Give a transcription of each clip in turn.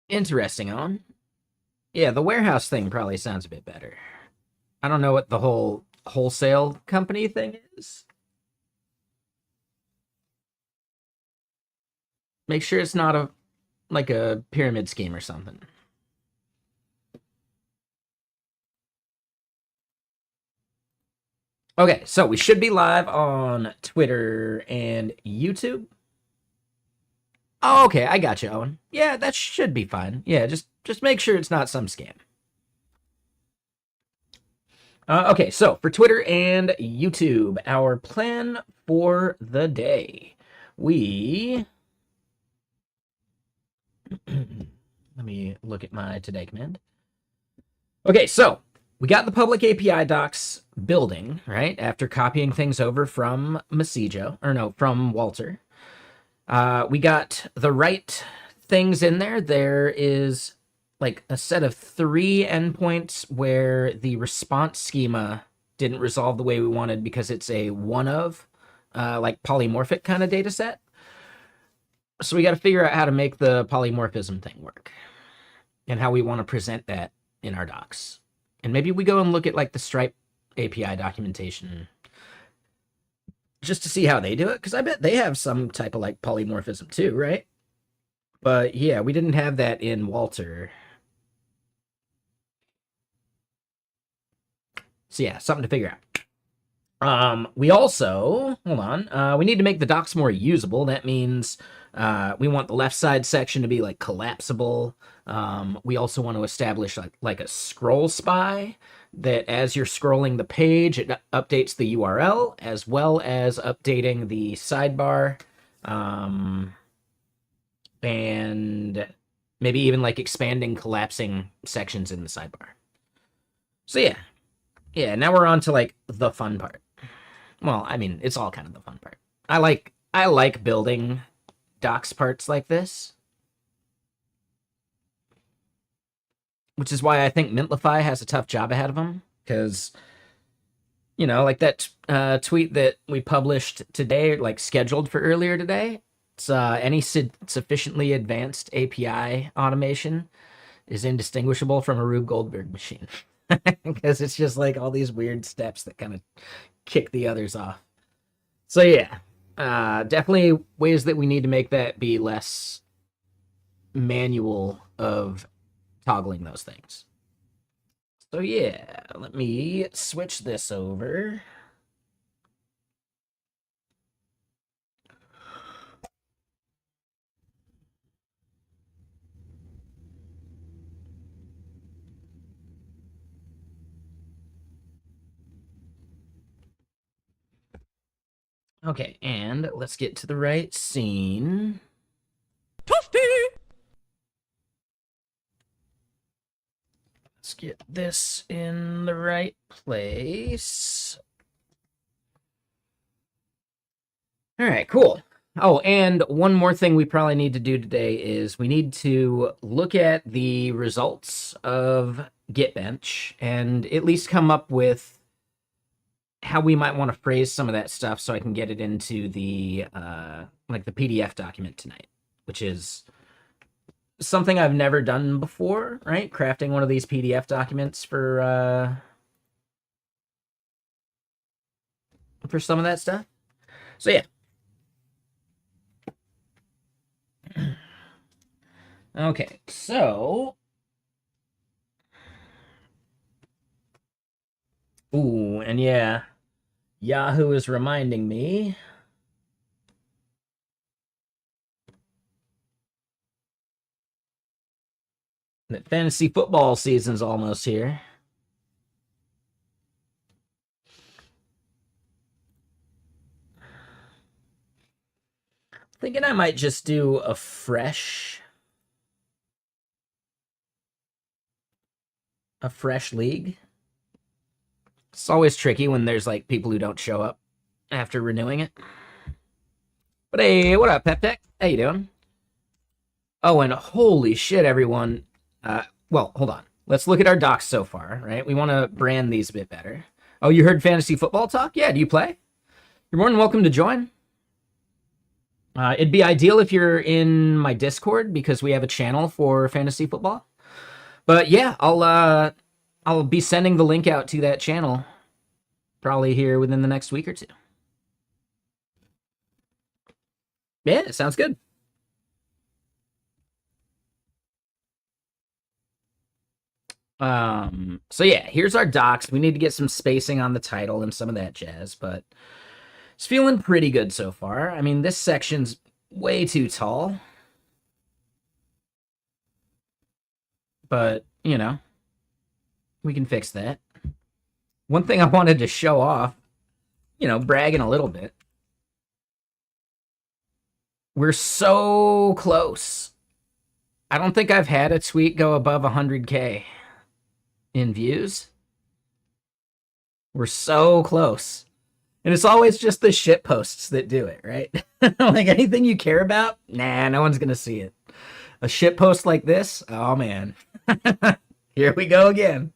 Interesting, Owen. Yeah, the warehouse thing probably sounds a bit better. I don't know what the whole wholesale company thing is. Make sure it's not a like a pyramid scheme or something. Okay, so we should be live on Twitter and YouTube. Oh, okay, I got you, Owen. Yeah, that should be fine. Yeah, just make sure it's not some scam. Okay, so for Twitter and YouTube, our plan for the day. Let me look at my today command. Okay, so we got the public API docs building, right? After copying things over from Messijo, or no, from Walter. We got the right things in there. There is like a set of 3 endpoints where the response schema didn't resolve the way we wanted because it's a one of, like polymorphic kind of data set. So we got to figure out how to make the polymorphism thing work and how we want to present that in our docs. And maybe we go and look at like the Stripe API documentation just to see how they do it, because I bet they have some type of like polymorphism too, right? But yeah, we didn't have that in Walter. So yeah, something to figure out. We also, hold on, we need to make the docs more usable. That means we want the left side section to be like collapsible. We also want to establish like a scroll spy that as you're scrolling the page, it updates the URL as well as updating the sidebar. And maybe even like expanding, collapsing sections in the sidebar. So yeah. Yeah, now we're on to like the fun part. Well, I mean, it's all kind of the fun part. I like building docs parts like this, which is why I think Mintlify has a tough job ahead of them, because like that tweet that we published today, like scheduled for earlier today. It's any sufficiently advanced API automation is indistinguishable from a Rube Goldberg machine, because it's just like all these weird steps that kind of kick the others off. So yeah, definitely ways that we need to make that be less manual of toggling those things. So yeah, let me switch this over. Okay, and let's get to the right scene. Toasty! Let's get this in the right place. All right, cool. Oh, and one more thing we probably need to do today is we need to look at the results of Gitbench and at least come up with how we might want to phrase some of that stuff so I can get it into the like the PDF document tonight, which is something I've never done before, right? Crafting one of these PDF documents for some of that stuff. So yeah. Okay, so ooh, and yeah, Yahoo is reminding me that fantasy football season's almost here. Thinking I might just do a fresh league. It's always tricky when there's like people who don't show up after renewing it. But hey, what up, Pep Tech? How you doing? Oh, and holy shit, everyone. Well, hold on. Let's look at our docs so far, right? We want to brand these a bit better. Oh, you heard fantasy football talk? Yeah, do you play? You're more than welcome to join. It'd be ideal if you're in my Discord because we have a channel for fantasy football. But yeah, I'll be sending the link out to that channel probably here within the next week or two. Yeah, it sounds good. So yeah, here's our docs. We need to get some spacing on the title and some of that jazz, but it's feeling pretty good so far. I mean, this section's way too tall, but you know, we can fix that. One thing I wanted to show off, bragging a little bit. We're so close. I don't think I've had a tweet go above 100K in views. We're so close. And it's always just the shit posts that do it, right? Like anything you care about, nah, no one's going to see it. A shit post like this, oh man. Here we go again.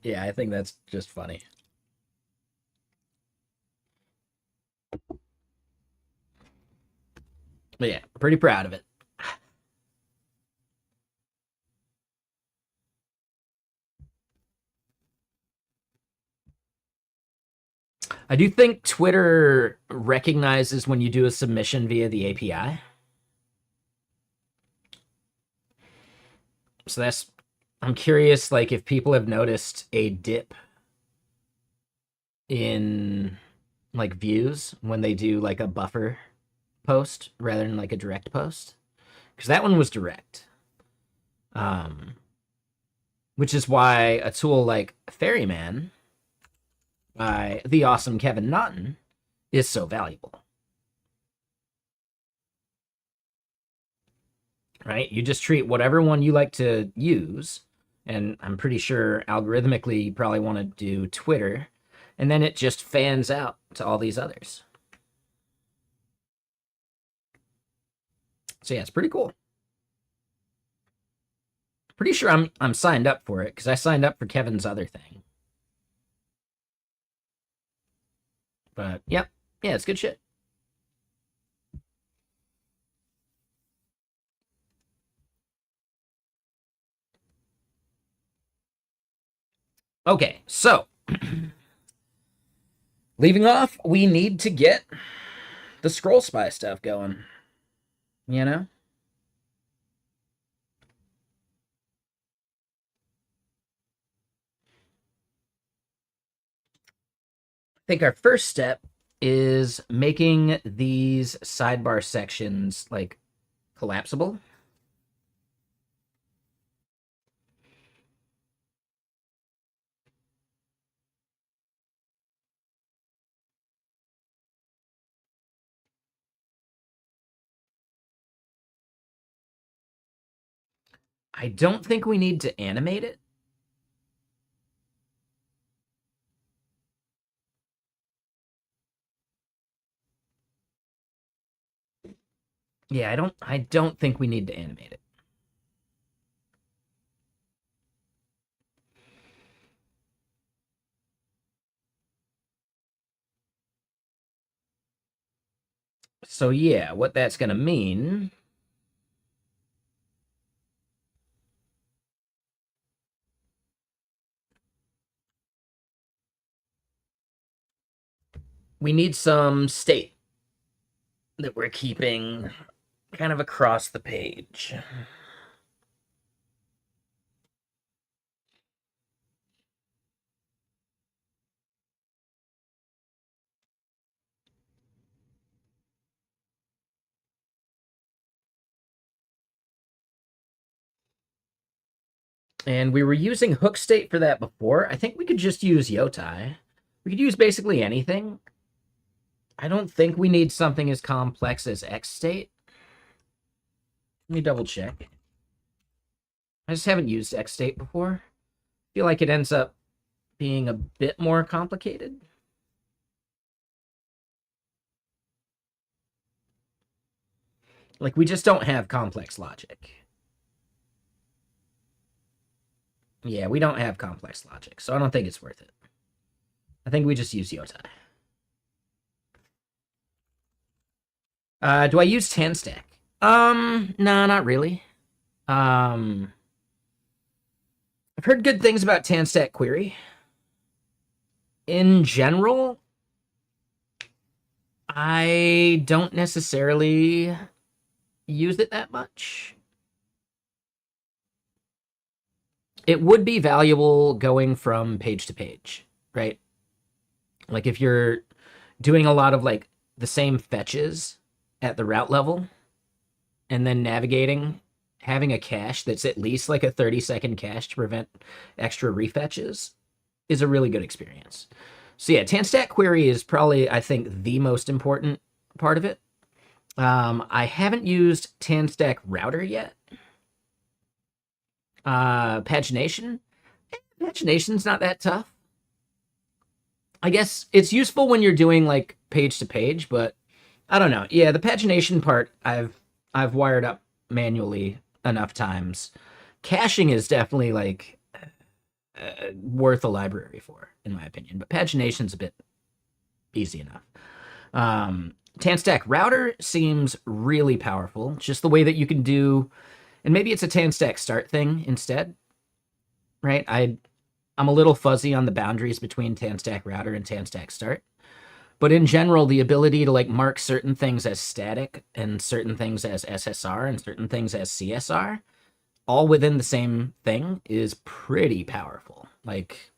Yeah, I think that's just funny. But yeah, pretty proud of it. I do think Twitter recognizes when you do a submission via the API. So I'm curious, like, if people have noticed a dip in, like, views when they do, like, a buffer post rather than, like, a direct post. Because that one was direct. Which is why a tool like Ferryman by the awesome Kevin Naughton is so valuable. Right? You just treat whatever one you like to use, and I'm pretty sure algorithmically you probably want to do Twitter, and then it just fans out to all these others. So yeah, it's pretty cool. Pretty sure I'm signed up for it because I signed up for Kevin's other thing. But yeah, it's good shit. Okay, so leaving off, we need to get the Scroll Spy stuff going. You know? I think our first step is making these sidebar sections like collapsible. I don't think we need to animate it. Yeah, I don't think we need to animate it. So yeah, what that's going to mean we need some state that we're keeping kind of across the page. And we were using hook state for that before. I think we could just use yotai. We could use basically anything. I don't think we need something as complex as X state. Let me double check. I just haven't used X state before. I feel like it ends up being a bit more complicated. Like, we just don't have complex logic. Yeah, we don't have complex logic, so I don't think it's worth it. I think we just use Yotai. Do I use TanStack? No, not really. I've heard good things about TanStack Query. In general, I don't necessarily use it that much. It would be valuable going from page to page, right? Like if you're doing a lot of like the same fetches at the route level and then navigating, having a cache that's at least like a 30-second cache to prevent extra refetches is a really good experience. So yeah, TanStack Query is probably, I think, the most important part of it. I haven't used TanStack Router yet. Pagination? Pagination's not that tough. I guess it's useful when you're doing like page to page, but I don't know. Yeah, the pagination part I've wired up manually enough times. Caching is definitely like worth a library for, in my opinion, but pagination's a bit easy enough. TanStack Router seems really powerful, just the way that you can do, and maybe it's a TanStack Start thing instead, right? I'm a little fuzzy on the boundaries between TanStack Router and TanStack Start. But in general, the ability to like mark certain things as static and certain things as SSR and certain things as CSR, all within the same thing, is pretty powerful. Like,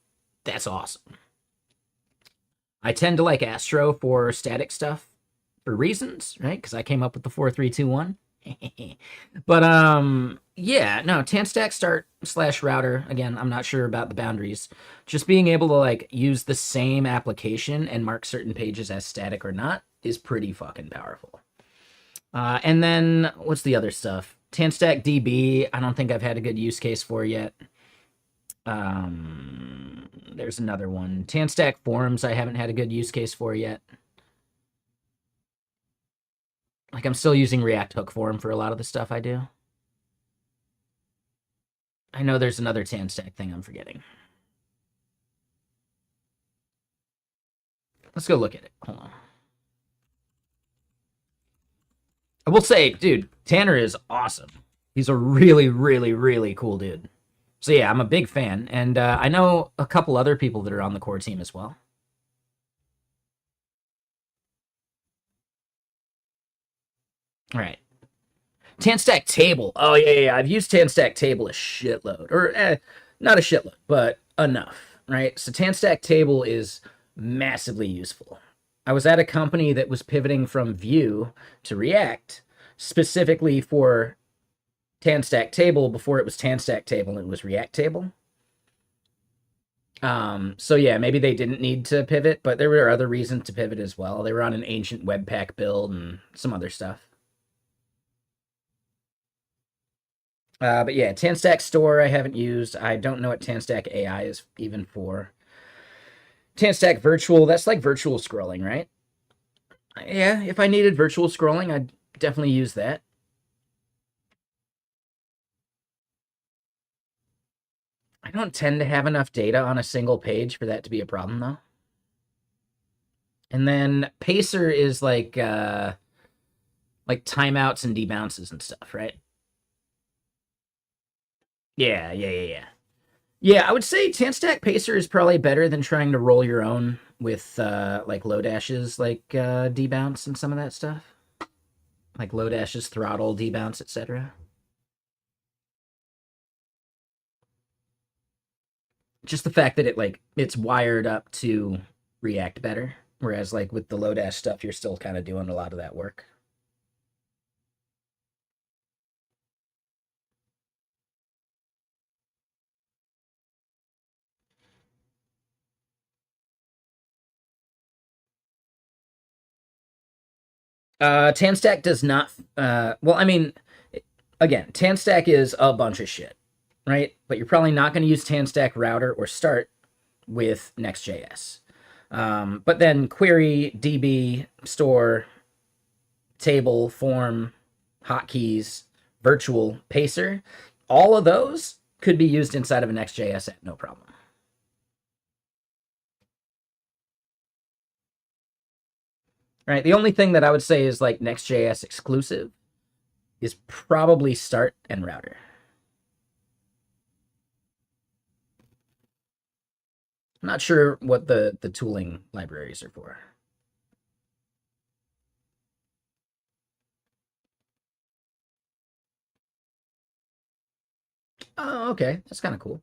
that's awesome. I tend to like Astro for static stuff for reasons, right? Because I came up with the 4-3-2-1. But yeah, no, TanStack Start / Router, again, I'm not sure about the boundaries. Just being able to like use the same application and mark certain pages as static or not is pretty fucking powerful. And then what's the other stuff? TanStack DB, I don't think I've had a good use case for yet. There's another one. TanStack Forms, I haven't had a good use case for yet. Like, I'm still using React Hook Form for a lot of the stuff I do. I know there's another TanStack thing I'm forgetting. Let's go look at it. Hold on. I will say, dude, Tanner is awesome. He's a really, really, really cool dude. So yeah, I'm a big fan. And I know a couple other people that are on the core team as well. All right. TanStack Table. Oh, yeah. I've used TanStack Table a shitload. Or not a shitload, but enough, right? So TanStack Table is massively useful. I was at a company that was pivoting from Vue to React specifically for TanStack Table before it was TanStack Table and it was React Table. So yeah, maybe they didn't need to pivot, but there were other reasons to pivot as well. They were on an ancient Webpack build and some other stuff. But yeah, TanStack Store I haven't used. I don't know what TanStack AI is even for. TanStack Virtual, that's like virtual scrolling, right? Yeah, if I needed virtual scrolling, I'd definitely use that. I don't tend to have enough data on a single page for that to be a problem, though. And then Pacer is like timeouts and debounces and stuff, right? Yeah. Yeah, I would say TanStack Pacer is probably better than trying to roll your own with like Lodash's like debounce and some of that stuff. Like Lodash's throttle, debounce, etc. Just the fact that it's wired up to react better. Whereas like with the Lodash stuff, you're still kind of doing a lot of that work. TanStack does not. Well, I mean, again, TanStack is a bunch of shit, right? But you're probably not going to use TanStack Router or Start with Next.js. But then query, DB, store, table, form, hotkeys, virtual, pacer, all of those could be used inside of a Next.js app, no problem. Right. The only thing that I would say is like Next.js exclusive is probably start and router. I'm not sure what the tooling libraries are for. Oh, okay. That's kind of cool.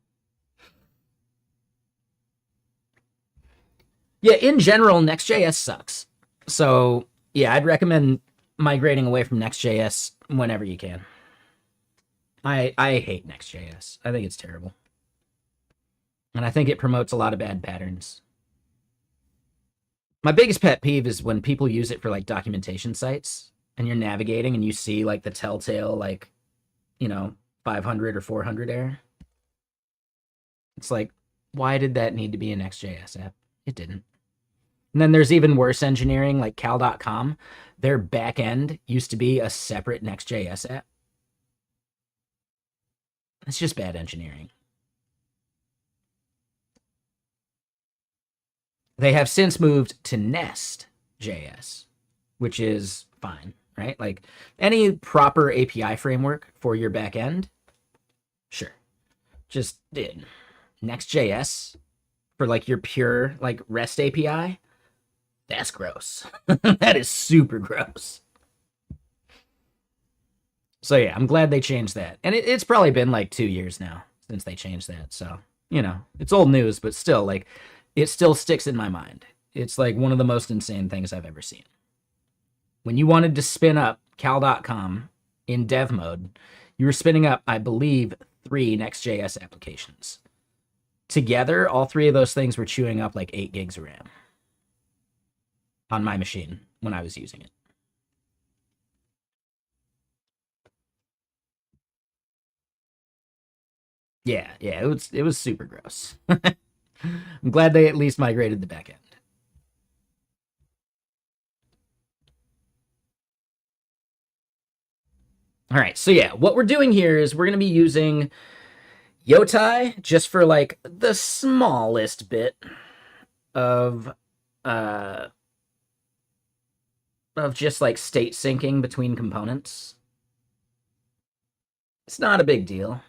Yeah, in general, Next.js sucks. So, yeah, I'd recommend migrating away from Next.js whenever you can. I hate Next.js. I think it's terrible. And I think it promotes a lot of bad patterns. My biggest pet peeve is when people use it for like documentation sites and you're navigating and you see like the telltale, like, 500 or 400 error. It's like, why did that need to be a Next.js app? It didn't. And then there's even worse engineering, like cal.com. Their back end used to be a separate Next.js app. It's just bad engineering. They have since moved to Nest.js, which is fine, right? Like any proper API framework for your back end, sure. Just Next.js for like your pure like REST API, that's gross. That is super gross. So yeah, I'm glad they changed that. And it's probably been like 2 years now since they changed that. So, it's old news, but still, like, it still sticks in my mind. It's like one of the most insane things I've ever seen. When you wanted to spin up cal.com in dev mode, you were spinning up, I believe, 3 Next.js applications. Together, all 3 of those things were chewing up like 8 gigs of RAM on my machine when I was using it. Yeah, it was super gross. I'm glad they at least migrated the backend. All right, so yeah, what we're doing here is we're going to be using Yotai just for like the smallest bit of just like state syncing between components. It's not a big deal.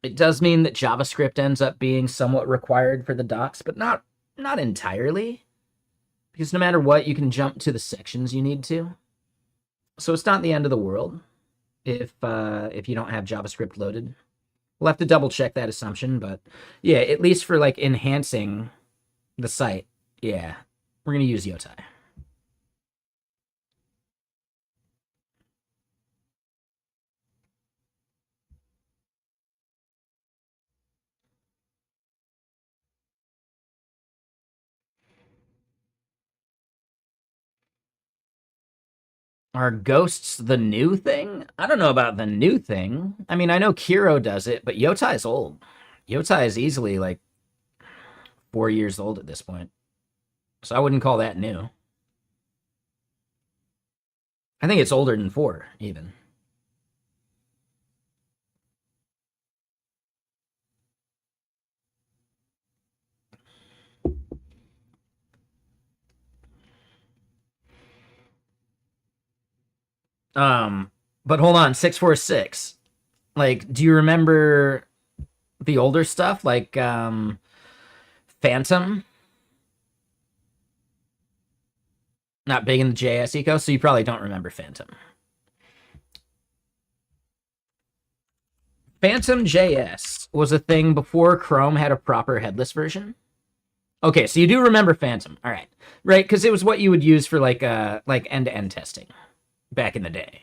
It does mean that JavaScript ends up being somewhat required for the docs, but not entirely. Because no matter what, you can jump to the sections you need to. So it's not the end of the world if you don't have JavaScript loaded. We'll have to double check that assumption, but yeah, at least for like enhancing the site, yeah, we're gonna use Yotai. Are ghosts the new thing? I don't know about the new thing. I mean, I know Kiro does it, but Yotai is old. Yotai is easily like 4 years old at this point. So I wouldn't call that new. I think it's older than 4, even. But hold on, 646. Like, do you remember the older stuff? Like, Phantom? Not big in the JS eco, so you probably don't remember Phantom. Phantom JS was a thing before Chrome had a proper headless version. Okay, so you do remember Phantom. All right. Right, because it was what you would use for like end-to-end testing back in the day,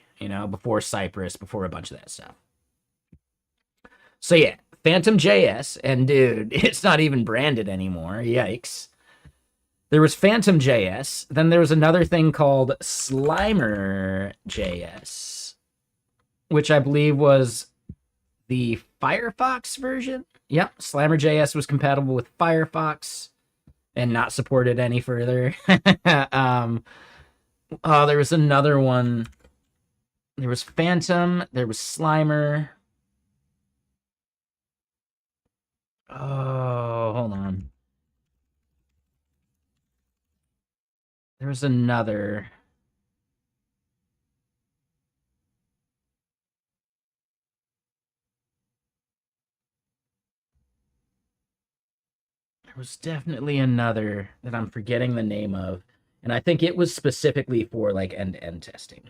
before Cypress, before a bunch of that stuff. So yeah, Phantom JS, and dude, it's not even branded anymore. Yikes. There was Phantom JS, then there was another thing called Slimer JS, which I believe was the Firefox version. Yep, Slimer JS was compatible with Firefox and not supported any further. There was another one There was Phantom. There was Slimer. Oh, hold on. There was another. There was definitely another that I'm forgetting the name of. And I think it was specifically for like end-to-end testing.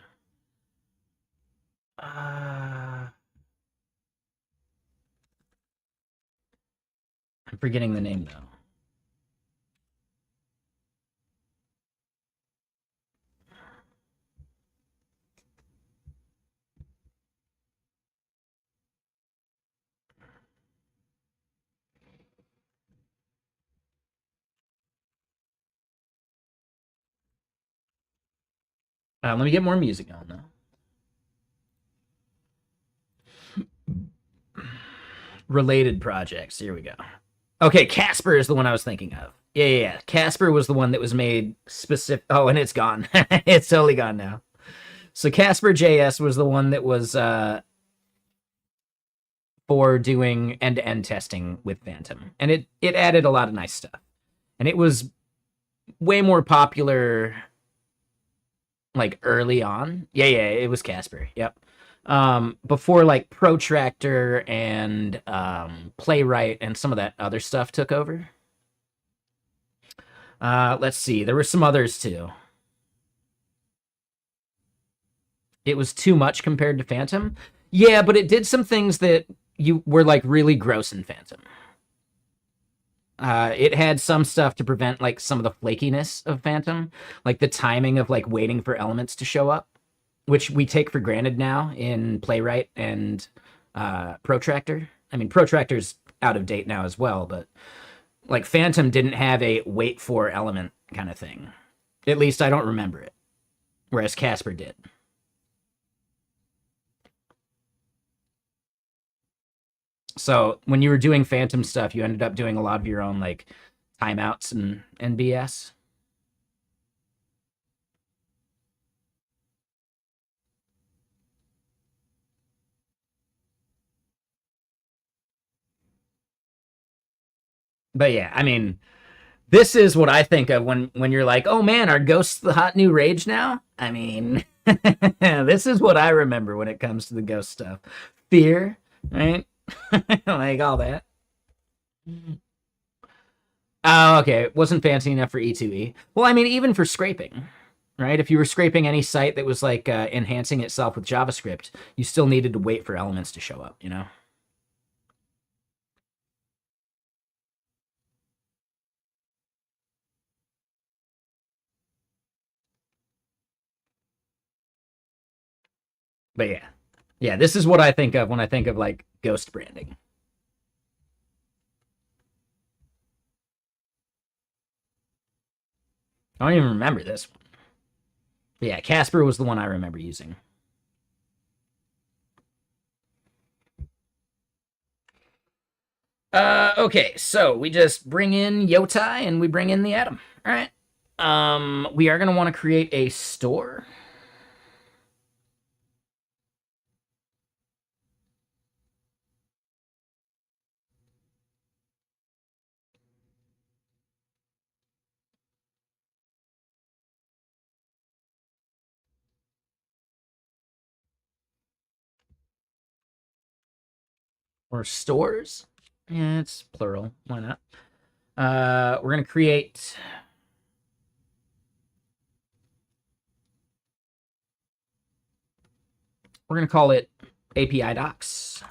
I'm forgetting the name though. Let me get more music on though. Related projects. Here we go. Okay, Casper is the one I was thinking of. Yeah. Casper was the one that was made specific. Oh, and it's gone. It's totally gone now. So Casper JS was the one that was for doing end-to-end testing with Phantom, and it added a lot of nice stuff, and it was way more popular like early on. Yeah, it was Casper. Yep. Before like Protractor and Playwright and some of that other stuff took over. Let's see. There were some others too. It was too much compared to Phantom. Yeah, but it did some things that you were like really gross in Phantom. It had some stuff to prevent like some of the flakiness of Phantom, like the timing of like waiting for elements to show up, which we take for granted now in Playwright and Protractor. I mean, Protractor's out of date now as well, but like Phantom didn't have a wait for element kind of thing. At least I don't remember it, whereas Casper did. So when you were doing Phantom stuff, you ended up doing a lot of your own like timeouts and BS. But yeah, I mean, this is what I think of when you're like, oh man, are ghosts the hot new rage now? I mean, this is what I remember when it comes to the ghost stuff. Fear, right? Like all that. Oh, okay. It wasn't fancy enough for E2E. Well, I mean, even for scraping, right? If you were scraping any site that was like enhancing itself with JavaScript, you still needed to wait for elements to show up, you know? But yeah. Yeah, this is what I think of when I think of like ghost branding. I don't even remember this one. But yeah, Casper was the one I remember using. Okay, so we just bring in Yotai and we bring in the Atom. All right. We are gonna want to create a store. Or stores. Yeah, it's plural. Why not? We're gonna create. We're gonna call it API docs,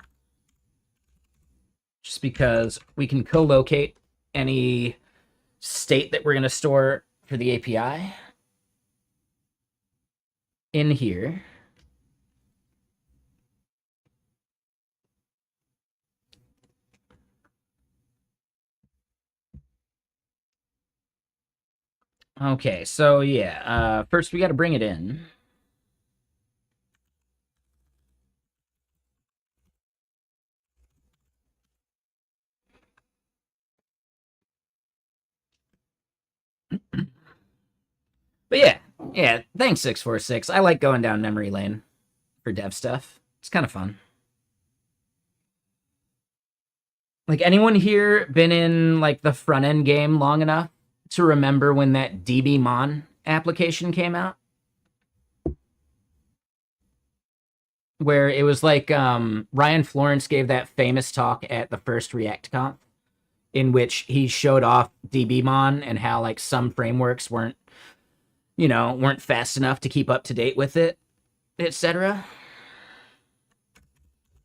just because we can co-locate any state that we're gonna store for the API in here. Okay, so yeah, first we got to bring it in. But yeah, thanks 646. I like going down memory lane for dev stuff. It's kind of fun. Like, anyone here been in like the front end game long enough to remember when that dbmon application came out? Where it was like Ryan Florence gave that famous talk at the first ReactConf in which he showed off dbmon and how like some frameworks weren't fast enough to keep up to date with it, etc.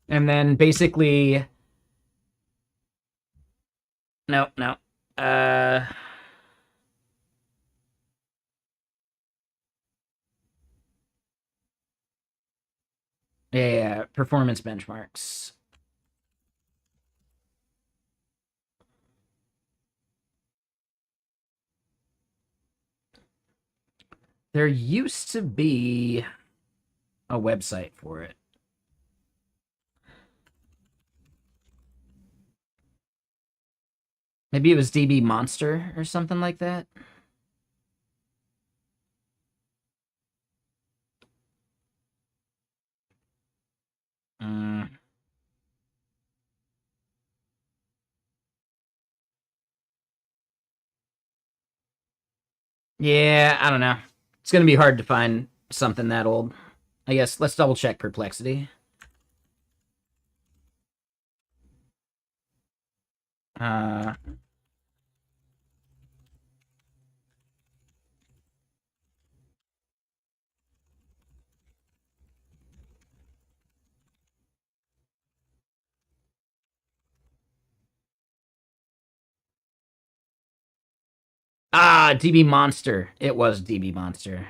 And then basically no. Yeah, performance benchmarks. There used to be a website for it. Maybe it was DB Monster or something like that. Yeah, I don't know. It's going to be hard to find something that old. I guess let's double check Perplexity. DB Monster. It was DB Monster.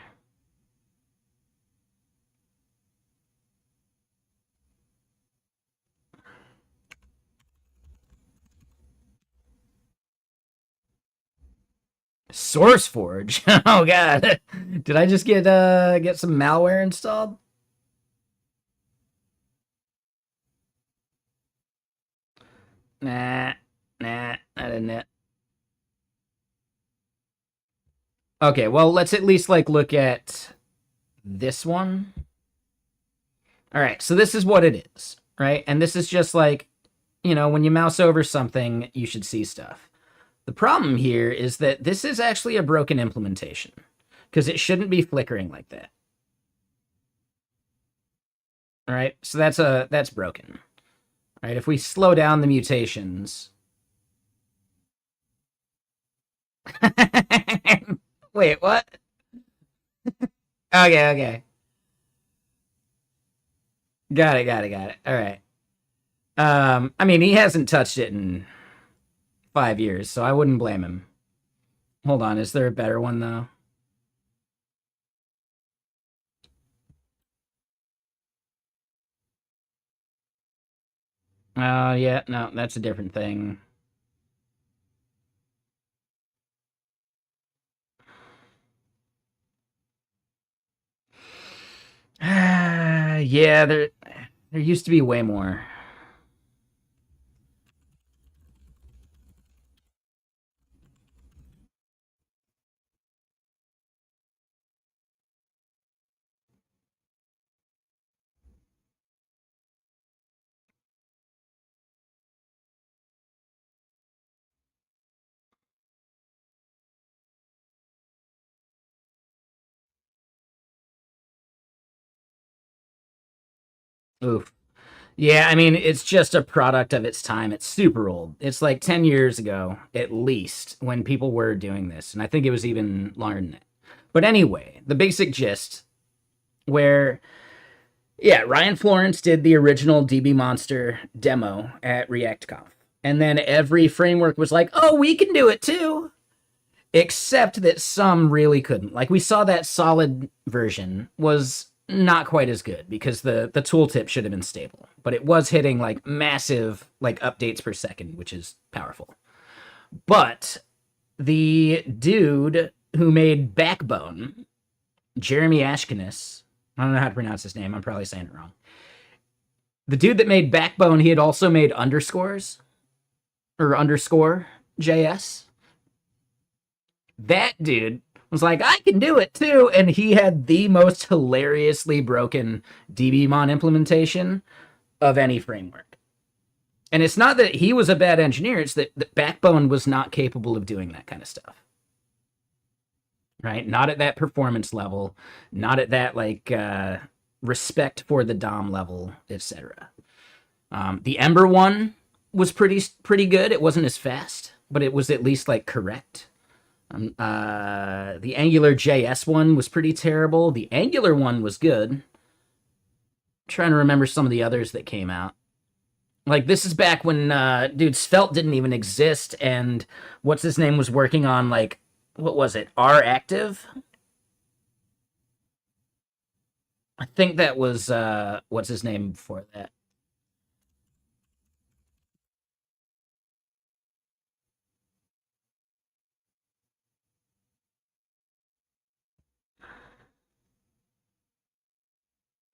SourceForge. Oh god. Did I just get some malware installed? Nah, I didn't it. Okay, well, let's at least like look at this one. All right, so this is what it is, right? And this is just like, when you mouse over something, you should see stuff. The problem here is that this is actually a broken implementation because it shouldn't be flickering like that. All right, so that's broken. All right, if we slow down the mutations. Wait, what? Okay. Got it. All right. I mean, he hasn't touched it in 5 years, so I wouldn't blame him. Hold on, is there a better one though? Oh, yeah, no, that's a different thing. Yeah, there used to be way more. Oof. Yeah, I mean, it's just a product of its time. It's super old. It's like 10 years ago, at least, when people were doing this. And I think it was even longer than that. But anyway, the basic gist where, yeah, Ryan Florence did the original DB Monster demo at ReactConf. And then every framework was like, oh, we can do it too. Except that some really couldn't. Like, we saw that solid version was not quite as good because the tooltip should have been stable, but it was hitting like massive like updates per second, which is powerful. But the dude who made Backbone, Jeremy Ashkenas, I don't know how to pronounce his name, I'm probably saying it wrong. The dude that made Backbone, he had also made underscore JS. That dude was like, I can do it too. And he had the most hilariously broken DBMon implementation of any framework. And it's not that he was a bad engineer, it's that the Backbone was not capable of doing that kind of stuff. Right? Not at that performance level, not at that like respect for the DOM level, etc. The Ember one was pretty good. It wasn't as fast, but it was at least like correct. The Angular JS one was pretty terrible. The Angular one was good. I'm trying to remember some of the others that came out. Like this is back when dude Svelte didn't even exist, and what's his name was working on like what was it? R Active. I think that was what's his name before that.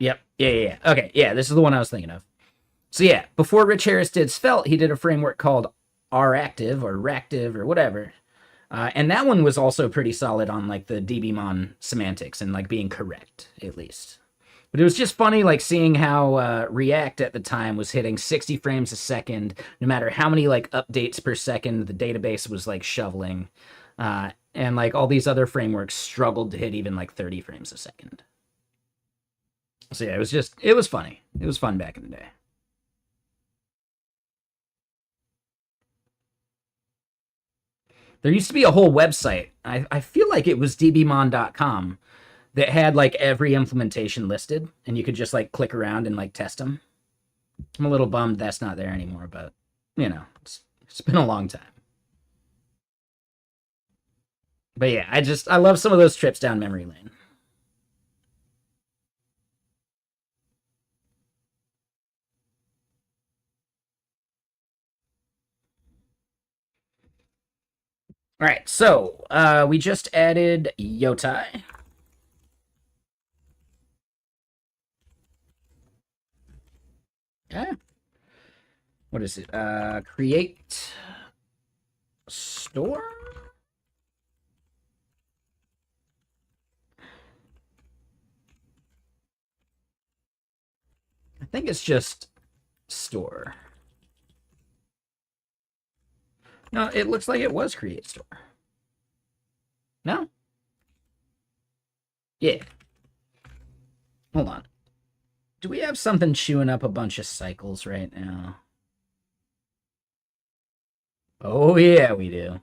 Yep. Yeah. Okay. Yeah, this is the one I was thinking of. So yeah, before Rich Harris did Svelte, he did a framework called Ractive or Ractive or whatever. And that one was also pretty solid on like the DBMon semantics and like being correct at least. But it was just funny like seeing how React at the time was hitting 60 frames a second, no matter how many like updates per second the database was like shoveling. And like all these other frameworks struggled to hit even like 30 frames a second. So yeah, it was funny. It was fun back in the day. There used to be a whole website. I feel like it was dbmon.com that had like every implementation listed, and you could just like click around and like test them. I'm a little bummed that's not there anymore, but you know, it's been a long time. But yeah, I love some of those trips down memory lane. All right, so we just added Yotai. Yeah. What is it? Create store. I think it's just store. No, it looks like it was create store. No? Yeah. Hold on. Do we have something chewing up a bunch of cycles right now? Oh, yeah, we do.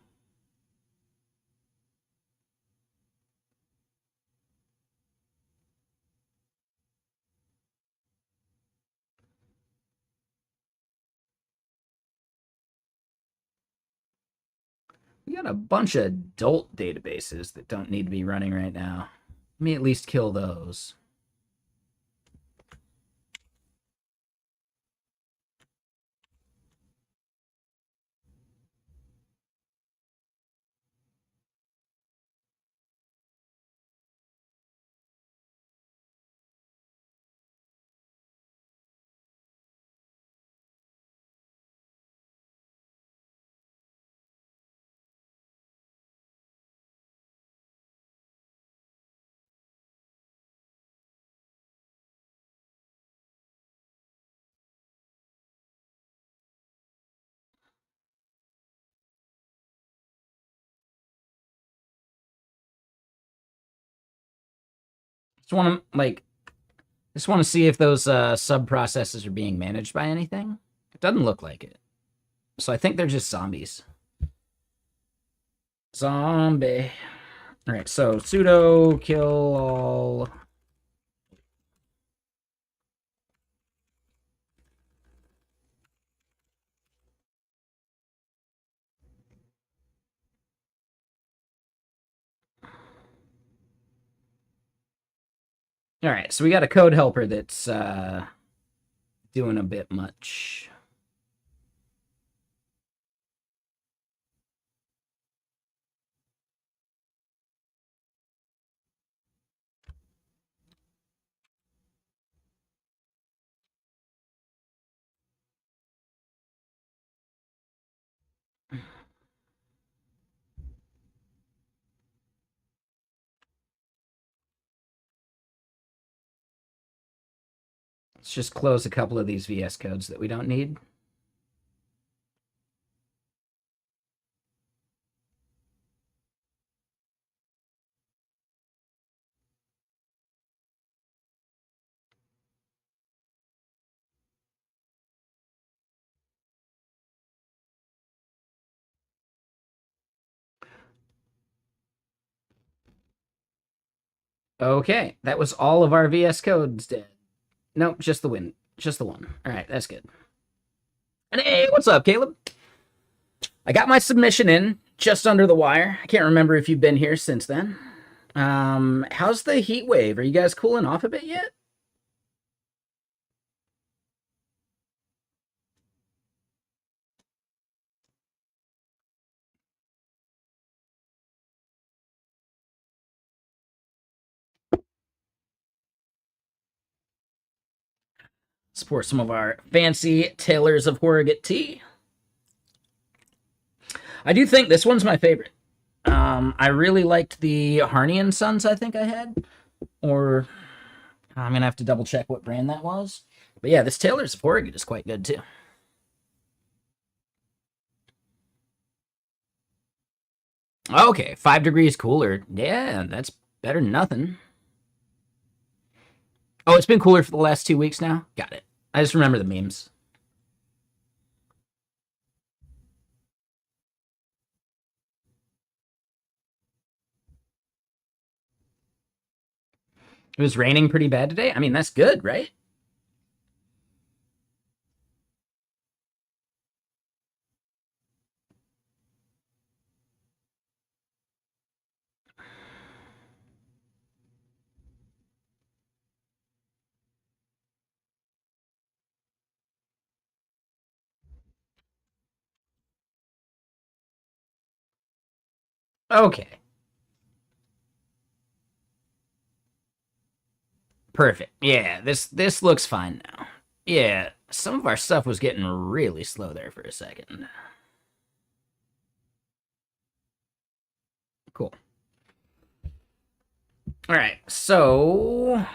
We got a bunch of adult databases that don't need to be running right now. Let me at least kill those. Just want to just want to see if those sub processes are being managed by anything. It doesn't look like it. So I think they're just zombies. Zombie. All right, so sudo kill all. All right, so we got a code helper that's doing a bit much. Let's just close a couple of these VS codes that we don't need. Okay, that was all of our VS codes dead. Nope, just the win. Just the one. All right, that's good. And hey, what's up, Caleb? I got my submission in just under the wire. I can't remember if you've been here since then. How's the heat wave? Are you guys cooling off a bit yet? Support some of our fancy tailors of Horrigat tea. I do think this one's my favorite. I really liked the Harney and Sons I think I had. Or I'm going to have to double check what brand that was. But yeah, this Tailors of Horrigat is quite good too. Okay, 5 degrees cooler. Yeah, that's better than nothing. Oh, it's been cooler for the last 2 weeks now? Got it. I just remember the memes. It was raining pretty bad today. I mean, that's good, right? Okay. Perfect. Yeah, this looks fine now. Yeah, some of our stuff was getting really slow there for a second. Cool. All right, so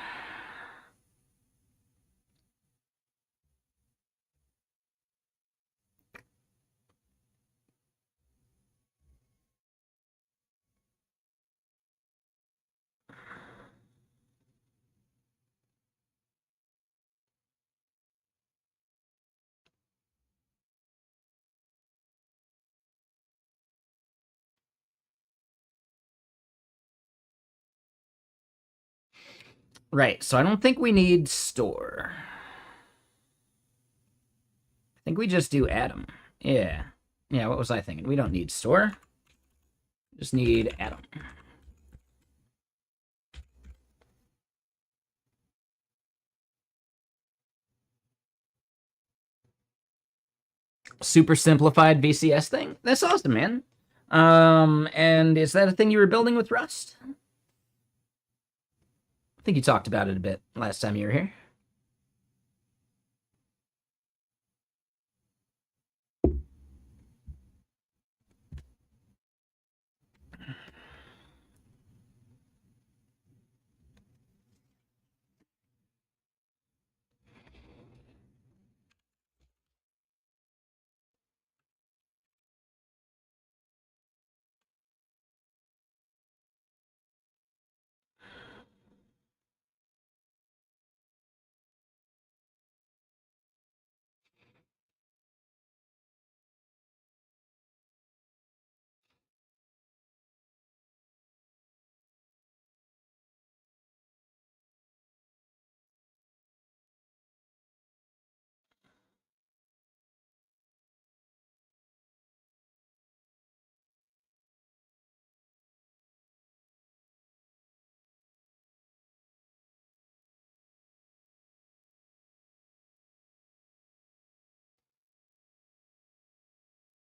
right, so I don't think we need store. I think we just do Atom. Yeah. Yeah, what was I thinking? We don't need store. Just need Atom. Super simplified VCS thing? That's awesome, man. And is that a thing you were building with Rust? I think you talked about it a bit last time you were here.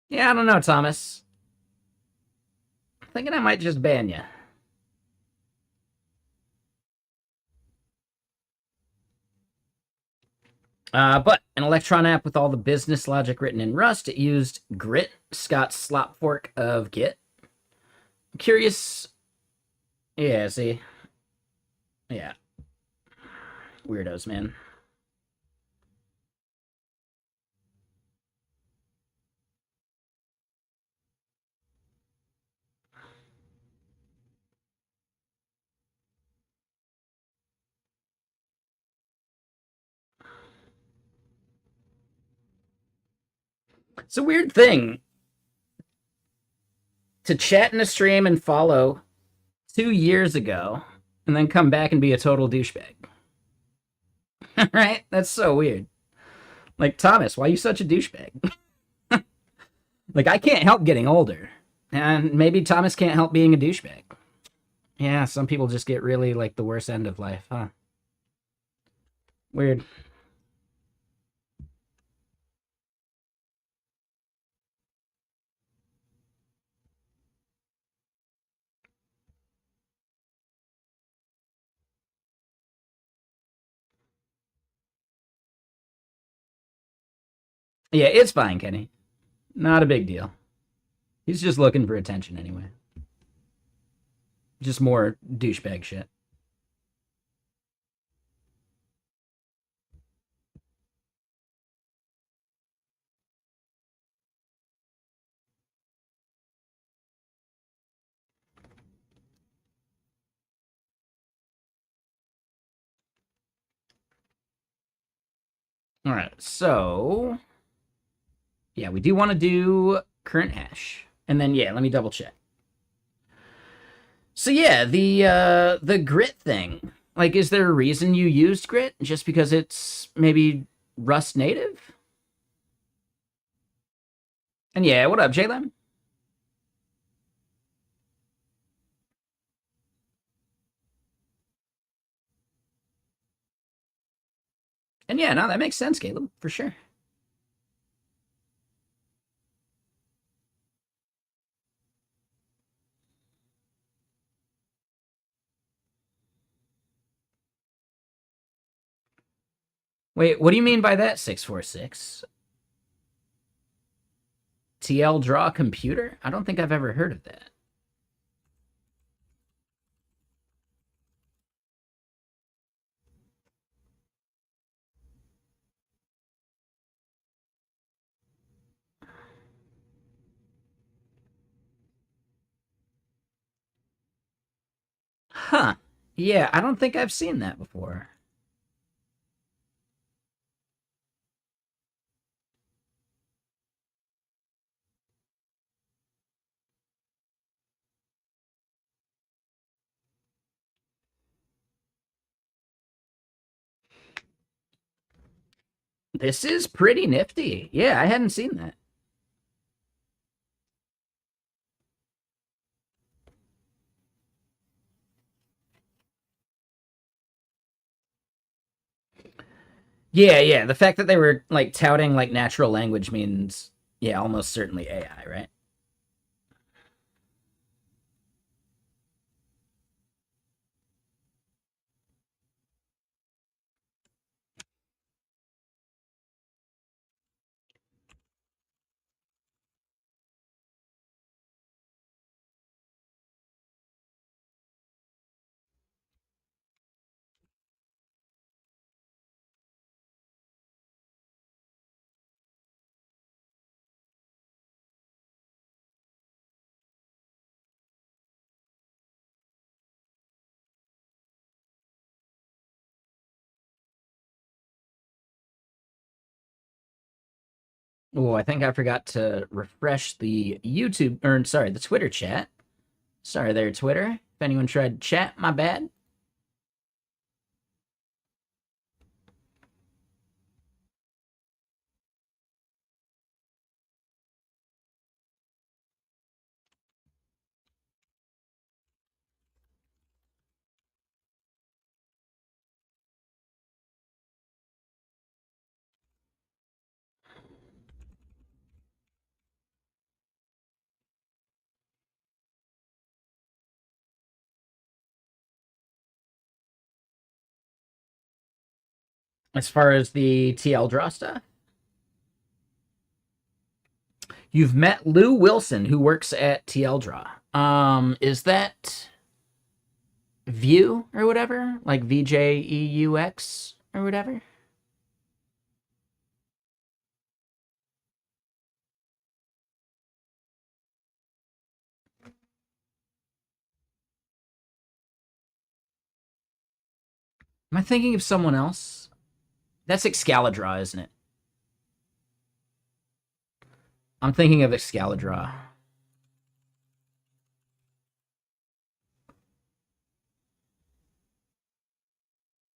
Yeah, I don't know, Thomas. I'm thinking I might just ban you. But an Electron app with all the business logic written in Rust, it used Grit, Scott's slop fork of Git. I'm curious. Yeah, see? Yeah. Weirdos, man. It's a weird thing to chat in a stream and follow 2 years ago and then come back and be a total douchebag. Right? That's so weird. Like, Thomas, why are you such a douchebag? Like, I can't help getting older. And maybe Thomas can't help being a douchebag. Yeah, some people just get really, like, the worst end of life, huh? Weird. Yeah, it's fine, Kenny. Not a big deal. He's just looking for attention anyway. Just more douchebag shit. All right, so yeah, we do want to do current hash, and then yeah, let me double check. So yeah, the grit thing. Like, is there a reason you used grit? Just because it's maybe Rust native? And yeah, what up, Jalen? And yeah, no, that makes sense, Caleb, for sure. Wait, what do you mean by that, 646? TL draw computer? I don't think I've ever heard of that. Huh. Yeah, I don't think I've seen that before. This is pretty nifty. Yeah, I hadn't seen that. Yeah, yeah. The fact that they were like touting like natural language means yeah, almost certainly AI, right? Oh, I think I forgot to refresh the YouTube or sorry, the Twitter chat. Sorry there, Twitter. If anyone tried to chat, my bad. As far as the TL draw stuff, you've met Lou Wilson, who works at TL Draw. Is that View or whatever? Like VJEUX or whatever? Am I thinking of someone else? That's Excalibur, isn't it? I'm thinking of Excalibur.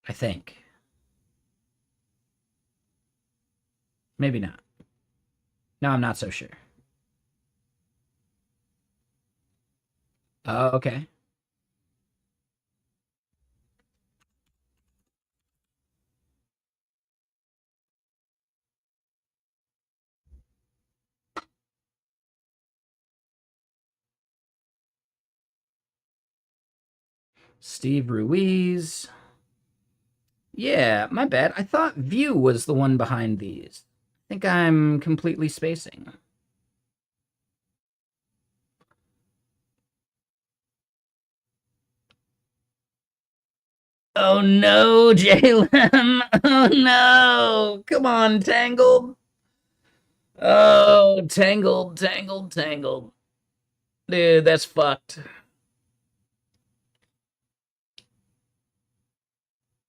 I think. Maybe not. No, I'm not so sure. Oh, okay. Steve Ruiz. Yeah, my bad. I thought View was the one behind these. I think I'm completely spacing. Oh no, JLM. Oh no. Come on, Tangled. Oh, Tangled, Tangled, Tangled. Dude, that's fucked.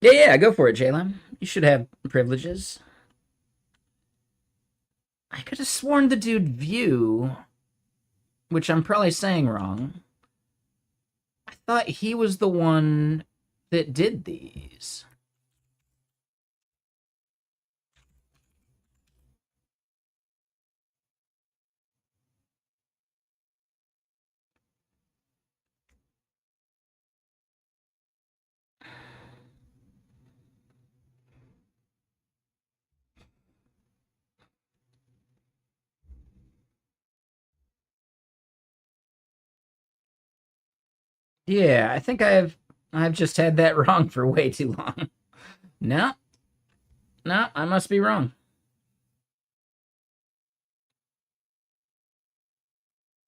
Yeah, go for it, JLM. You should have privileges. I could have sworn the dude View, which I'm probably saying wrong. I thought he was the one that did these. Yeah, I think I've just had that wrong for way too long. No, no, I must be wrong.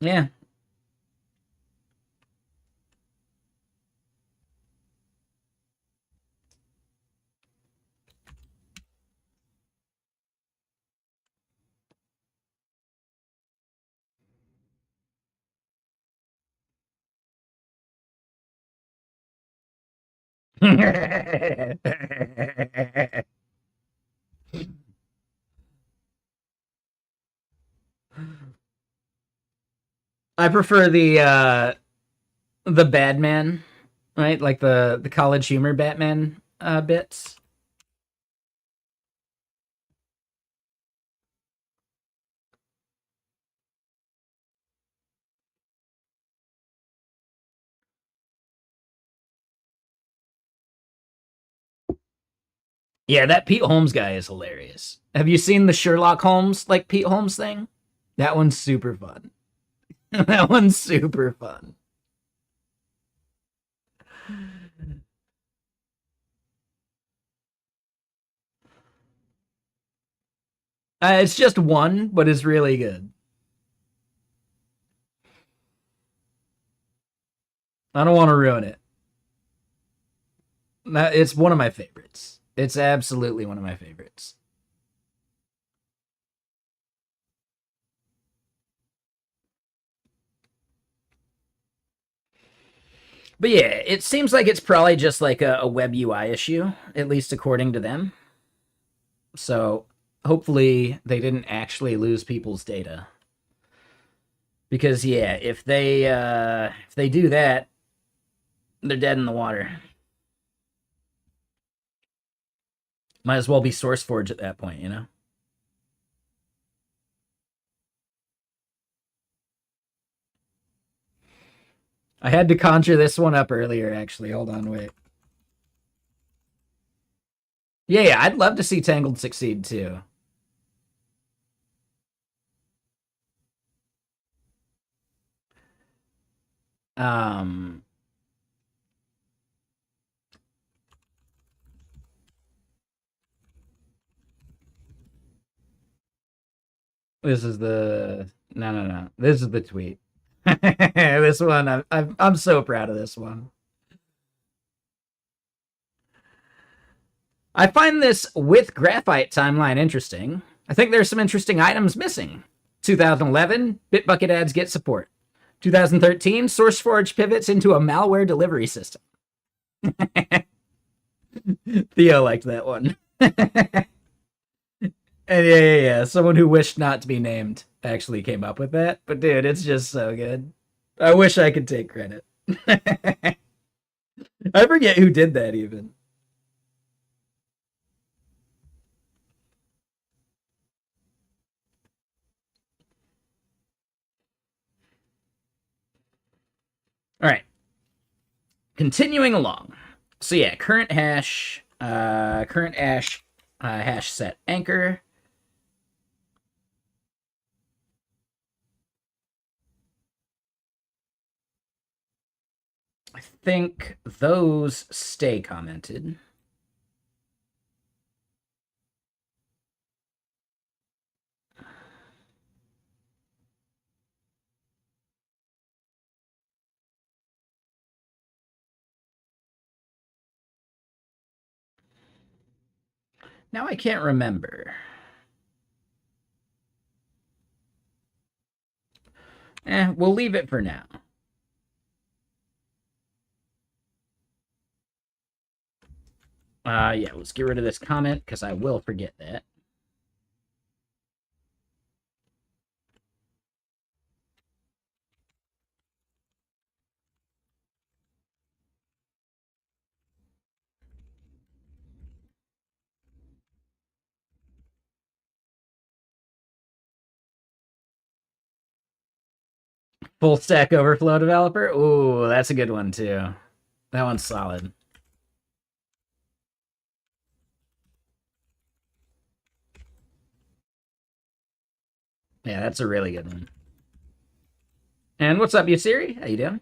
Yeah. I prefer the Badman, right? Like the college humor Batman bits. Yeah, that Pete Holmes guy is hilarious. Have you seen the Sherlock Holmes like Pete Holmes thing? That one's super fun. That one's super fun. It's just one, but it's really good. I don't want to ruin it. It's one of my favorites. It's absolutely one of my favorites. But yeah, it seems like it's probably just like a web UI issue, at least according to them. So hopefully they didn't actually lose people's data. Because yeah, if they do that, they're dead in the water. Might as well be SourceForge at that point, you know? I had to conjure this one up earlier, actually. Hold on, wait. Yeah, I'd love to see Tangled succeed too. Um, this is the no. This is the tweet. This one, I'm so proud of this one. I find this with graphite timeline interesting. I think there's some interesting items missing. 2011, Bitbucket ads get support. 2013, SourceForge pivots into a malware delivery system. Theo liked that one. And yeah. Someone who wished not to be named actually came up with that. But dude, it's just so good. I wish I could take credit. I forget who did that even. All right. Continuing along. So yeah, current hash set anchor. I think those stay commented. Now I can't remember. We'll leave it for now. Yeah, let's get rid of this comment because I will forget that. Full Stack Overflow developer. Ooh, that's a good one too. That one's solid. Yeah, that's a really good one. And what's up, Yusiri? How you doing?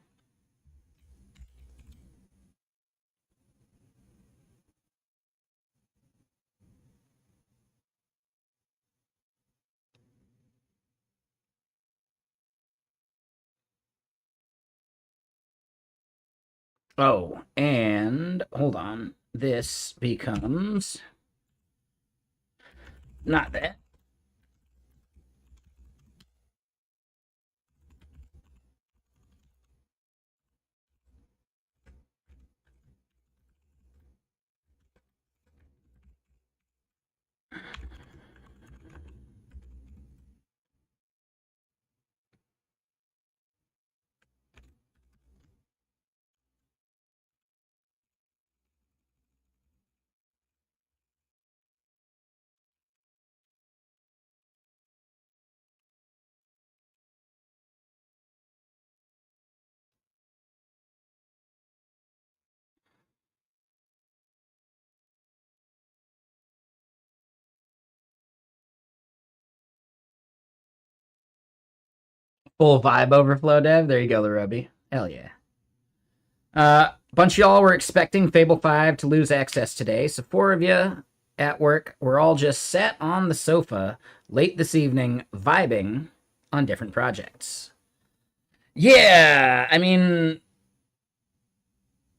Oh, and hold on. This becomes not that. Full vibe overflow dev. There you go, Larobi. Hell yeah. Bunch of y'all were expecting Fable 5 to lose access today, so 4 of you at work were all just sat on the sofa late this evening, vibing on different projects. Yeah, I mean,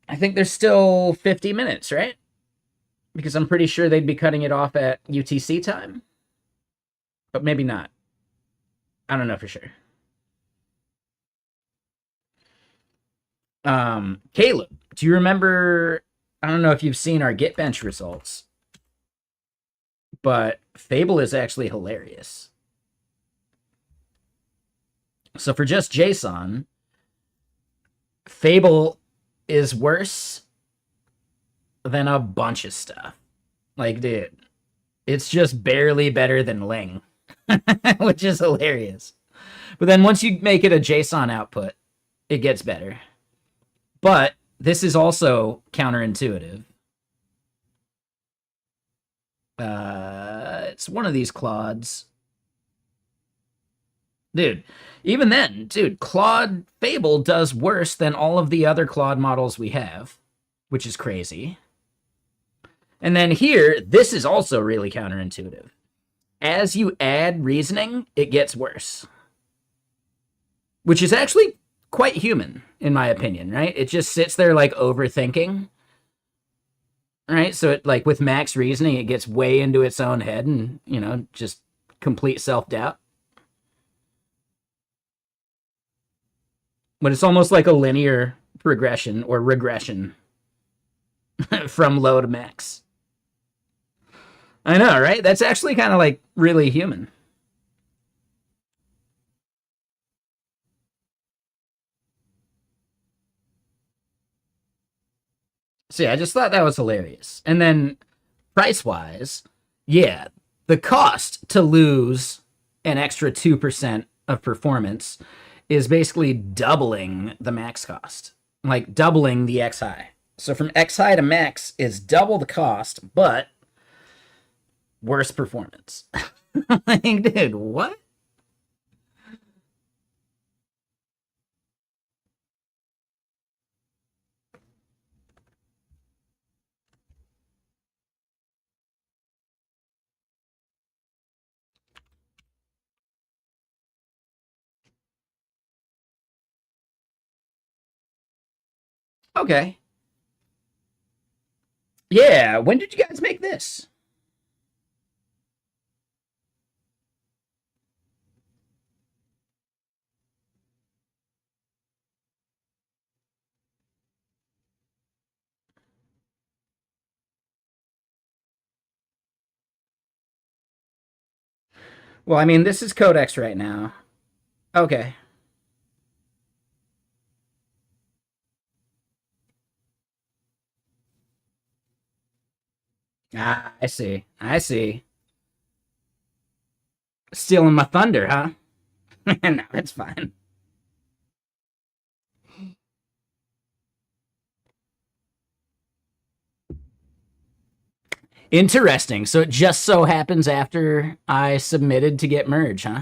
I think there's still 50 minutes, right? Because I'm pretty sure they'd be cutting it off at UTC time, but maybe not. I don't know for sure. Caleb, do you remember? I don't know if you've seen our Gitbench results, but Fable is actually hilarious. So for just JSON, Fable is worse than a bunch of stuff. Like, dude, it's just barely better than Ling, which is hilarious. But then once you make it a JSON output, it gets better. But this is also counterintuitive. It's one of these Claudes. Dude, even then, dude, Claude Fable does worse than all of the other Claude models we have, which is crazy. And then here, this is also really counterintuitive. As you add reasoning, it gets worse. Which is actually quite human, in my opinion, right? It just sits there like overthinking. Right? So it like with max reasoning, it gets way into its own head and, you know, just complete self-doubt. But it's almost like a linear progression or regression from low to max. I know, right? That's actually kind of like really human. So yeah, I just thought that was hilarious. And then price wise, yeah, the cost to lose an extra 2% of performance is basically doubling the max cost, like doubling the X high. So from X high to max is double the cost, but worse performance. Like, dude, what? Okay. Yeah, when did you guys make this? Well, I mean, this is Codex right now. Okay. Ah, I see. I see. Stealing my thunder, huh? No, it's fine. Interesting. So it just so happens after I submitted to get merged, huh?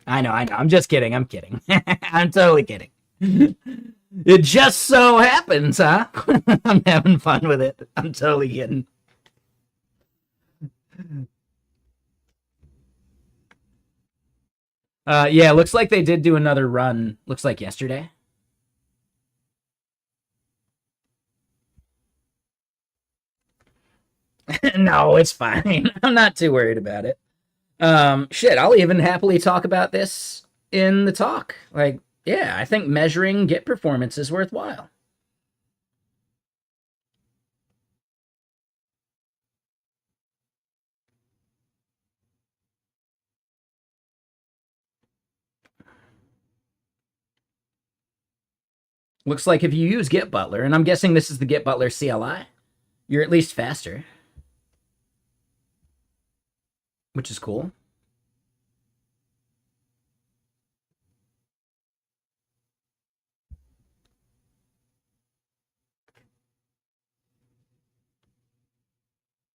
I know, I know. I'm just kidding. I'm kidding. I'm totally kidding. It just so happens, huh? I'm having fun with it. I'm totally kidding. Yeah, looks like they did do another run. Looks like yesterday. No, it's fine. I'm not too worried about it. Shit, I'll even happily talk about this in the talk. Like, yeah, I think measuring Git performance is worthwhile. Looks like if you use Git Butler, and I'm guessing this is the Git Butler CLI, you're at least faster, which is cool.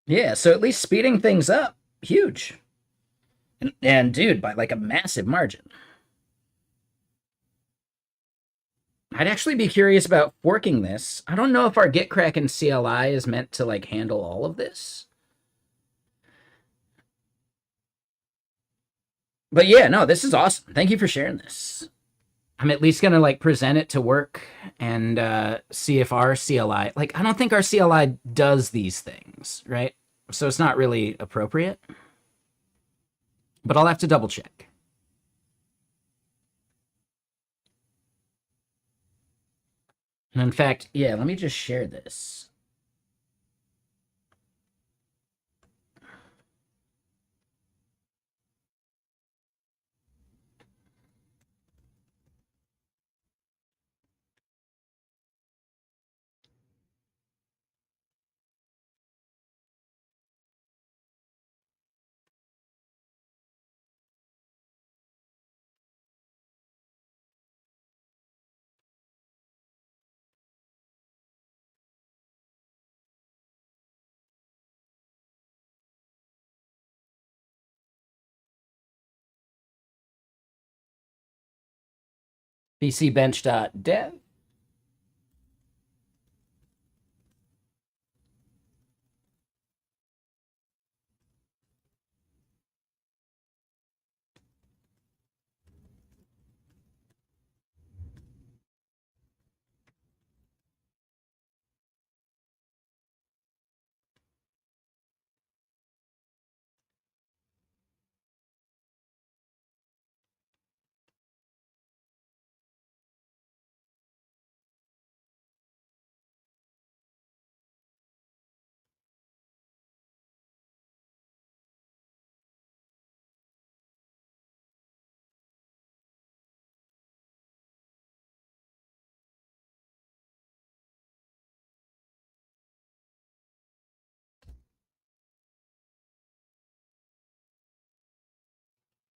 Yeah, so at least speeding things up, huge. And dude, by like a massive margin. I'd actually be curious about forking this. I don't know if our Gitkraken CLI is meant to like handle all of this. But yeah, no, this is awesome. Thank you for sharing this. I'm at least gonna like present it to work and see if our CLI like I don't think our CLI does these things, right? So it's not really appropriate. But I'll have to double check. And in fact, yeah, let me just share this. bcbench.dev.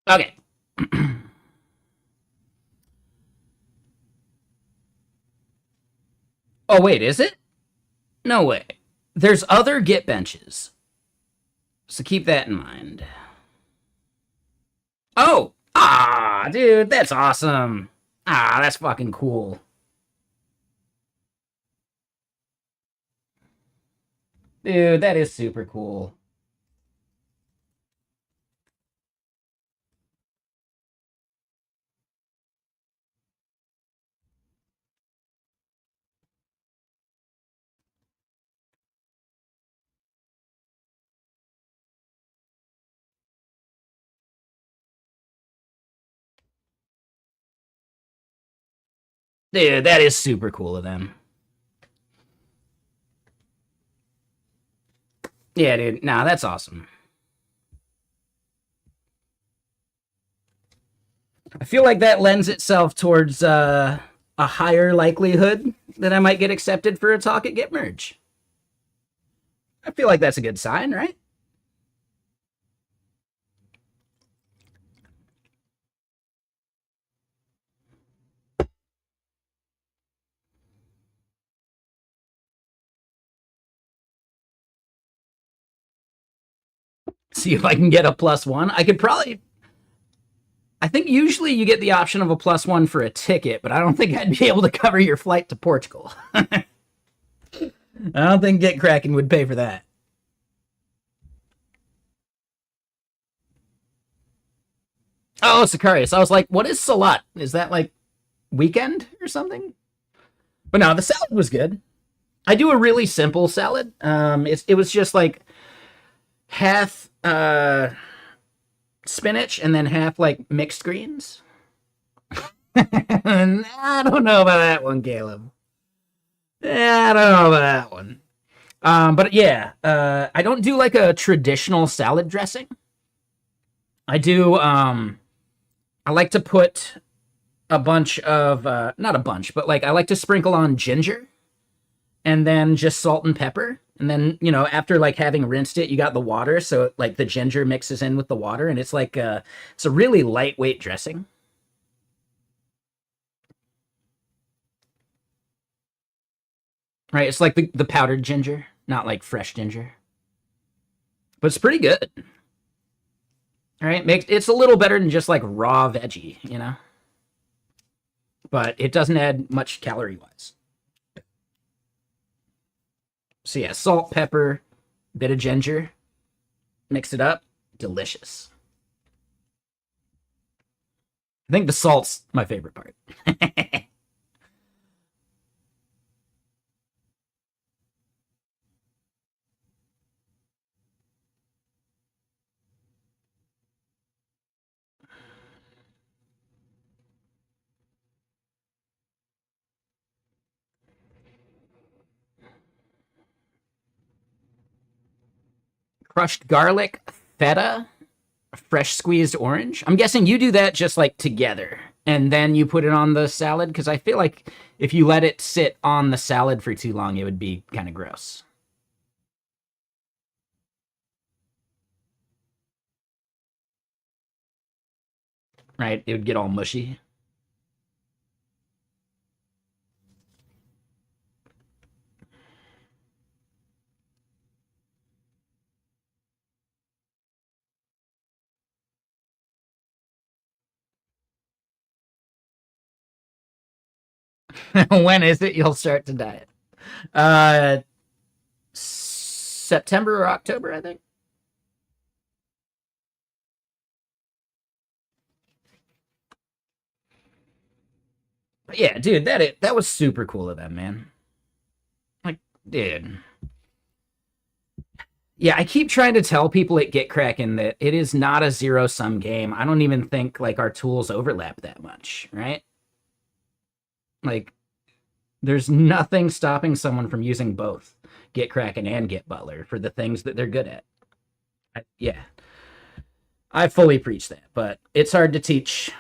Okay. Oh, wait, is it? No way. There's other Git benches, so keep that in mind. Oh! Ah, dude, that's awesome. Ah, that's fucking cool. Dude, that is super cool. Dude, that is super cool of them. Yeah, dude. Nah, that's awesome. I feel like that lends itself towards a higher likelihood that I might get accepted for a talk at Git Merge. I feel like that's a good sign, right? See if I can get a +1. I could probably. I think usually you get the option of a +1 for a ticket, but I don't think I'd be able to cover your flight to Portugal. I don't think Get Kraken would pay for that. Oh, Sicarius. I was like, what is Salat? Is that like weekend or something? But no, the salad was good. I do a really simple salad. It was just like half spinach and then half like mixed greens. I don't know about that one, Caleb. Yeah, I don't know about that one. But yeah, I don't do like a traditional salad dressing. I do. I like to put a bunch of not a bunch, but like I like to sprinkle on ginger and then just salt and pepper. And then, after like having rinsed it, you got the water. So like the ginger mixes in with the water and it's like it's a really lightweight dressing. Right? It's like the powdered ginger, not like fresh ginger. But it's pretty good. All right? It's a little better than just like raw veggie. But it doesn't add much calorie wise. So yeah, salt, pepper, bit of ginger, mix it up, delicious. I think the salt's my favorite part. Crushed garlic, feta, fresh squeezed orange. I'm guessing you do that just like together and then you put it on the salad because I feel like if you let it sit on the salad for too long, it would be kind of gross. Right? It would get all mushy. When is it you'll start to diet? Uh, September or October, I think. But yeah, dude, that was super cool of them, man. Like, dude. Yeah, I keep trying to tell people at Get Kraken that it is not a zero sum game. I don't even think like our tools overlap that much, right? Like, there's nothing stopping someone from using both Get Kraken and Get Butler for the things that they're good at. Yeah, I fully preach that, but it's hard to teach.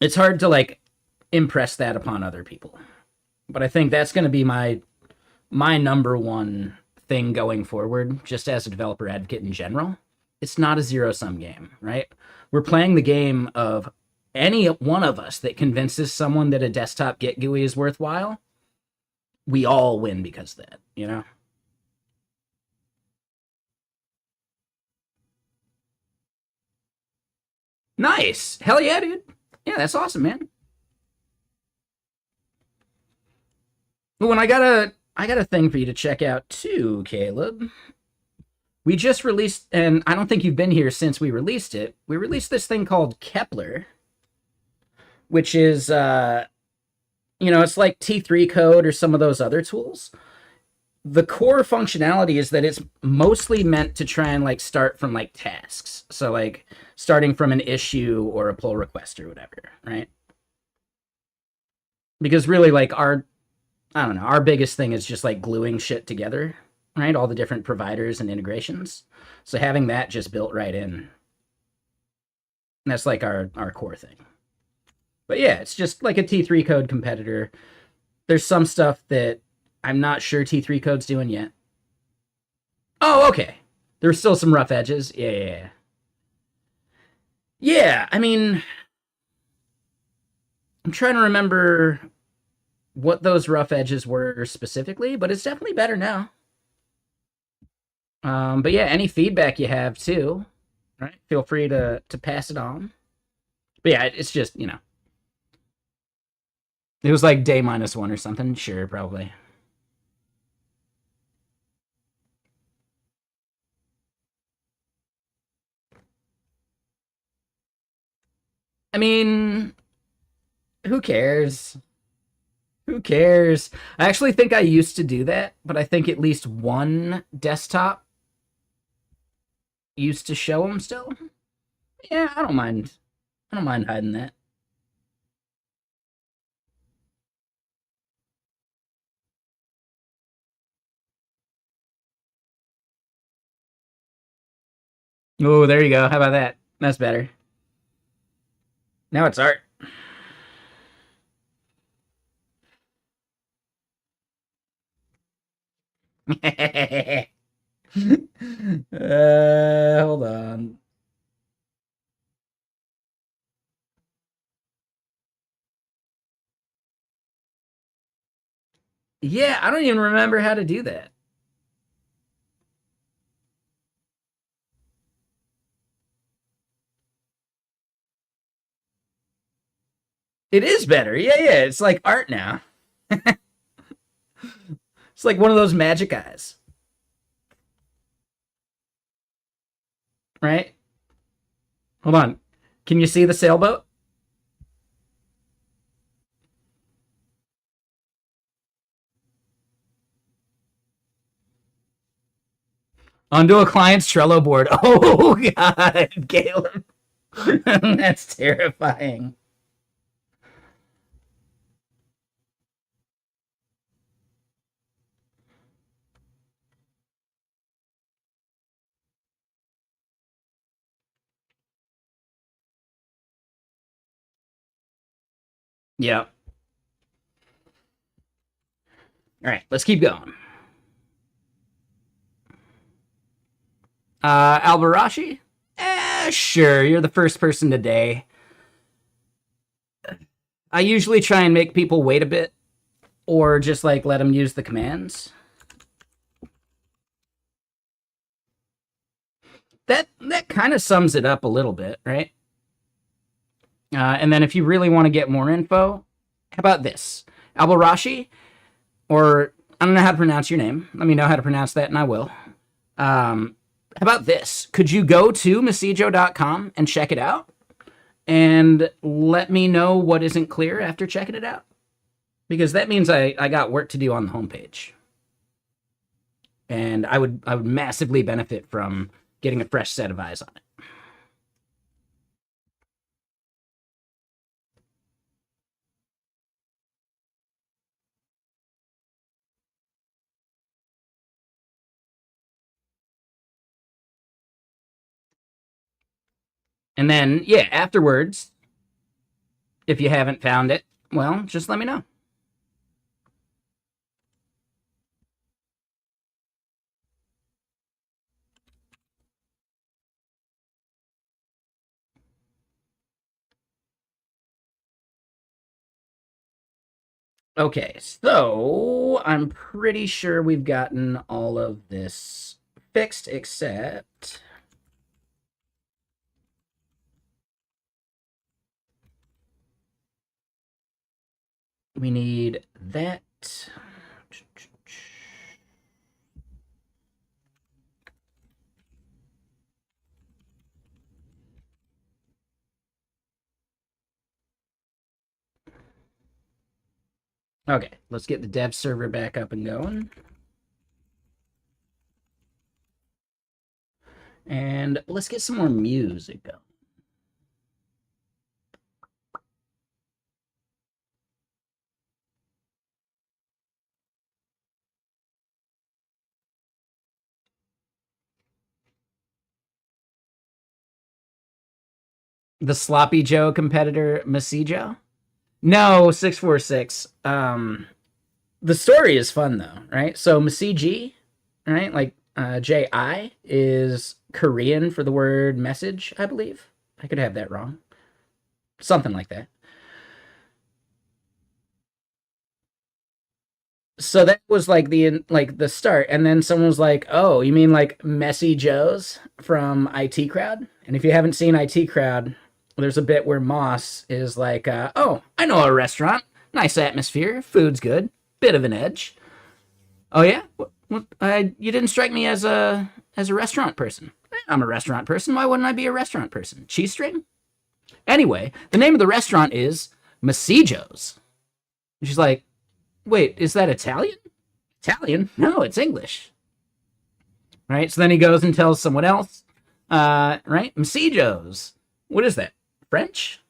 It's hard to like impress that upon other people. But I think that's going to be my number one thing going forward, just as a developer advocate in general. It's not a zero sum game, right? We're playing the game of any one of us that convinces someone that a desktop Git GUI is worthwhile, we all win because of that, you know? Nice. Hell yeah, dude. Yeah, that's awesome, man. Well, and I got a thing for you to check out too, Caleb. We just released, and I don't think you've been here since we released it. We released this thing called Kepler, which is it's like T3 code or some of those other tools. The core functionality is that it's mostly meant to try and like start from like tasks. So like starting from an issue or a pull request or whatever, right? Because really like I don't know, our biggest thing is just like gluing shit together, right? All the different providers and integrations. So having that just built right in, that's like our core thing. But yeah, it's just like a T3 code competitor. There's some stuff that I'm not sure T3 code's doing yet. Oh, okay. There's still some rough edges. Yeah. Yeah, I mean, I'm trying to remember what those rough edges were specifically, but it's definitely better now. But yeah, any feedback you have too, right? Feel free to pass it on. But yeah, it's just it was like day -1 or something. Sure, probably. I mean, who cares? Who cares? I actually think I used to do that, but I think at least one desktop used to show them still. Yeah, I don't mind. I don't mind hiding that. Oh, there you go. How about that? That's better. Now it's art. Hold on. Yeah, I don't even remember how to do that. It is better. Yeah. It's like art now. It's like one of those magic eyes, right? Hold on. Can you see the sailboat? Onto a client's Trello board. Oh, God, Caleb. That's terrifying. Yeah. All right, let's keep going. Albarashi? Sure, you're the first person today. I usually try and make people wait a bit or just like let them use the commands. That kind of sums it up a little bit, right? And then if you really want to get more info, how about this? Albarashi, or I don't know how to pronounce your name. Let me know how to pronounce that and I will. How about this? Could you go to Messijo.com and check it out? And let me know what isn't clear after checking it out. Because that means I got work to do on the homepage. And I would massively benefit from getting a fresh set of eyes on it. And then, yeah, afterwards, if you haven't found it, well, just let me know. Okay, so I'm pretty sure we've gotten all of this fixed, except we need that. Okay, let's get the dev server back up and going. And let's get some more music going. The Sloppy Joe competitor, Messijo? No, 646. The story is fun though, right? So Messiji, right? Like Ji is Korean for the word message, I believe. I could have that wrong. Something like that. So that was like the start, and then someone was like, "Oh, you mean like Messy Joe's from IT Crowd?" And if you haven't seen IT Crowd, there's a bit where Moss is like, "Oh, I know a restaurant, nice atmosphere, food's good, bit of an edge." Oh yeah, you didn't strike me as a restaurant person. I'm a restaurant person. Why wouldn't I be a restaurant person? Cheese string. Anyway, the name of the restaurant is Messijo's. She's like, "Wait, is that Italian?" Italian? No, it's English. Right? So then he goes and tells someone else, right? Messijo's. What is that? French?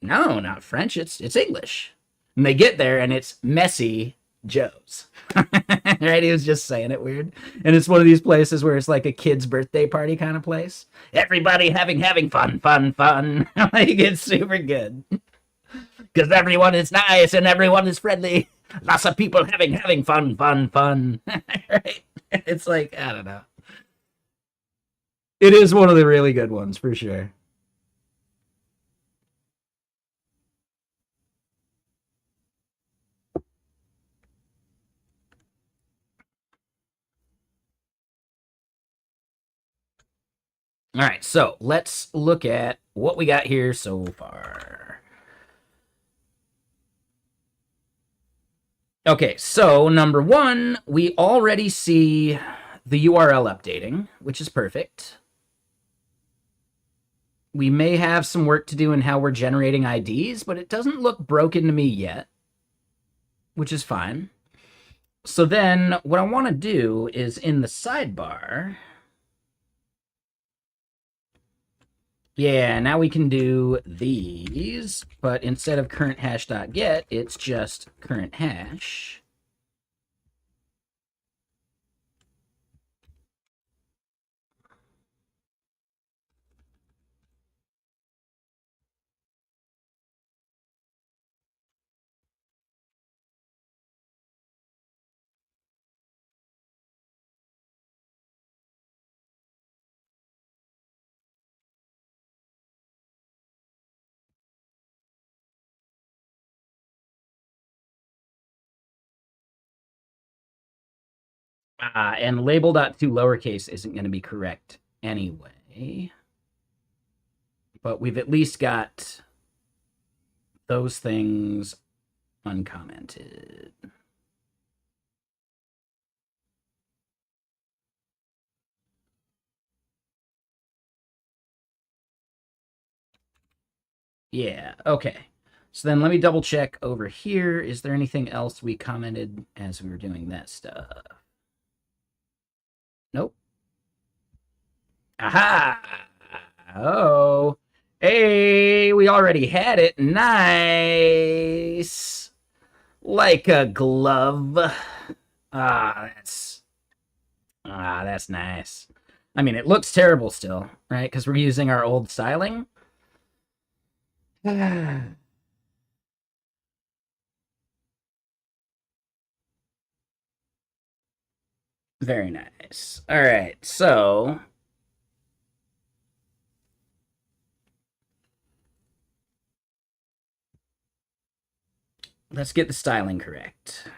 No, not French. It's English. And they get there and it's Messy Joe's. Right? He was just saying it weird. And it's one of these places where it's like a kid's birthday party kind of place. Everybody having fun, fun, fun. Like it's super good. Because everyone is nice and everyone is friendly. Lots of people having fun, fun, fun. Right? It's like, I don't know. It is one of the really good ones for sure. All right, so let's look at what we got here so far. Okay, so number one, we already see the URL updating, which is perfect. We may have some work to do in how we're generating IDs, but it doesn't look broken to me yet, which is fine. So then what I want to do is in the sidebar. Yeah, now we can do these, but instead of current hash.get, it's just current hash. And label.to lowercase isn't going to be correct anyway. But we've at least got those things uncommented. Yeah, okay. So then let me double check over here. Is there anything else we commented as we were doing that stuff? Nope. Aha! Oh. Hey, we already had it. Nice. Like a glove. Ah, that's nice. I mean, it looks terrible still, right? Because we're using our old styling. Very nice. All right, so let's get the styling correct.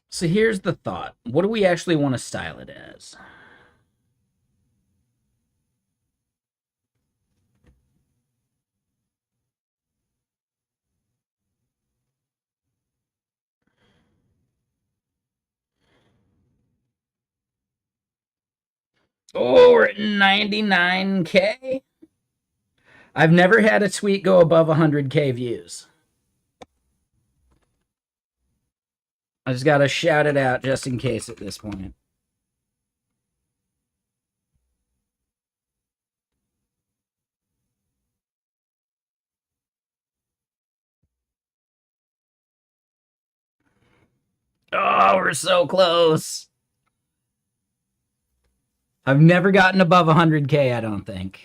So here's the thought. What do we actually want to style it as? Oh, we're at 99K. I've never had a tweet go above 100K views. I just got to shout it out just in case at this point. Oh, we're so close. I've never gotten above 100K, I don't think.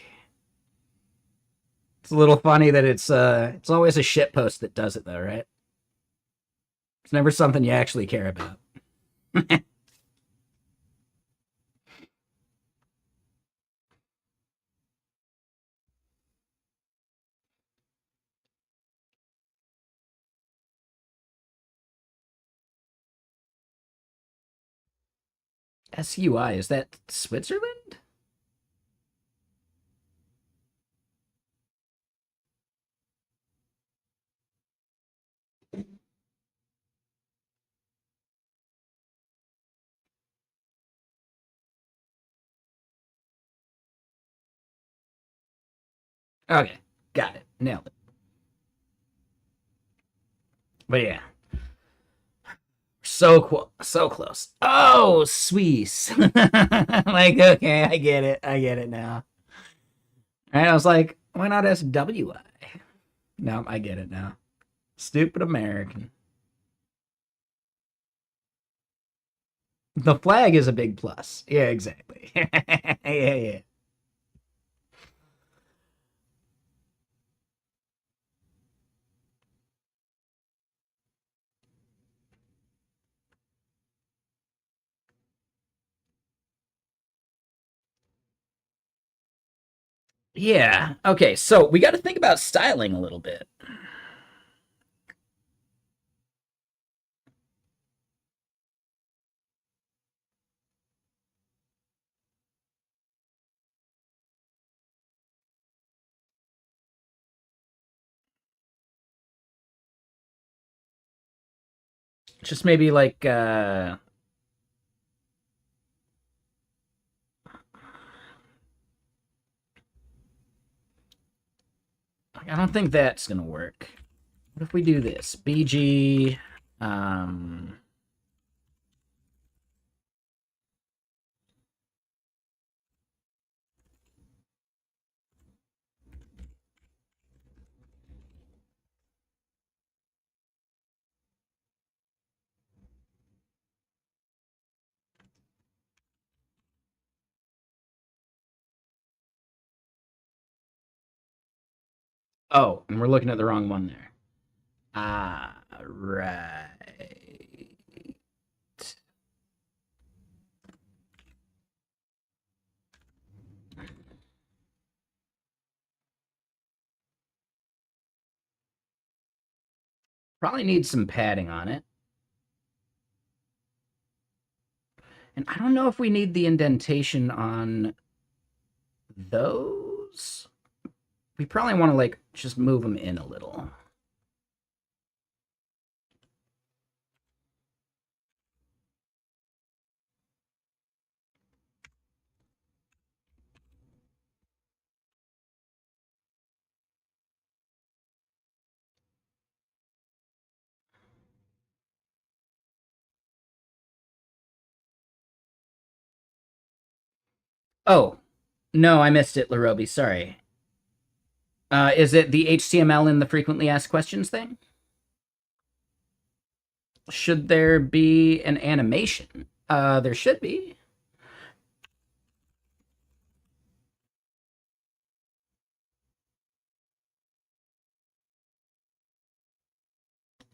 It's a little funny that it's always a shit post that does it though, right? It's never something you actually care about. SUI, is that Switzerland? Okay, got it. Nailed it. But yeah, so close. Oh, Swiss. Like, okay, I get it. I get it now. And I was like, why not SWI? No, I get it now. Stupid American. The flag is a big plus. Yeah, exactly. Yeah, yeah. Yeah. Okay, so we got to think about styling a little bit. Just maybe like I don't think that's gonna work. What if we do this? BG um oh, and we're looking at the wrong one there. Ah, right. Probably needs some padding on it. And I don't know if we need the indentation on those. We probably want to like just move them in a little. Oh, no, I missed it, Larobi. Sorry. Is it the HTML in the frequently asked questions thing? Should there be an animation? There should be.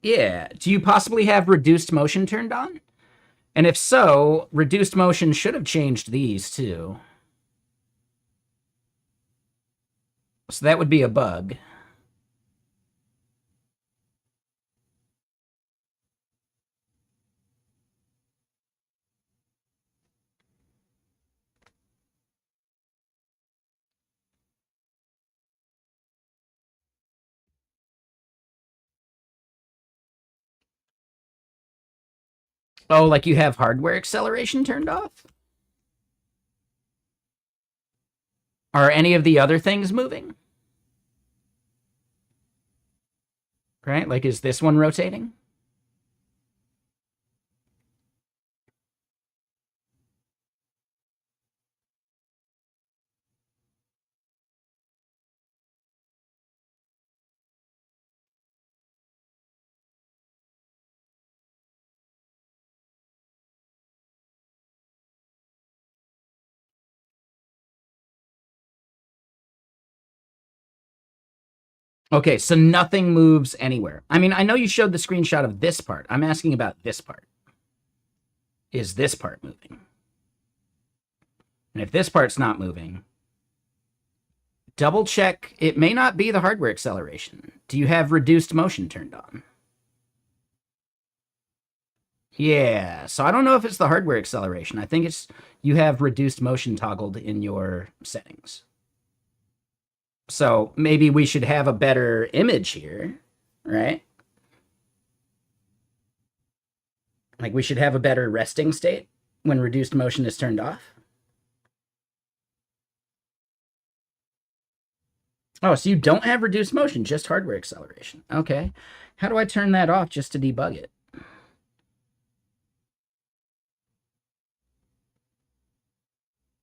Yeah. Do you possibly have reduced motion turned on? And if so, reduced motion should have changed these too. So that would be a bug. Oh, like you have hardware acceleration turned off? Are any of the other things moving? Right? Like, is this one rotating? Okay, so nothing moves anywhere. I mean, I know you showed the screenshot of this part. I'm asking about this part. Is this part moving? And if this part's not moving, double check. It may not be the hardware acceleration. Do you have reduced motion turned on? Yeah, so I don't know if it's the hardware acceleration. I think it's you have reduced motion toggled in your settings. So maybe we should have a better image here, right? Like we should have a better resting state when reduced motion is turned off. Oh, so you don't have reduced motion, just hardware acceleration. Okay. How do I turn that off just to debug it?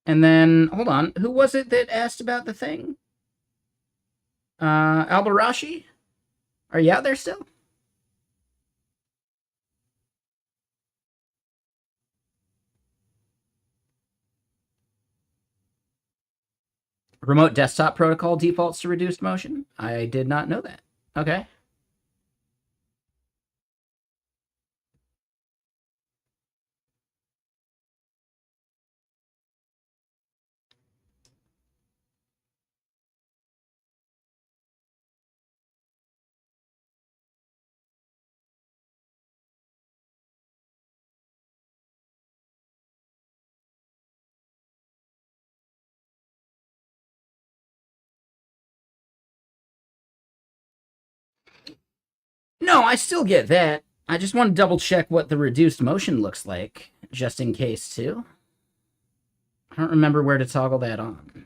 And then, hold on, who was it that asked about the thing? Albarashi? Are you out there still? Remote desktop protocol defaults to reduced motion? I did not know that. Okay. No, I still get that. I just want to double check what the reduced motion looks like, just in case, too. I don't remember where to toggle that on.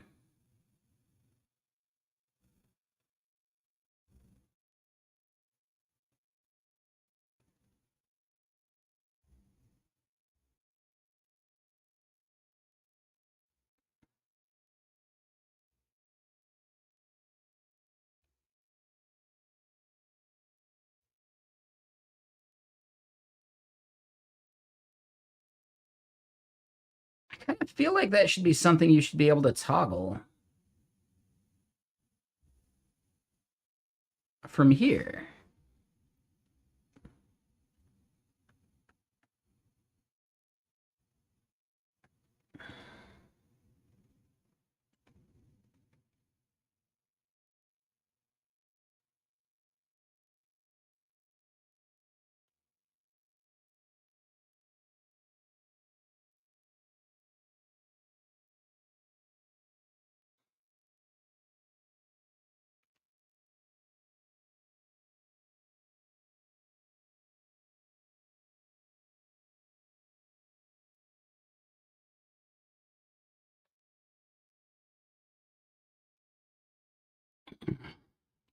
I kind of feel like that should be something you should be able to toggle from here.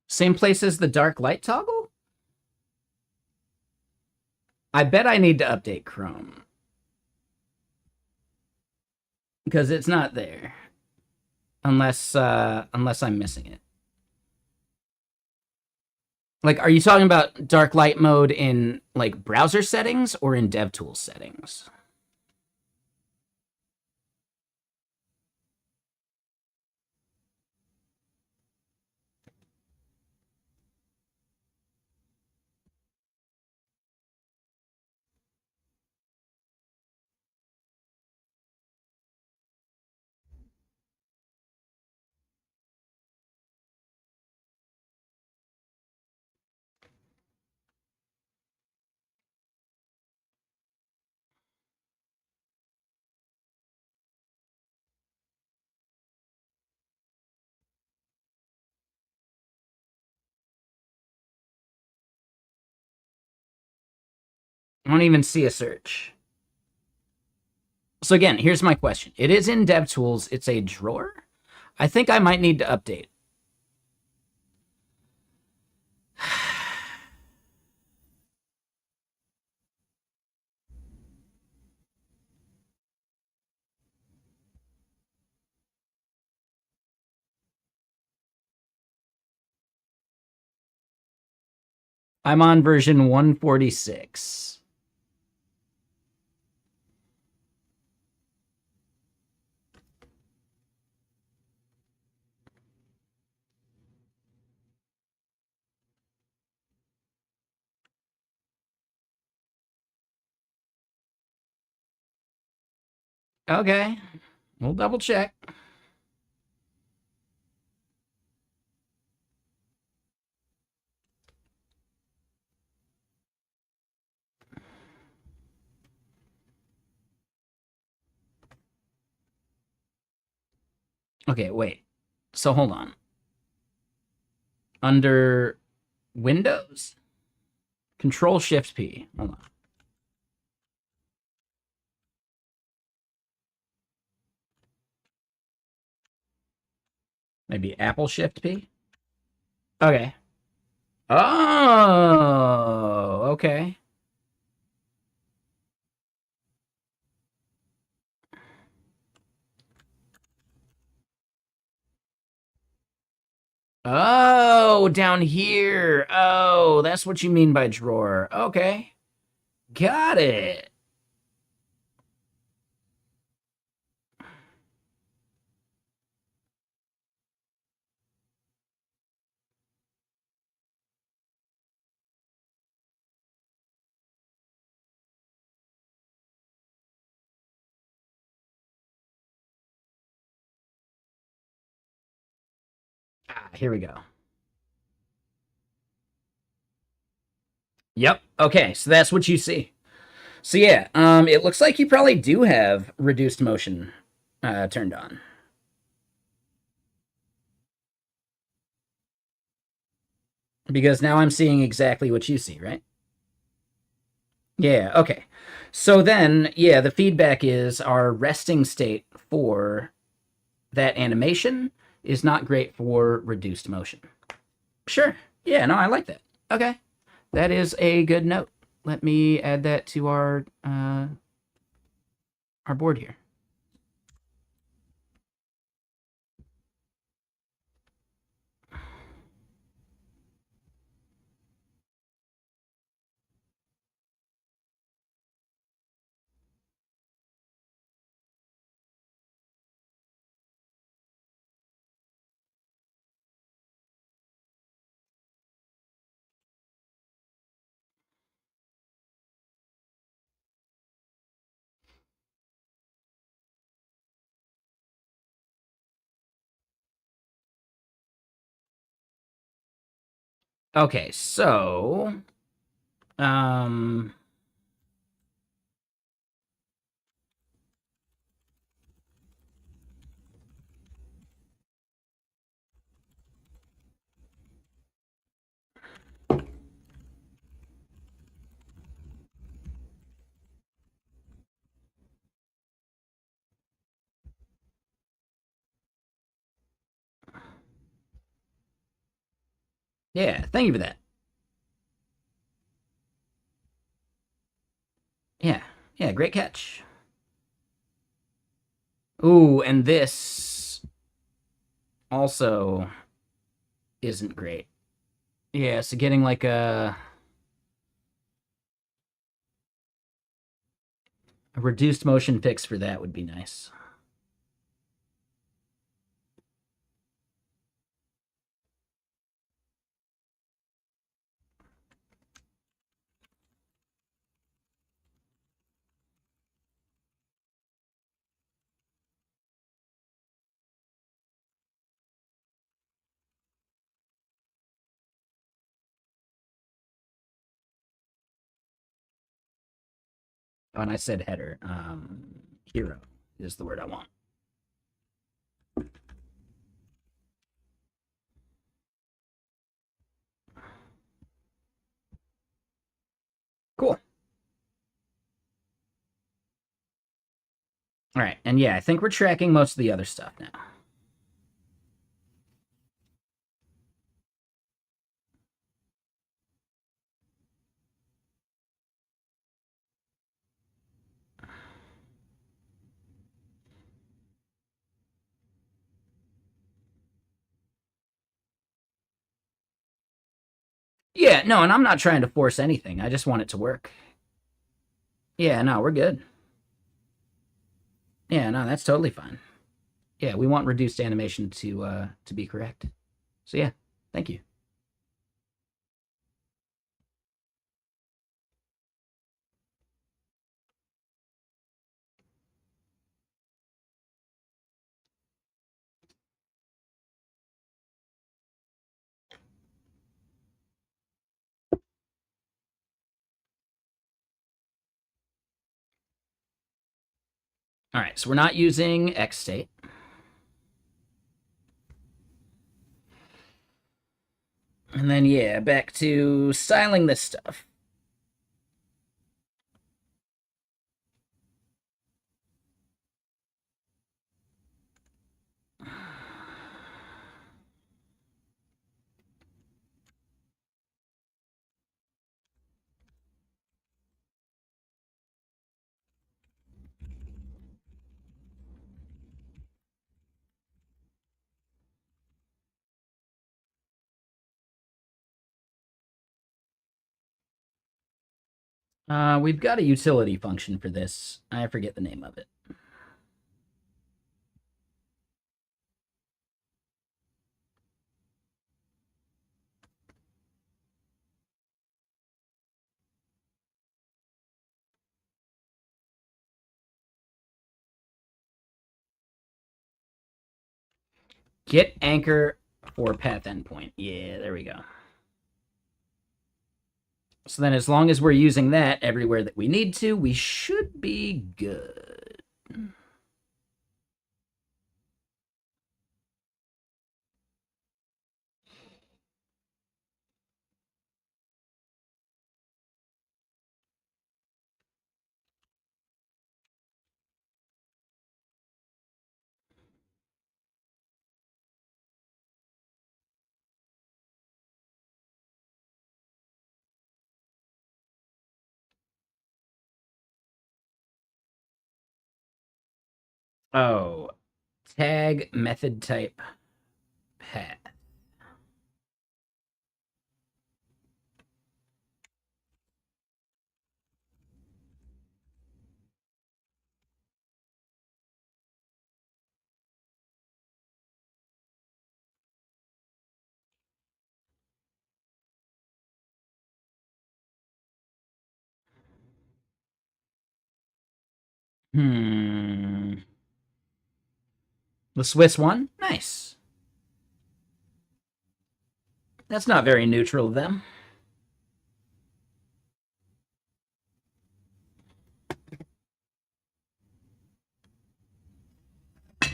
Same place as the dark light toggle? I bet I need to update Chrome. because it's not there unless I'm missing it. Like, are you talking about dark light mode in like browser settings or in DevTools settings? I don't even see a search. So again, here's my question. It is in DevTools. It's a drawer. I think I might need to update. I'm on version 146. Okay, we'll double check. Okay, wait. So hold on. Under Windows, Control Shift P. Hold on. Maybe Apple Shift P? Okay. Oh, okay. Oh, down here. Oh, that's what you mean by drawer. Okay. Got it. Ah, here we go. Yep. Okay, so that's what you see. So yeah, it looks like you probably do have reduced motion turned on. Because now I'm seeing exactly what you see, right? Yeah, okay. So then, yeah, the feedback is our resting state for that animation is not great for reduced motion. Sure. Yeah, no, I like that. Okay. That is a good note. Let me add that to our board here. Okay, so um yeah, thank you for that. Yeah. Yeah, great catch. Ooh, and this also isn't great. Yeah, so getting like a reduced motion fix for that would be nice. Oh, and I said header. Hero is the word I want. Cool. All right, and yeah, I think we're tracking most of the other stuff now. Yeah, no, and I'm not trying to force anything. I just want it to work. Yeah, no, we're good. Yeah, no, that's totally fine. Yeah, we want reduced animation to be correct. So yeah, thank you. All right, so we're not using X state. And then yeah, back to styling this stuff. We've got a utility function for this. I forget the name of it. Get anchor for path endpoint. Yeah, there we go. So then as long as we're using that everywhere that we need to, we should be good. Oh, tag method type path. Hmm. The Swiss one? Nice. That's not very neutral of them. At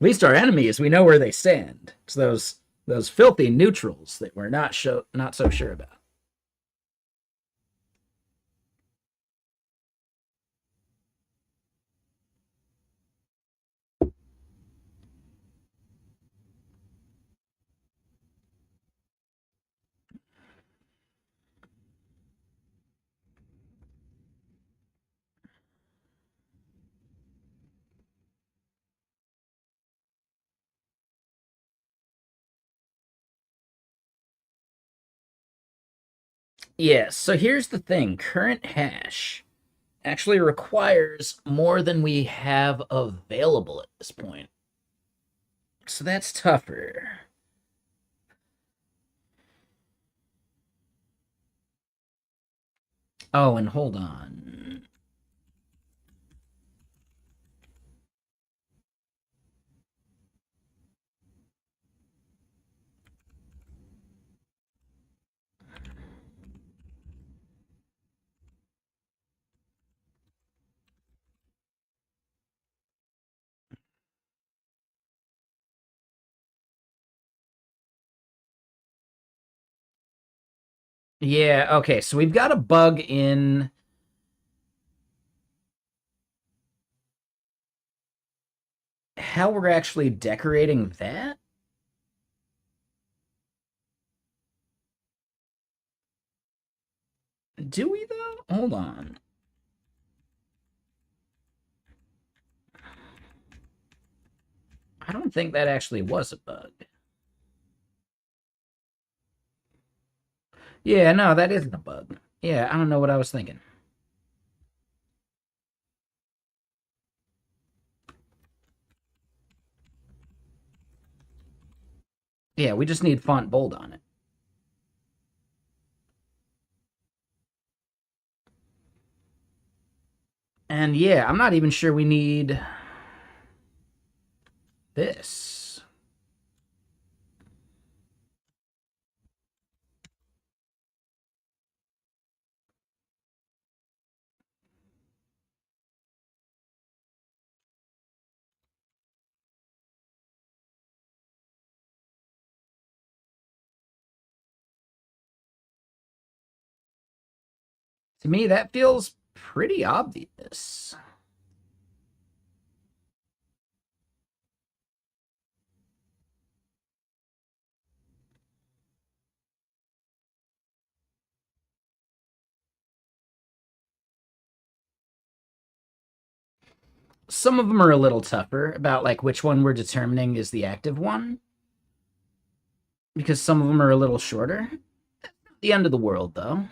least our enemies, we know where they stand. It's those filthy neutrals that we're not so sure about. Yeah, so here's the thing. Current hash actually requires more than we have available at this point. So that's tougher. Oh, and hold on. Yeah, okay, so we've got a bug in how we're actually decorating that. Do we though? Hold on. I don't think that actually was a bug. Yeah, no, that isn't a bug. Yeah, I don't know what I was thinking. Yeah, we just need font bold on it. And yeah, I'm not even sure we need this. To me, that feels pretty obvious. Some of them are a little tougher about like which one we're determining is the active one because some of them are a little shorter. The end of the world, though.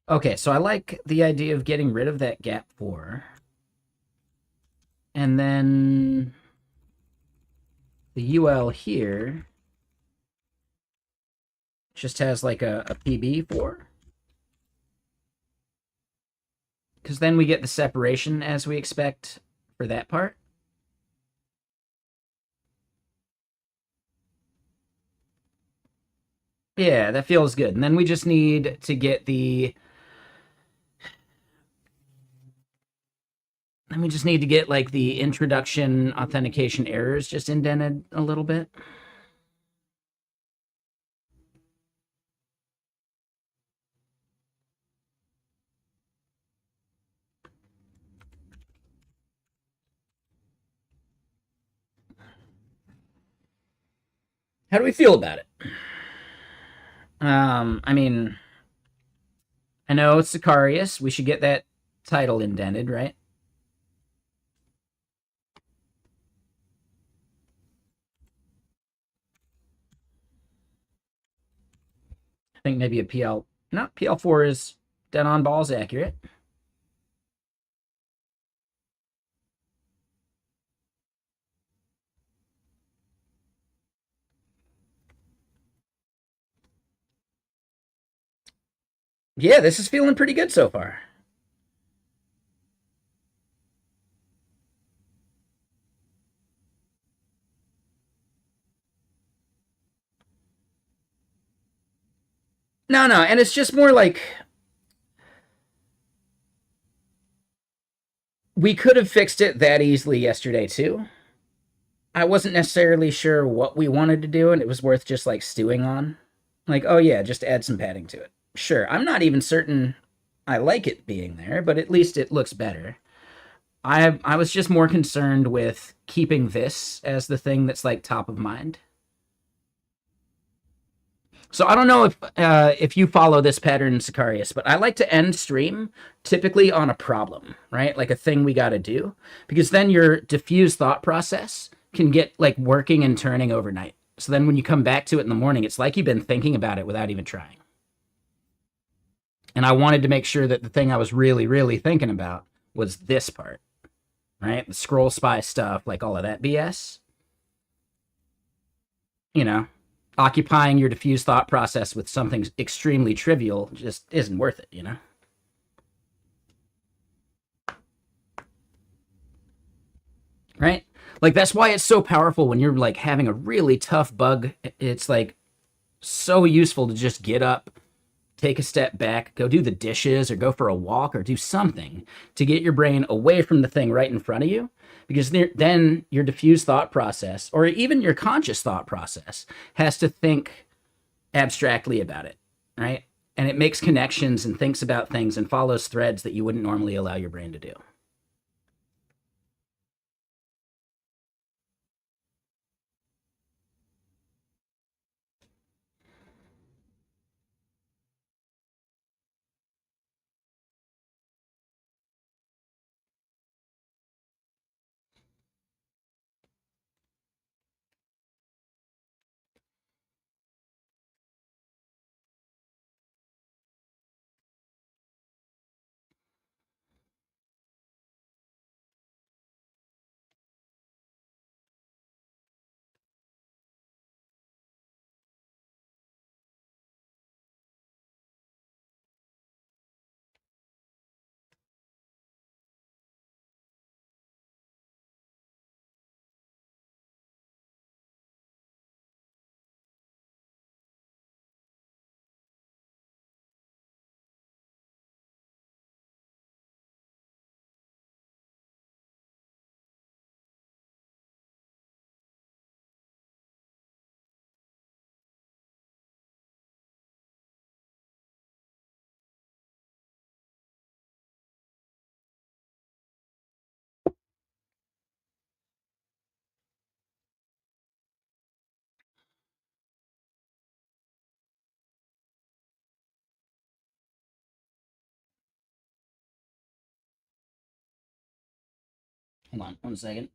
Okay, so I like the idea of getting rid of that gap 4. And then the UL here just has like a PB 4. Because then we get the separation as we expect for that part. Yeah, that feels good. And then we just need to get the. Then we just need to get like the introduction authentication errors just indented a little bit. How do we feel about it? I mean, I know it's Sicarius. We should get that title indented, right? I think maybe a PL. Not PL4 is dead on balls accurate. Yeah, this is feeling pretty good so far. No, no, and it's just more like we could have fixed it that easily yesterday too. I wasn't necessarily sure what we wanted to do, and it was worth just like stewing on. Like, oh yeah, just add some padding to it. Sure, I'm not even certain I like it being there, but at least it looks better. I was just more concerned with keeping this as the thing that's like top of mind. So I don't know if you follow this pattern, Sicarius, but I like to end stream typically on a problem, right? Like a thing we got to do, because then your diffuse thought process can get like working and turning overnight. So then when you come back to it in the morning, it's like you've been thinking about it without even trying. And I wanted to make sure that the thing I was really, really thinking about was this part, right? The scroll spy stuff, like all of that BS. You know, occupying your diffuse thought process with something extremely trivial just isn't worth it, you know? Right? Like, that's why it's so powerful when you're like having a really tough bug. It's like so useful to just get up, take a step back, go do the dishes or go for a walk or do something to get your brain away from the thing right in front of you. Because then your diffuse thought process, or even your conscious thought process, has to think abstractly about it, right? And it makes connections and thinks about things and follows threads that you wouldn't normally allow your brain to do. Hold on 1 second.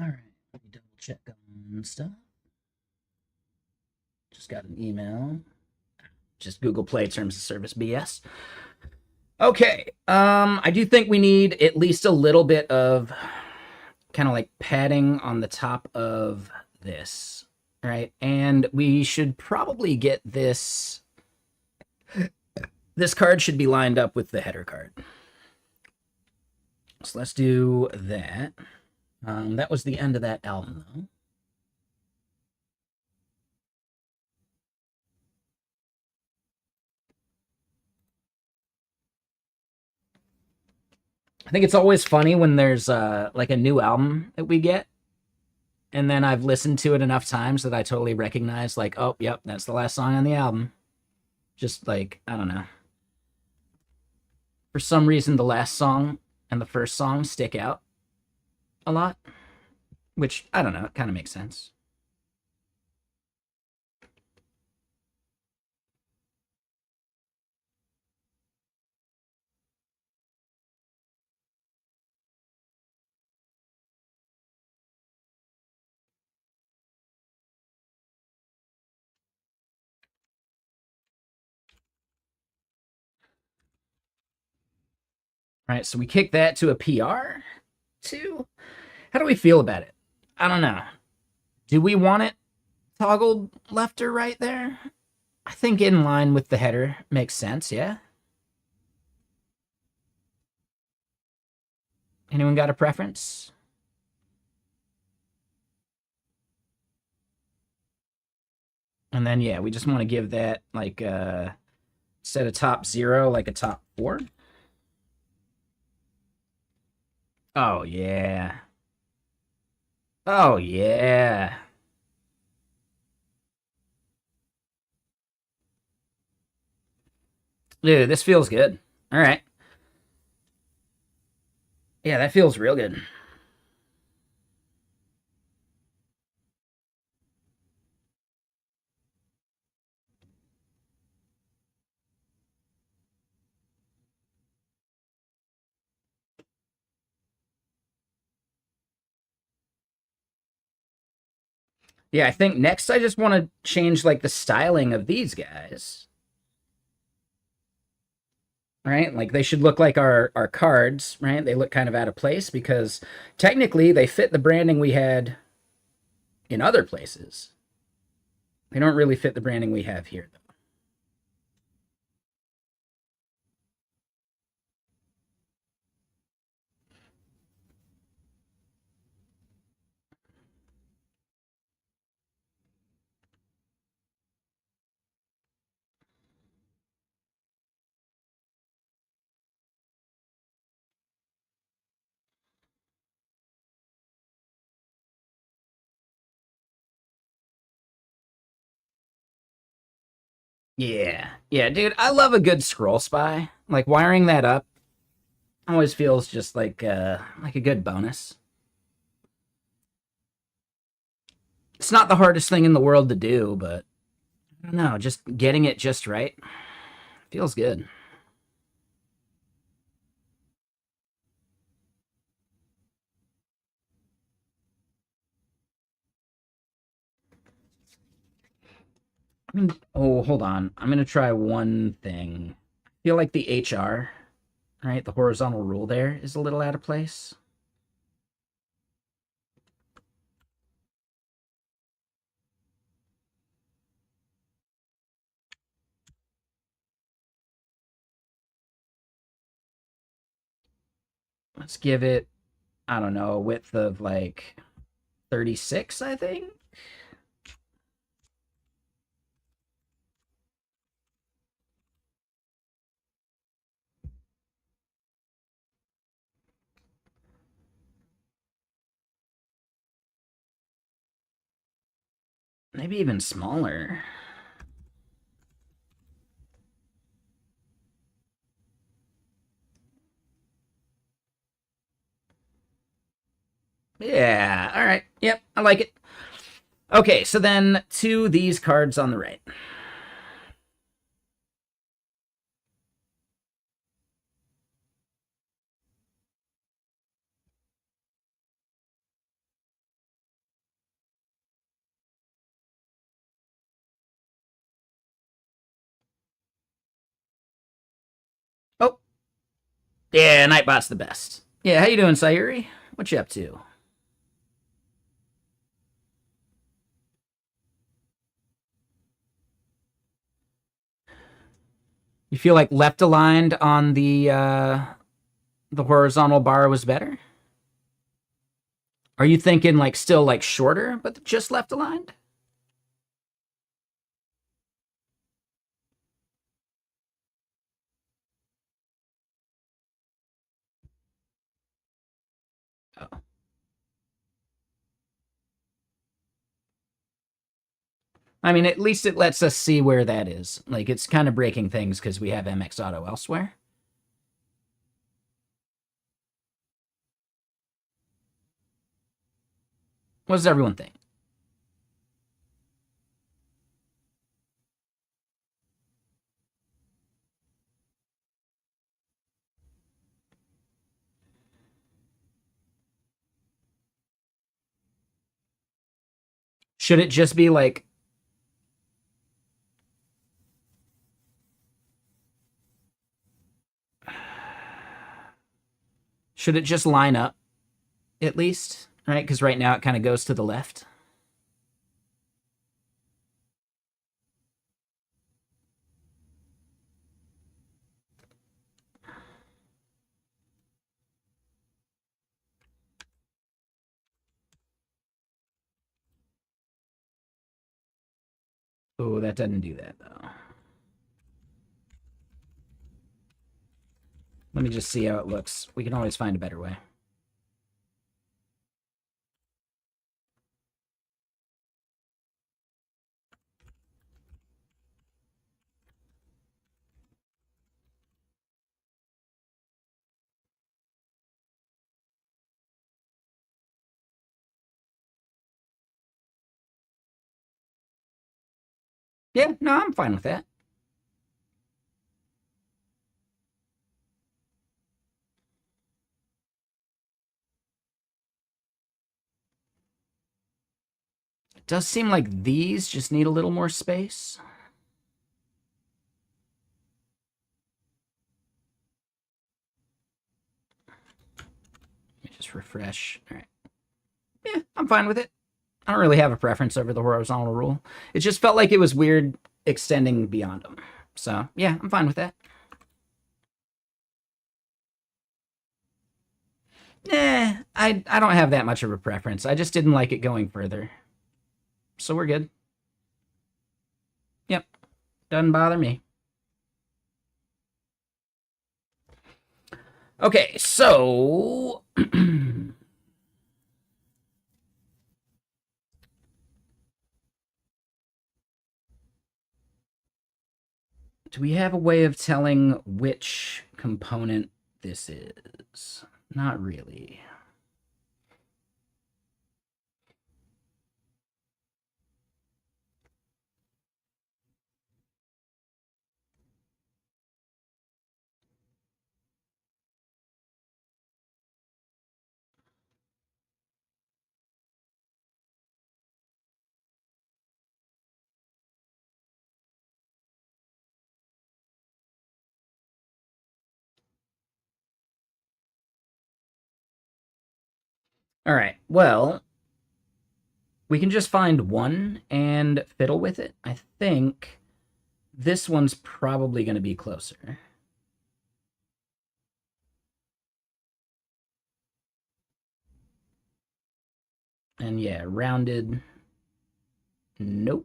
All right, let me double check on stuff. Just got an email. Just Google Play terms of service BS. Okay. I do think we need at least a little bit of kind of like padding on the top of this, right? And we should probably get this card should be lined up with the header card. So let's do that. That was the end of that album, though. I think it's always funny when there's like a new album that we get, and then I've listened to it enough times that I totally recognize, like, oh, yep, that's the last song on the album. Just like, I don't know. For some reason, the last song and the first song stick out a lot, which I don't know, it kind of makes sense. right? So we kick that to a PR too. How do we feel about it? I don't know. Do we want it toggled left or right there? I think in line with the header makes sense, yeah? Anyone got a preference? And then, yeah, we just want to give that like instead of top 0, like a top 4. Oh, yeah. Oh, yeah. Dude, this feels good. All right. Yeah, that feels real good. Yeah, I think next I just want to change like the styling of these guys. Right? Like they should look like our cards, right? They look kind of out of place because technically they fit the branding we had in other places. They don't really fit the branding we have here though. Yeah. Yeah, dude, I love a good scroll spy. Like wiring that up always feels just like a good bonus. It's not the hardest thing in the world to do, but I don't know, just getting it just right feels good. Oh, hold on. I'm gonna try one thing. I feel like the HR, right? The horizontal rule there is a little out of place. Let's give it, I don't know, a width of like 36, I think. Maybe even smaller. Yeah, all right. Yep, I like it. Okay, so then to these cards on the right. Oh, yeah, Nightbot's the best. Yeah, how you doing, Sayuri? What you up to? You feel like left aligned on the horizontal bar was better? Are you thinking like still like shorter, but just left aligned? Oh. I mean, at least it lets us see where that is. Like it's kind of breaking things because we have MX Auto elsewhere. What does everyone think? Should it just be like Should it just line up at least, right? Because right now it kind of goes to the left. Oh, that doesn't do that, though. Let me just see how it looks. We can always find a better way. Yeah, no, I'm fine with that. It does seem like these just need a little more space. Let me just refresh. All right. Yeah, I'm fine with it. I don't really have a preference over the horizontal rule. It just felt like it was weird extending beyond them. So, yeah, I'm fine with that. I don't have that much of a preference. I just didn't like it going further. So we're good. Yep. Doesn't bother me. Okay, so do we have a way of telling which component this is? Not really. All right, well, we can just find one and fiddle with it. I think this one's probably going to be closer. And yeah, rounded. Nope.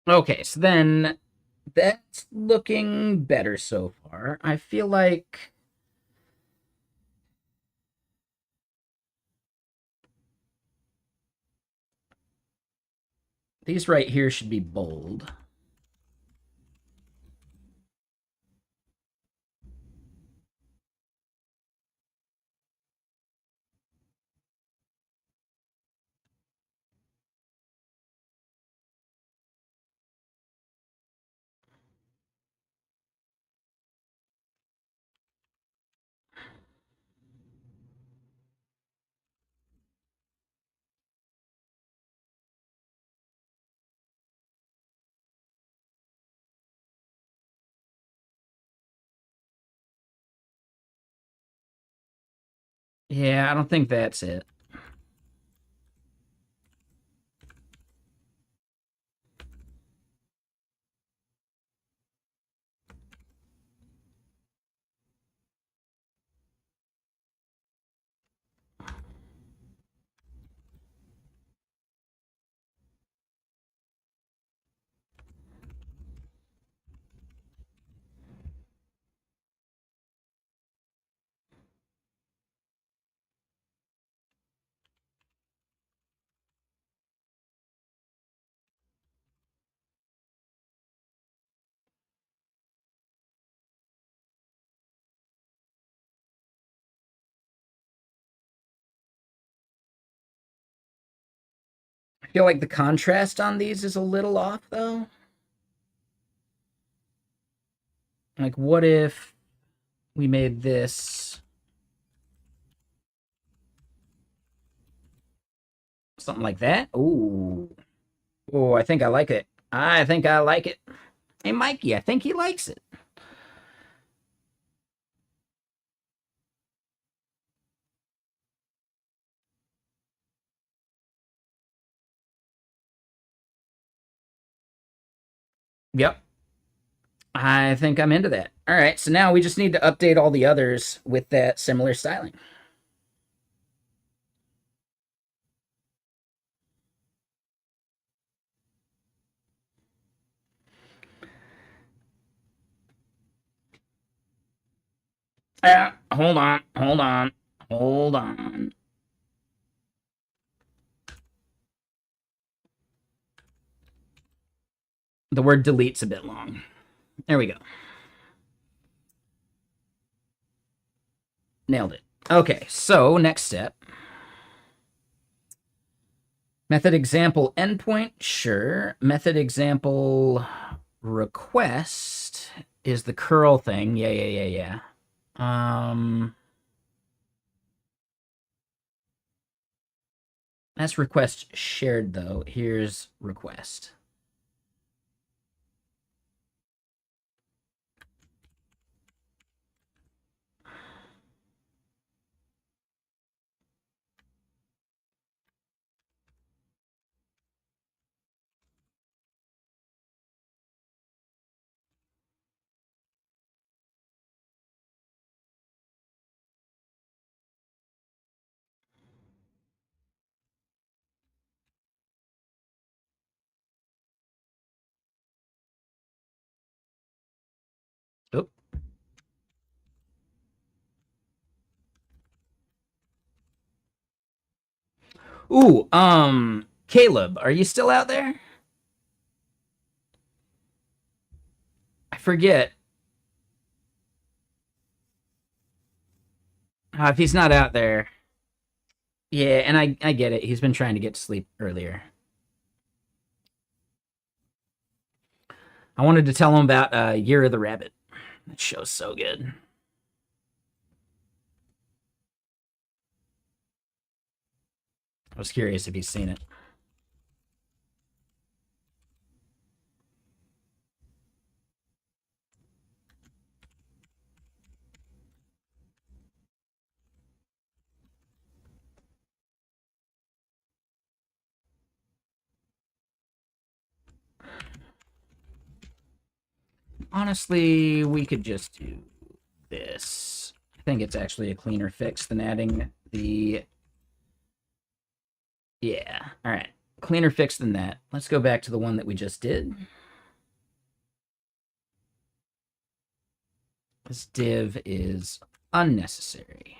Okay, so then that's looking better so far. I feel like These right here should be bold. Yeah, I don't think that's it. I feel like the contrast on these is a little off, though. Like, what if we made this something like that? Ooh. Oh, I think I like it. I think I like it. Hey, Mikey, I think he likes it. Yep. I think I'm into that. All right, so now we just need to update all the others with that similar styling. Hold on, hold on, hold on. The word delete's a bit long. There we go. Nailed it. Okay, so next step. Method example endpoint, sure. Method example request is the curl thing. Yeah. That's request shared though. Here's request. Oh. Ooh, Caleb, are you still out there? I forget. If he's not out there. Yeah, and I get it. He's been trying to get to sleep earlier. I wanted to tell him about Year of the Rabbit. That show's so good. I was curious if he's seen it. Honestly, we could just do this. I think it's actually a cleaner fix than adding the... Yeah, all right. Cleaner fix than that. Let's go back to the one that we just did. This div is unnecessary.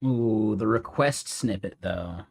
Ooh, the request snippet though.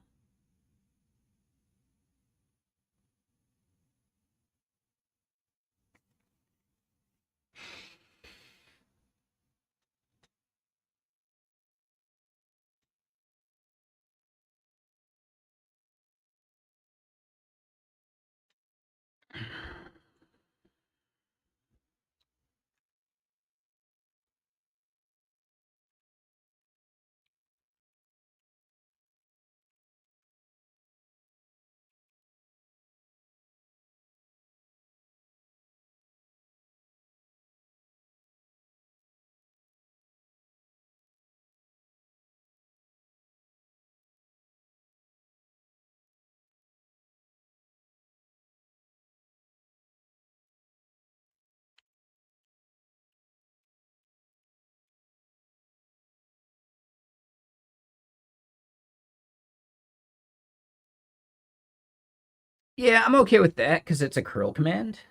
Yeah, I'm okay with that because it's a curl command.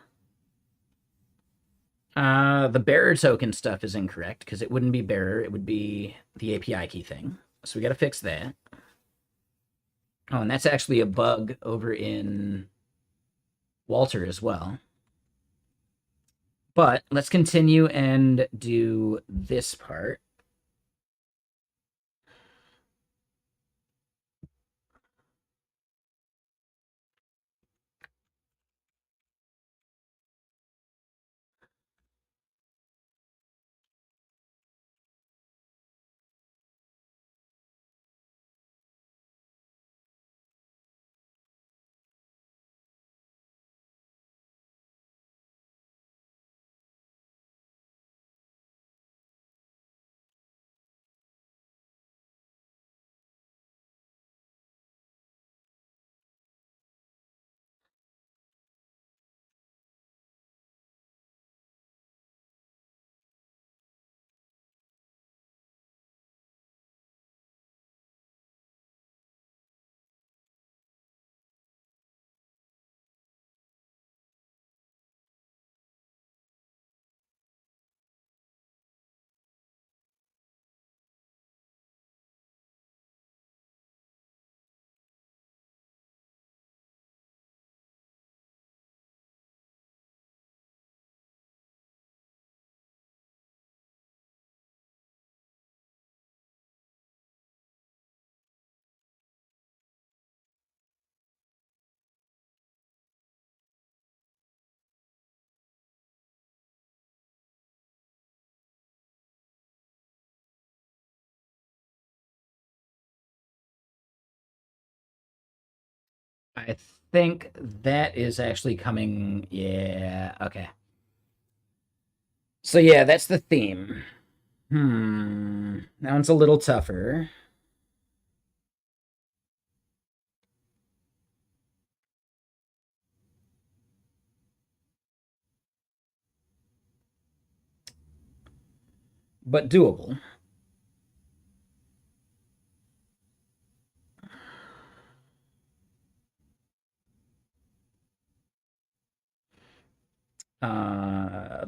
The bearer token stuff is incorrect because it wouldn't be bearer, it would be the API key thing. So we got to fix that. Oh, and that's actually a bug over in Walter as well. But let's continue and do this part. I think that is actually coming. Yeah, okay. So yeah, that's the theme. That one's a little tougher. But doable.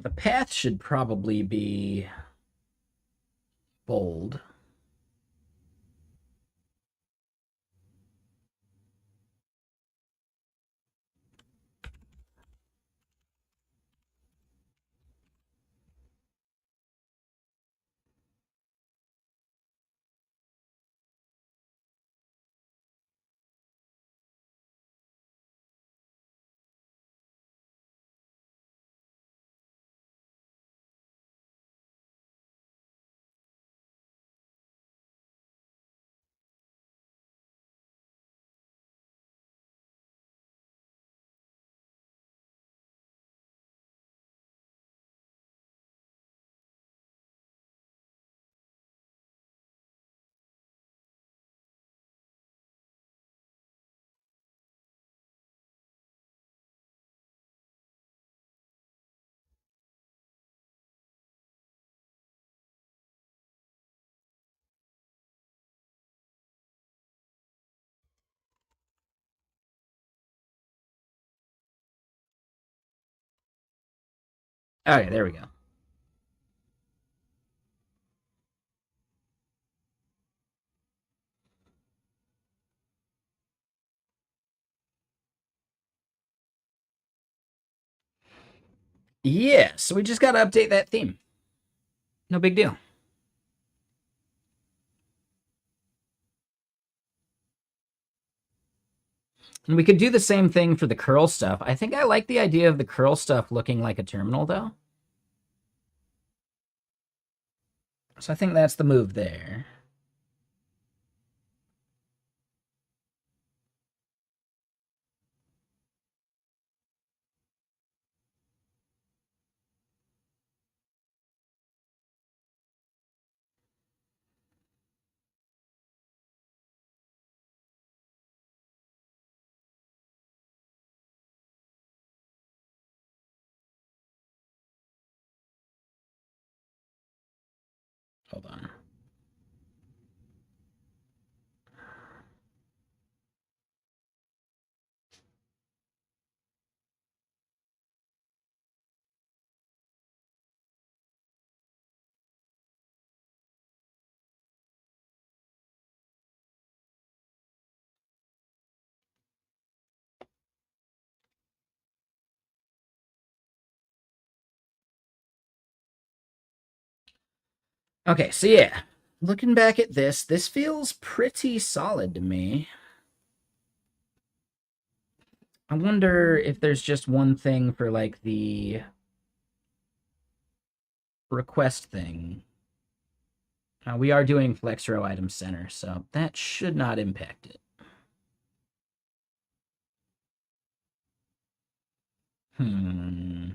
The path should probably be bold. Okay, there we go. Yeah, so we just got to update that theme. No big deal. And we could do the same thing for the curl stuff. I think I like the idea of the curl stuff looking like a terminal, though. So I think that's the move there. Hold on. Okay, so yeah, looking back at this feels pretty solid to me. I wonder if there's just one thing for like the request thing. We are doing flex row item center, so that should not impact it. Hmm.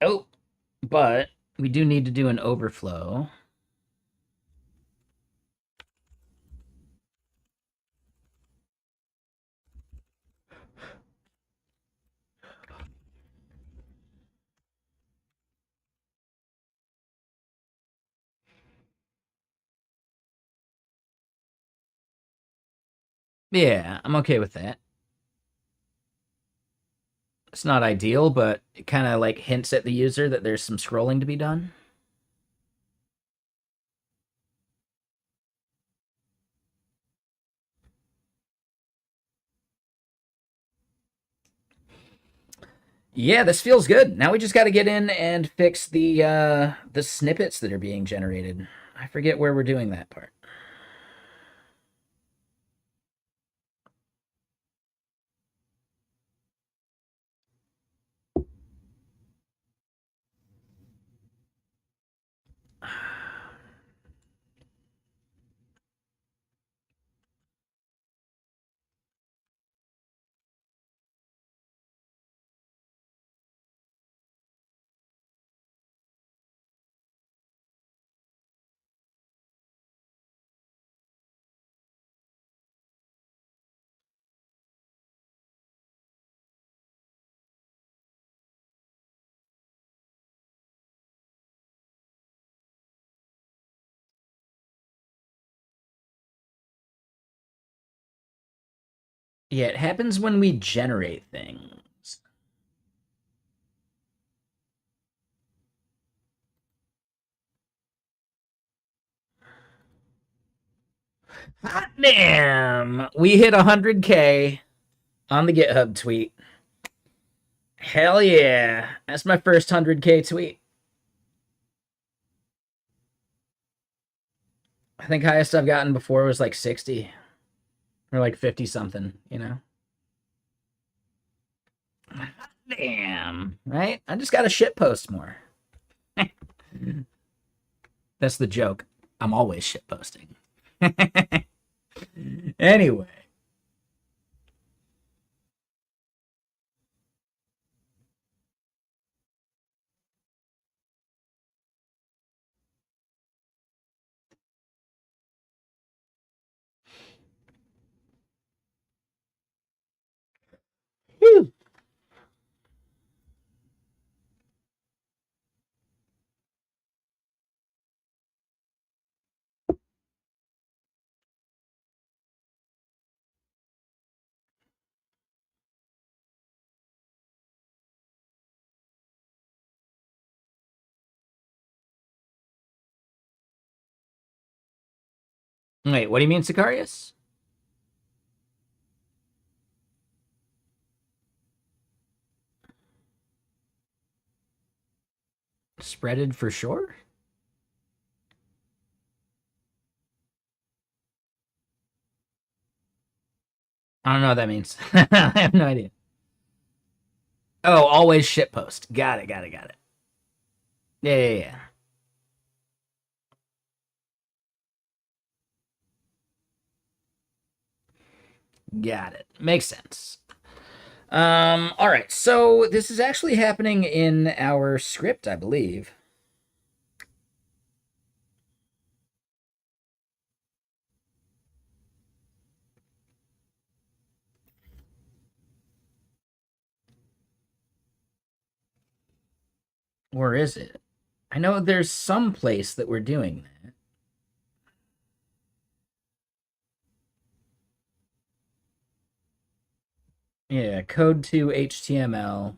Oh, but we do need to do an overflow. Yeah, I'm okay with that. It's not ideal, but it kind of like hints at the user that there's some scrolling to be done. Yeah, this feels good. Now we just got to get in and fix the snippets that are being generated. I forget where we're doing that part. Yeah, it happens when we generate things. Hot damn! We hit 100K on the GitHub tweet. Hell yeah. That's my first 100K tweet. I think highest I've gotten before was like 60 or like 50 something, you know? Damn, right? I just got to shit post more. That's the joke. I'm always shit posting. Anyway. Whew. Wait, what do you mean, Sicarius? Spreaded for sure? I don't know what that means. I have no idea. Oh, always shitpost. Got it, got it, got it. Yeah, yeah, yeah. Got it. Makes sense. All right. So this is actually happening in our script, I believe. Or is it? I know there's some place that we're doing that. Yeah, code to HTML.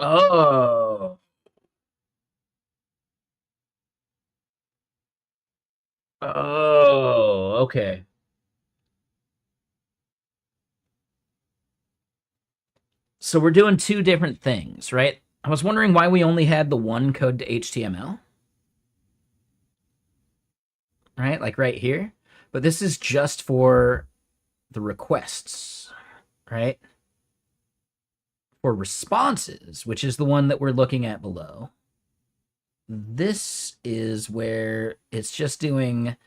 Oh. Oh, okay. So we're doing two different things, right? I was wondering why we only had the one code to HTML, right? Like right here. But this is just for the requests, right? For responses, which is the one that we're looking at below. This is where it's just doing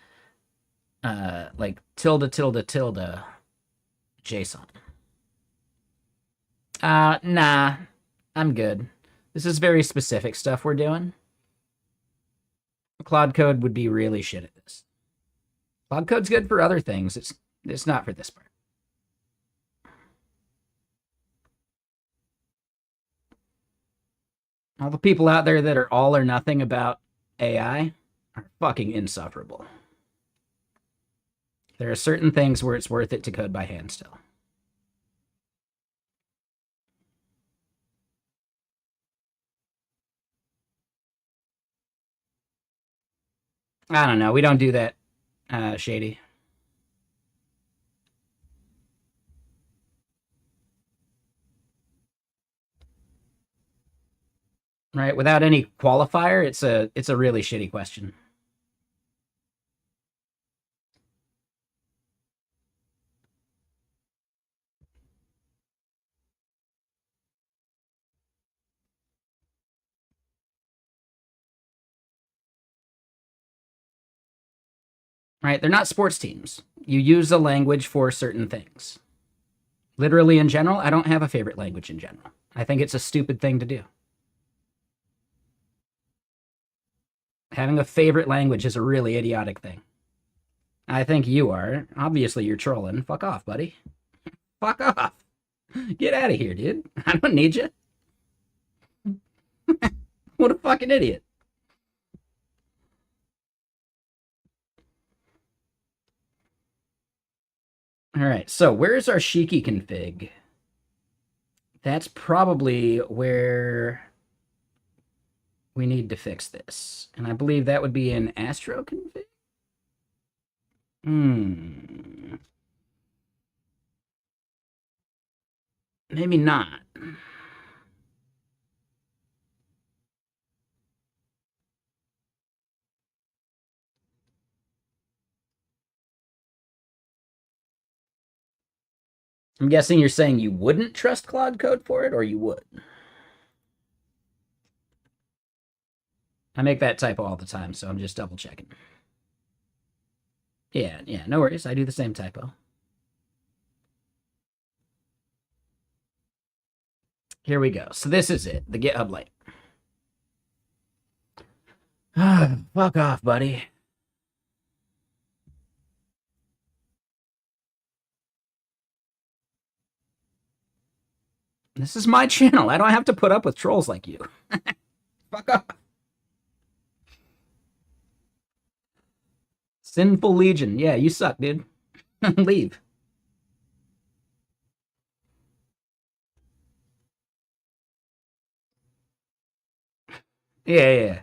like tilde tilde tilde JSON. Nah, I'm good. This is very specific stuff we're doing. Cloud Code would be really shit at this. Cloud Code's good for other things. It's not for this part. All the people out there that are all or nothing about AI are fucking insufferable. There are certain things where it's worth it to code by hand still. I don't know. We don't do that, shady. Right? Without any qualifier, it's a really shitty question. Right? They're not sports teams. You use a language for certain things. Literally in general, I don't have a favorite language in general. I think it's a stupid thing to do. Having a favorite language is a really idiotic thing. I think you are. Obviously, you're trolling. Fuck off, buddy. Fuck off. Get out of here, dude. I don't need you. What a fucking idiot. All right, so where's our Shiki config? That's probably where we need to fix this. And I believe that would be an Astro config? Maybe not. I'm guessing you're saying you wouldn't trust Claude Code for it, or you would? I make that typo all the time, so I'm just double checking. Yeah, no worries. I do the same typo. Here we go. So this is it, the GitHub Lite. Fuck off, buddy. This is my channel. I don't have to put up with trolls like you. Fuck off. Sinful Legion. Yeah, you suck, dude. Leave. Yeah.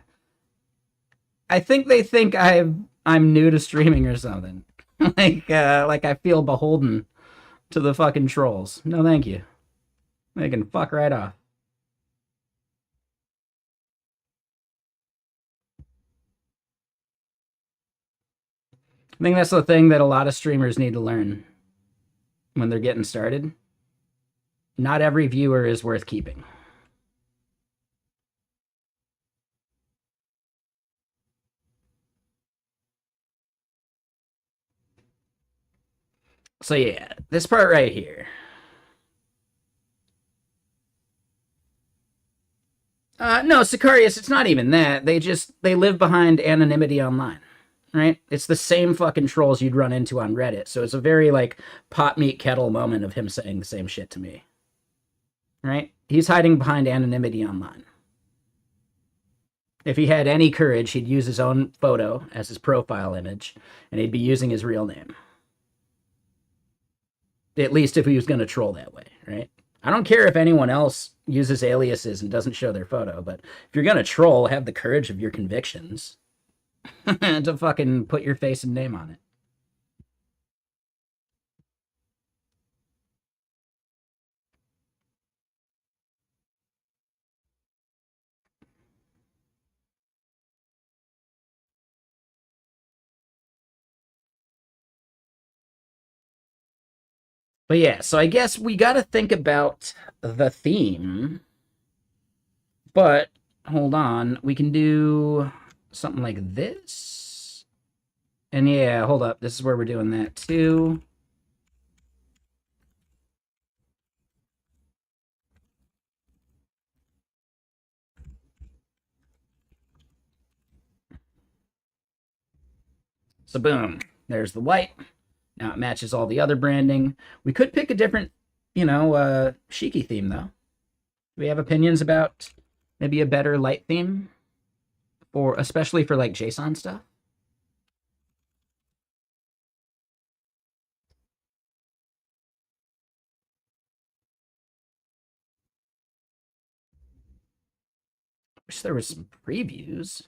I think they think I'm new to streaming or something. like I feel beholden to the fucking trolls. No, thank you. They can fuck right off. I think that's the thing that a lot of streamers need to learn when they're getting started. Not every viewer is worth keeping. So yeah, this part right here. No, Sicarius, it's not even that. They live behind anonymity online, right? It's the same fucking trolls you'd run into on Reddit. So it's a very like pot meat kettle moment of him saying the same shit to me. Right? He's hiding behind anonymity online. If he had any courage, he'd use his own photo as his profile image, and he'd be using his real name. At least if he was going to troll that way, right? I don't care if anyone else uses aliases and doesn't show their photo, but if you're going to troll, have the courage of your convictions to fucking put your face and name on it. But yeah, so I guess we got to think about the theme. But hold on, we can do something like this. And yeah, hold up. This is where we're doing that too. So boom, there's the white. Now it matches all the other branding. We could pick a different, Shiki theme though. Do we have opinions about maybe a better light theme? For especially for like JSON stuff? Wish there was some previews.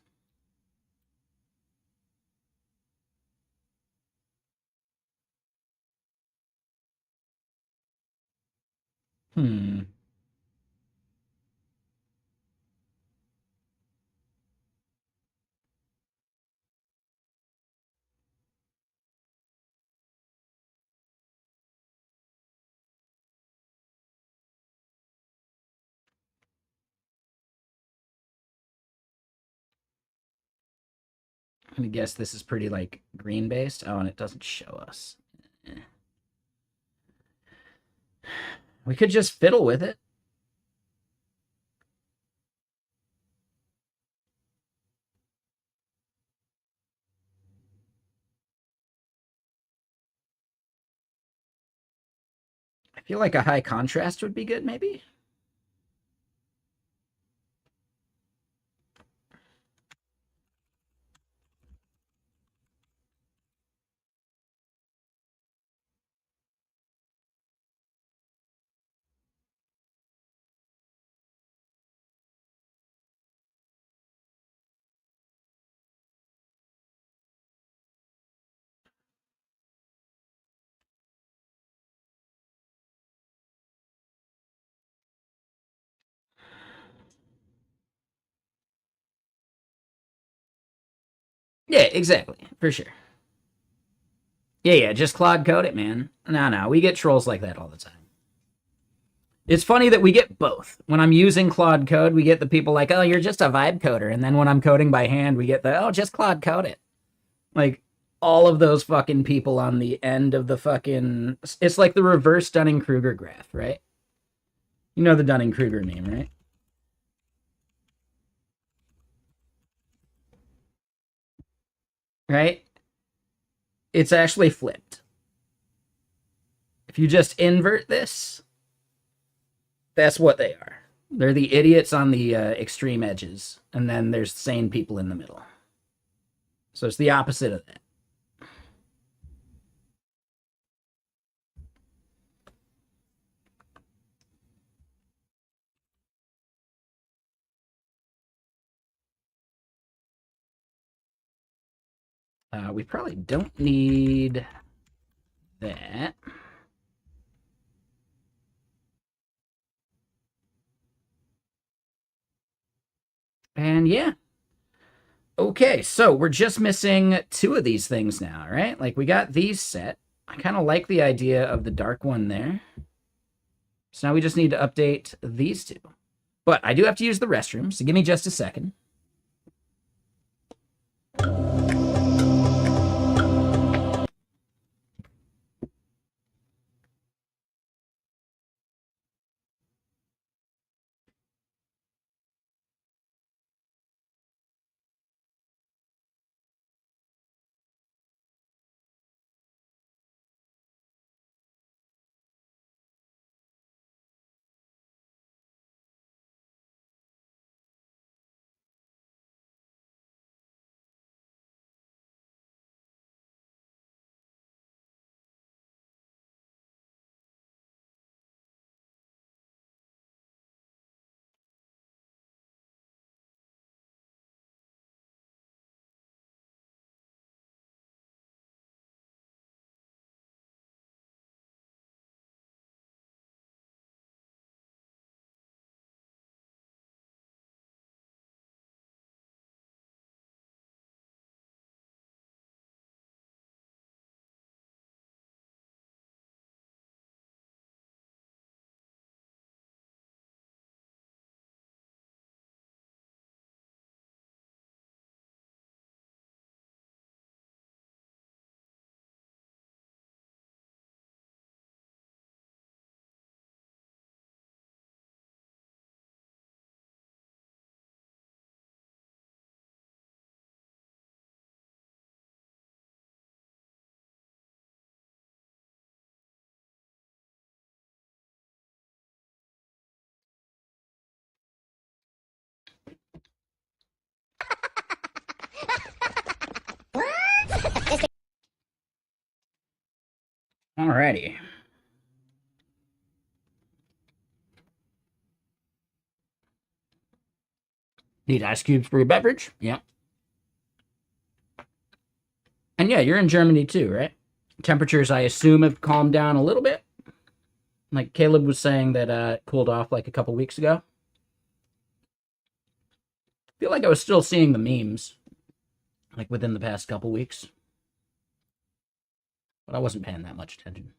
Hmm. I'm gonna guess this is pretty like green based. Oh, and it doesn't show us. We could just fiddle with it. I feel like a high contrast would be good, maybe. Yeah, exactly. For sure. Yeah, just Claude code it, man. No, we get trolls like that all the time. It's funny that we get both. When I'm using Claude Code, we get the people like, "Oh, you're just a vibe coder," and then when I'm coding by hand, we get the, "Oh, just Claude Code it." Like all of those fucking people on the end of the fucking. It's like the reverse Dunning Kruger graph, right? You know the Dunning Kruger meme, right? Right? It's actually flipped. If you just invert this, that's what they are. They're the idiots on the extreme edges, and then there's sane people in the middle. So it's the opposite of that. We probably don't need that. And yeah. Okay, so we're just missing two of these things now, right? Like we got these set. I kind of like the idea of the dark one there. So now we just need to update these two. But I do have to use the restroom, so give me just a second. Alrighty. Need ice cubes for your beverage? Yeah. And yeah, you're in Germany too, right? Temperatures, I assume, have calmed down a little bit. Like Caleb was saying that it cooled off like a couple weeks ago. I feel like I was still seeing the memes like within the past couple weeks, but I wasn't paying that much attention.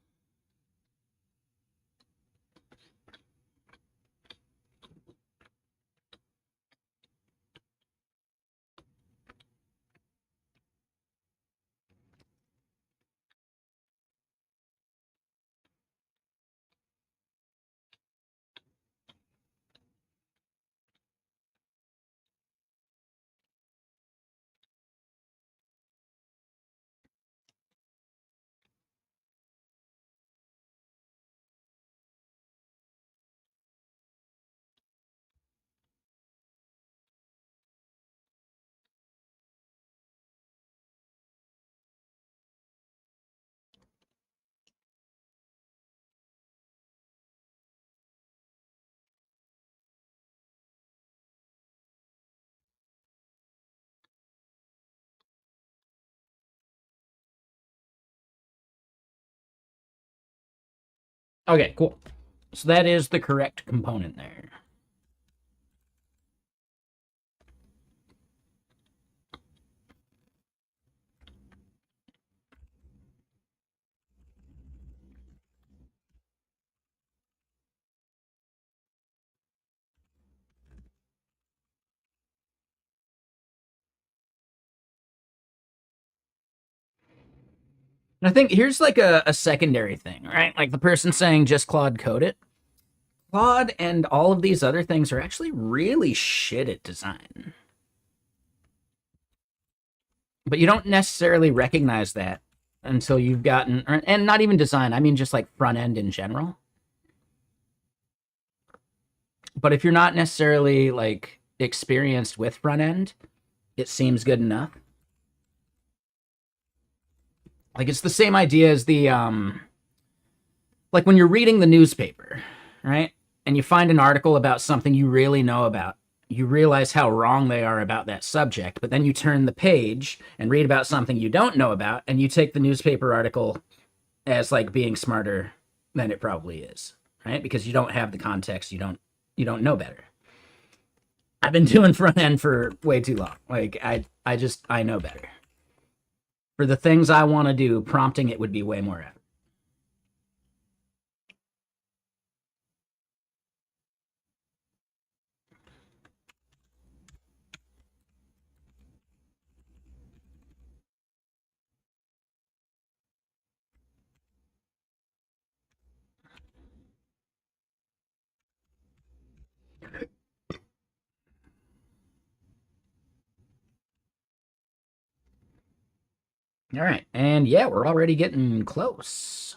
Okay, cool. So that is the correct component there. And I think here's like a secondary thing, right? Like the person saying just Claude code it. Claude and all of these other things are actually really shit at design. But you don't necessarily recognize that until you've gotten, and not even design, I mean just like front end in general. But if you're not necessarily like experienced with front end, it seems good enough. Like it's the same idea as the like when you're reading the newspaper, right? And you find an article about something you really know about. You realize how wrong they are about that subject, but then you turn the page and read about something you don't know about, and you take the newspaper article as like being smarter than it probably is, right? Because you don't have the context, you don't know better. I've been doing front end for way too long. Like I know better. For the things I want to do, prompting it would be way more effort. All right. And yeah, we're already getting close.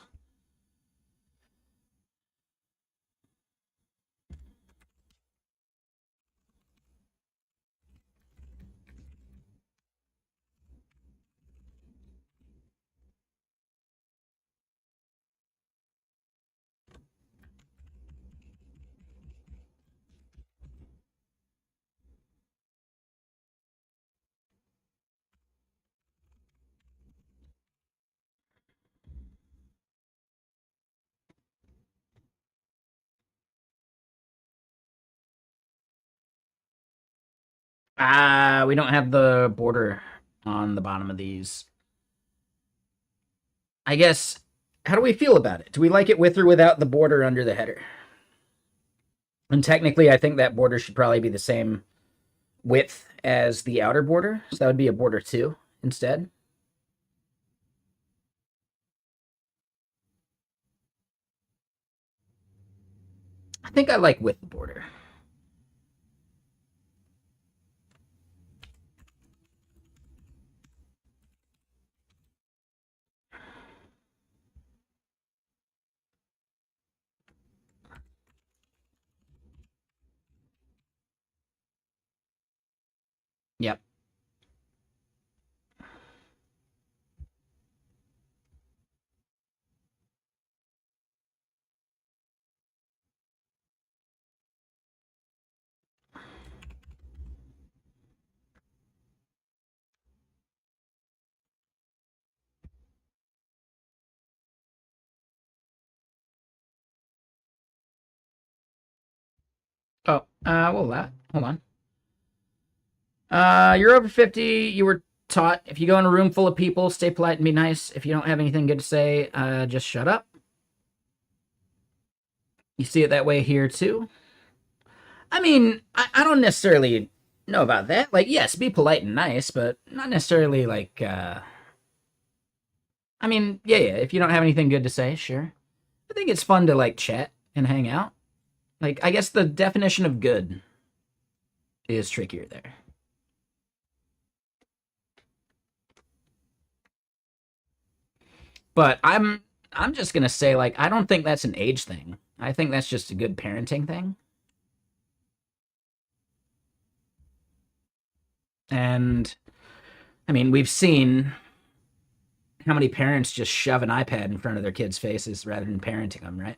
We don't have the border on the bottom of these. I guess, how do we feel about it? Do we like it with or without the border under the header? And technically, I think that border should probably be the same width as the outer border. So that would be a border 2 instead. I think I like with the border. Yep. Oh, well, that. Hold on. You're over 50. You were taught if you go in a room full of people, stay polite and be nice. If you don't have anything good to say, just shut up. You see it that way here too. I mean, I don't necessarily know about that. Like, yes, be polite and nice, but not necessarily like. I mean, yeah. If you don't have anything good to say, sure. I think it's fun to like chat and hang out. Like, I guess the definition of good is trickier there. But I'm just gonna say like I don't think that's an age thing. I think that's just a good parenting thing. And I mean, we've seen how many parents just shove an iPad in front of their kids' faces rather than parenting them, right?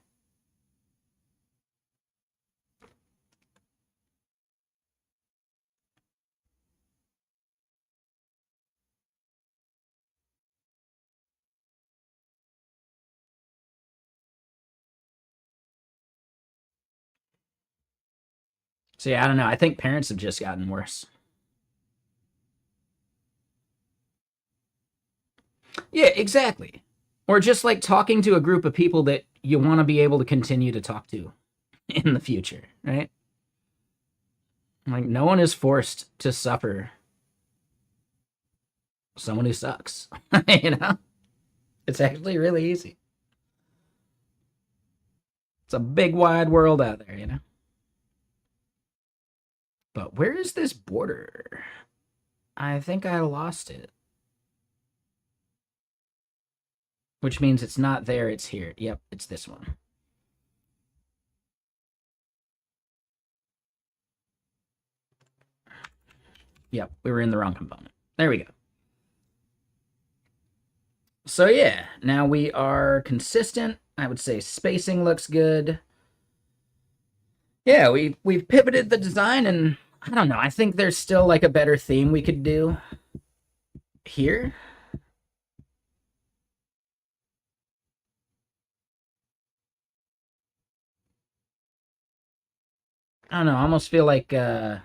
So yeah, I don't know. I think parents have just gotten worse. Yeah, exactly. Or just like talking to a group of people that you want to be able to continue to talk to in the future, right? Like no one is forced to suffer someone who sucks. You know? It's actually really easy. It's a big wide world out there, you know? But where is this border? I think I lost it. Which means it's not there, it's here. Yep, it's this one. Yep, we were in the wrong component. There we go. So yeah, now we are consistent. I would say spacing looks good. Yeah, we've pivoted the design, and I don't know. I think there's still like a better theme we could do here. I don't know. I almost feel like I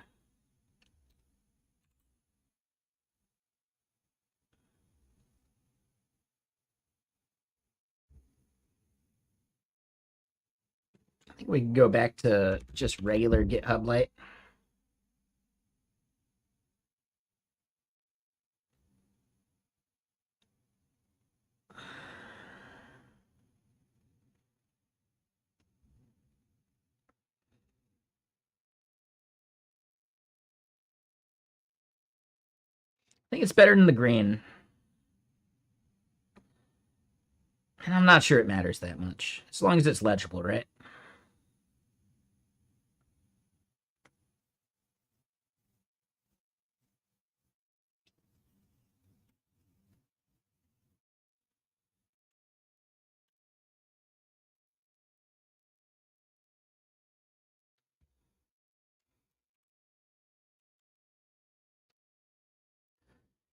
think we can go back to just regular GitHub Lite. I think it's better than the green. And I'm not sure it matters that much. As long as it's legible, right?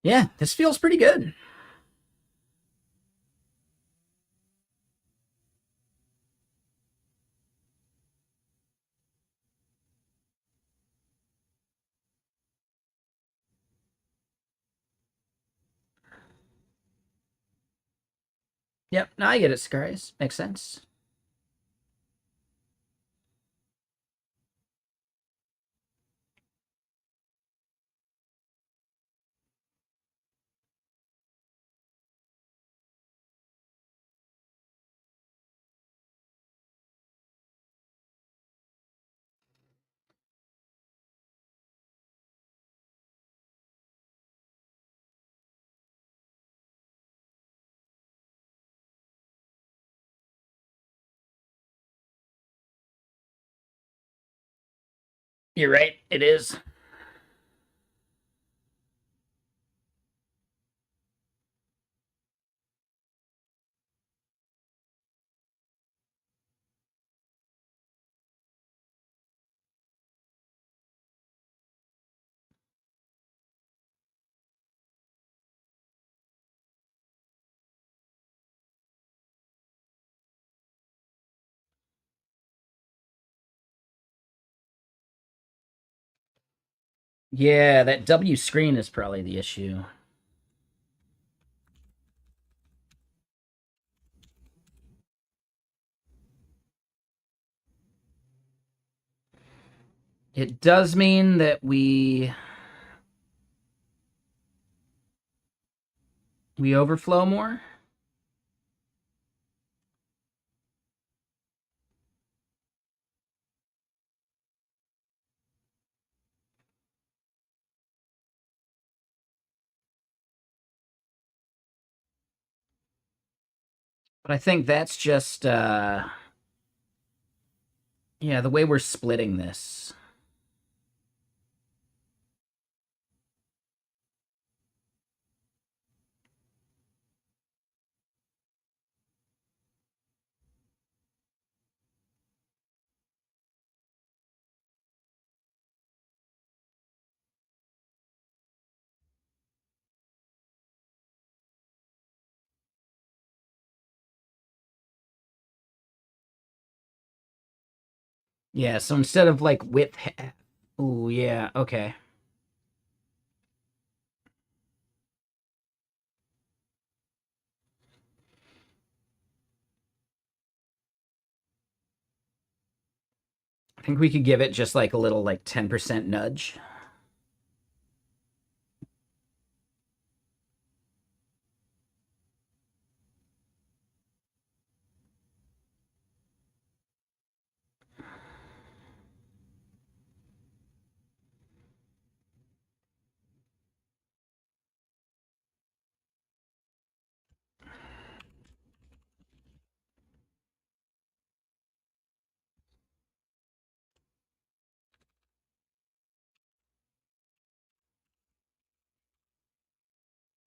Yeah, this feels pretty good. Yep, now I get it, Scarius. Makes sense. You're right, it is. Yeah, that W screen is probably the issue. It does mean that we overflow more. But I think that's just yeah, the way we're splitting this. Yeah, so instead of like width half, Oh, yeah, okay. I think we could give it just like a little like 10% nudge.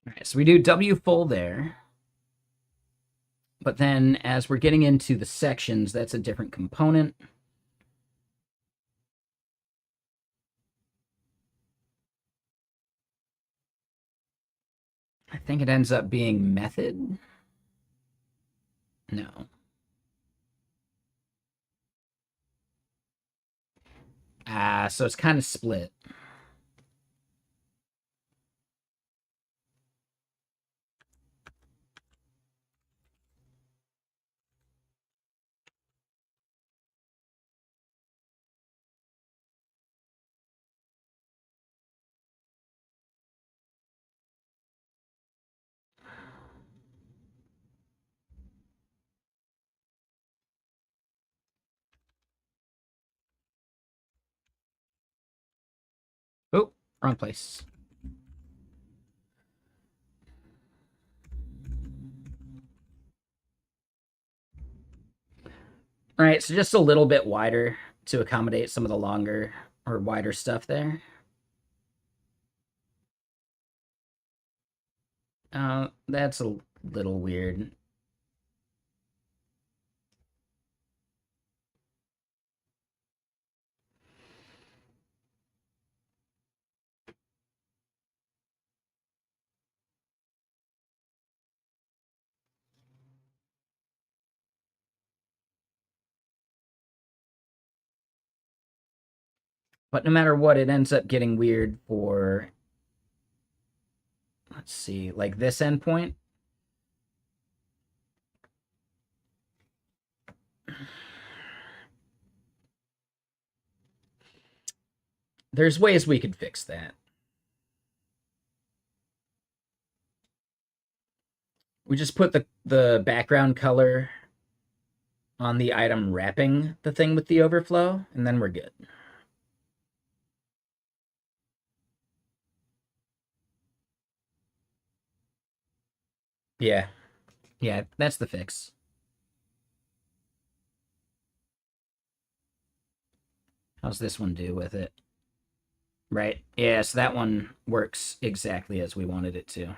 All right, so we do W full there. But then as we're getting into the sections, that's a different component. I think it ends up being method. No. So it's kind of split. Oh, wrong place. All right, so just a little bit wider to accommodate some of the longer or wider stuff there. That's a little weird. But no matter what, it ends up getting weird for, let's see, like this endpoint. There's ways we could fix that. We just put the background color on the item wrapping the thing with the overflow, and then we're good. Yeah. Yeah, that's the fix. How's this one do with it? Right. Yeah, so that one works exactly as we wanted it to.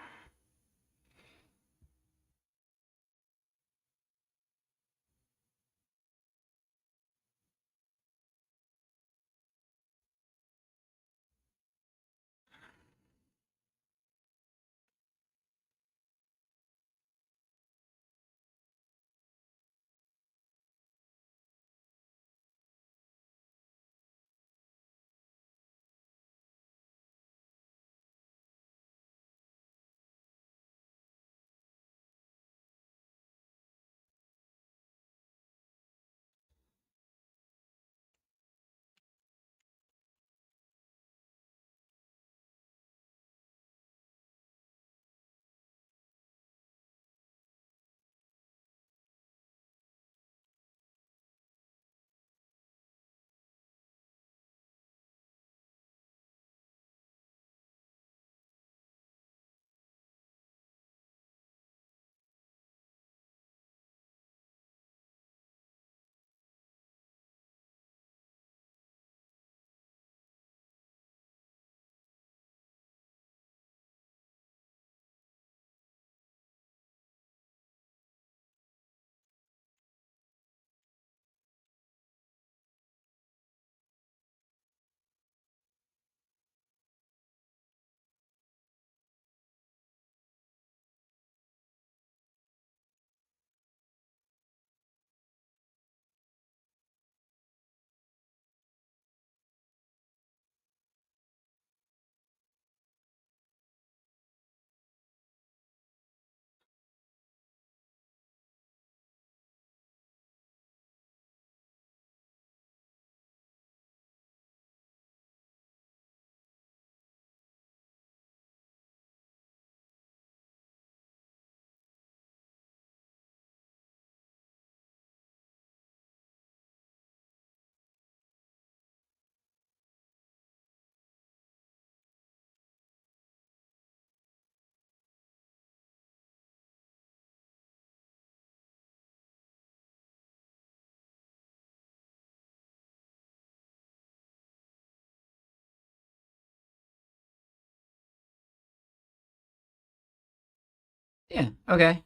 Yeah, okay.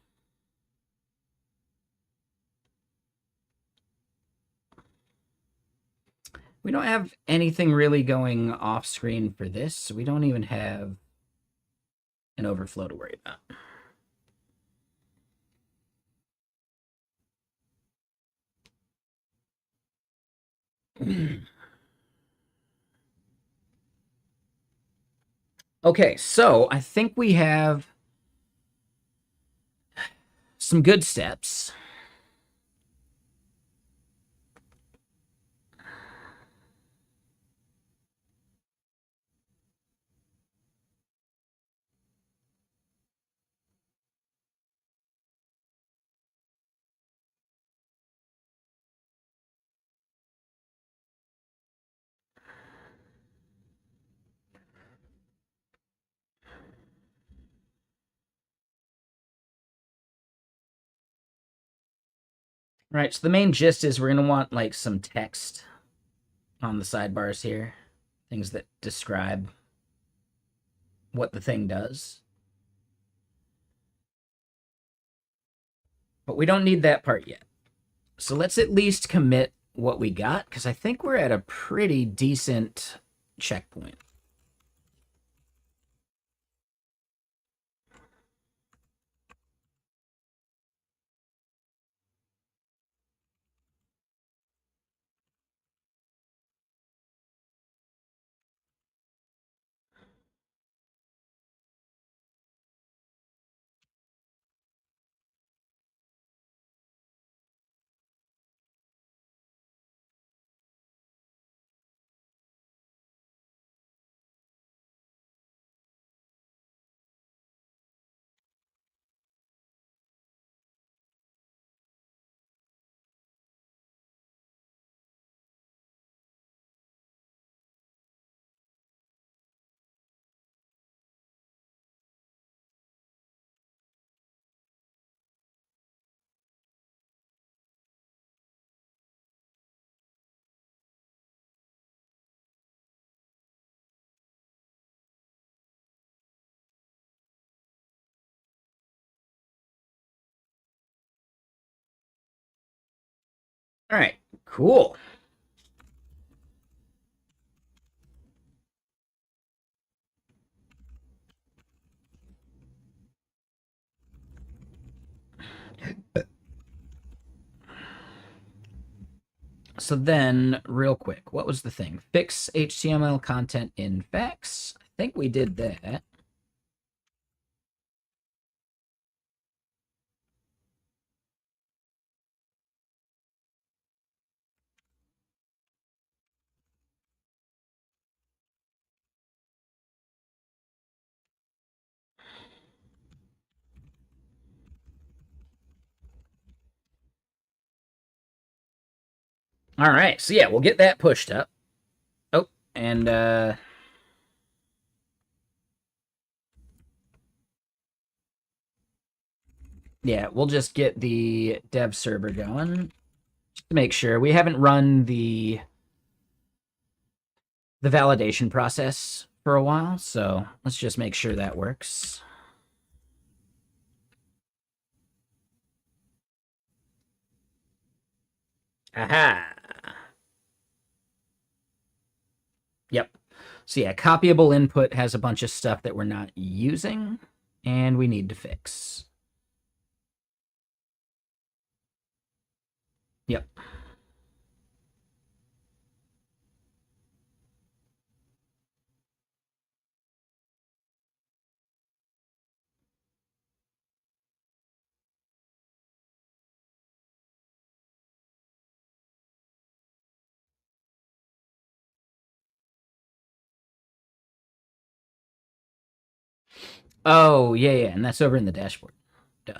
We don't have anything really going off screen for this, so we don't even have an overflow to worry about. Okay, so I think we have some good steps. Right, so the main gist is we're going to want like some text on the sidebars here, things that describe what the thing does. But we don't need that part yet. So let's at least commit what we got, because I think we're at a pretty decent checkpoint. All right, cool. So then, real quick, what was the thing? Fix HTML content in Vex. I think we did that. All right, so yeah, we'll get that pushed up. Oh, and yeah, we'll just get the dev server going just to make sure. We haven't run the validation process for a while, so let's just make sure that works. Aha. Yep. So yeah, copyable input has a bunch of stuff that we're not using and we need to fix. Yep. Oh, yeah, yeah, and that's over in the dashboard. Duh.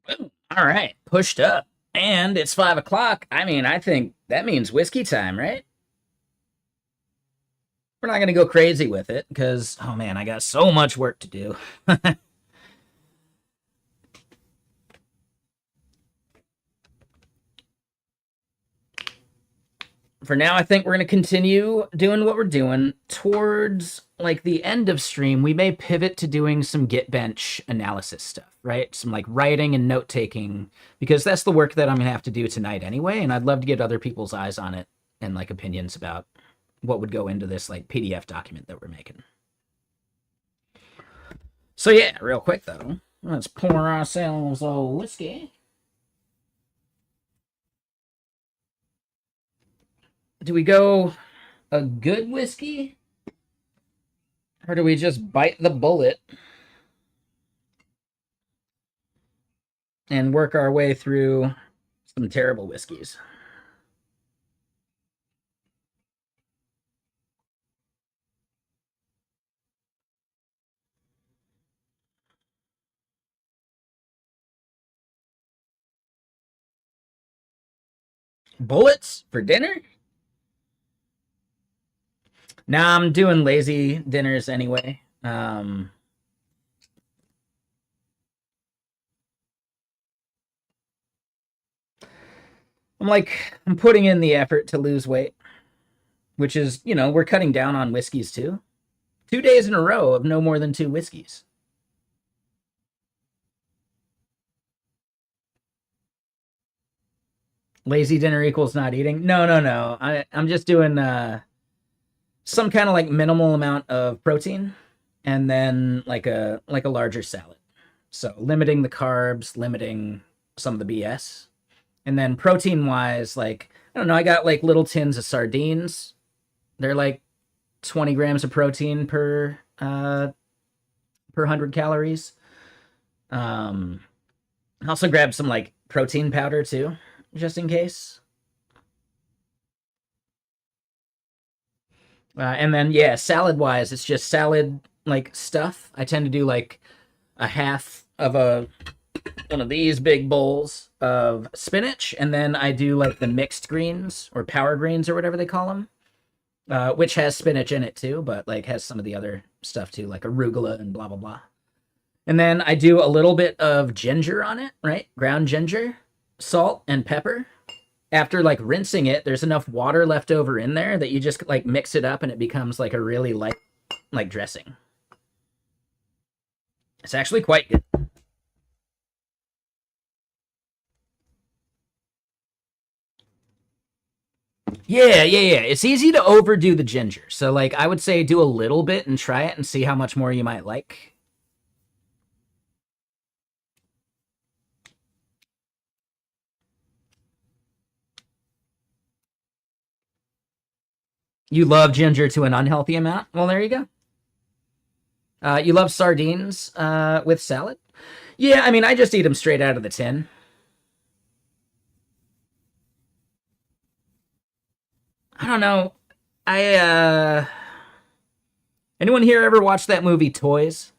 Boom. All right, pushed up. And it's 5 o'clock. I mean, I think that means whiskey time, right? We're not going to go crazy with it because, oh man, I got so much work to do. For now, I think we're going to continue doing what we're doing. Towards like the end of stream, we may pivot to doing some Git bench analysis stuff, right? Some like writing and note taking, because that's the work that I'm going to have to do tonight anyway. And I'd love to get other people's eyes on it and like opinions about what would go into this like PDF document that we're making. So yeah, real quick though, let's pour ourselves a whiskey. Do we go a good whiskey? Or do we just bite the bullet and work our way through some terrible whiskeys? Bullets for dinner? Nah, I'm doing lazy dinners anyway. I'm putting in the effort to lose weight, which is, we're cutting down on whiskeys too. 2 days in a row of no more than 2 whiskeys. Lazy dinner equals not eating. No. I'm just doing some kind of like minimal amount of protein and then like a larger salad. So limiting the carbs, limiting some of the BS. And then protein wise, like, I don't know, I got like little tins of sardines. They're like 20 grams of protein per 100 calories. I also grabbed some like protein powder too, just in case. And then yeah, salad wise, it's just salad like stuff. I tend to do like a half of one of these big bowls of spinach, and then I do like the mixed greens or power greens or whatever they call them, which has spinach in it too, but like has some of the other stuff too, like arugula and blah blah blah. And then I do a little bit of ginger on it, right? Ground ginger, salt, and pepper. After like rinsing it, there's enough water left over in there that you just like mix it up and it becomes like a really light like dressing. It's actually quite good. Yeah. It's easy to overdo the ginger. So like I would say do a little bit and try it and see how much more you might like. You love ginger to an unhealthy amount? Well, there you go. You love sardines with salad? Yeah, I mean, I just eat them straight out of the tin. I don't know. I anyone here ever watched that movie Toys?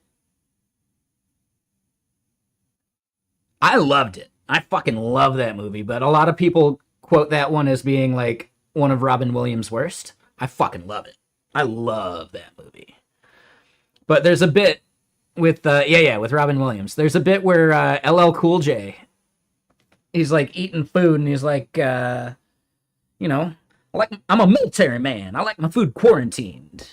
I loved it. I fucking love that movie, but a lot of people quote that one as being like one of Robin Williams' worst. I fucking love it. I love that movie. But there's a bit with with Robin Williams. There's a bit where LL Cool J, he's like eating food and he's like you know, I'm a military man. I like my food quarantined.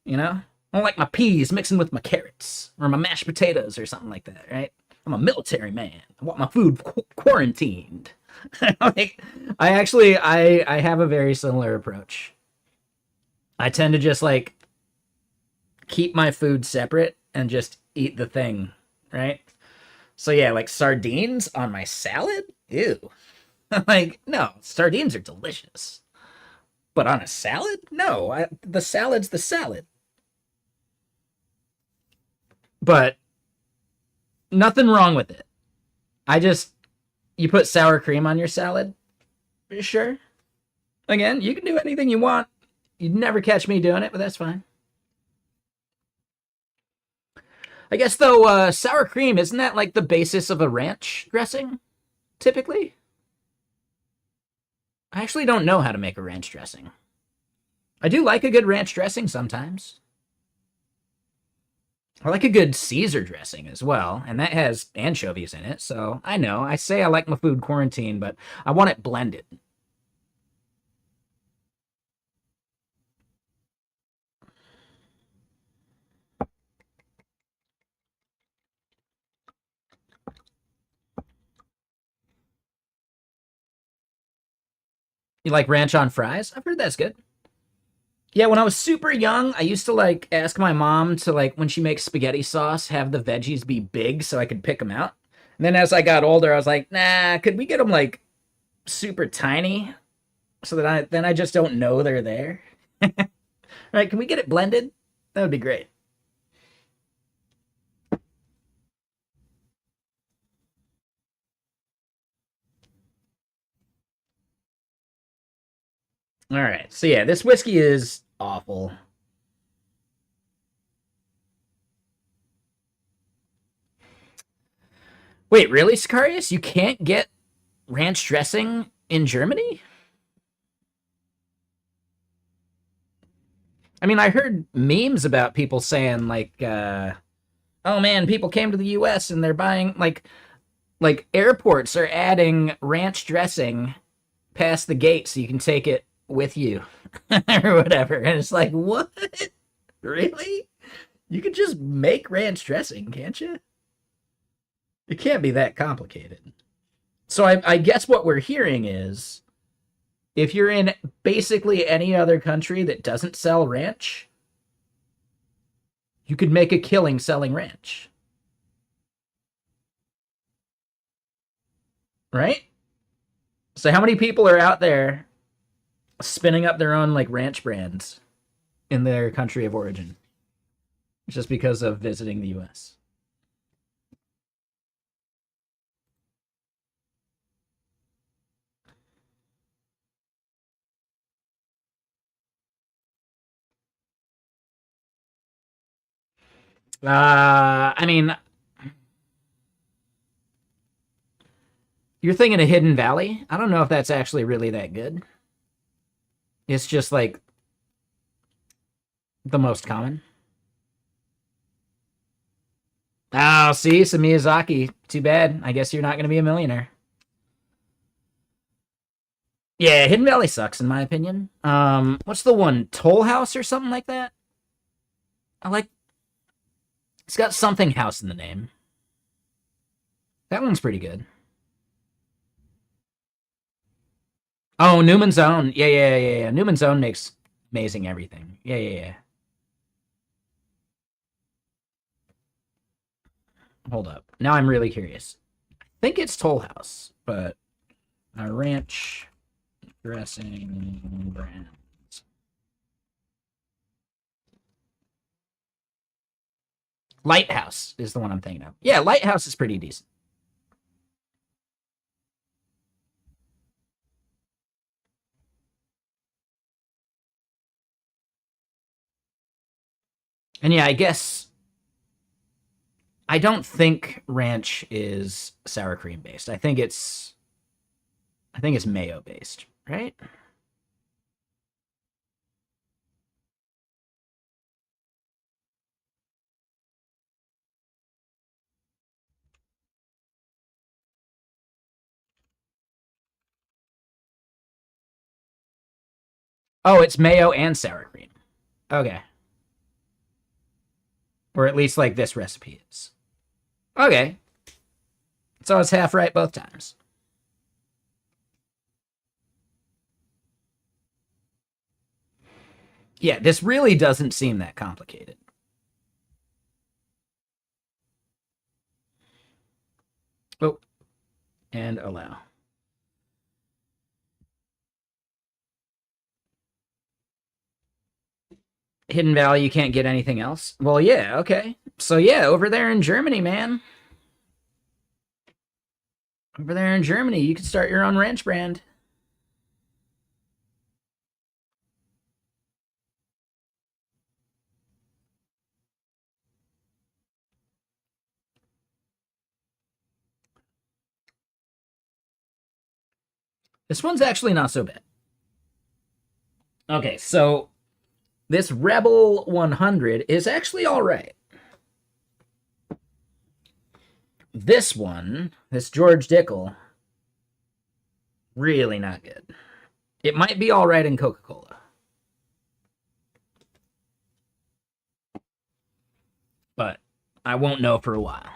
You know? I don't like my peas mixing with my carrots or my mashed potatoes or something like that, right? I'm a military man. I want my food quarantined. Like, I have a very similar approach. I tend to just like keep my food separate and just eat the thing, right? So yeah, like sardines on my salad? Ew. Like, no, sardines are delicious. But on a salad? No, the salad's the salad. But nothing wrong with it. I just, you put sour cream on your salad? Sure. Again, you can do anything you want. You'd never catch me doing it, but that's fine. I guess though, sour cream, isn't that like the basis of a ranch dressing, typically? I actually don't know how to make a ranch dressing. I do like a good ranch dressing sometimes. I like a good Caesar dressing as well, and that has anchovies in it, so I know. I say I like my food quarantine, but I want it blended. You like ranch on fries? I've heard that's good. Yeah, when I was super young, I used to like ask my mom to like when she makes spaghetti sauce, have the veggies be big so I could pick them out. And then as I got older, I was like, nah, could we get them like super tiny so that I just don't know they're there? Right? Can we get it blended? That would be great. All right. So yeah, this whiskey is awful. Wait, really, Sicarius? You can't get ranch dressing in Germany? I mean, I heard memes about people saying like, "Oh man, people came to the U.S. and they're buying like airports are adding ranch dressing past the gate so you can take it with you or whatever." And it's like, what? Really? You could just make ranch dressing, can't you? It can't be that complicated. So I guess what we're hearing is if you're in basically any other country that doesn't sell ranch, you could make a killing selling ranch, right? So how many people are out there spinning up their own like ranch brands in their country of origin just because of visiting the US? I mean, you're thinking of Hidden Valley. I don't know if that's actually really that good. It's just like the most common. Oh, see, some Miyazaki. Too bad. I guess you're not going to be a millionaire. Yeah, Hidden Valley sucks in my opinion. What's the one? Toll House or something like that? I like. It's got something house in the name. That one's pretty good. Oh, Newman's Own. Yeah, yeah, yeah, yeah. Newman's Own makes amazing everything. Yeah, yeah, yeah. Hold up. Now I'm really curious. I think it's Toll House, but a ranch dressing brand. Lighthouse is the one I'm thinking of. Yeah, Lighthouse is pretty decent. And yeah, I guess I don't think ranch is sour cream based. I think it's mayo based, right? Oh, it's mayo and sour cream. Okay. Or at least like this recipe is. Okay. So it's half right both times. Yeah, this really doesn't seem that complicated. Oh, and allow. Hidden Valley, you can't get anything else? Well, yeah, okay. So yeah, over there in Germany, man. Over there in Germany, you could start your own ranch brand. This one's actually not so bad. Okay, so this Rebel 100 is actually all right. This one, this George Dickel, really not good. It might be all right in Coca-Cola, but I won't know for a while.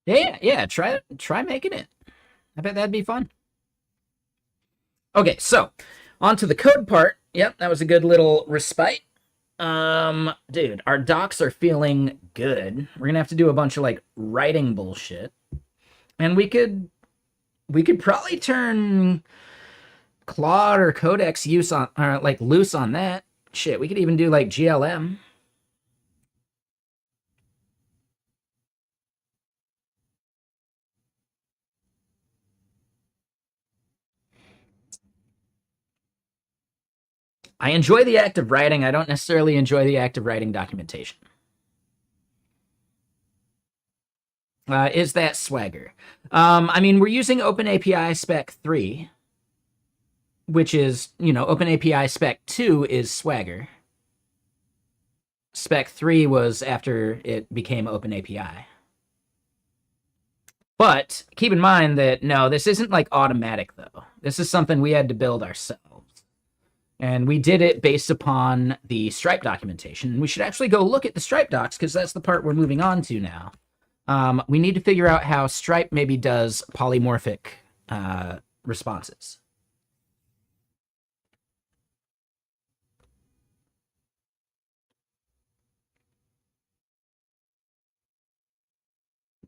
Yeah. Try making it. I bet that'd be fun. Okay, so on to the code part. Yep, that was a good little respite. Dude, our docs are feeling good. We're gonna have to do a bunch of like writing bullshit, and we could probably turn Claude or Codex use on or like loose on that. Shit, we could even do like GLM. I enjoy the act of writing. I don't necessarily enjoy the act of writing documentation. Is that Swagger? I mean, we're using OpenAPI Spec 3, which is, OpenAPI Spec 2 is Swagger. Spec 3 was after it became OpenAPI. But keep in mind that, no, this isn't like automatic, though. This is something we had to build ourselves. And we did it based upon the Stripe documentation. And we should actually go look at the Stripe docs because that's the part we're moving on to now. We need to figure out how Stripe maybe does polymorphic responses.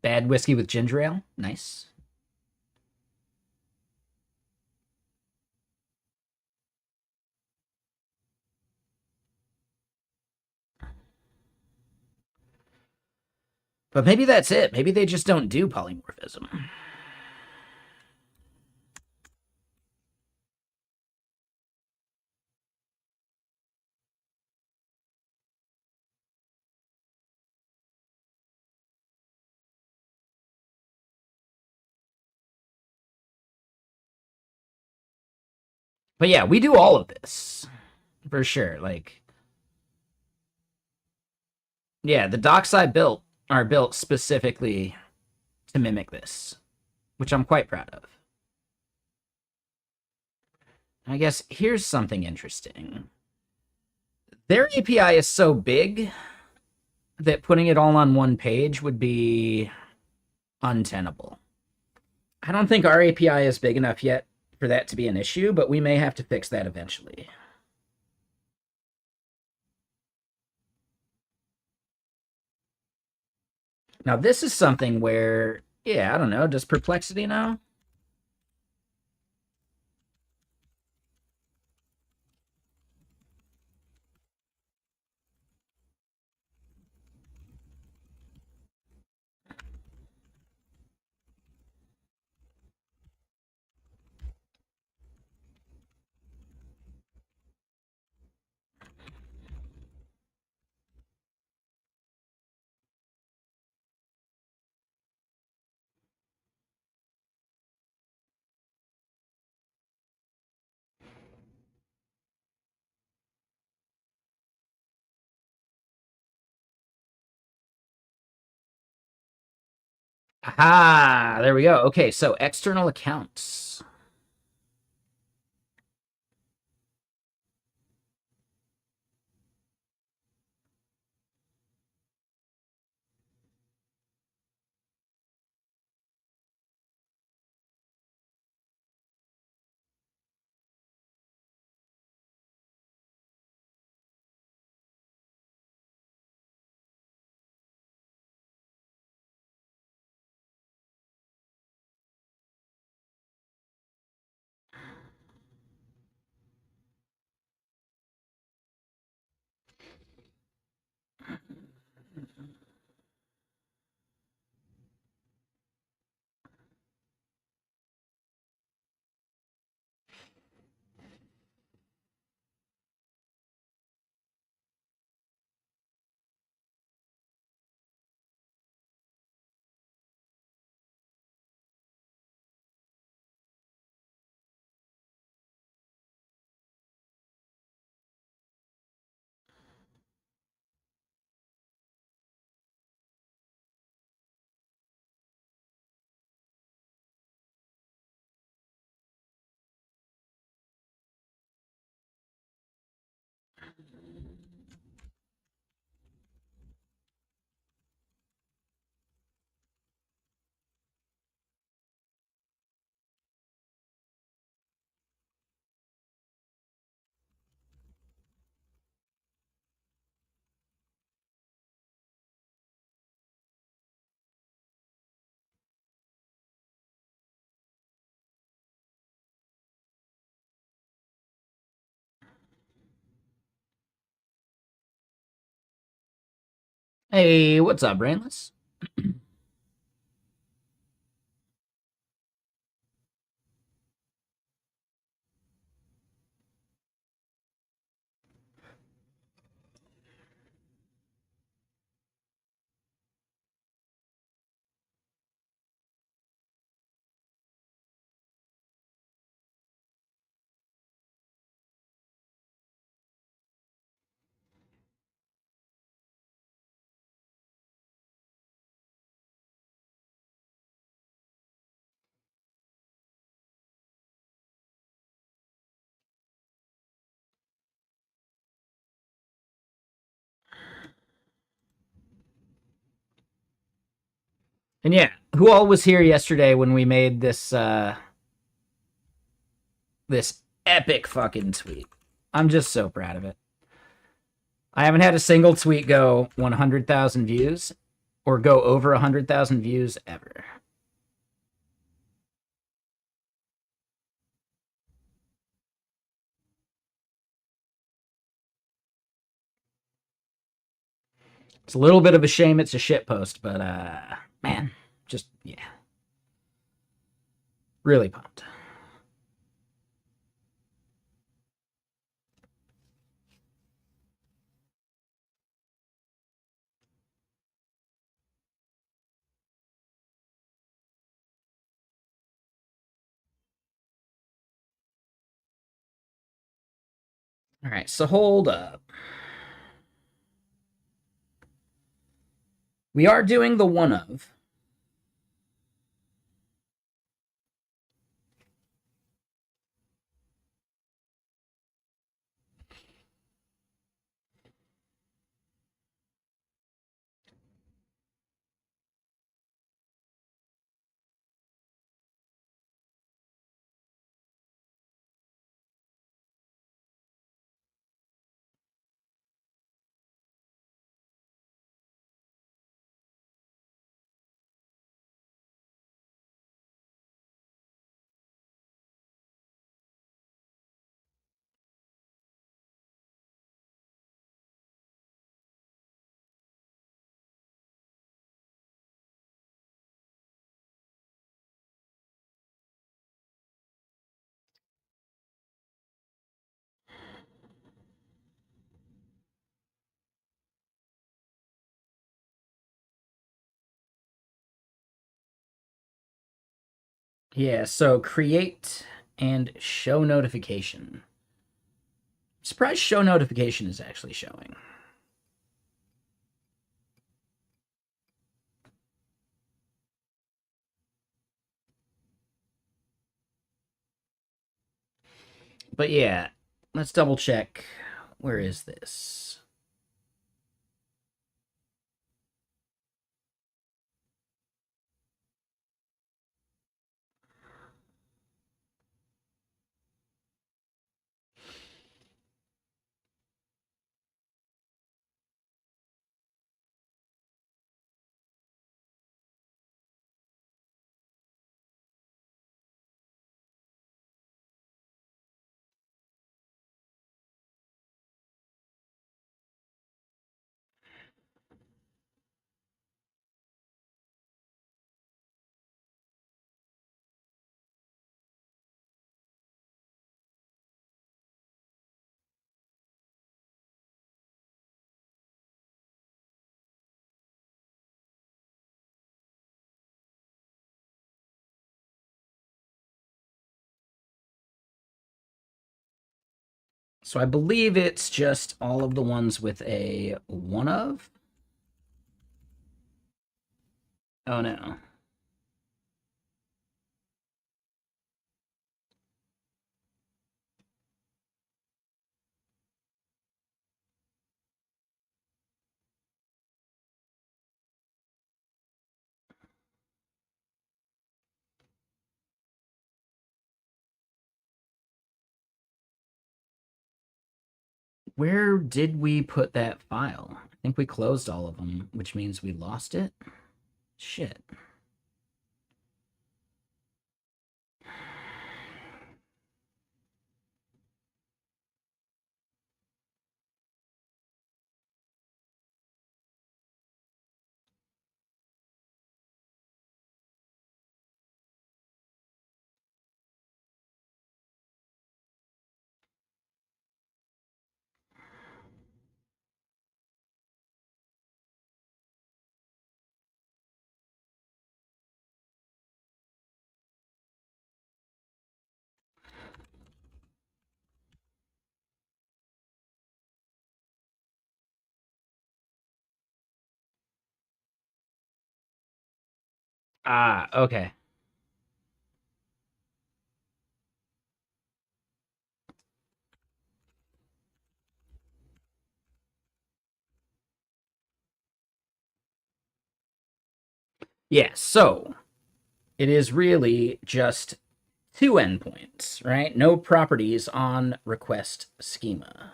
Bad whiskey with ginger ale. Nice. But maybe that's it. Maybe they just don't do polymorphism. But yeah, we do all of this for sure. Like, yeah, the docs I built are built specifically to mimic this, which I'm quite proud of. I guess here's something interesting. Their API is so big that putting it all on one page would be untenable. I don't think our API is big enough yet for that to be an issue, but we may have to fix that eventually. Now, this is something where, yeah, I don't know, does Perplexity know? Aha, there we go. Okay, so external accounts. Hey, what's up, Brainless? And yeah, who all was here yesterday when we made this this epic fucking tweet? I'm just so proud of it. I haven't had a single tweet go 100,000 views or go over 100,000 views ever. It's a little bit of a shame it's a shit post, but man, just yeah. Really pumped. All right, so hold up. We are doing the one of. Yeah, so create and show notification. Surprised show notification is actually showing. But yeah, let's double check. Where is this? So I believe it's just all of the ones with a one of. Oh no. Where did we put that file? I think we closed all of them, which means we lost it. Shit. Ah, okay. Yeah, so it is really just two endpoints, right? No properties on request schema.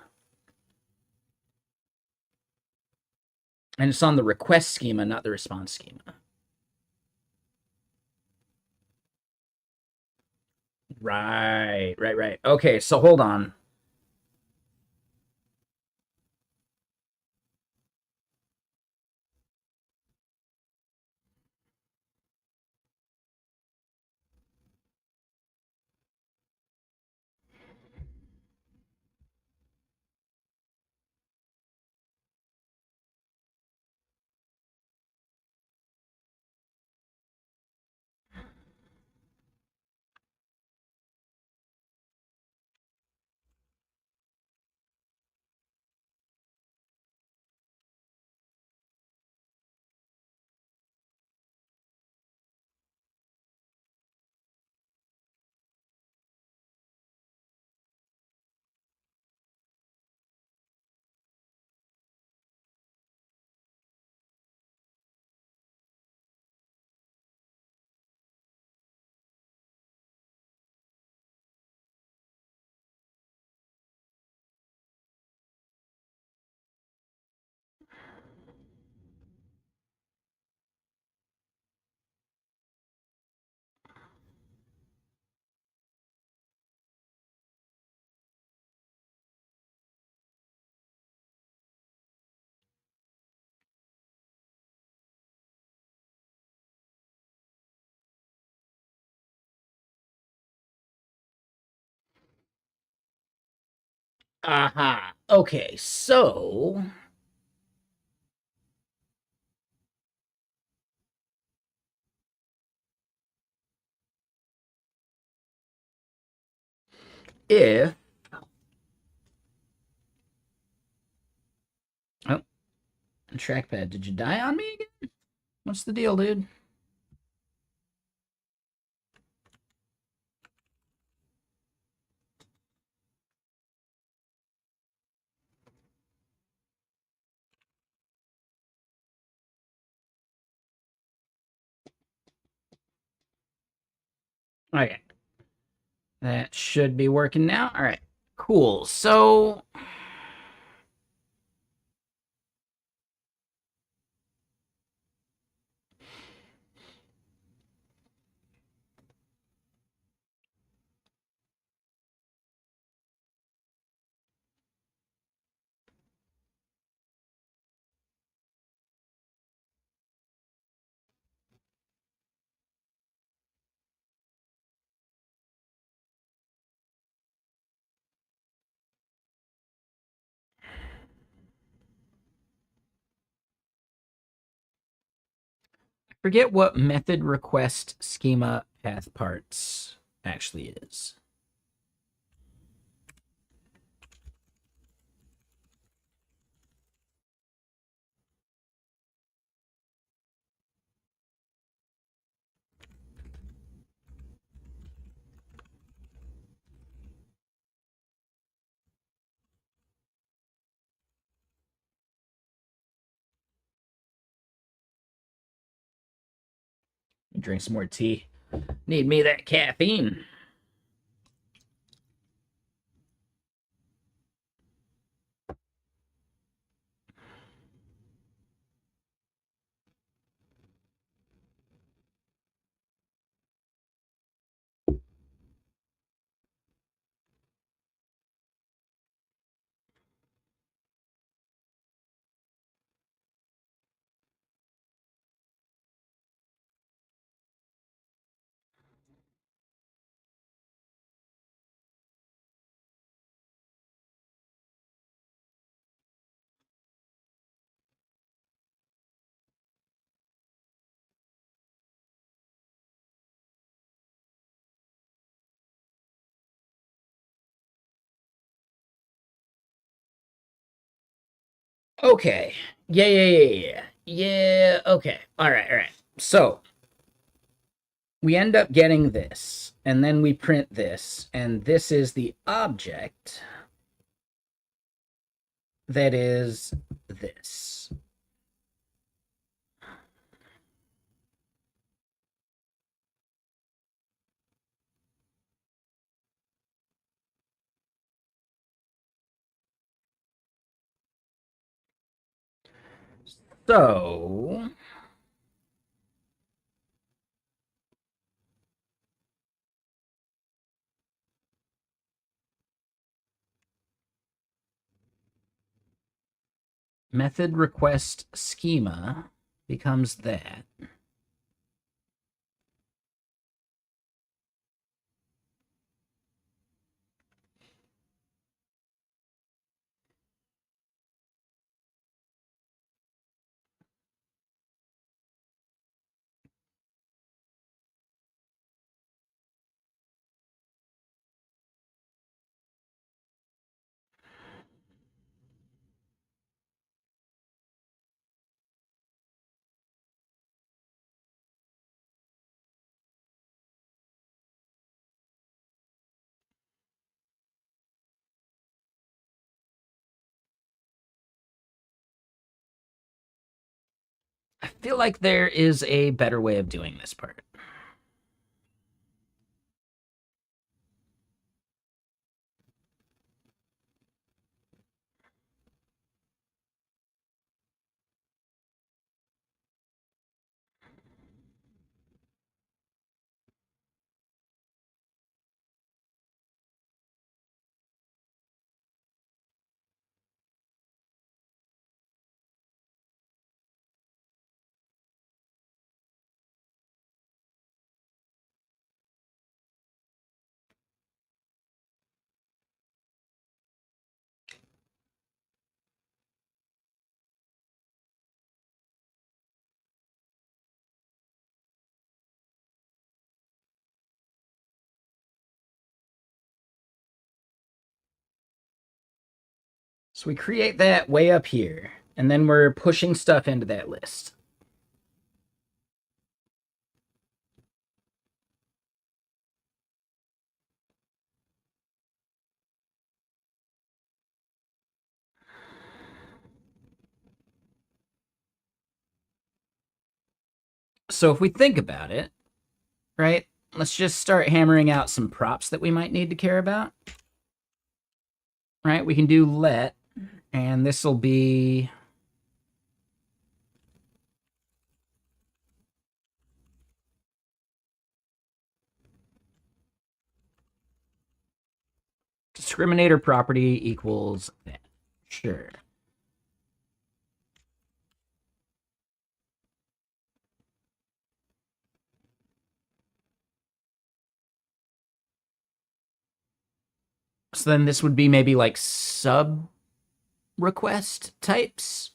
And it's on the request schema, not the response schema. Right. Okay, so hold on. Aha. Okay, so if oh, trackpad, did you die on me again? What's the deal, dude? Okay. That should be working now. All right. Cool. So forget what method request schema path parts actually is. Drink some more tea. Need me that caffeine. Okay. Yeah. Yeah, okay. All right. So, we end up getting this, and then we print this, and this is the object that is this. So, method request schema becomes that. I feel like there is a better way of doing this part. So we create that way up here, and then we're pushing stuff into that list. So if we think about it, right, let's just start hammering out some props that we might need to care about. Right, we can do let, and this will be discriminator property equals that. Sure. So then this would be maybe like sub request types.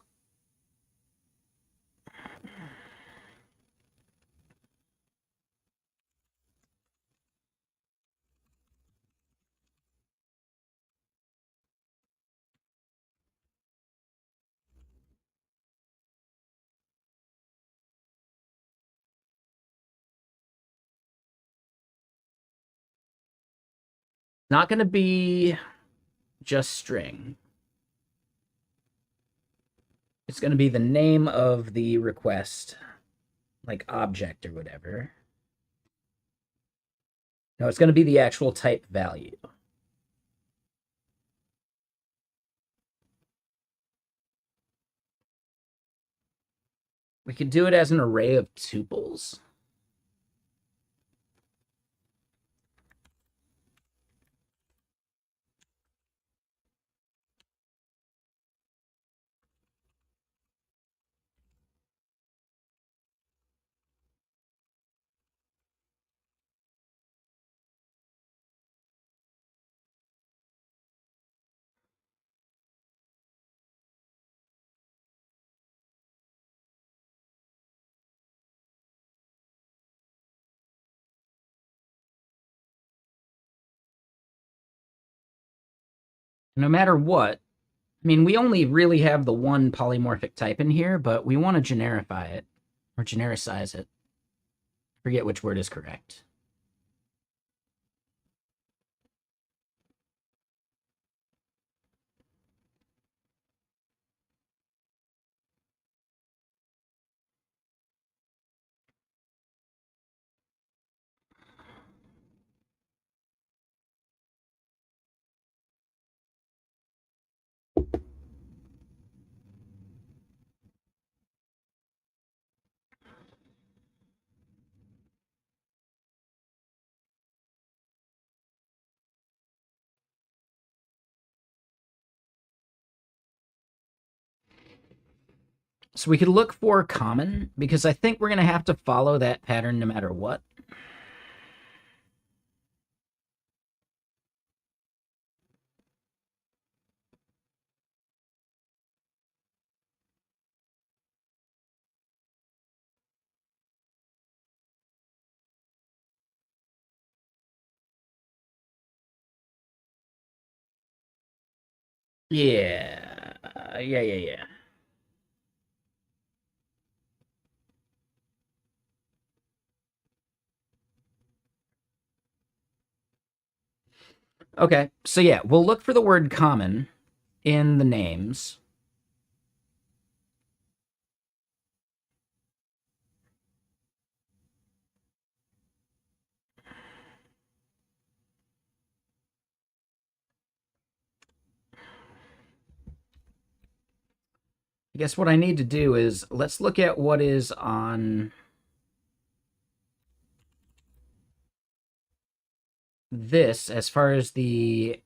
Not going to be just string. It's going to be the name of the request, like object or whatever. No, it's going to be the actual type value. We could do it as an array of tuples. No matter what, I mean, we only really have the one polymorphic type in here, but we want to generify it or genericize it. Forget which word is correct. So we could look for common, because I think we're going to have to follow that pattern no matter what. Yeah. Yeah. Okay. So yeah, we'll look for the word common in the names. I guess what I need to do is let's look at what is on this as far as the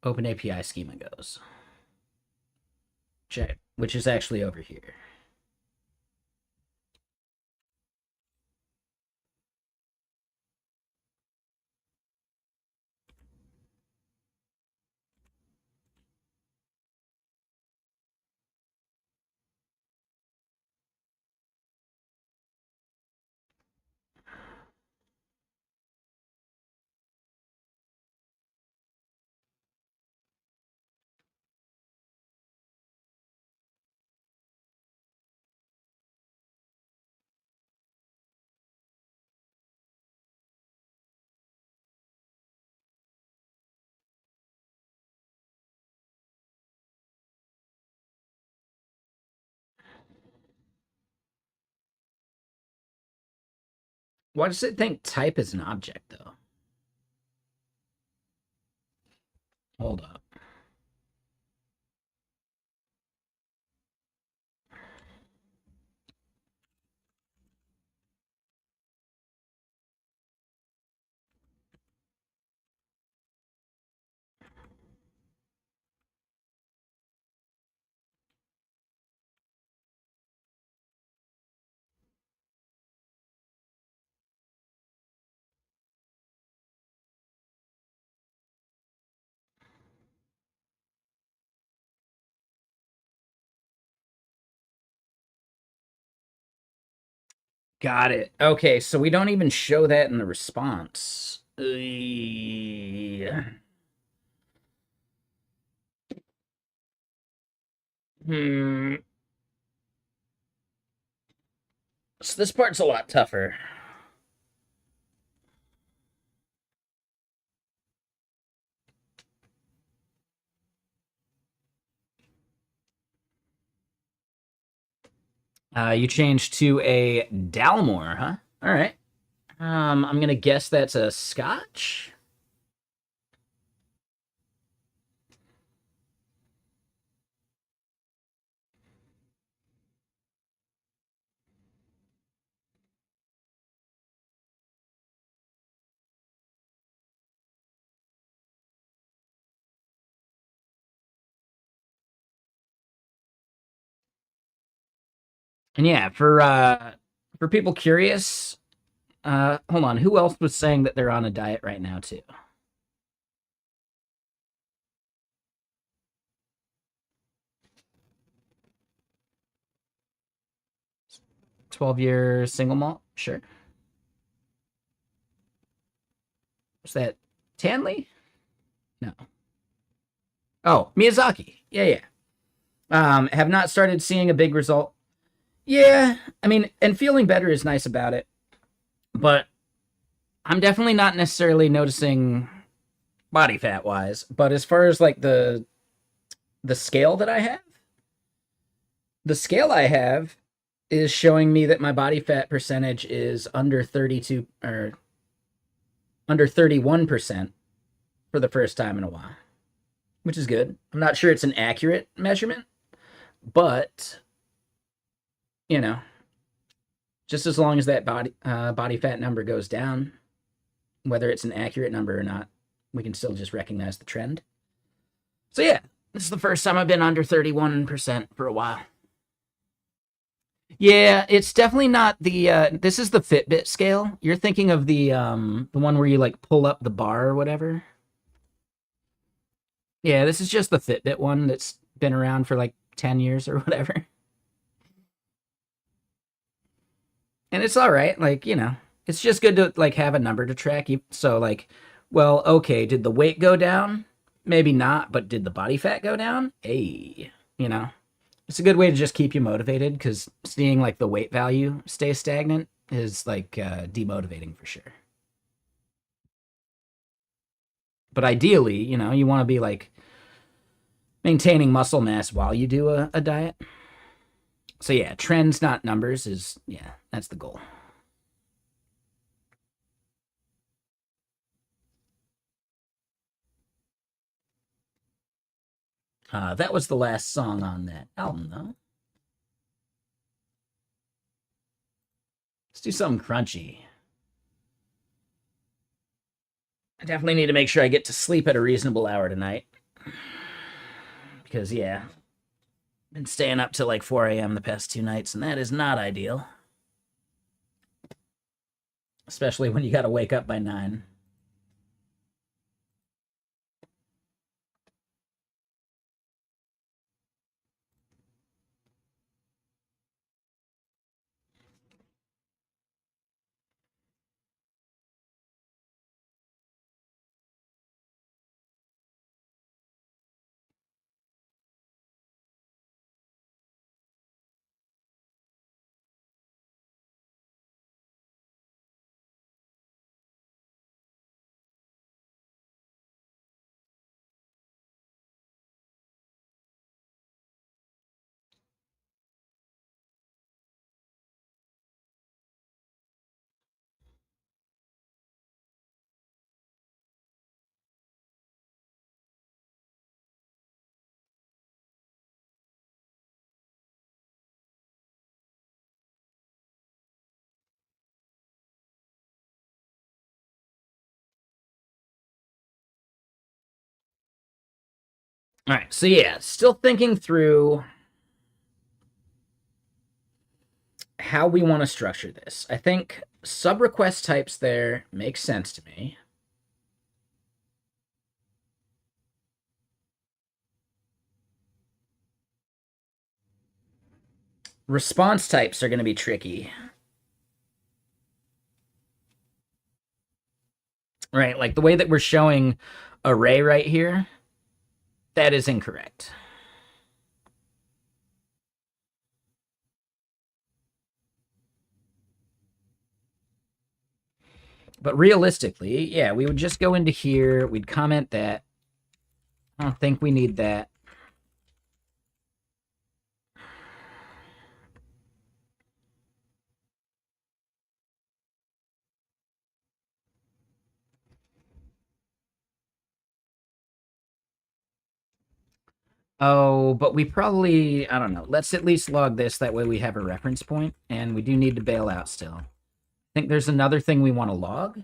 Open API schema goes, which is actually over here. Why does it think type is an object, though? Hold up. Got it. Okay, so we don't even show that in the response. Hmm. So this part's a lot tougher. You changed to a Dalmore, huh? All right. I'm gonna guess that's a Scotch. And yeah, for people curious, hold on, who else was saying that they're on a diet right now too? 12-year single malt, sure. Was that Tanley? No. Oh, Miyazaki. Yeah, yeah. Have not started seeing a big result. Yeah, I mean, and feeling better is nice about it, but I'm definitely not necessarily noticing body fat wise. But as far as like the scale that I have, the scale I have is showing me that my body fat percentage is under 32 or under 31% for the first time in a while, which is good. I'm not sure it's an accurate measurement, but you know, just as long as that body fat number goes down, whether it's an accurate number or not, we can still just recognize the trend. So yeah, this is the first time I've been under 31% for a while. Yeah, it's definitely not the this is the Fitbit scale. You're thinking of the one where you like pull up the bar or whatever. Yeah, this is just the Fitbit one that's been around for like 10 years or whatever. And it's all right, like, it's just good to like have a number to track. So like, well, okay, did the weight go down? Maybe not, but did the body fat go down? Hey, you know. It's a good way to just keep you motivated because seeing like the weight value stay stagnant is like demotivating for sure. But ideally, you want to be like maintaining muscle mass while you do a diet. So yeah, trends, not numbers, is yeah, that's the goal. That was the last song on that album, though. Let's do something crunchy. I definitely need to make sure I get to sleep at a reasonable hour tonight. Because, yeah, been staying up till like 4 a.m. the past 2 nights, and that is not ideal. Especially when you got to wake up by 9. All right, so yeah, still thinking through how we want to structure this. I think sub request types there make sense to me. Response types are going to be tricky. Right? Like the way that we're showing array right here, that is incorrect. But realistically, yeah, we would just go into here, we'd comment that. I don't think we need that. Oh, but we probably, I don't know. Let's at least log this. That way we have a reference point, and we do need to bail out still. I think there's another thing we want to log.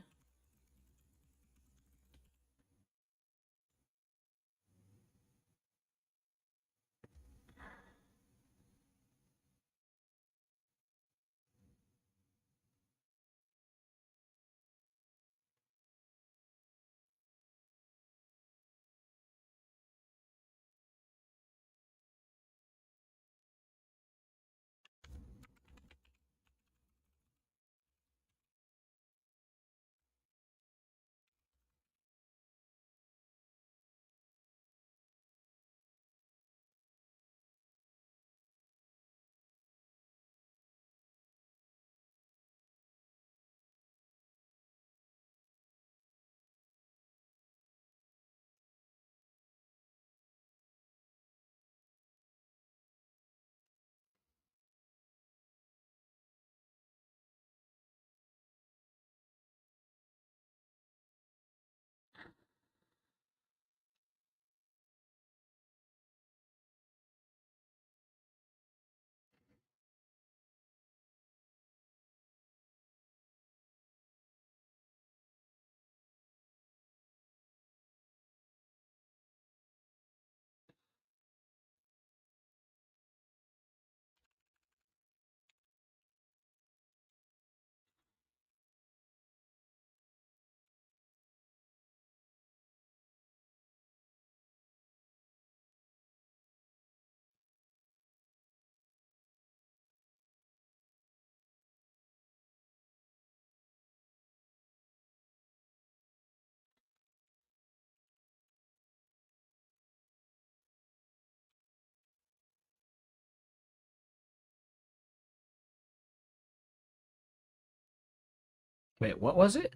Wait, what was it?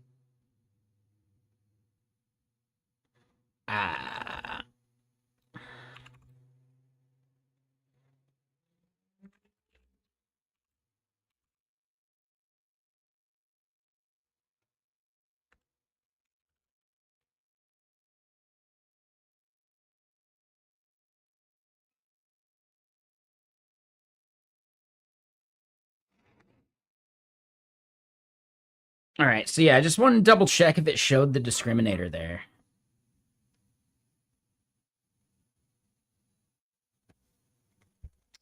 Ah. All right, so yeah, I just wanted to double check if it showed the discriminator there.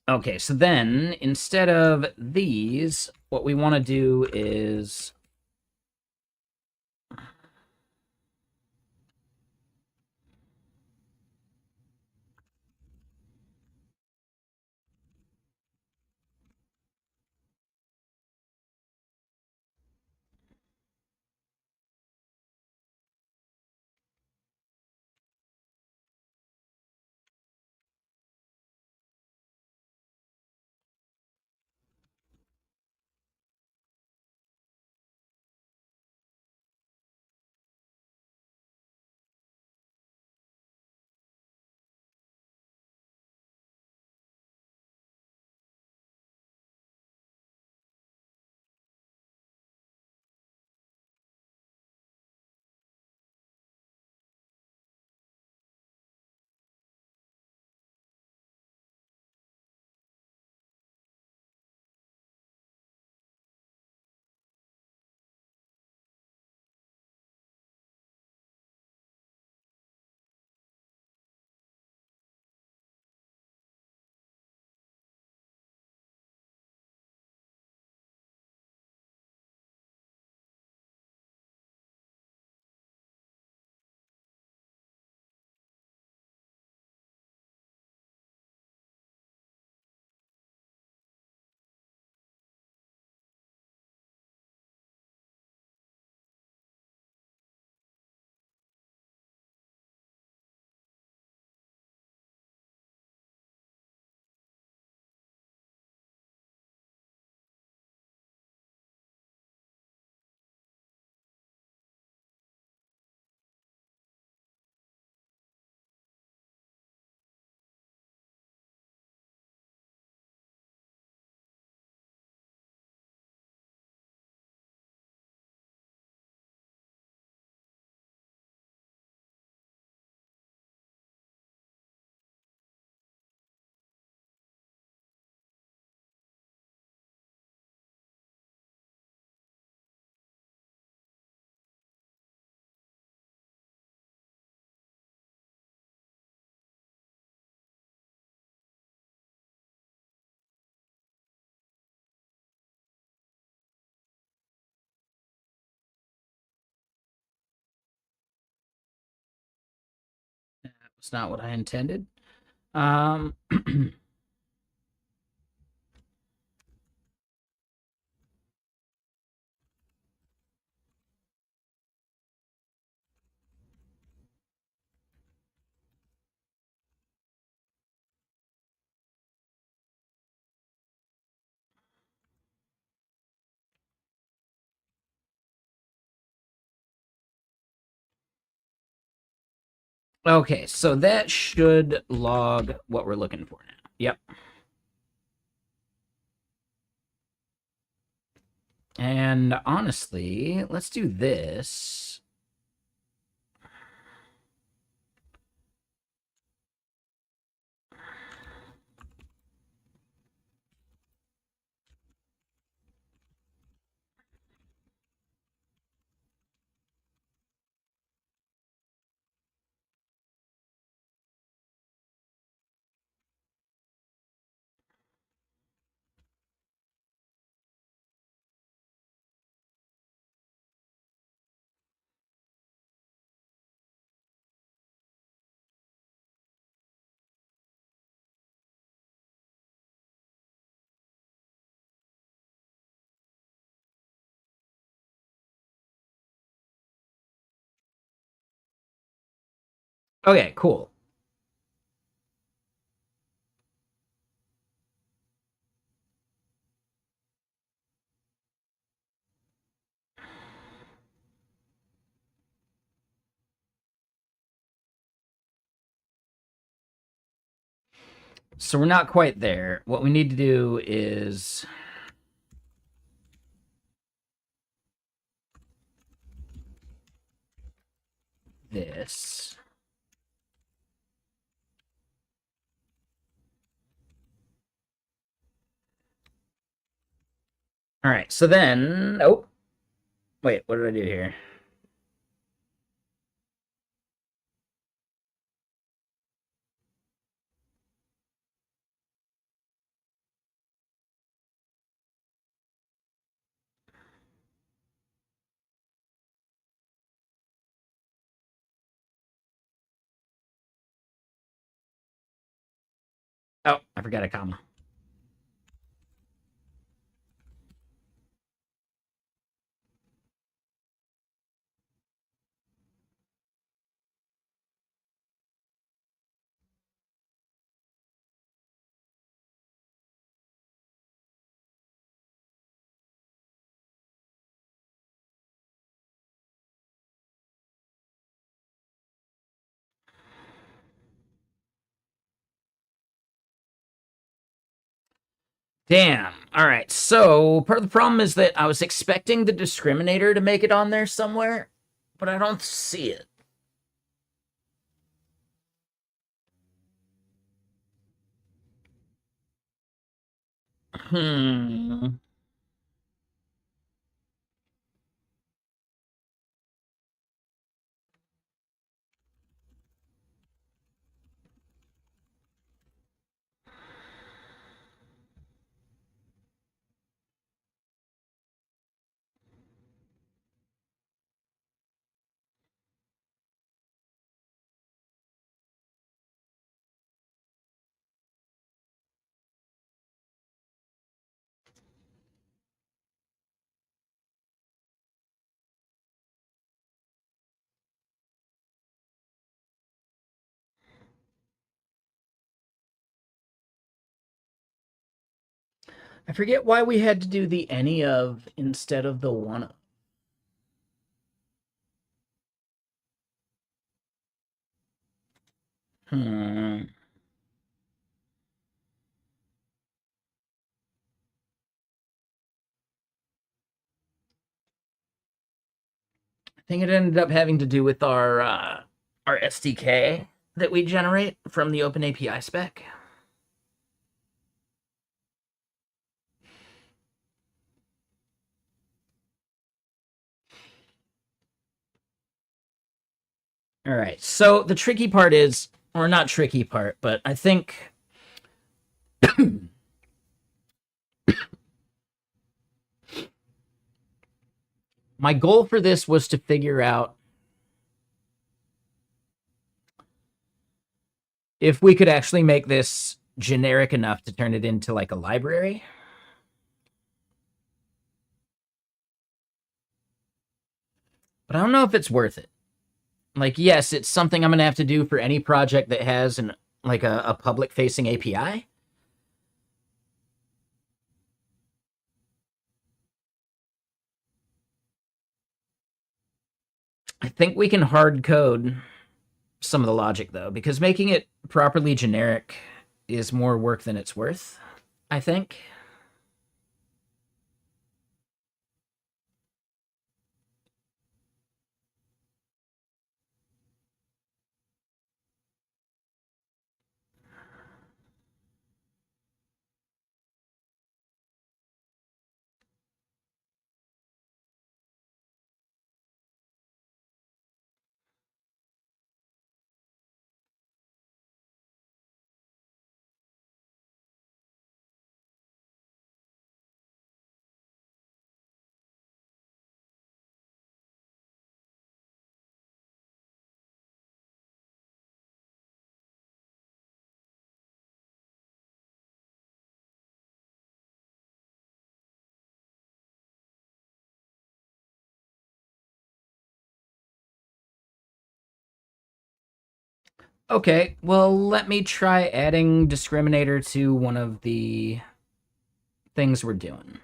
Okay, so then instead of these, what we want to do is it's not what I intended. Um, okay, so that should log what we're looking for now. Yep. And honestly, let's do this. Okay, cool. So we're not quite there. What we need to do is this. All right, so then, oh, wait, what did I do here? Oh, I forgot a comma. Damn. All right. So part of the problem is that I was expecting the discriminator to make it on there somewhere, but I don't see it. Hmm. I forget why we had to do the any of instead of the one of. Hmm. I think it ended up having to do with our SDK that we generate from the Open API spec. All right. So the tricky part is, or not tricky part, but I think my goal for this was to figure out if we could actually make this generic enough to turn it into like a library. But I don't know if it's worth it. Like, yes, it's something I'm going to have to do for any project that has an like a public facing API. I think we can hard code some of the logic though, because making it properly generic is more work than it's worth, I think. Okay, well, let me try adding discriminator to one of the things we're doing.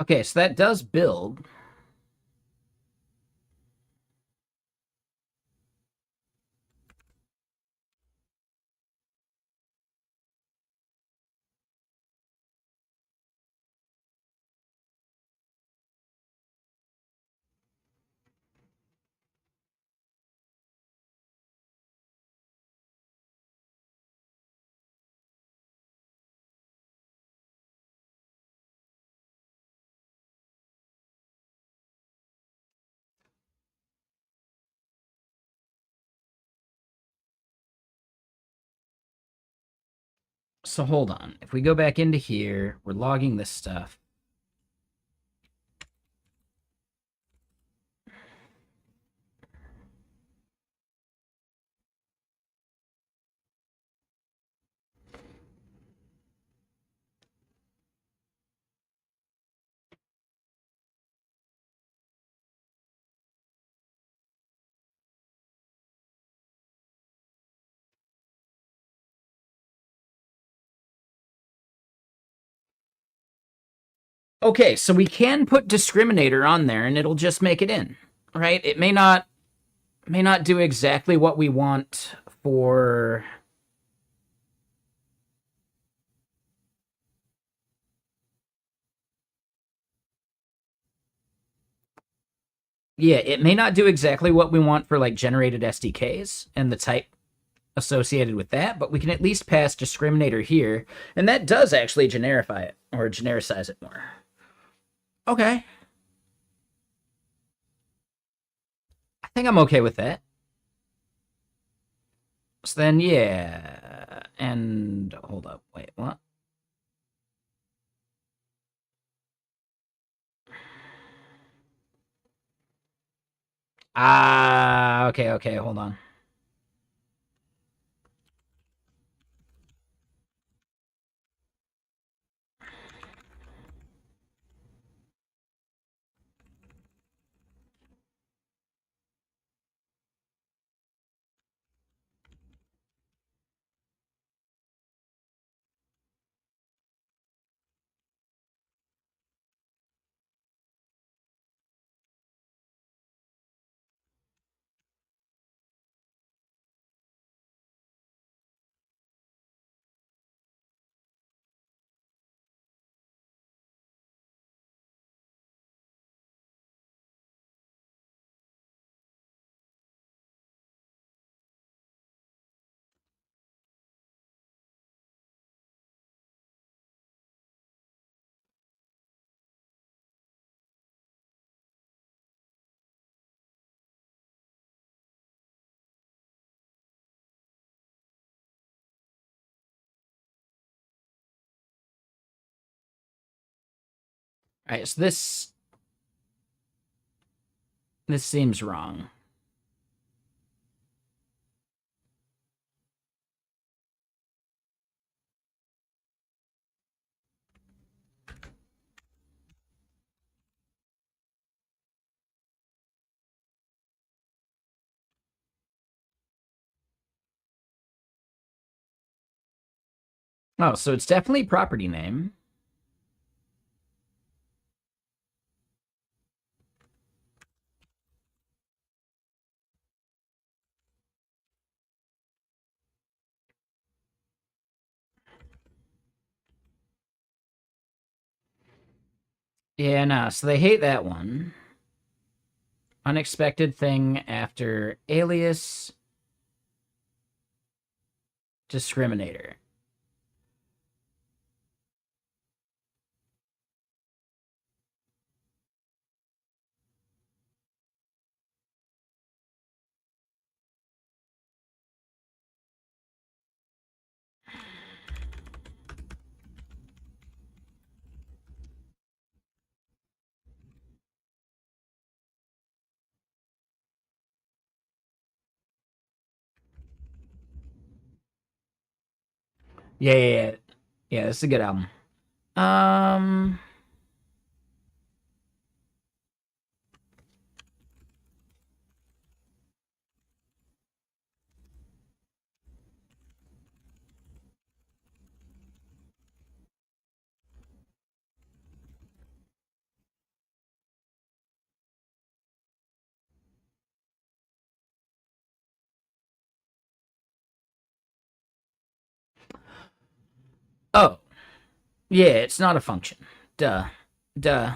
Okay, so that does build. So hold on. If we go back into here, we're logging this stuff. Okay, so we can put discriminator on there and it'll just make it in, right? It may not do exactly what we want for. Yeah, it may not do exactly what we want for like generated SDKs and the type associated with that, but we can at least pass discriminator here, and that does actually generify it or genericize it more. Okay. I think I'm okay with that. So then, yeah. And hold up. Wait, what? Ah, okay, hold on. All right, so this seems wrong. Oh, so it's definitely property name. Yeah, no, so they hate that one. Unexpected thing after alias discriminator. Yeah. Yeah, this is a good album. Um, Oh, yeah, it's not a function. Duh. Duh.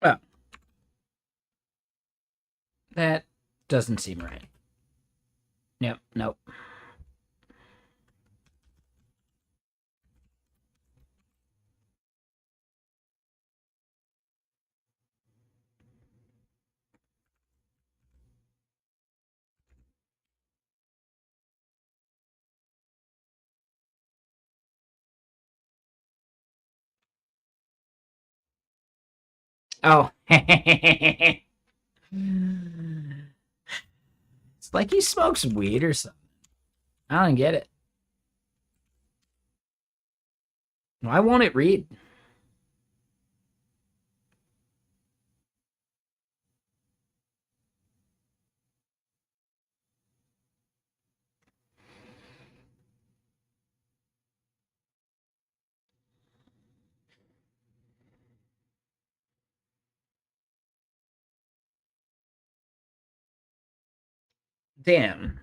Well, that doesn't seem right. Yep, nope. Oh. It's like he smokes weed or something. I don't get it. Why won't it read? Damn.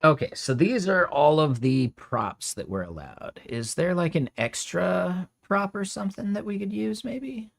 Okay, so these are all of the props that we're allowed. Is there like an extra prop or something that we could use, maybe?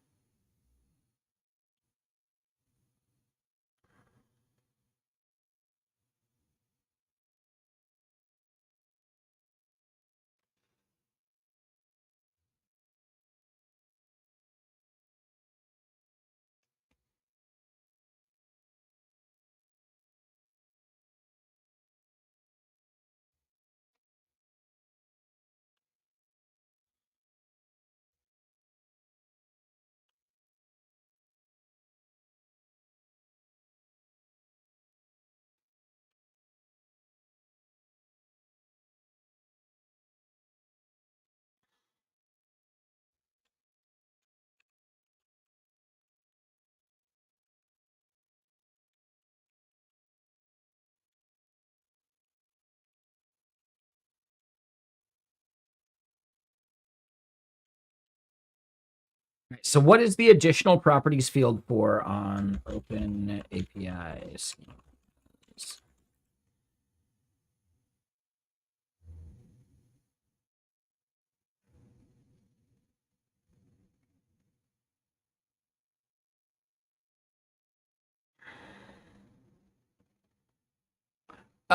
Right, so what is the additional properties field for on Open APIs?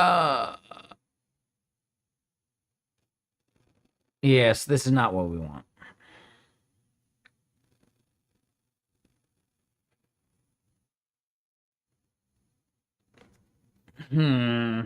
Uh, yes, this is not what we want. Hmm.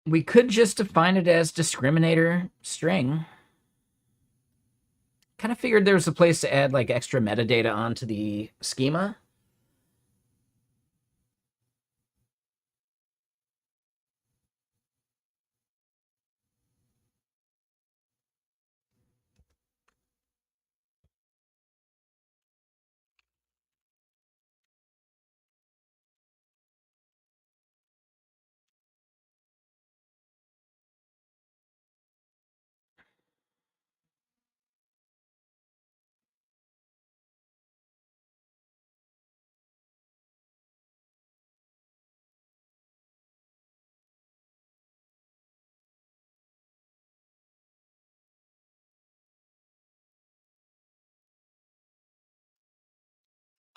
We could just define it as discriminator string. Kind of figured there was a place to add like extra metadata onto the schema.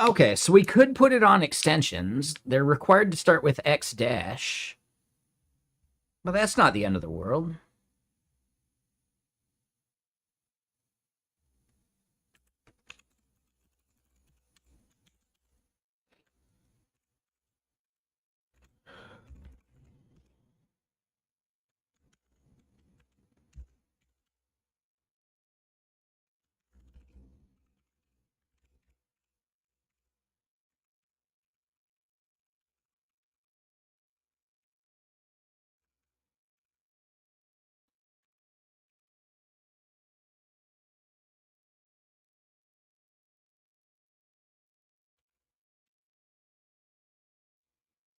Okay, so we could put it on extensions. They're required to start with X dash. But that's not the end of the world.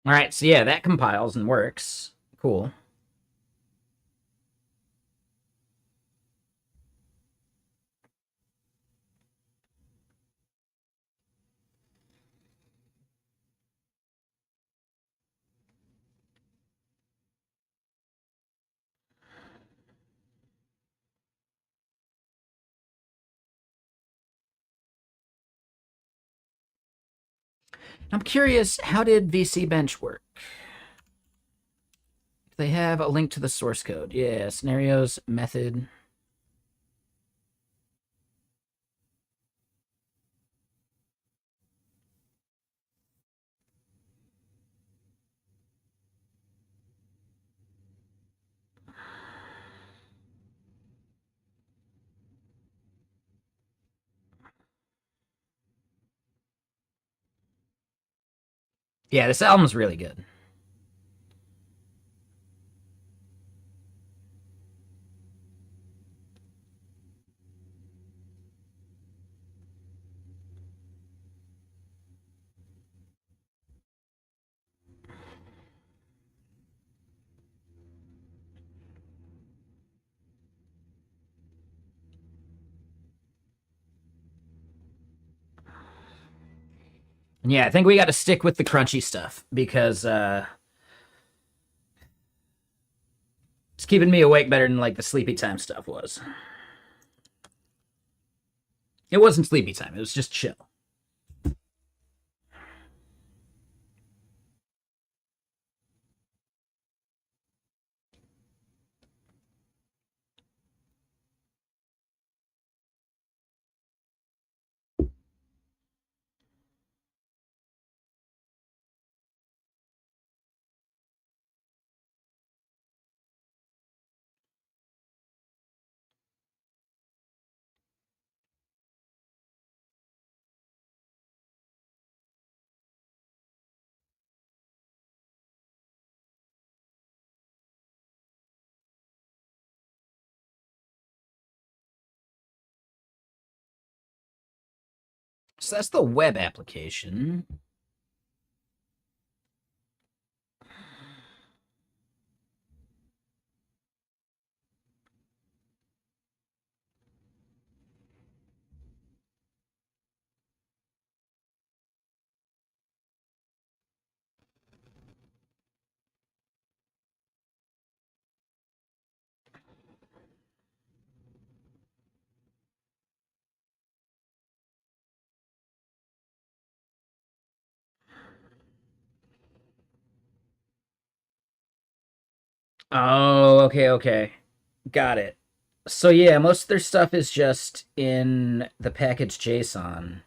All right, so yeah, that compiles and works. Cool. I'm curious, how did VC Bench work? They have a link to the source code. Yeah, scenarios, method. Yeah, this album's really good. And yeah, I think we got to stick with the crunchy stuff because it's keeping me awake better than like the sleepy time stuff was. It wasn't sleepy time, it was just chill. So that's the web application. Oh, okay, okay. Got it. So yeah, most of their stuff is just in the package JSON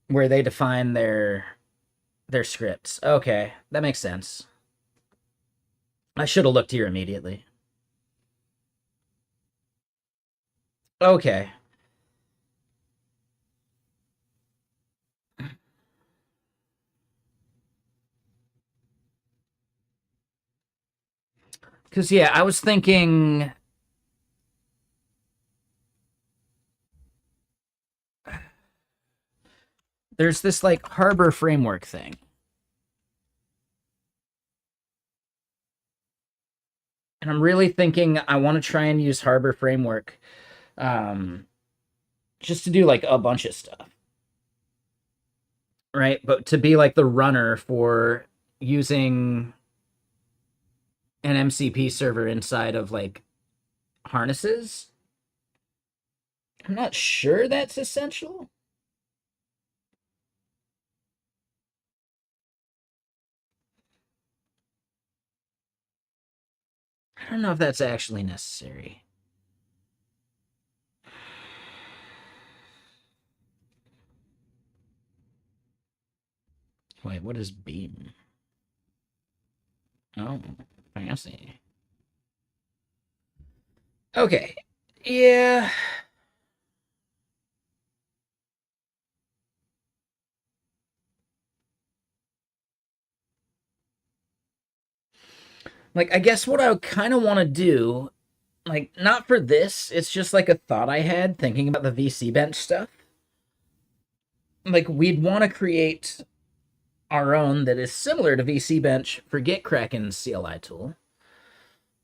where they define their scripts. Okay, that makes sense. I should have looked here immediately. Okay. Cause yeah, I was thinking there's this like Harbor framework thing. And I'm really thinking I want to try and use Harbor framework um just to do like a bunch of stuff. Right? But to be like the runner for using an MCP server inside of like harnesses. I'm not sure that's essential. I don't know if that's actually necessary. Wait, what is beam? Oh, fancy. Okay. Yeah. Like, I guess what I kind of want to do, like, not for this, it's just like a thought I had thinking about the VC bench stuff. Like, we'd want to create our own that is similar to VC bench for GitKraken's CLI tool,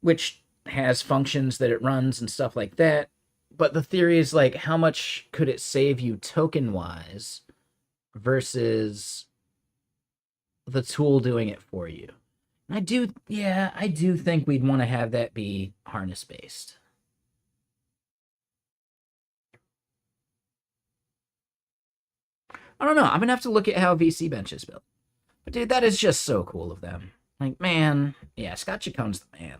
which has functions that it runs and stuff like that. But the theory is like, how much could it save you token wise versus the tool doing it for you? I do think we'd want to have that be harness based. I don't know. I'm gonna have to look at how VC Bench is built. But dude, that is just so cool of them. Like, man, yeah, Scott Chacon's the man.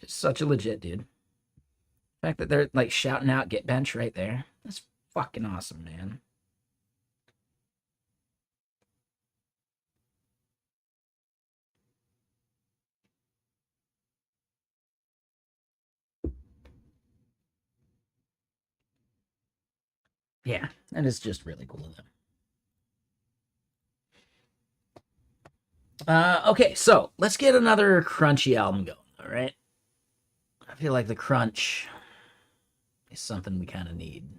It's such a legit dude. The fact that they're like shouting out "Get Bench" right there. That's fucking awesome, man. Yeah, that is just really cool of them. Okay, so let's get another crunchy album going, all right? I feel like the crunch is something we kind of need.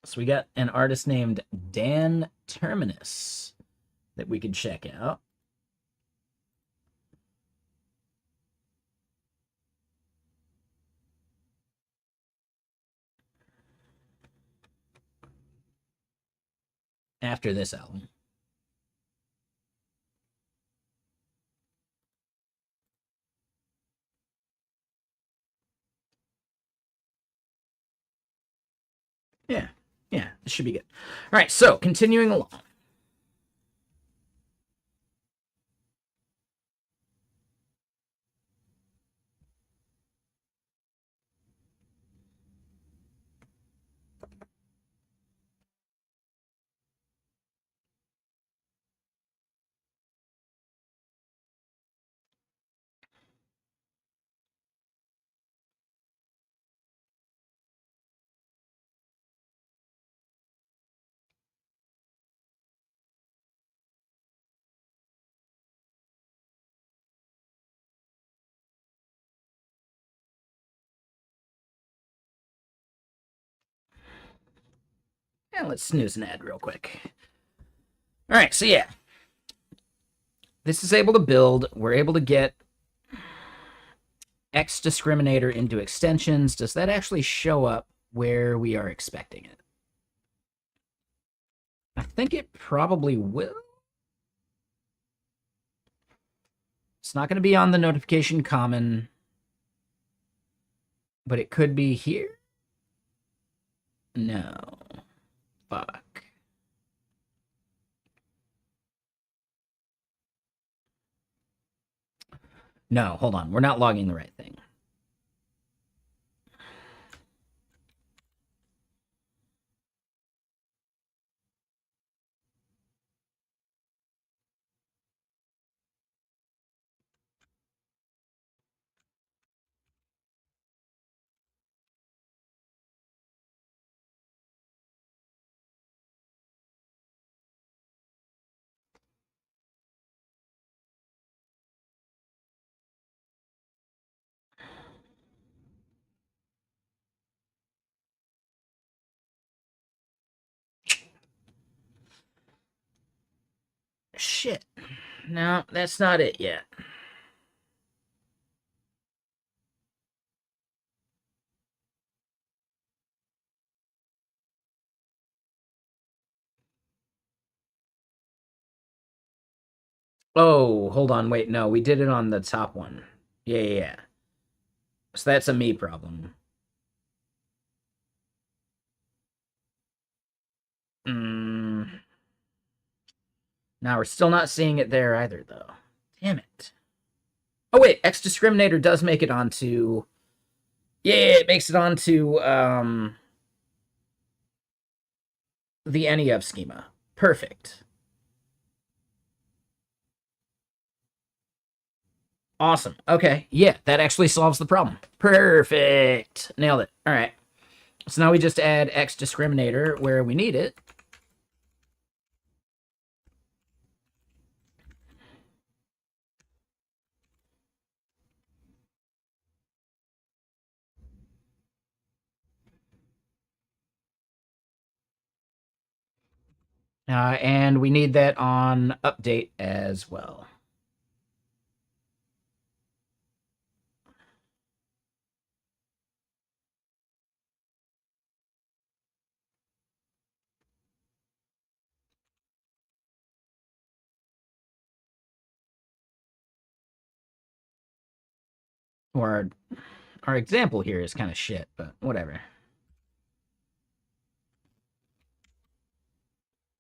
So we got an artist named Dan Terminus that we could check out. After this album. Yeah, yeah, this should be good. All right, so continuing along. And let's snooze an ad real quick. All right, so yeah, this is able to build. We're able to get X discriminator into extensions. Does that actually show up where we are expecting it? I think it probably will. It's not going to be on the notification common, but it could be here. No. Fuck. No, hold on. We're not logging the right thing. Shit. No, that's not it yet. Oh, hold on. Wait, no, we did it on the top one. Yeah, yeah, yeah. So that's a me problem. Mm. Now we're still not seeing it there either, though. Damn it. Oh, wait, X discriminator does make it onto. Yeah, it makes it onto the NEF schema. Perfect. Awesome. Okay. Yeah, that actually solves the problem. Perfect. Nailed it. All right. So now we just add X discriminator where we need it. And we need that on update as well. Or our example here is kind of shit, but whatever.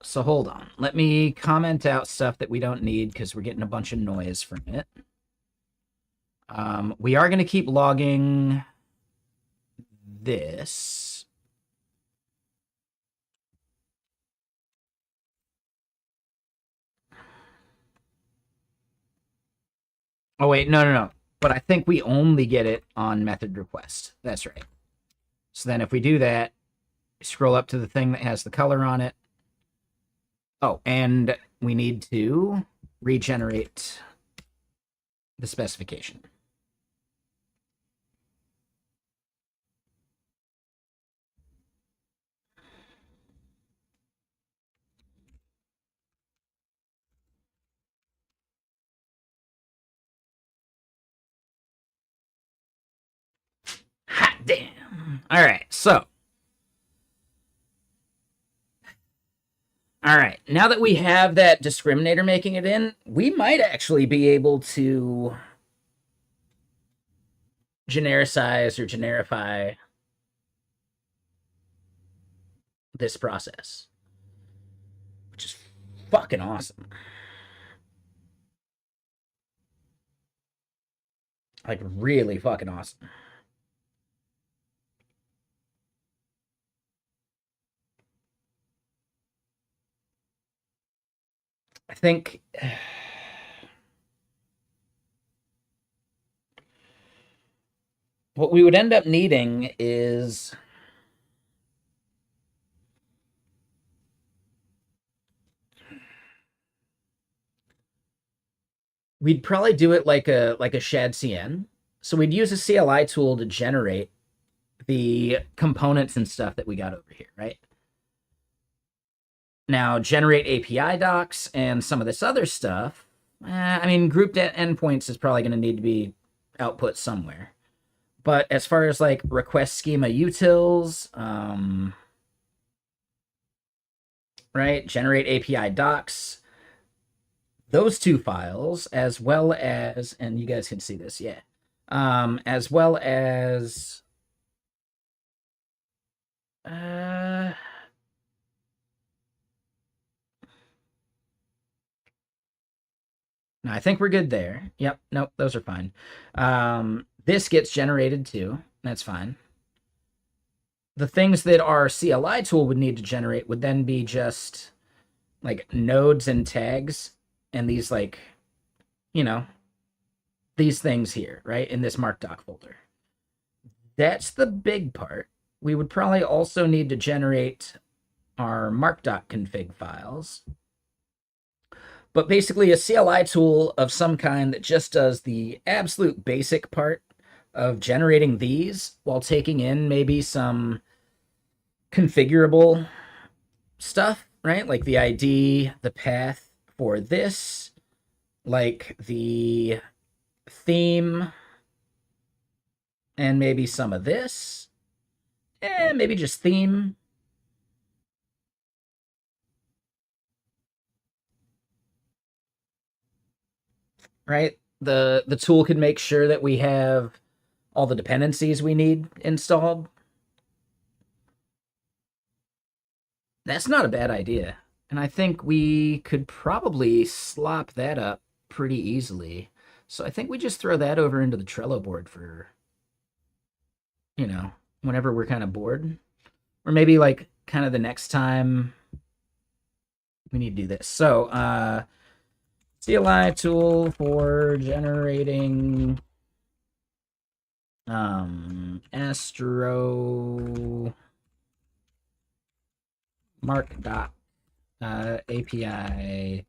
So hold on. Let me comment out stuff that we don't need because we're getting a bunch of noise from it. We are going to keep logging this. Oh, wait. No. But I think we only get it on method request. That's right. So then if we do that, scroll up to the thing that has the color on it. Oh, and we need to regenerate the specification. Hot damn. All right, so. All right, now that we have that discriminator making it in, we might actually be able to genericize or generify this process, which is fucking awesome. Like, really fucking awesome. I think what we would end up needing is we'd probably do it like a shad CN. So we'd use a CLI tool to generate the components and stuff that we got over here, right? Now, generate API docs and some of this other stuff. I mean, grouped endpoints is probably going to need to be output somewhere. But as far as like request schema utils, right, generate API docs, those two files, as well as, and you guys can see this, yeah, as well as Uh, no, I think we're good there. Yep. Nope. Those are fine. This gets generated too. That's fine. The things that our CLI tool would need to generate would then be just like nodes and tags and these like, you know, these things here, right? In this markdoc folder. That's the big part. We would probably also need to generate our mark.config files. But basically a CLI tool of some kind that just does the absolute basic part of generating these while taking in maybe some configurable stuff, right? Like the ID, the path for this, like the theme, and maybe some of this. Maybe just theme. Right? The tool can make sure that we have all the dependencies we need installed. That's not a bad idea. And I think we could probably slop that up pretty easily. So I think we just throw that over into the Trello board for, whenever we're kind of bored. Or maybe like kind of the next time we need to do this. So CLI tool for generating Astro Mark dot API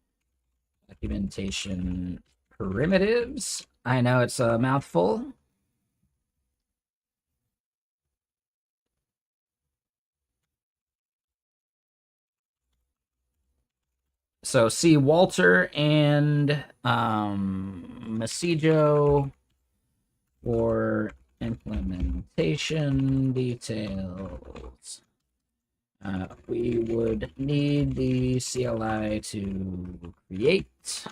documentation primitives. I know it's a mouthful. So see Walter and Messijo for implementation details. We would need the CLI to create.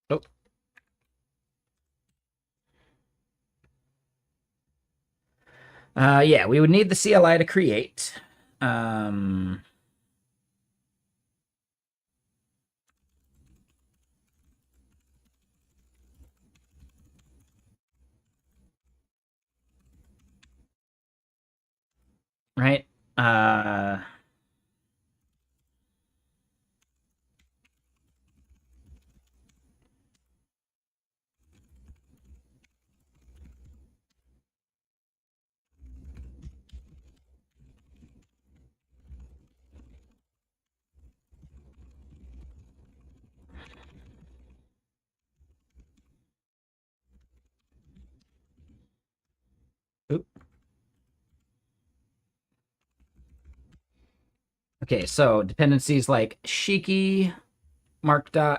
Oh. Yeah, we would need the CLI to create. Right? Oop. Okay, so dependencies like Shiki, MarkDoc,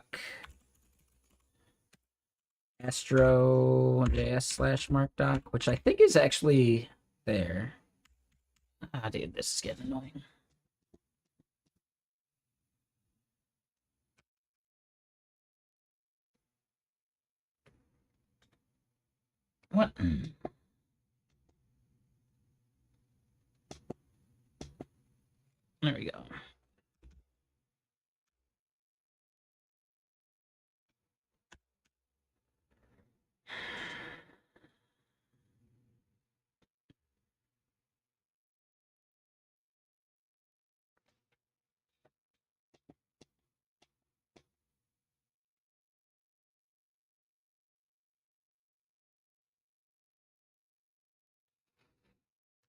Astro.js/MarkDoc, which I think is actually there. Ah, dude, this is getting annoying. What? There we go.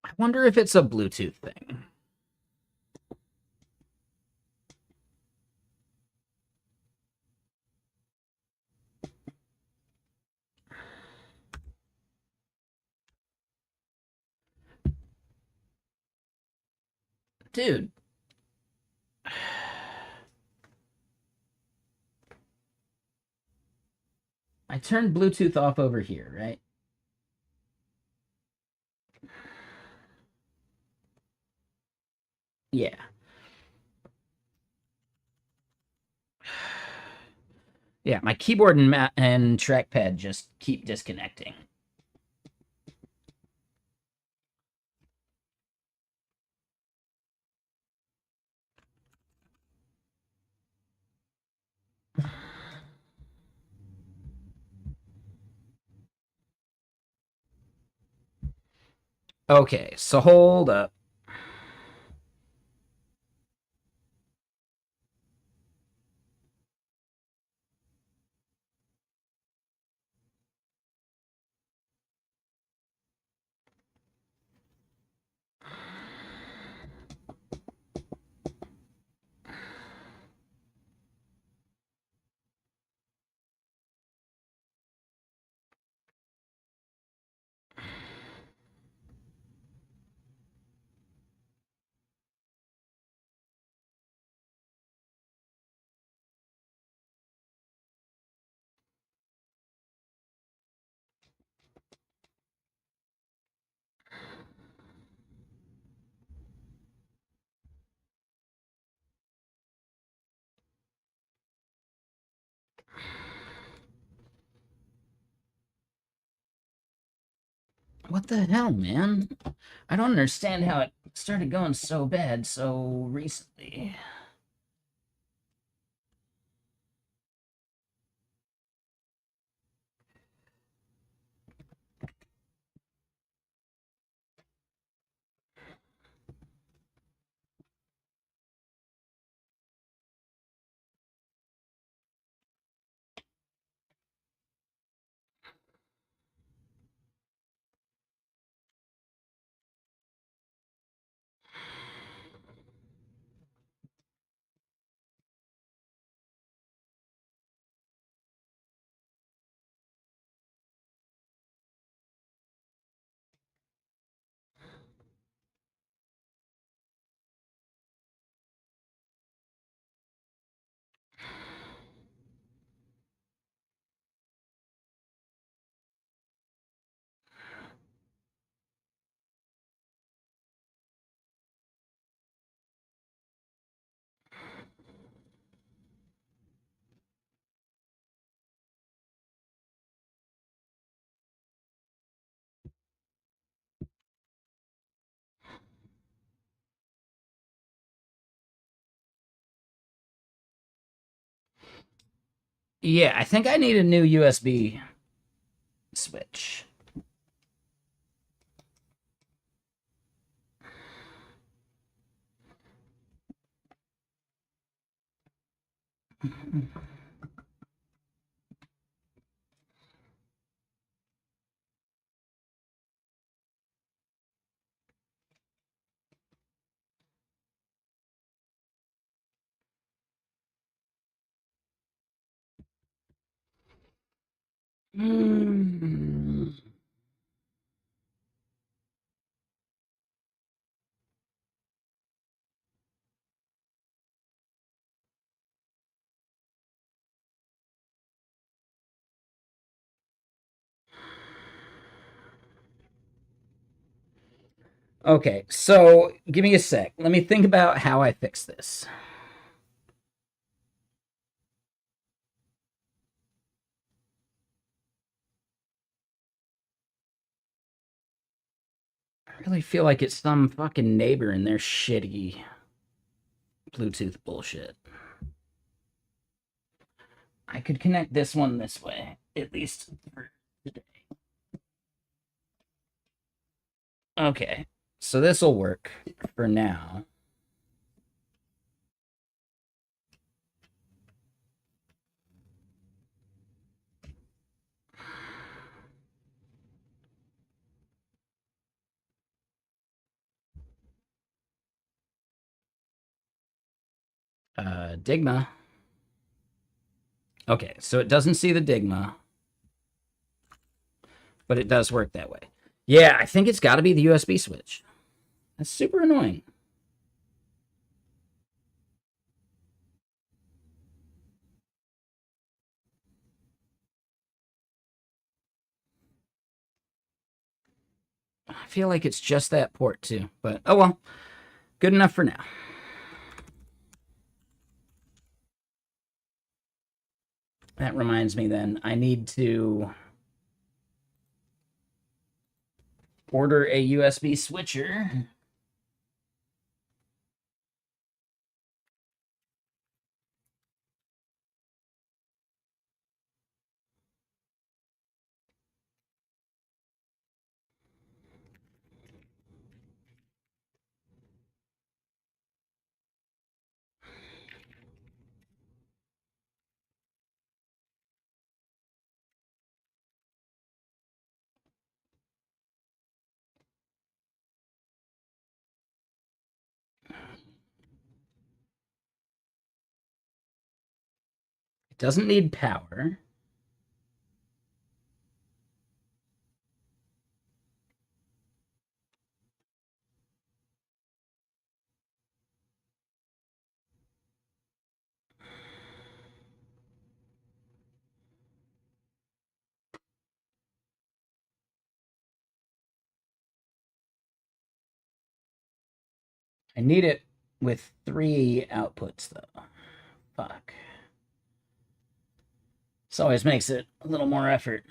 I wonder if it's a Bluetooth thing. Dude. I turned Bluetooth off over here, right? Yeah. Yeah, my keyboard and trackpad just keep disconnecting. Okay, so hold up. What the hell, man? I don't understand how it started going so bad so recently. Yeah, I think I need a new USB switch. Mm. Okay, so give me a sec. Let me think about how I fix this. I really feel like it's some fucking neighbor and their shitty Bluetooth bullshit. I could connect this one this way, at least for today. Okay, so this will work for now. Digma. Okay, so it doesn't see the Digma, but it does work that way. Yeah, I think it's got to be the USB switch. That's super annoying. I feel like it's just that port too, but oh well. Good enough for now. That reminds me then, I need to order a USB switcher. It doesn't need power. I need it with 3 outputs, though. Fuck. This always makes it a little more effort.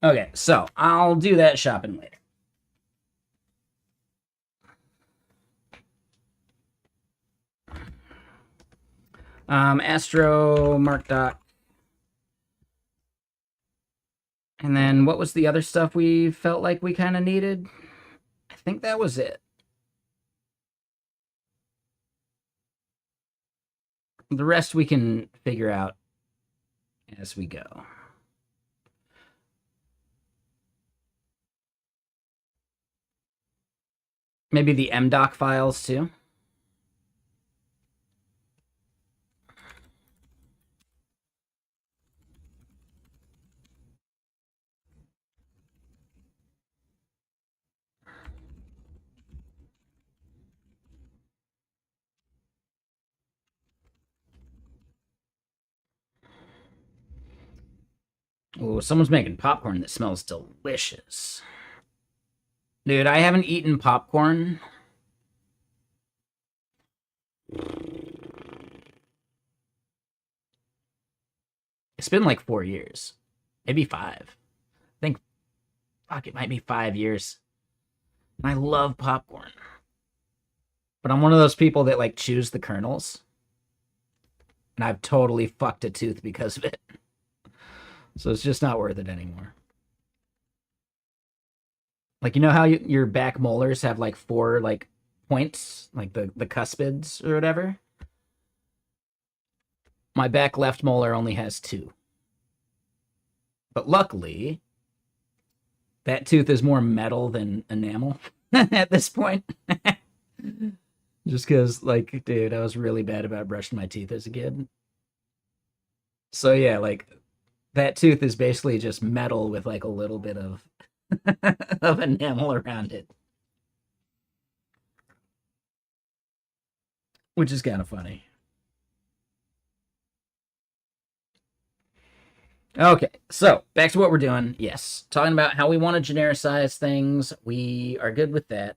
Okay, so I'll do that shopping later. Astro, Mark Doc. And then what was the other stuff we felt like we kind of needed? I think that was it. The rest we can figure out as we go. Maybe the MDoc files too. Oh, someone's making popcorn that smells delicious. Dude, I haven't eaten popcorn. It's been like 4 years. Maybe 5. I think, fuck, it might be 5 years. And I love popcorn. But I'm one of those people that like chews the kernels. And I've totally fucked a tooth because of it. So it's just not worth it anymore. Like, you know how your back molars have like 4 like points, like the cuspids or whatever? My back left molar only has 2. But luckily, that tooth is more metal than enamel at this point. Just because, like, dude, I was really bad about brushing my teeth as a kid. So yeah, like, that tooth is basically just metal with like a little bit of of enamel around it, which is kind of funny. Okay, so back to what we're doing. Yes, talking about how we want to genericize things. We are good with that.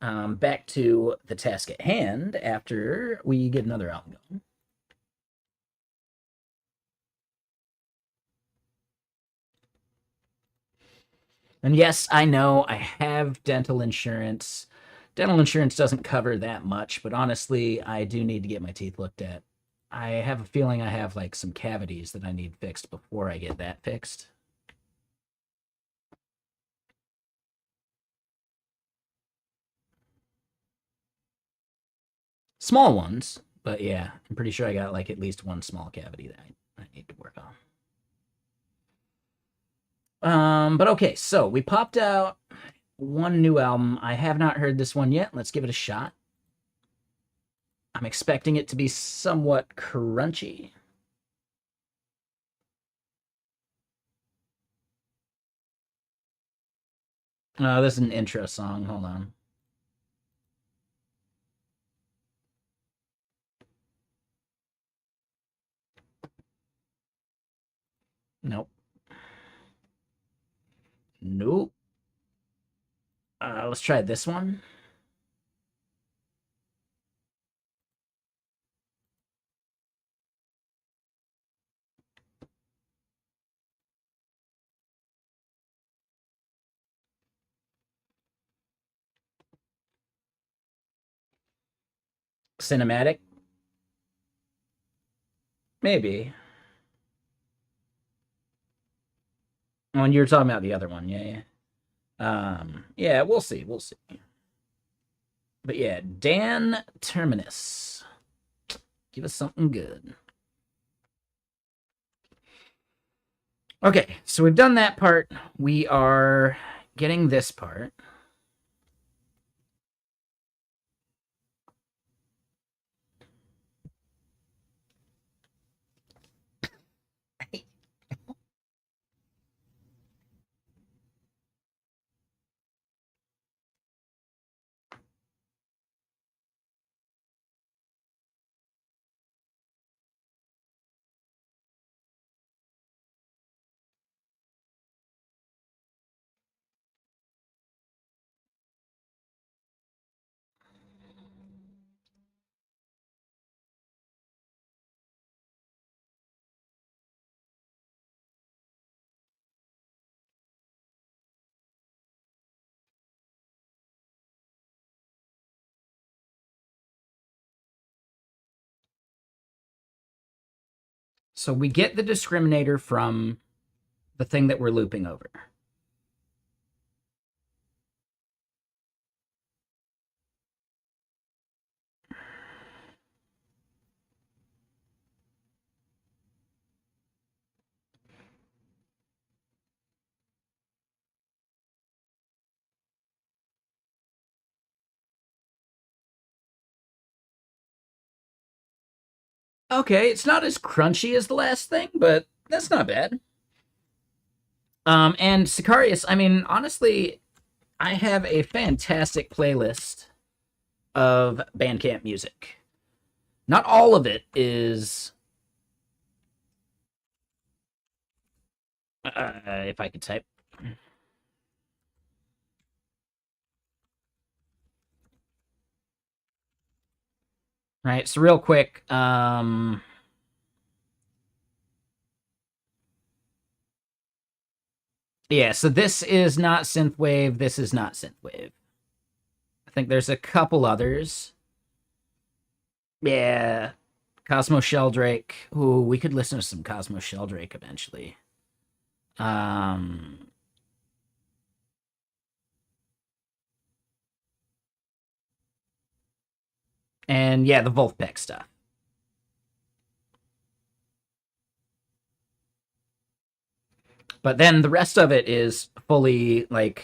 Back to the task at hand after we get another album going. And yes, I know I have dental insurance. Dental insurance doesn't cover that much, but honestly, I do need to get my teeth looked at. I have a feeling I have like some cavities that I need fixed before I get that fixed. Small ones, but yeah, I'm pretty sure I got like at least one small cavity that I need to work on. But okay, so we popped out one new album. I have not heard this one yet. Let's give it a shot. I'm expecting it to be somewhat crunchy. This is an intro song. Hold on. Nope. Nope. Let's try this one. Cinematic? Maybe. Oh, and you're talking about the other one, yeah, yeah. Yeah, we'll see, we'll see. But yeah, Dan Terminus. Give us something good. Okay, so we've done that part. We are getting this part. So we get the discriminator from the thing that we're looping over. Okay, it's not as crunchy as the last thing, but that's not bad. And Sicarius, I mean, honestly, I have a fantastic playlist of Bandcamp music. Not all of it is. If I could type. Right, so real quick, yeah, so this is not synthwave, this is not synthwave. I think there's a couple others. Yeah, Cosmo Sheldrake. Ooh, we could listen to some Cosmo Sheldrake eventually. Um, and yeah, the Wolfpack stuff. But then the rest of it is fully like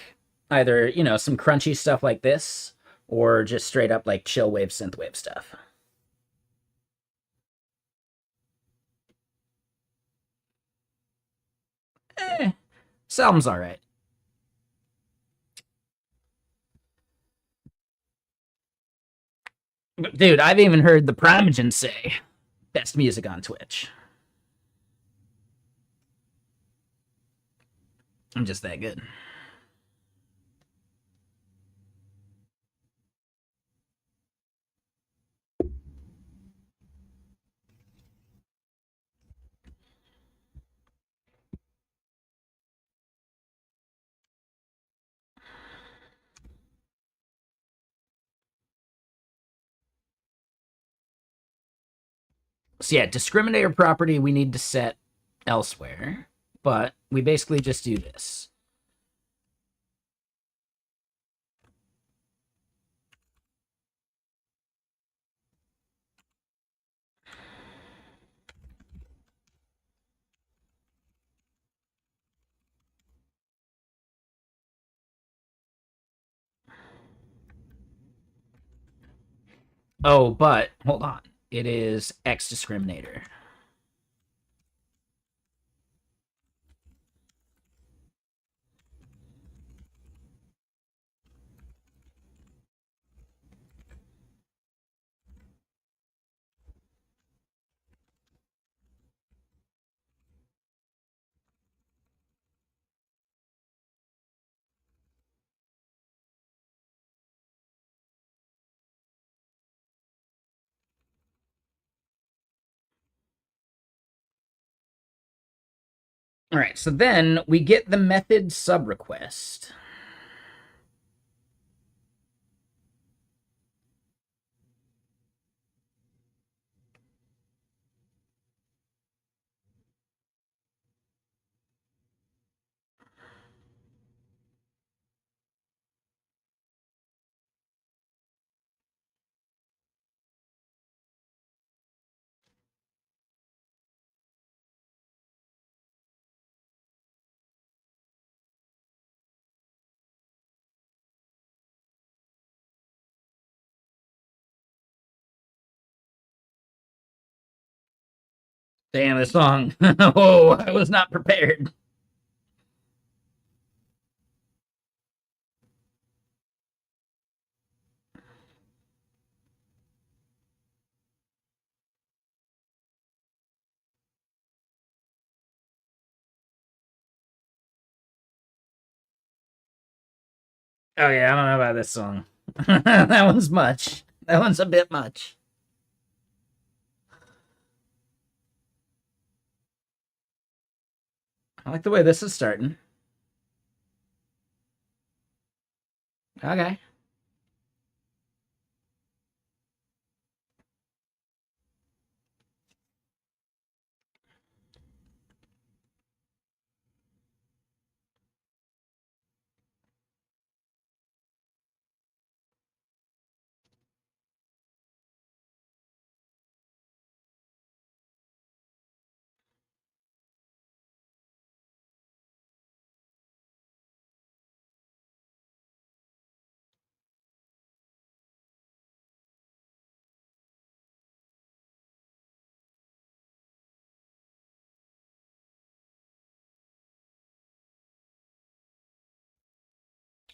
either, you know, some crunchy stuff like this or just straight up like chill wave synthwave stuff. This album's all right. Dude, I've even heard the Primogen say best music on Twitch. I'm just that good. So yeah, discriminator property we need to set elsewhere, but we basically just do this. Oh, but hold on. It is X discriminator. All right, so then we get the method sub request. Damn, this song. Oh, I was not prepared. Oh yeah, I don't know about this song. That one's much. That one's a bit much. I like the way this is starting. Okay.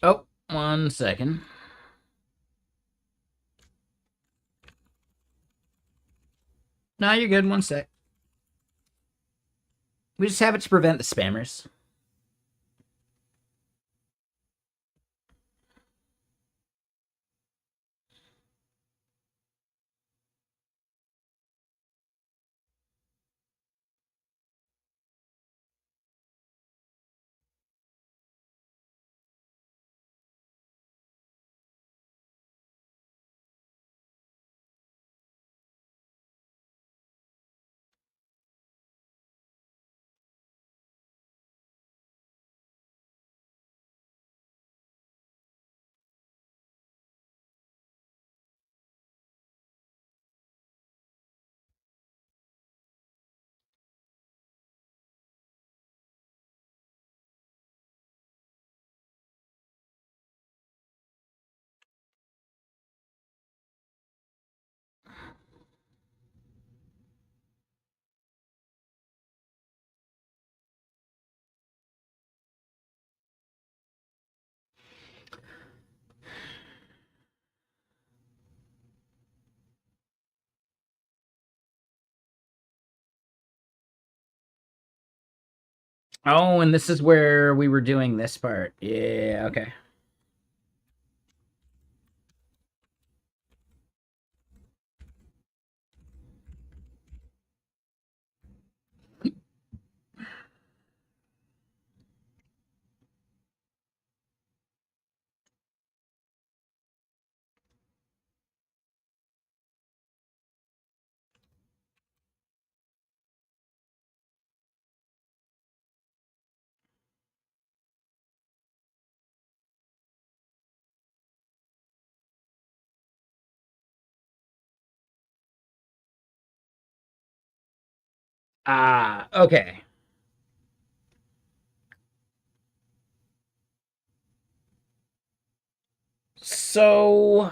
Oh, 1 second. No, you're good. 1 sec. We just have it to prevent the spammers. Oh, and this is where we were doing this part. Yeah, okay. Ah, okay. So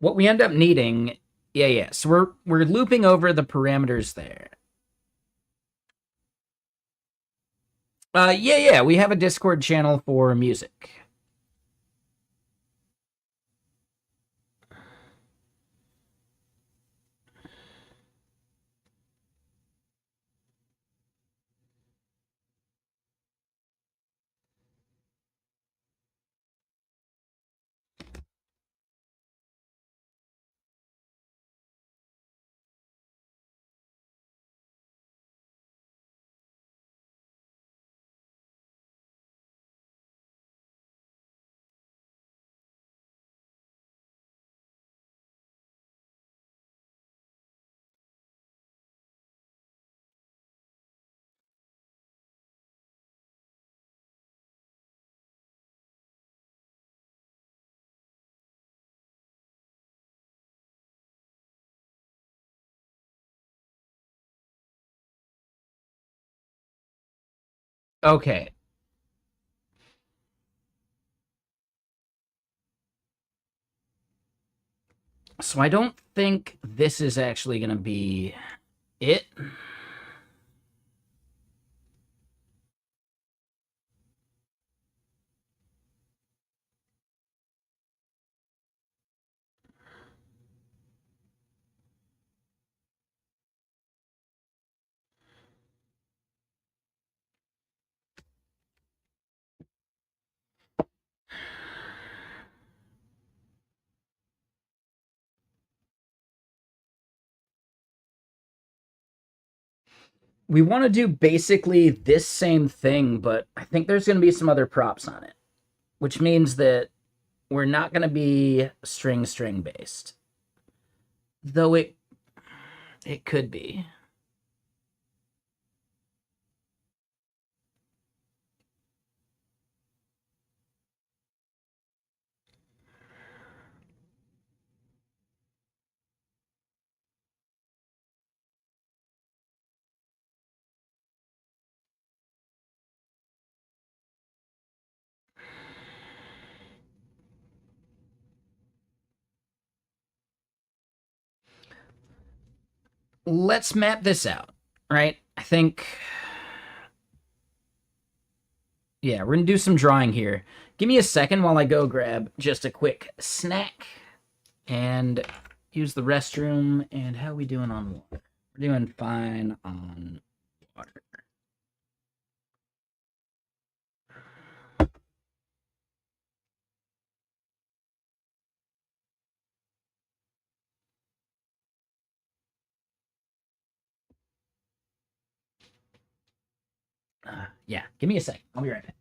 what we end up needing, yeah. So we're looping over the parameters there. Yeah. We have a Discord channel for music. Okay. So I don't think this is actually going to be it. We want to do basically this same thing, but I think there's going to be some other props on it, which means that we're not going to be string based. Though it could be. Let's map this out, right? I think, yeah, we're going to do some drawing here. Give me a second while I go grab just a quick snack and use the restroom. And how are we doing on water? We're doing fine on water. Yeah, give me a sec. I'll be right back.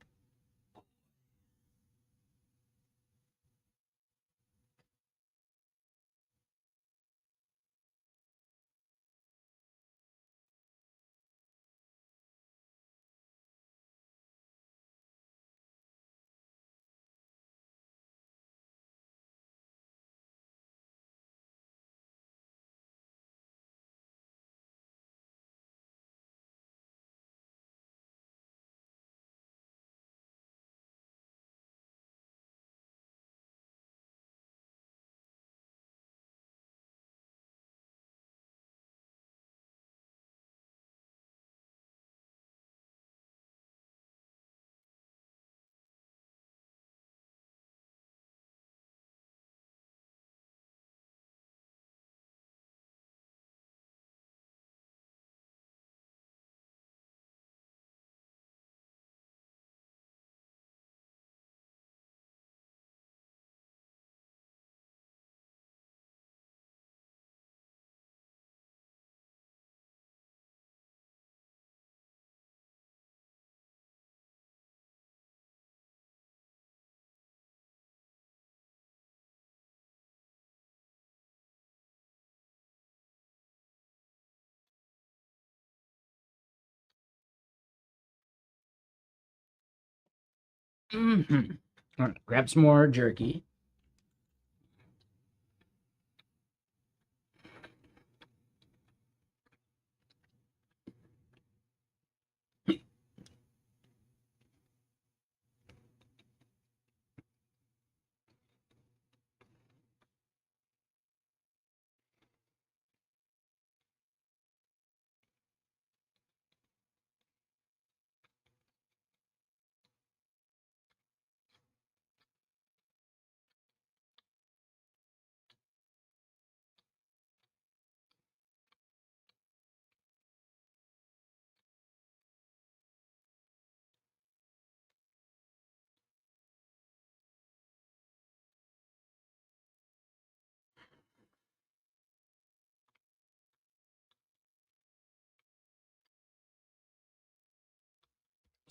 Mm-hmm. All right, grab some more jerky.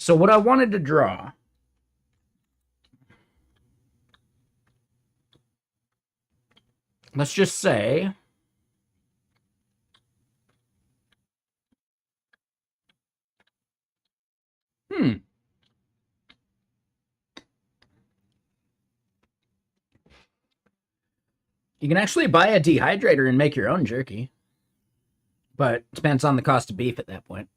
So what I wanted to draw, let's just say, hmm, you can actually buy a dehydrator and make your own jerky, but it depends on the cost of beef at that point.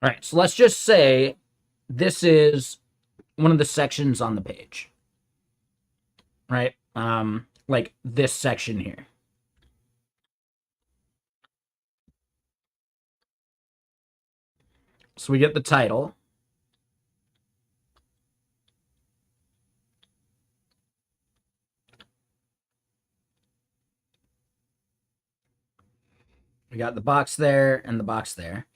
All right, so let's just say this is one of the sections on the page, right? Like this section here. So we get the title. We got the box there and the box there.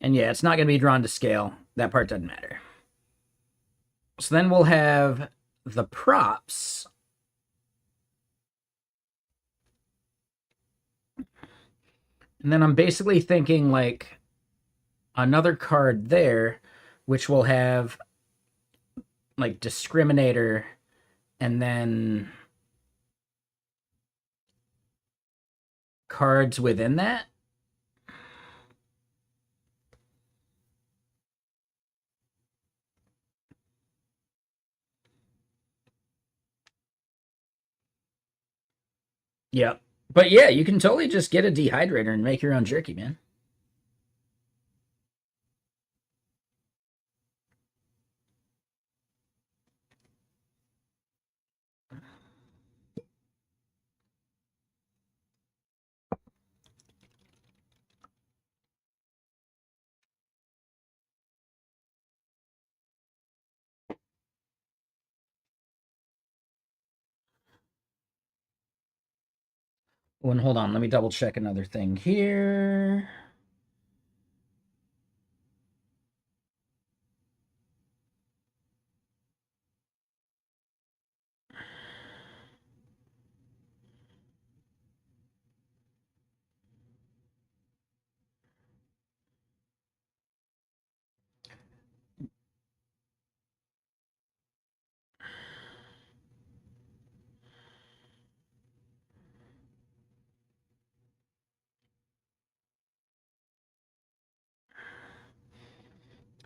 And yeah, it's not going to be drawn to scale. That part doesn't matter. So then we'll have the props. And then I'm basically thinking like another card there, which will have like discriminator and then cards within that. Yep. But yeah, you can totally just get a dehydrator and make your own jerky, man. Oh, and hold on, let me double check another thing here.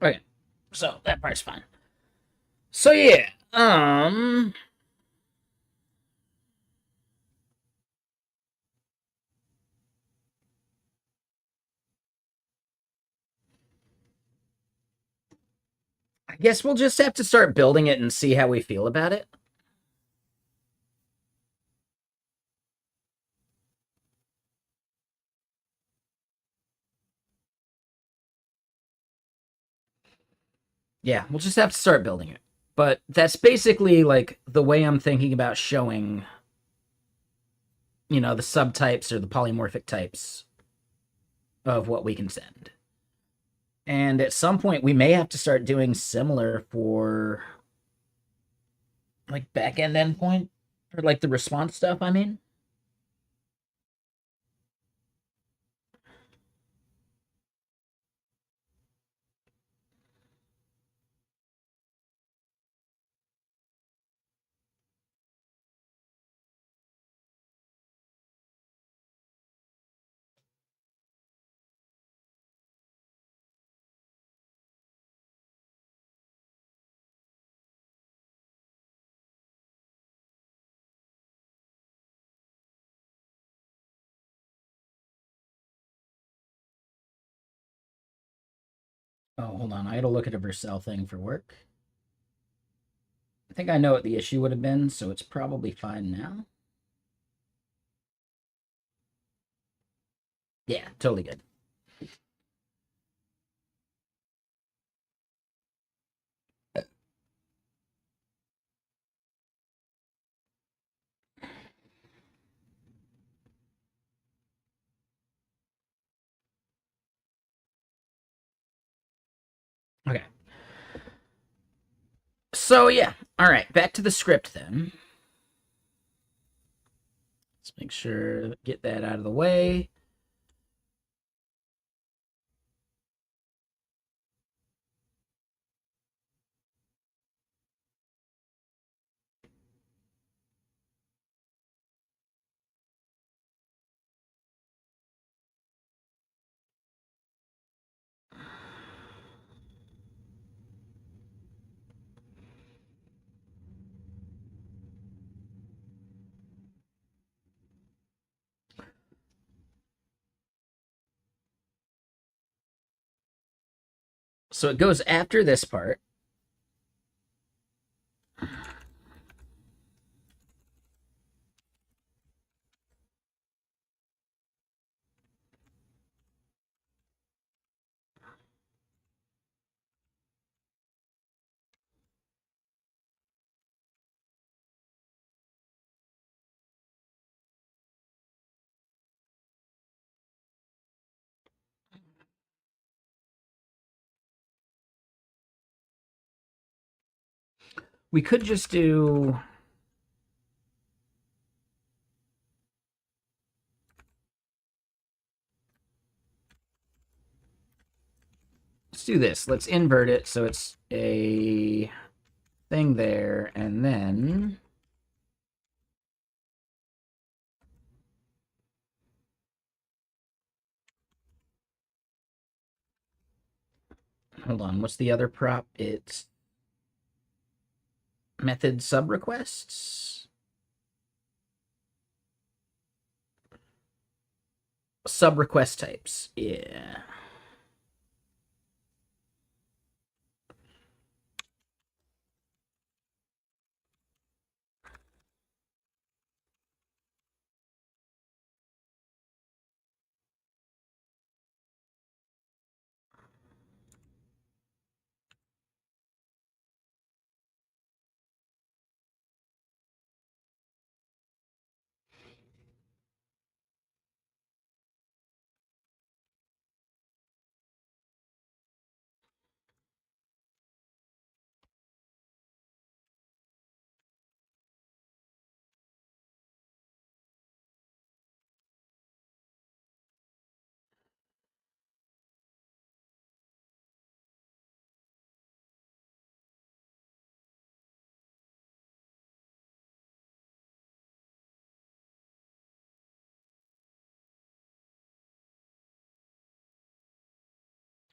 Okay, so that part's fine. So yeah, I guess we'll just have to start building it and see how we feel about it. Yeah, we'll just have to start building it. But that's basically like the way I'm thinking about showing, the subtypes or the polymorphic types of what we can send. And at some point, we may have to start doing similar for like backend endpoint or like the response stuff. I mean, oh, hold on. I got to look at a Vercel thing for work. I think I know what the issue would have been, so it's probably fine now. Yeah, totally good. Okay. So yeah, all right. Back to the script then. Let's make sure get that out of the way. So it goes after this part. We could just do... Let's do this. Let's invert it so it's a thing there, and then... Hold on, what's the other prop? It's method sub requests? Sub request types, yeah.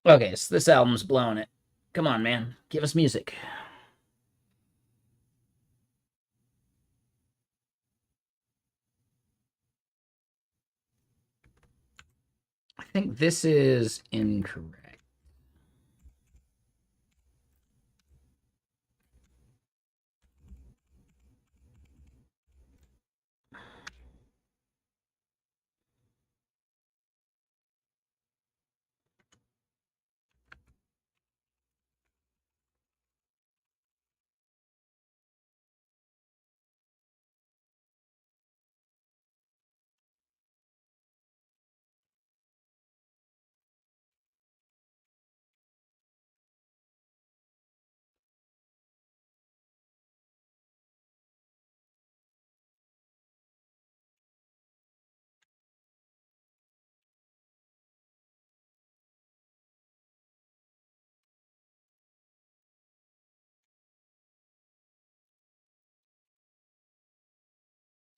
Okay, so this album's blowing it. Come on, man. Give us music. I think this is incorrect.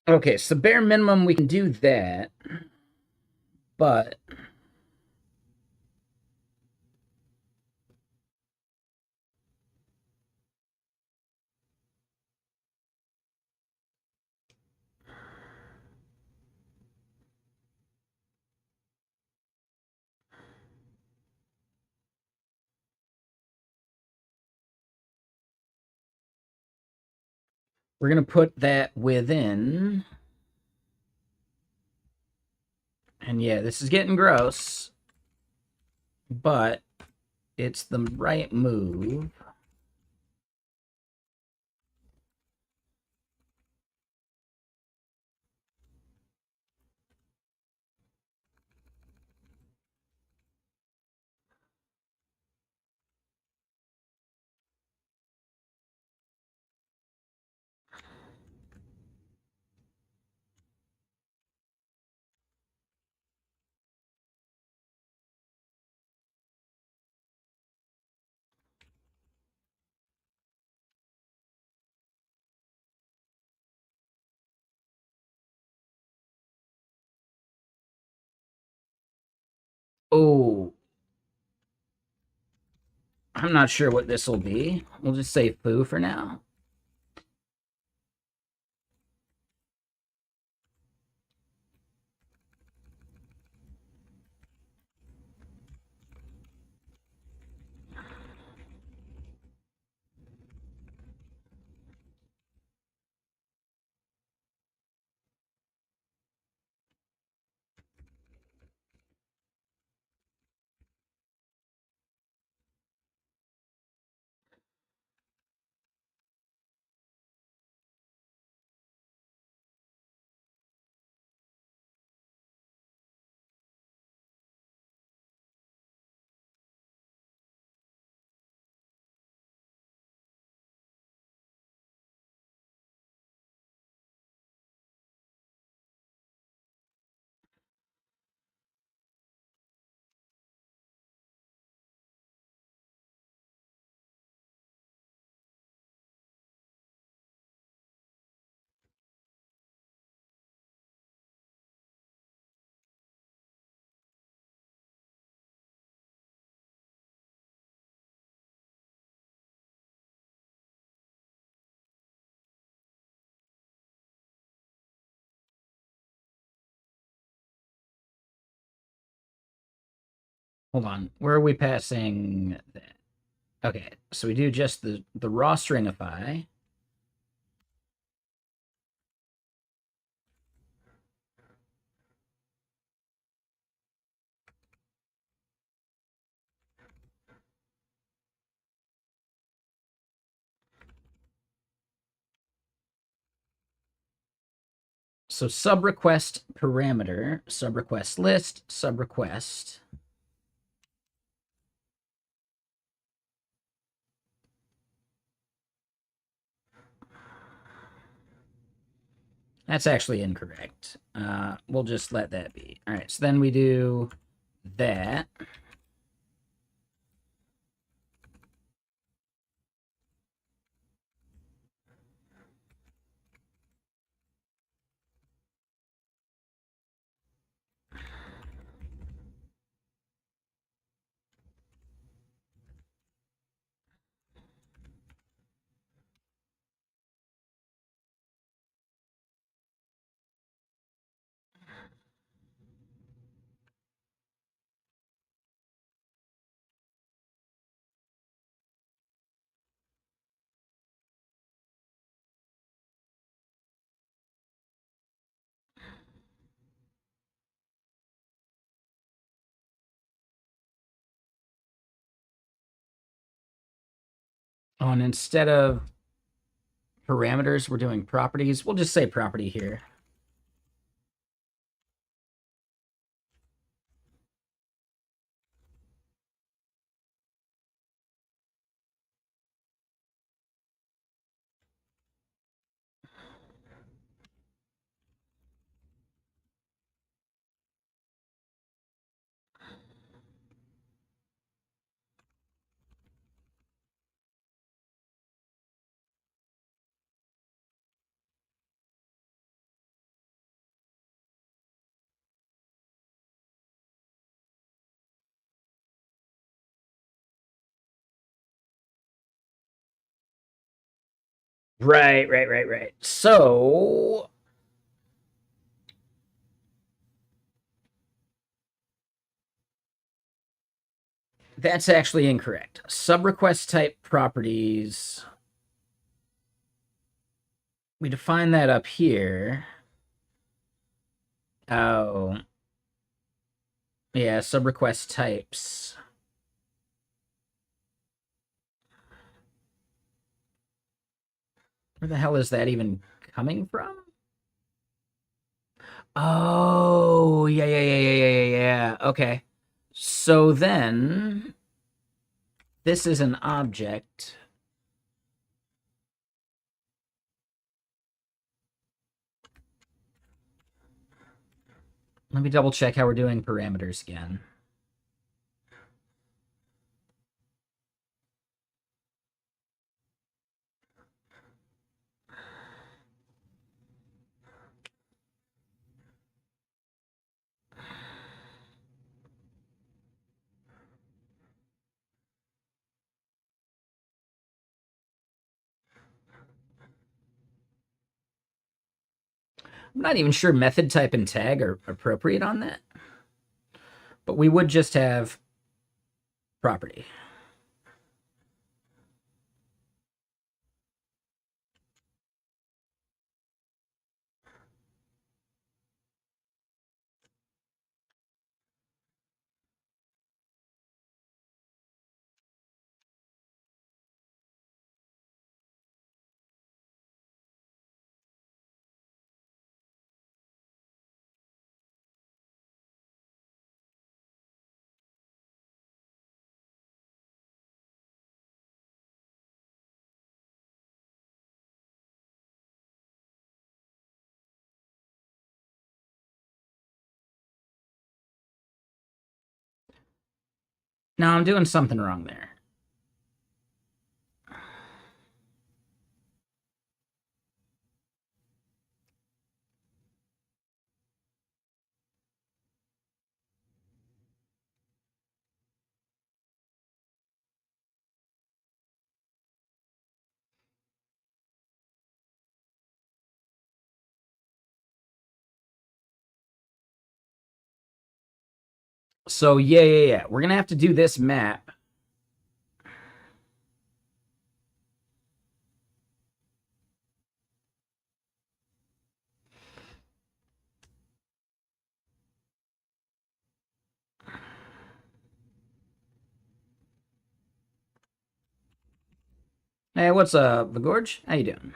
Okay, so bare minimum, we can do that, but we're going to put that within. And yeah, this is getting gross, but it's the right move. Oh, I'm not sure what this will be. We'll just say foo for now. Hold on. Where are we passing that? Okay, so we do just the raw stringify. So sub request parameter, sub request list, sub request. That's actually incorrect. We'll just let that be. All right, so then we do that. Oh, and instead of parameters, we're doing properties. We'll just say property here. Right. So that's actually incorrect. Sub request type properties. We define that up here. Oh, yeah, sub request types. Where the hell is that even coming from? Oh, yeah. Okay. So then this is an object. Let me double check how we're doing parameters again. I'm not even sure method type and tag are appropriate on that, but we would just have property. Now I'm doing something wrong there. So yeah. We're gonna have to do this map. Hey, what's up, the Gorge? How you doing?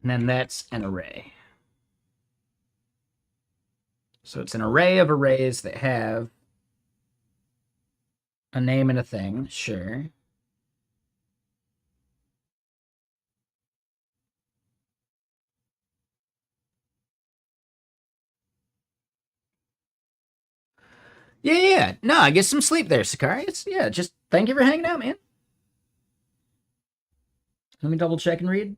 And then that's an array. So it's an array of arrays that have a name and a thing. Sure. Yeah. No, I get some sleep there, Sakari. Yeah, just thank you for hanging out, man. Let me double check and read.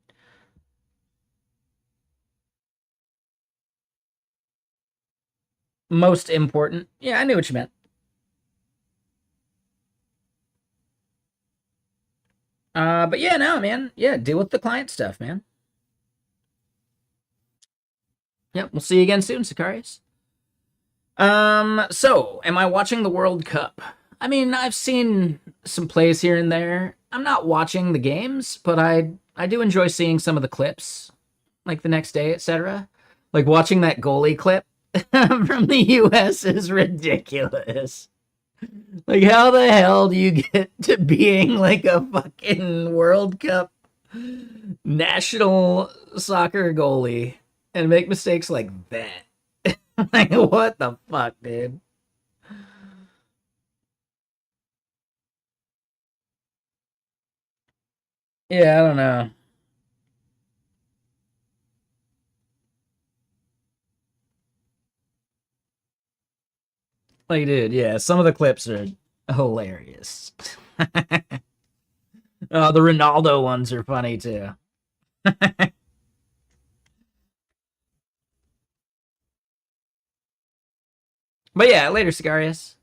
Most important. Yeah, I knew what you meant. But yeah, no, man. Yeah, deal with the client stuff, man. Yep, we'll see you again soon, Sicarius. So am I watching the World Cup? I mean, I've seen some plays here and there. I'm not watching the games, but I do enjoy seeing some of the clips, like the next day, etc. Like watching that goalie clip from the US is ridiculous. Like, how the hell do you get to being like a fucking World Cup national soccer goalie and make mistakes like that? Like, what the fuck, dude? Yeah, I don't know. Like, dude, yeah, some of the clips are hilarious. Oh, the Ronaldo ones are funny too. But yeah, later, Sicarius.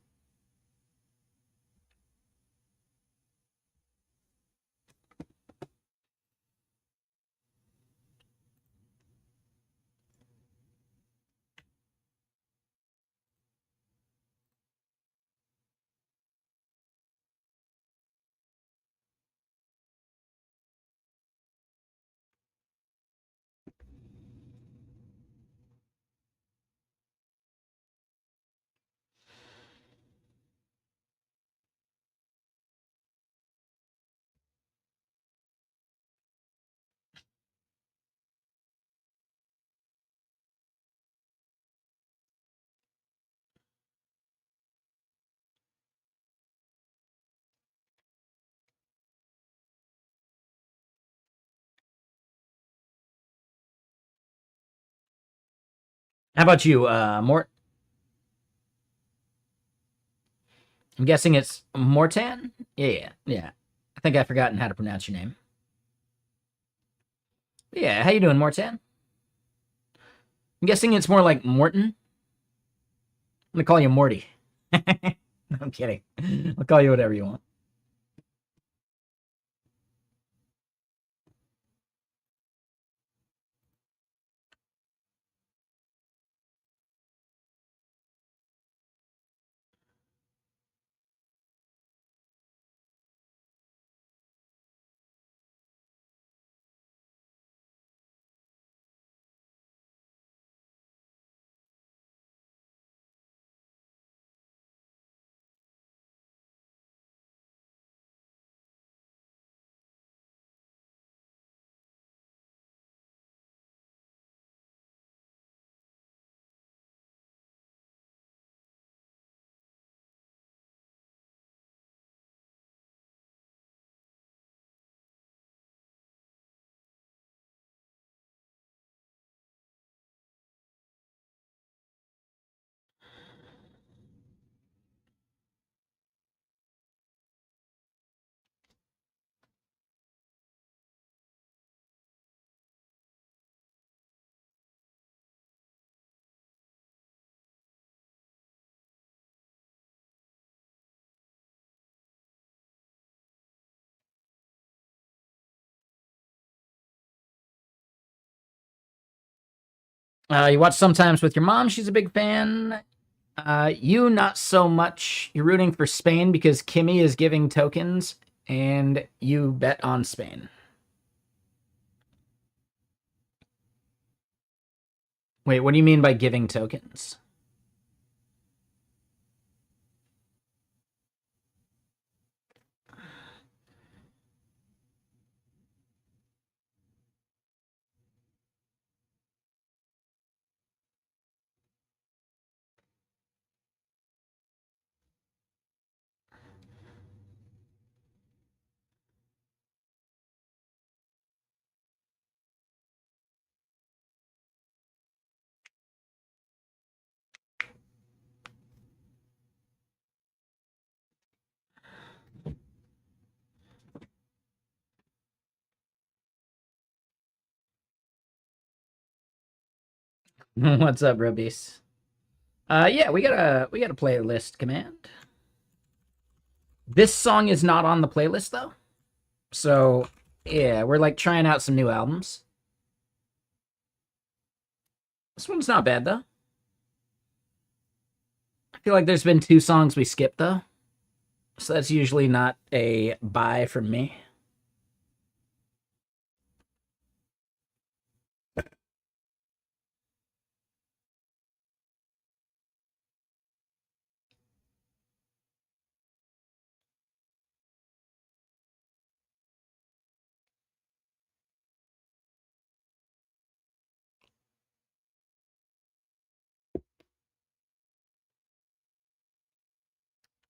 How about you, Mort? I'm guessing it's Mortan? Yeah. I think I've forgotten how to pronounce your name. Yeah, how you doing, Mortan? I'm guessing it's more like Morton. I'm gonna call you Morty. I'm kidding. I'll call you whatever you want. You watch sometimes with your mom. She's a big fan. You not so much. You're rooting for Spain because Kimmy is giving tokens, and you bet on Spain. Wait, what do you mean by giving tokens? What's up, Rubies? Yeah, we got a playlist command. This song is not on the playlist though, so yeah, we're like trying out some new albums. This one's not bad though. I feel like there's been 2 songs we skipped though, so that's usually not a buy from me.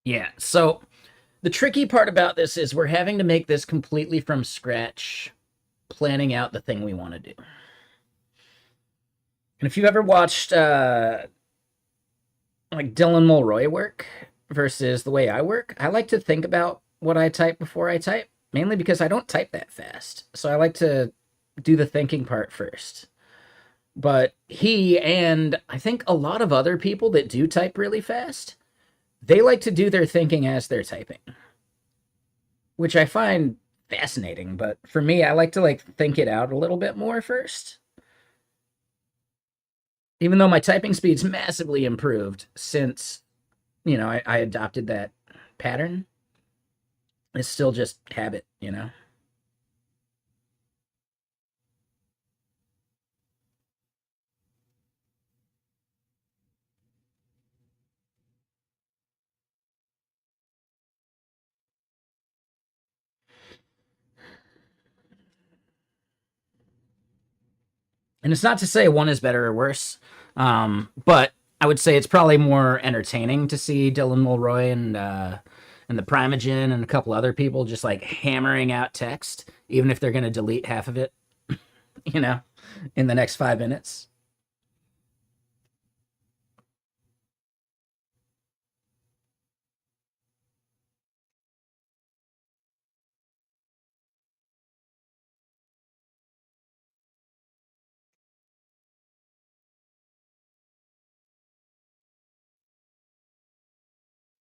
Yeah, so the tricky part about this is we're having to make this completely from scratch, planning out the thing we want to do. And if you ever watched like Dylan Mulroy work versus the way I work, I like to think about what I type before I type, mainly because I don't type that fast. So I like to do the thinking part first. But he and I think a lot of other people that do type really fast, they like to do their thinking as they're typing, which I find fascinating. But for me, I like to like think it out a little bit more first. Even though my typing speed's massively improved since, I adopted that pattern, it's still just habit. And it's not to say one is better or worse, but I would say it's probably more entertaining to see Dylan Mulroy and the Primogen and a couple other people just like hammering out text, even if they're going to delete half of it, you know, in the next 5 minutes.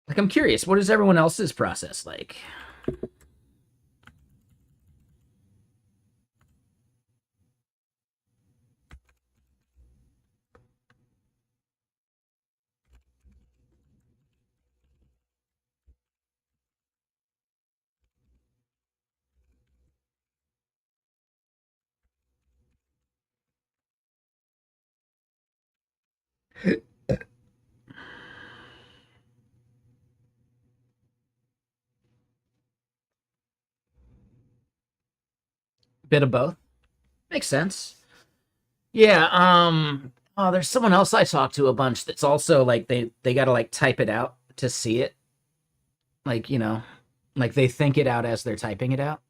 Like, I'm curious, what is everyone else's process like? Bit of both. Makes sense. Yeah, oh, there's someone else I talked to a bunch that's also like they got to like type it out to see it. Like, like they think it out as they're typing it out.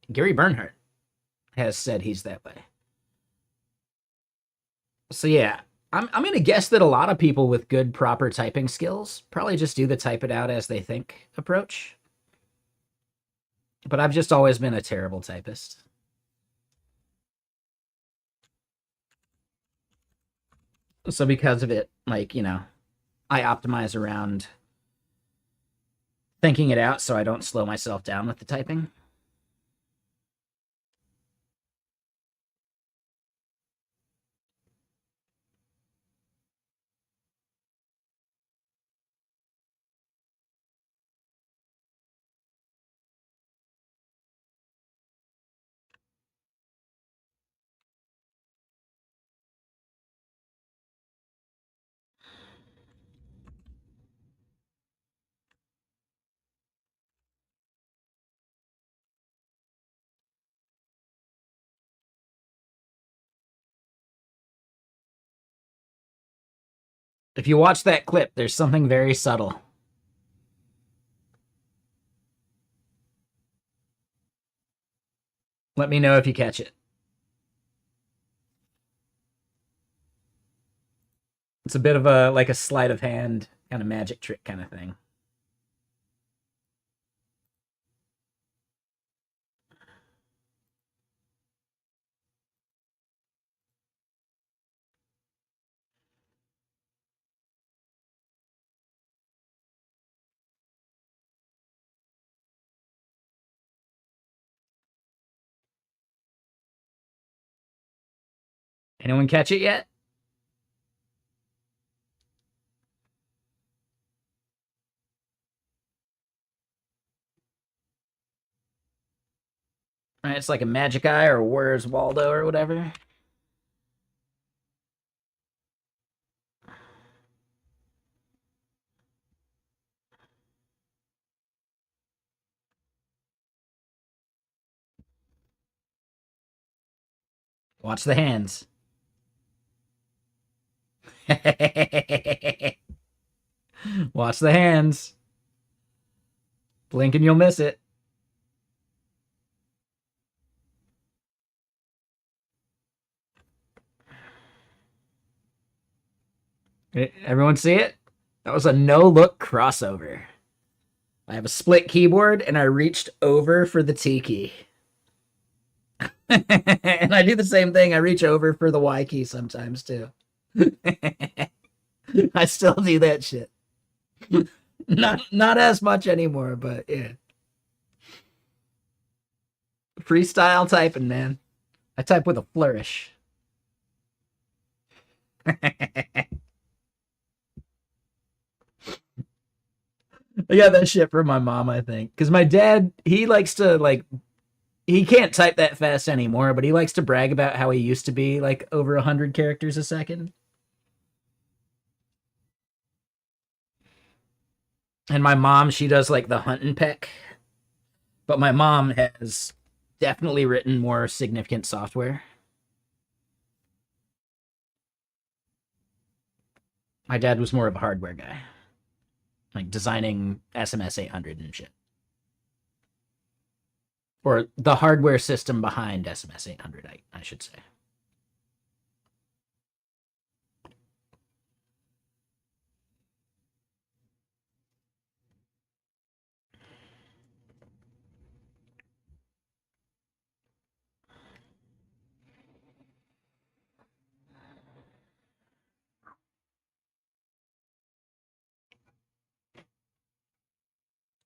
Gary Bernhardt has said he's that way. So yeah, I'm gonna guess that a lot of people with good proper typing skills probably just do the type it out as they think approach. But I've just always been a terrible typist. So because of it, like, I optimize around thinking it out so I don't slow myself down with the typing. If you watch that clip, there's something very subtle. Let me know if you catch it. It's a bit of a like a sleight of hand kind of magic trick kind of thing. Anyone catch it yet? Right, it's like a magic eye or Where's Waldo or whatever. Watch the hands. Watch the hands. Blink and you'll miss it. Everyone see it? That was a no-look crossover. I have a split keyboard, and I reached over for the T key. And I do the same thing. I reach over for the Y key sometimes, too. I still do that shit. Not as much anymore, but yeah. Freestyle typing, man. I type with a flourish. I got that shit from my mom, I think. Because my dad, he likes to, like, he can't type that fast anymore, but he likes to brag about how he used to be, like, over 100 characters a second. And my mom, she does, like, the hunt and peck. But my mom has definitely written more significant software. My dad was more of a hardware guy. Like, designing SMS 800 and shit. Or the hardware system behind SMS 800, I should say.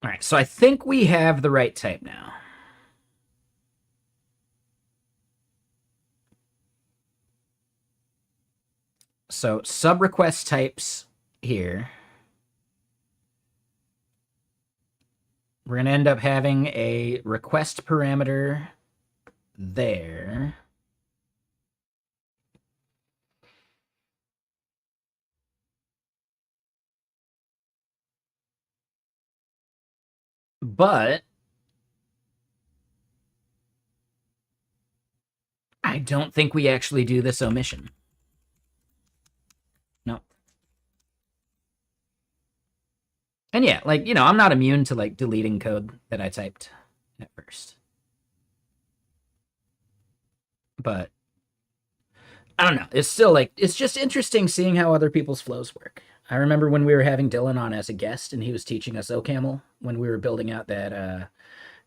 All right, so I think we have the right type now. So sub request types here. We're going to end up having a request parameter there. But I don't think we actually do this omission. No. And yeah, like, you know, I'm not immune to like deleting code that I typed at first. But I don't know. It's still like, it's just interesting seeing how other people's flows work. I remember when we were having Dylan on as a guest and he was teaching us OCaml when we were building out that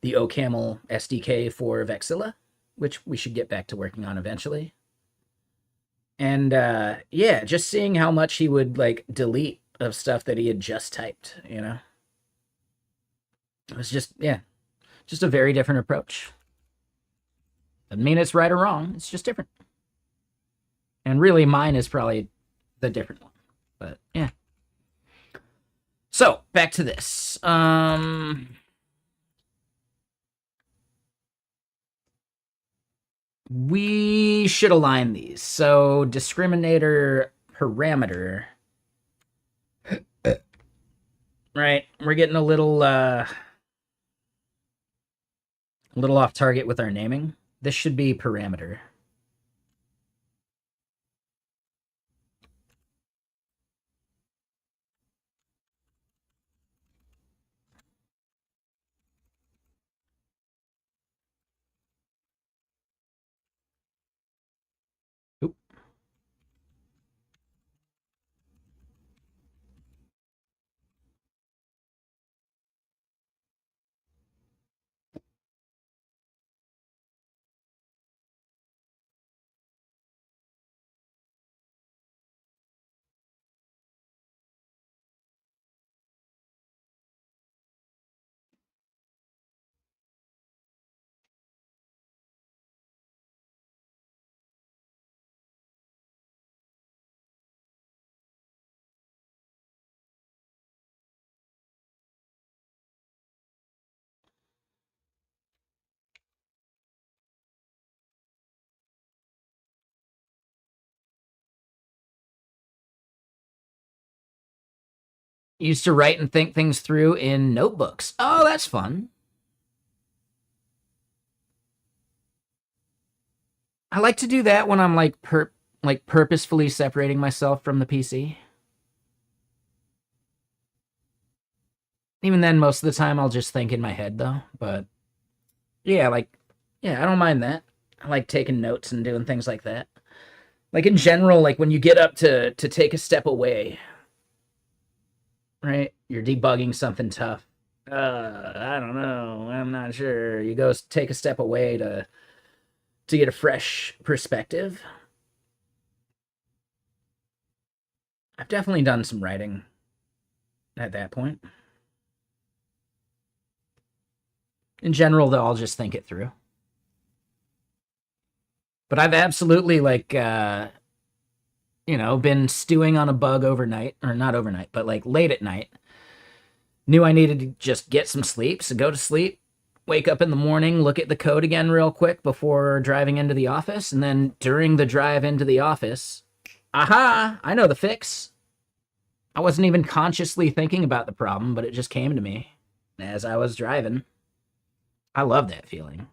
the OCaml SDK for Vexilla, which we should get back to working on eventually. And yeah, just seeing how much he would like delete of stuff that he had just typed, you know? It was just, yeah, just a very different approach. Doesn't mean it's right or wrong, it's just different. And really, mine is probably the different one. But yeah. So, back to this. We should align these. So, discriminator parameter. Right, we're getting a little off target with our naming. This should be parameter. Used to write and think things through in notebooks. Oh, that's fun. I like to do that when I'm like purposefully separating myself from the PC. Even then, most of the time I'll just think in my head though. But yeah, yeah, I don't mind that. I like taking notes and doing things like that. Like in general, like when you get up to take a step away, right? You're debugging something tough. I don't know. I'm not sure. You go take a step away to get a fresh perspective. I've definitely done some writing at that point. In general, though, I'll just think it through. But I've absolutely been stewing on a bug overnight, or not overnight, but like late at night. Knew I needed to just get some sleep, so go to sleep, wake up in the morning, look at the code again real quick before driving into the office, and then during the drive into the office, aha, I know the fix. I wasn't even consciously thinking about the problem, but it just came to me as I was driving. I love that feeling.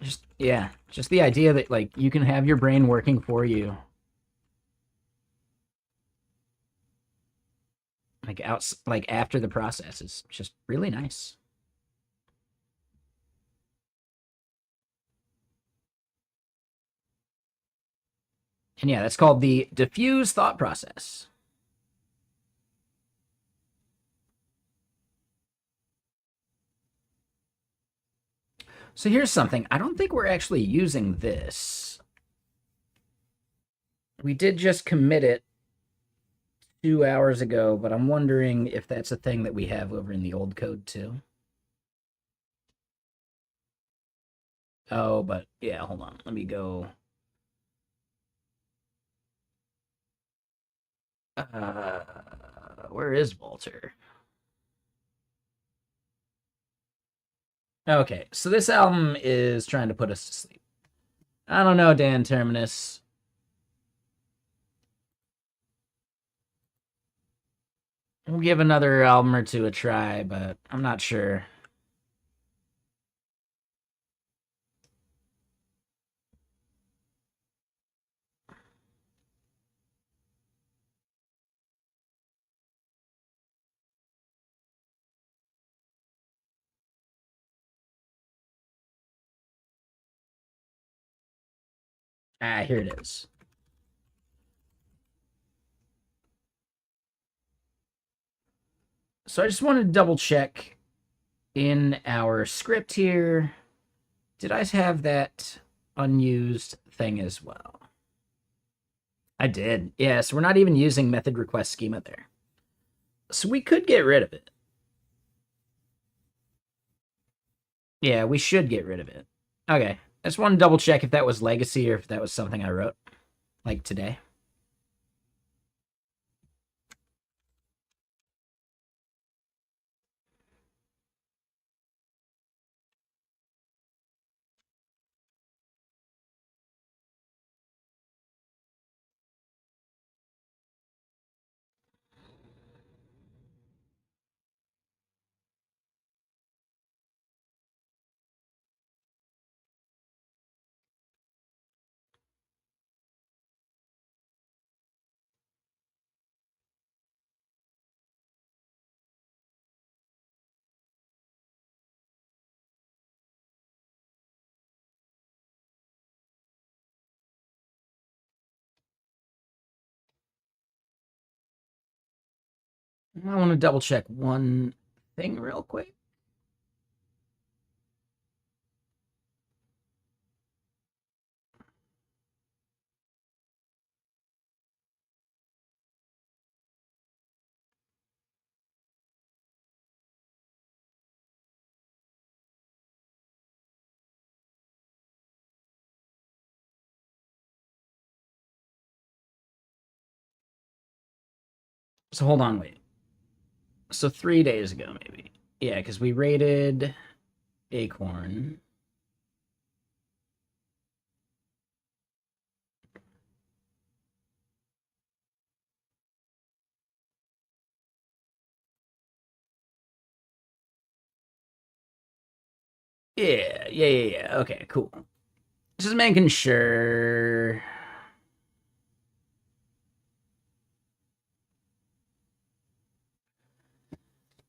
Just the idea that like you can have your brain working for you, like after the process is just really nice. And yeah, that's called the diffuse thought process. So here's something. I don't think we're actually using this. We did just commit it 2 hours ago, but I'm wondering if that's a thing that we have over in the old code too. Oh, but yeah, hold on. Let me go. Uh, where is Walter? Okay, so this album is trying to put us to sleep. I don't know, Dan Terminus. We'll give another album or two a try, but I'm not sure. Ah, here it is. So I just wanted to double check in our script here. Did I have that unused thing as well? I did. Yeah, so we're not even using method request schema there. So we could get rid of it. Yeah, we should get rid of it. Okay. I just want to double check if that was legacy or if that was something I wrote, like today. I want to double check one thing real quick. So hold on, wait. So 3 days ago, maybe. Yeah, because we rated Acorn. Yeah. Okay, cool. Just making sure.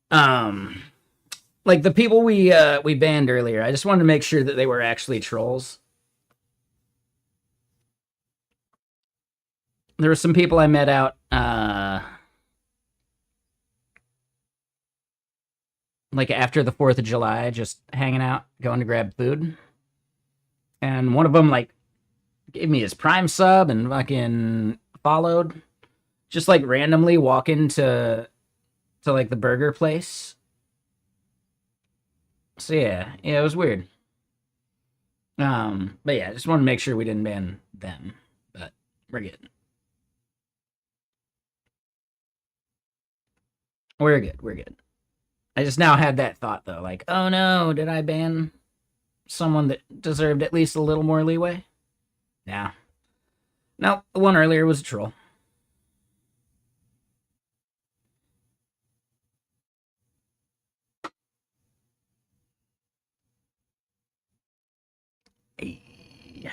Um, like the people we banned earlier, I just wanted to make sure that they were actually trolls. There were some people I met out like after the 4th of July, just hanging out, going to grab food. And one of them like gave me his Prime sub and fucking followed. Just like randomly walking to like the burger place. So yeah, it was weird. But yeah, just want to make sure we didn't ban them. But we're good. We're good. We're good. I just now had that thought though, like, oh no, did I ban someone that deserved at least a little more leeway? Yeah. No, the one earlier was a troll. Yeah.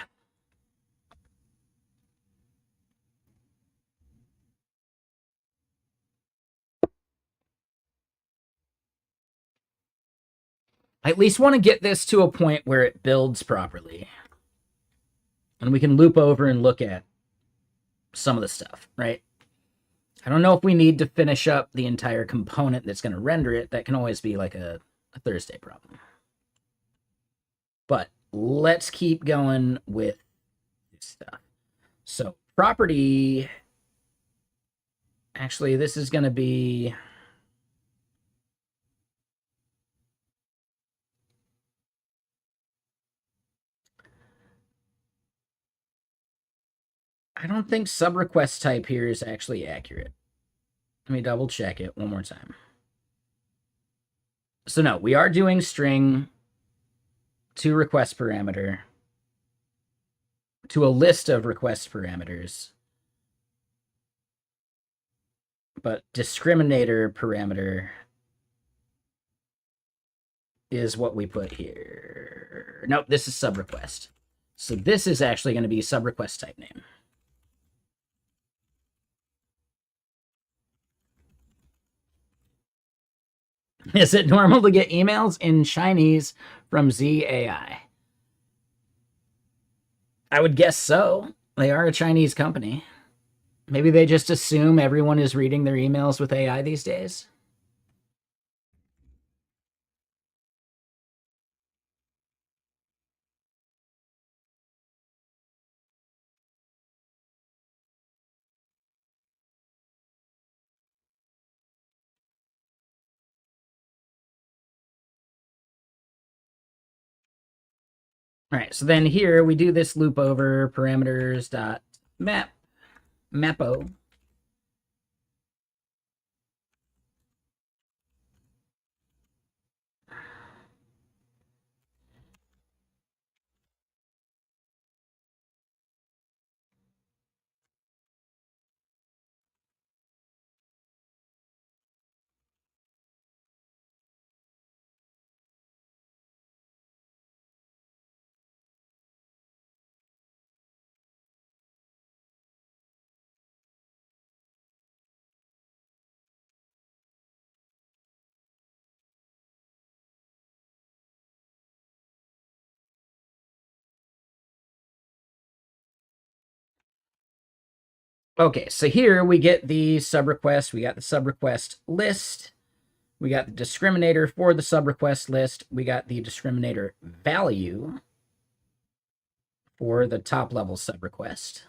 I at least want to get this to a point where it builds properly. And we can loop over and look at some of the stuff, right? I don't know if we need to finish up the entire component that's going to render it. That can always be like a Thursday problem. But let's keep going with this stuff. So property, actually, this is going to be... I don't think sub request type here is actually accurate. Let me double check it one more time. So no, we are doing string to request parameter to a list of request parameters. But discriminator parameter is what we put here. Nope, this is sub request. So this is actually going to be sub request type name. Is it normal to get emails in Chinese from ZAI? I would guess so. They are a Chinese company. Maybe they just assume everyone is reading their emails with AI these days. All right, so then here we do this loop over parameters dot mapo. Okay, so here we get the sub request. We got the sub request list. We got the discriminator for the sub request list. We got the discriminator value for the top level sub request.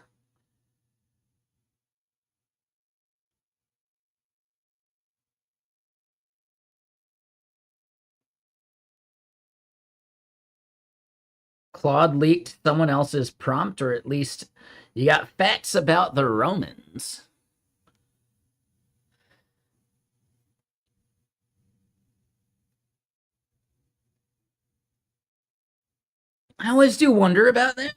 Claude leaked someone else's prompt, or at least you got facts about the Romans. I always do wonder about that.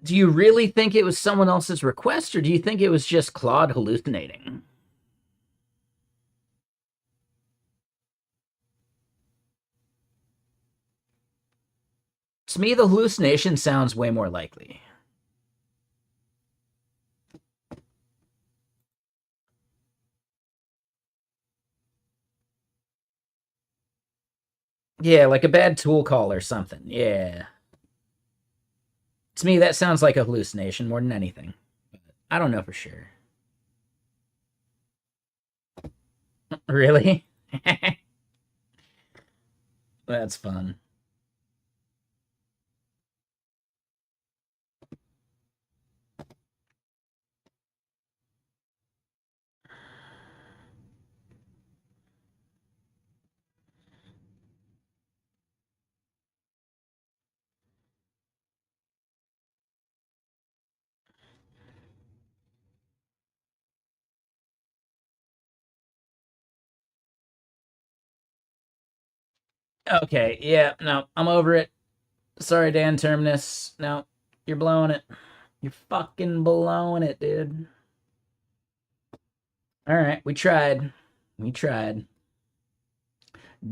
Do you really think it was someone else's request, or do you think it was just Claude hallucinating? To me, the hallucination sounds way more likely. Yeah, like a bad tool call or something. Yeah. To me, that sounds like a hallucination more than anything. I don't know for sure. Really? That's fun. Okay, yeah, no, I'm over it. Sorry, Dan Terminus. No, you're blowing it. You're fucking blowing it, dude. All right, we tried. We tried.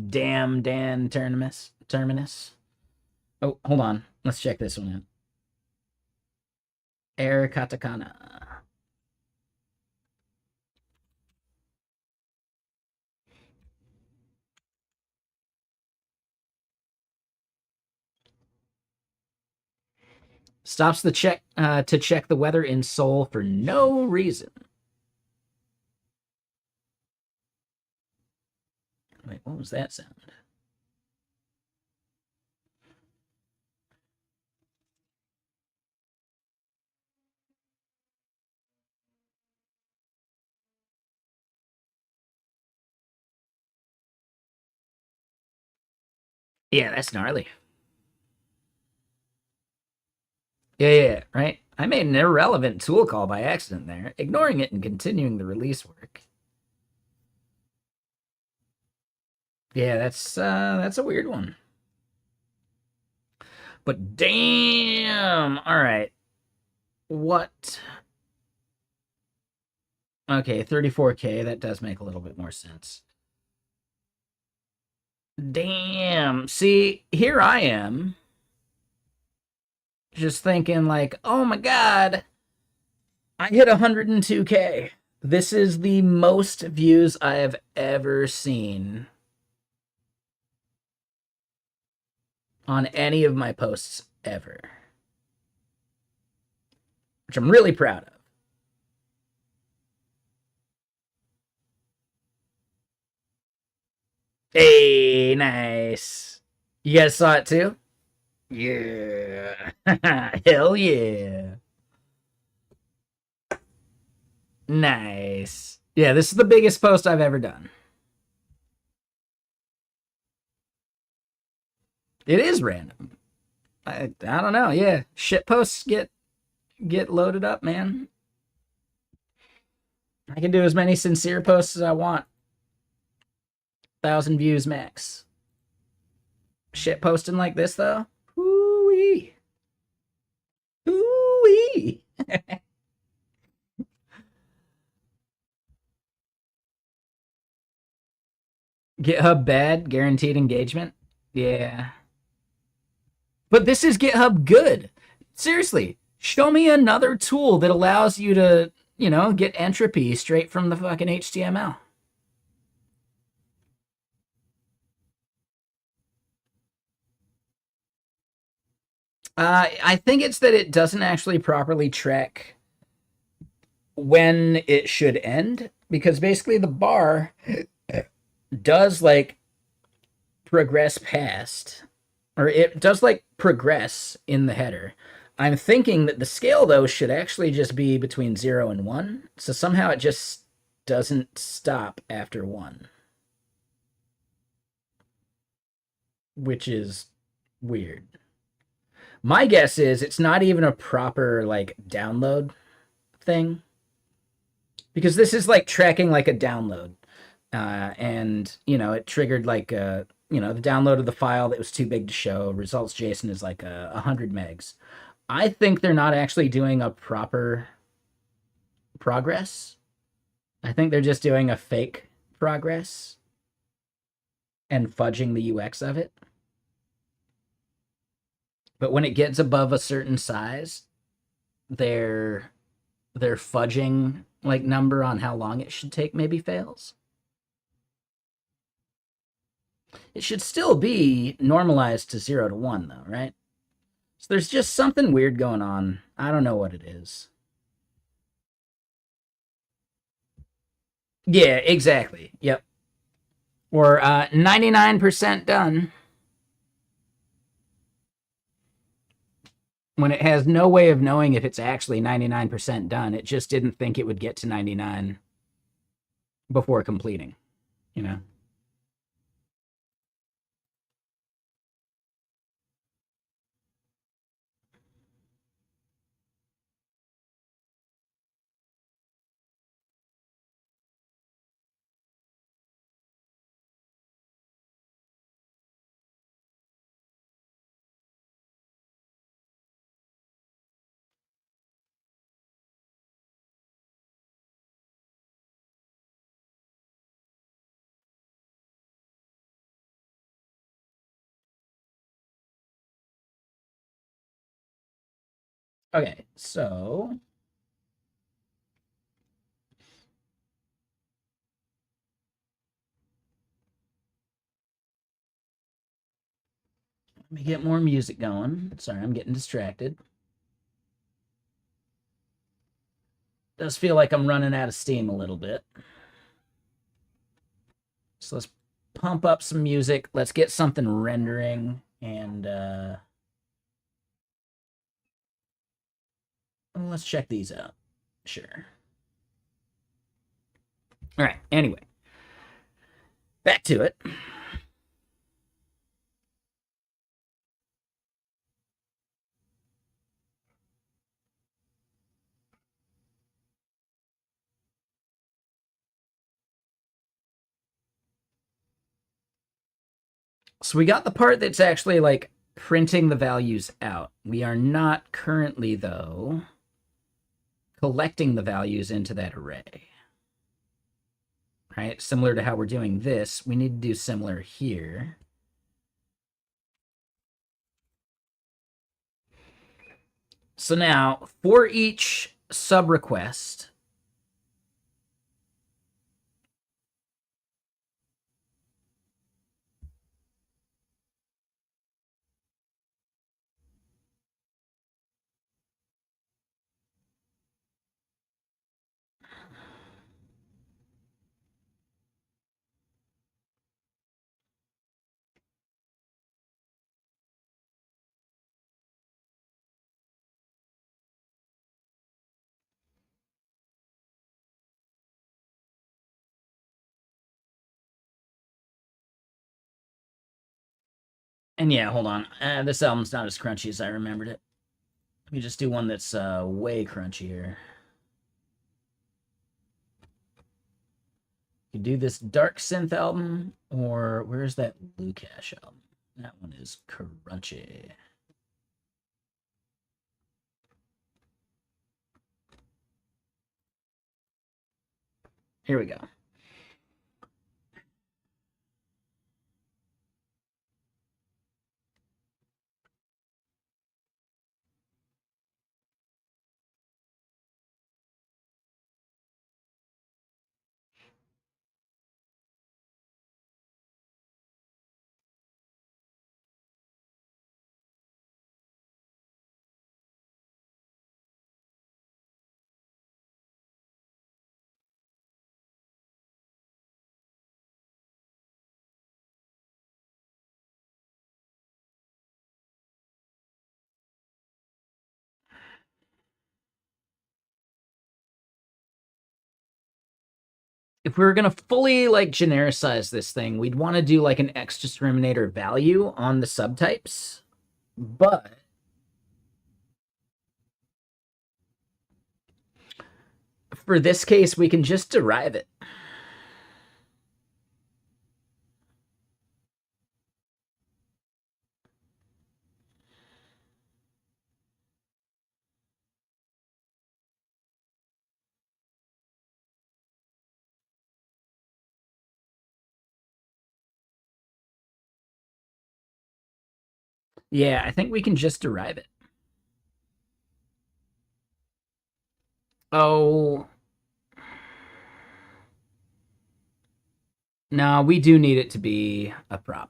Damn Dan Terminus. Terminus. Oh, hold on. Let's check this one out. Air katakana. Stops the check to check the weather in Seoul for no reason. Wait, what was that sound? Yeah, that's gnarly. Yeah, right? I made an irrelevant tool call by accident there, ignoring it and continuing the release work. Yeah, that's a weird one. But damn, all right. What? Okay, 34K, that does make a little bit more sense. Damn. See, here I am just thinking like, "Oh my god, I hit 102K. This is the most views I have ever seen on any of my posts ever." Which I'm really proud of. Hey, nice. You guys saw it too? Yeah. Hell yeah. Nice. Yeah, this is the biggest post I've ever done. It is random. I don't know. Yeah, shit posts get loaded up, man. I can do as many sincere posts as I want. 1,000 views max. Shit posting like this though. Ooh-wee. Ooh-wee. GitHub bad, guaranteed engagement. Yeah. But this is GitHub good. Seriously, show me another tool that allows you to, get entropy straight from the fucking HTML. I think it's that it doesn't actually properly track when it should end, because basically the bar does like progress past, or it does like progress in the header. I'm thinking that the scale though should actually just be between 0 and 1, so somehow it just doesn't stop after 1, which is weird. My guess is it's not even a proper like download thing, because this is like tracking like a download, and it triggered like the download of the file that was too big to show. Results JSON is like 100 megs. I think they're not actually doing a proper progress. I think they're just doing a fake progress and fudging the UX of it. But when it gets above a certain size, their fudging like number on how long it should take maybe fails. It should still be normalized to 0 to 1 though, right? So there's just something weird going on. I don't know what it is. Yeah, exactly. Yep. Or 99% done. When it has no way of knowing if it's actually 99% done. It just didn't think it would get to 99 before completing, you know? Okay, so let me get more music going. Sorry, I'm getting distracted. Does feel like I'm running out of steam a little bit. So let's pump up some music. Let's get something rendering and let's check these out. Sure. All right. Anyway, back to it. So we got the part that's actually like printing the values out. We are not currently, though, collecting the values into that array. Right? Similar to how we're doing this, we need to do similar here. So now, for each sub request, and yeah, hold on. This album's not as crunchy as I remembered it. Let me just do one that's way crunchier. You do this dark synth album, or where's that Lucash album? That one is crunchy. Here we go. If we were gonna fully like genericize this thing, we'd want to do like an X discriminator value on the subtypes, but for this case, we can just derive it. Yeah, I think we can just derive it. Oh, no, we do need it to be a prop.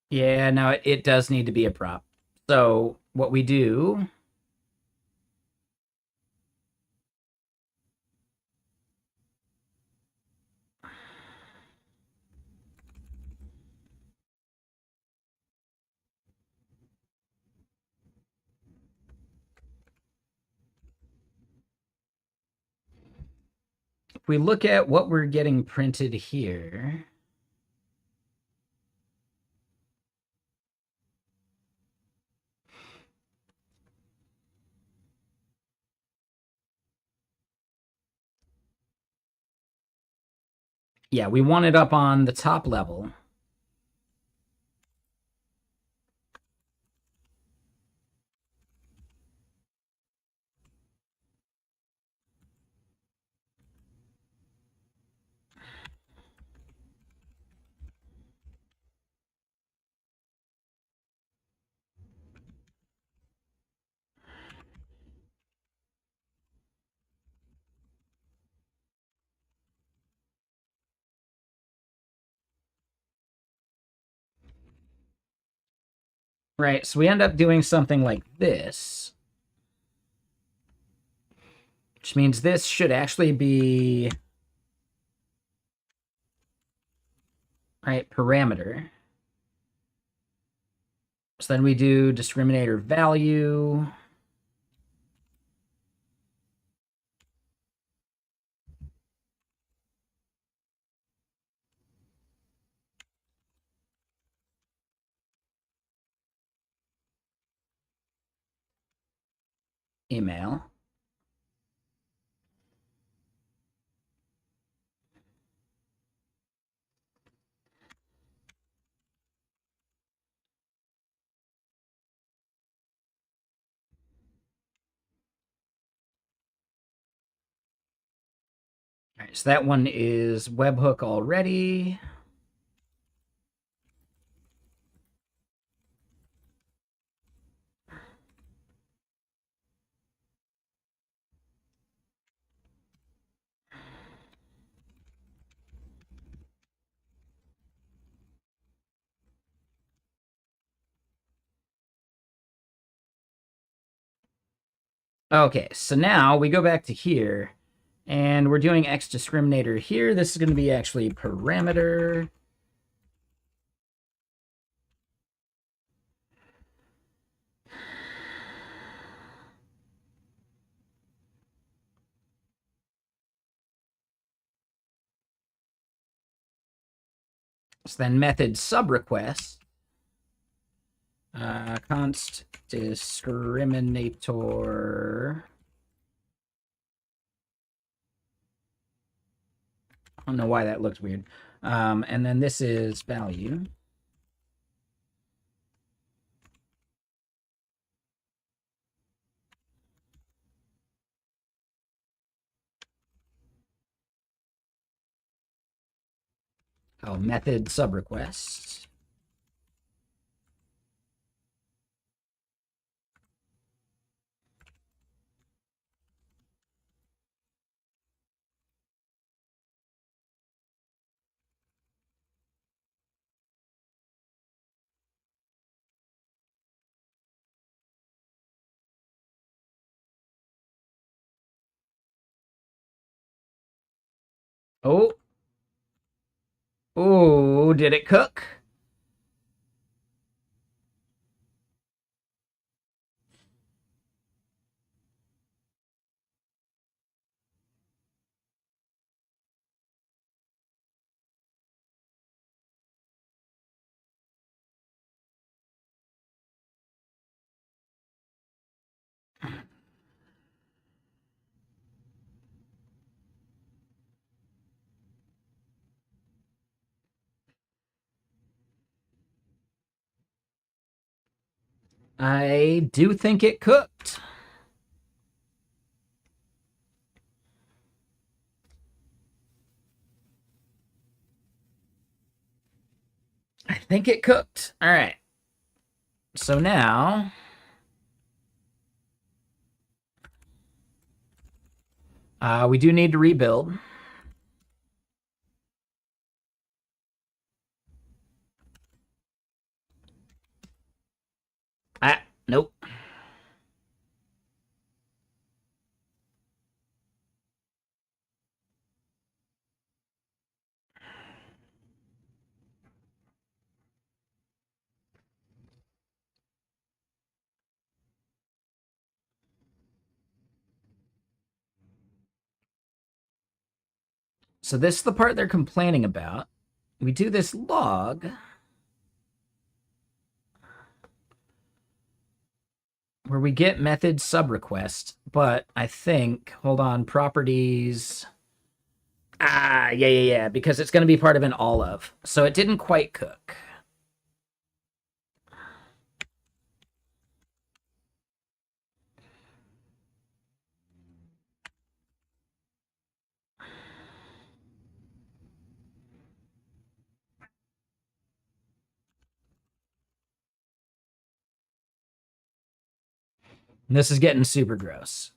Yeah, no, it does need to be a prop. So what we do, if we look at what we're getting printed here, yeah, we want it up on the top level. Right, so we end up doing something like this, which means this should actually be, right, parameter. So then we do discriminator value. Email. All right, so that one is webhook already. Okay, so now we go back to here, and we're doing X discriminator here. This is going to be actually parameter. So then method subrequest. Const discriminator. I don't know why that looks weird. And then this is value. Oh, method subrequest. Oh, oh, did it cook? I do think it cooked. I think it cooked. All right. So now we do need to rebuild. Ah, nope. So this is the part they're complaining about. We do this log where we get method sub request, but I think, hold on, properties. Yeah, because it's going to be part of an all of. So it didn't quite cook. And this is getting super gross.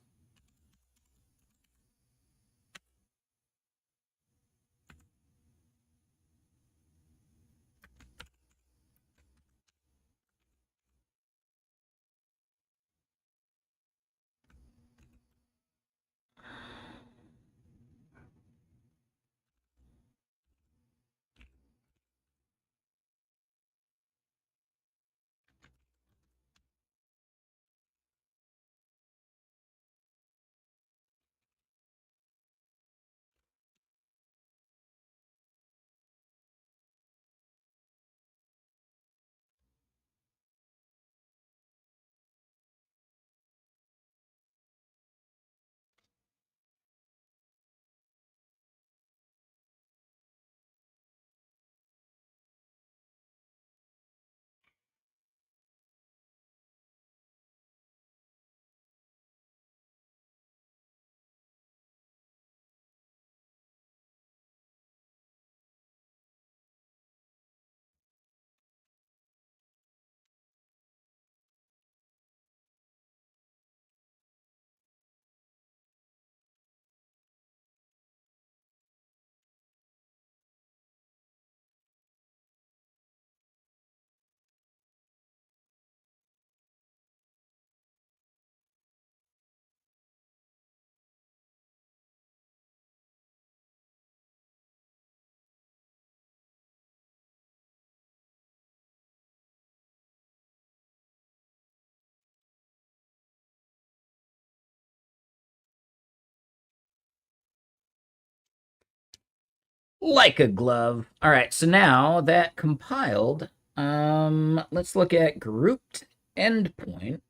Like a glove. All right, so now that compiled, let's look at grouped endpoints.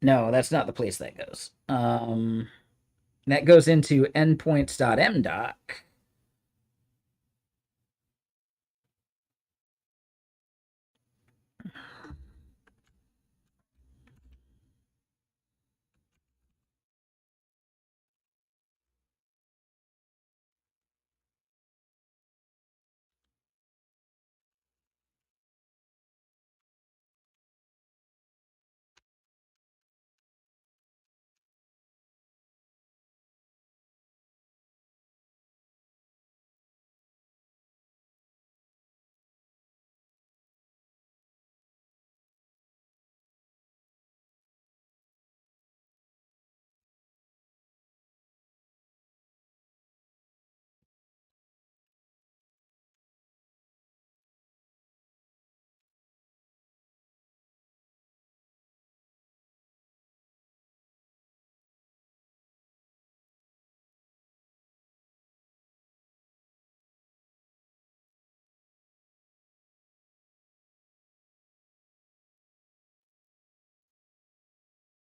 No, that's not the place that goes. That goes into endpoints.mdoc.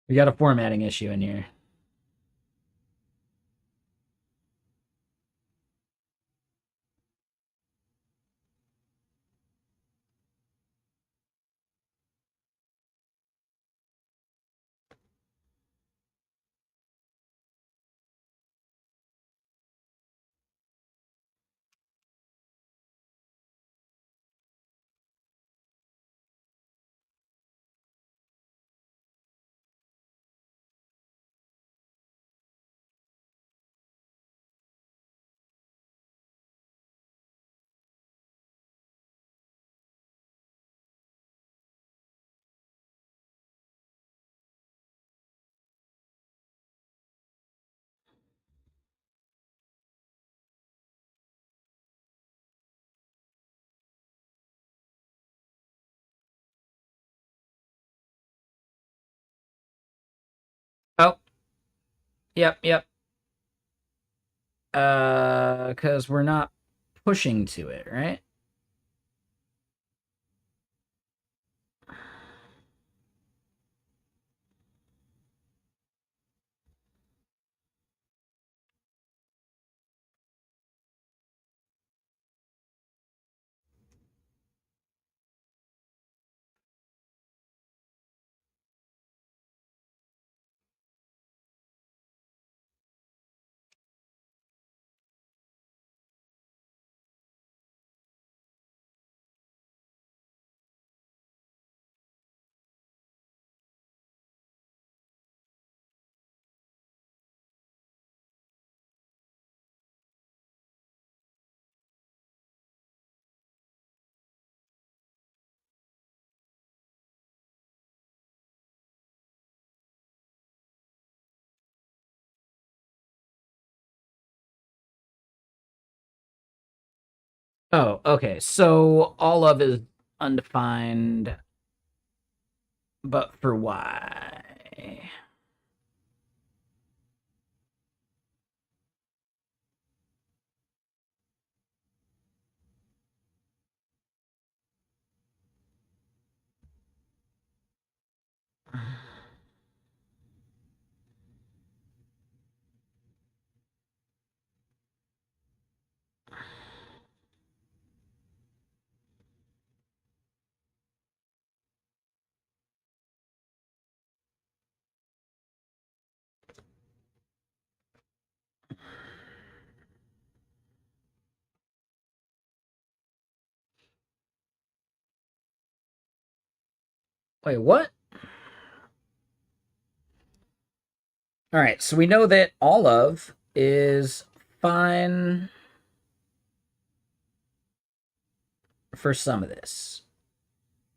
We got a formatting issue in here. Yep, yep. Because we're not pushing to it, right? Oh, okay. So all of is undefined, but for why? Wait, what? All right, so we know that all of is fine for some of this.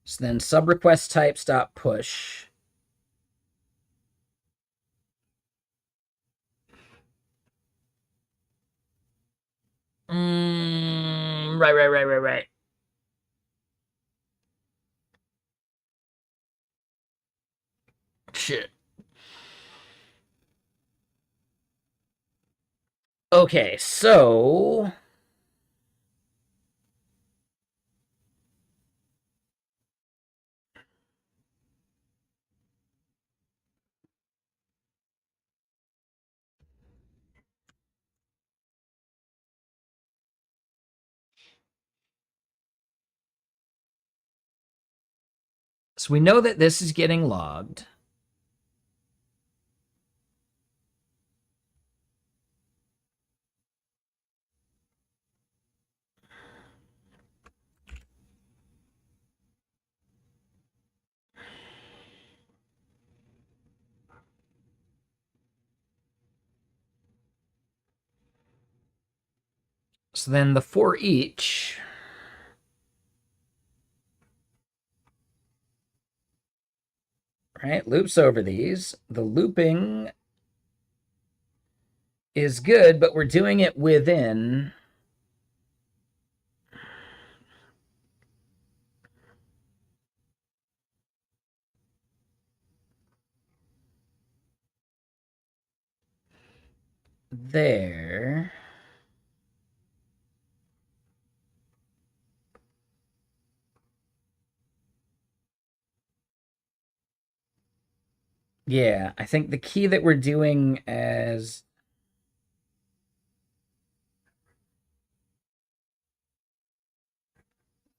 So then sub request type stop push. Right. Shit. Okay, so we know that this is getting logged. So then the for each, right, loops over these. The looping is good, but we're doing it within there. Yeah, I think the key that we're doing as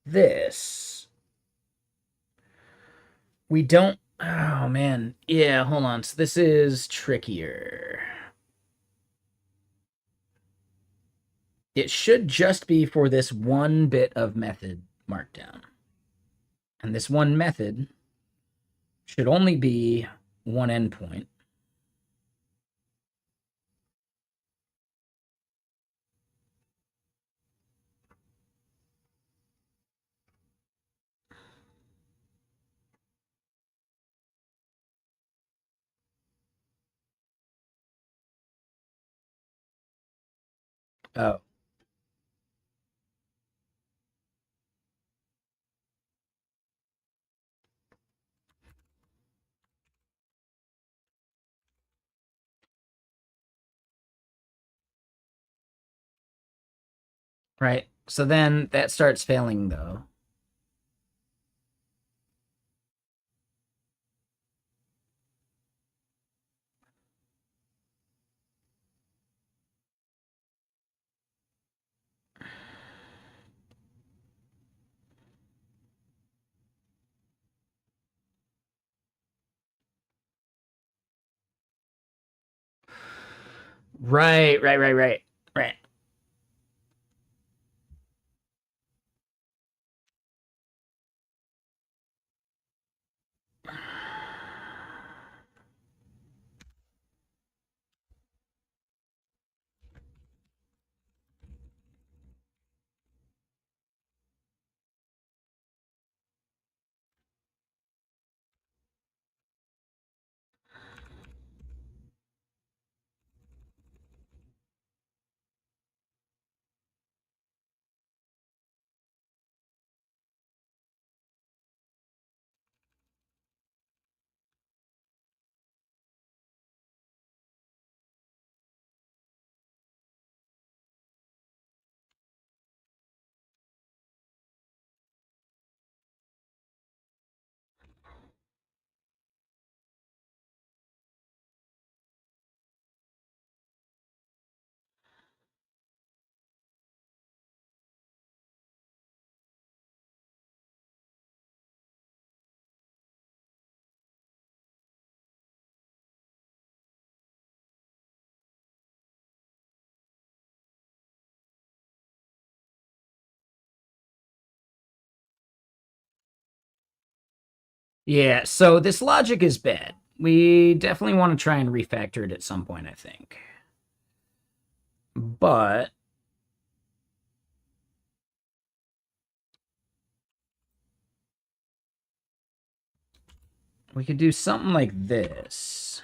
this, we don't. Oh man, yeah. Hold on. So this is trickier. It should just be for this one bit of method markdown, and this one method should only be one endpoint. Oh, Right. So then that starts failing though. Right, right, right, right. Right. Yeah, so this logic is bad. We definitely want to try and refactor it at some point, I think. But we could do something like this.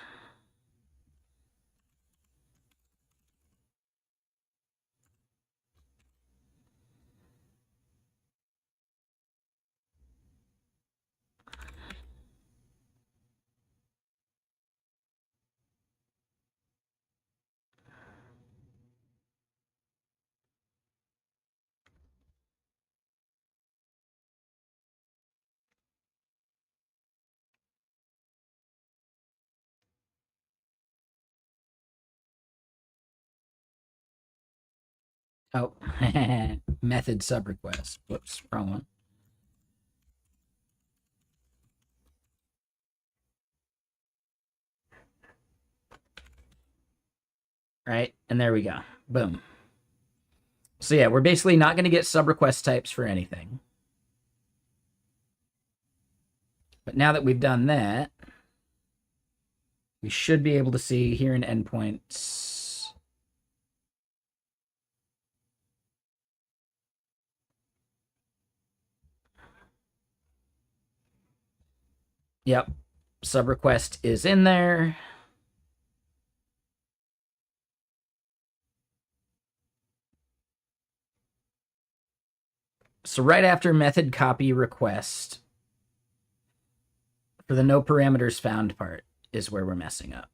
Oh, method subrequest. Whoops, wrong one. Right, and there we go. Boom. So yeah, we're basically not going to get subrequest types for anything. But now that we've done that, we should be able to see here in endpoints. Yep, subrequest is in there. So right after method copy request, for the no parameters found part is where we're messing up.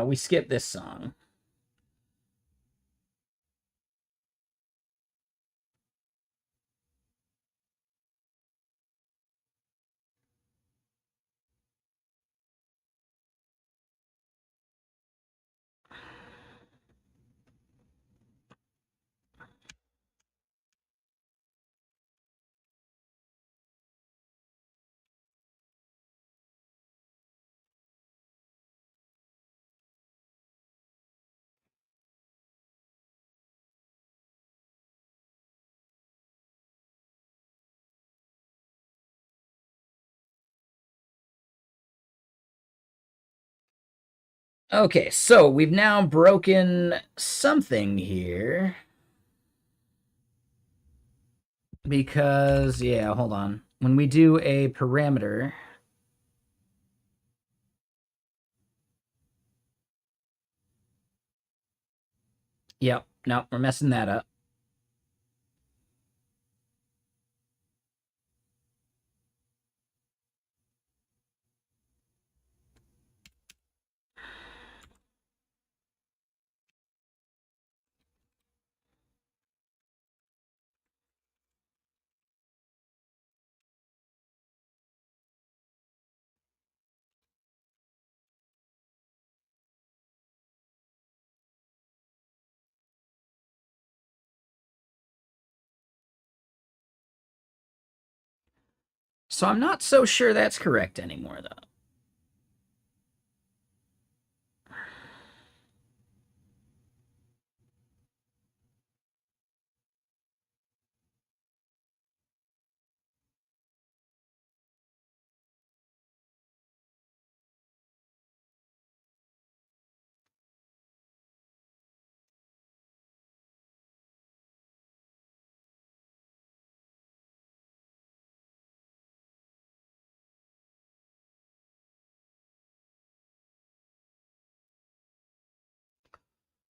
We skip this song. Okay, so we've now broken something here. Because, yeah, hold on. When we do a parameter, yep, no, we're messing that up. So I'm not so sure that's correct anymore, though.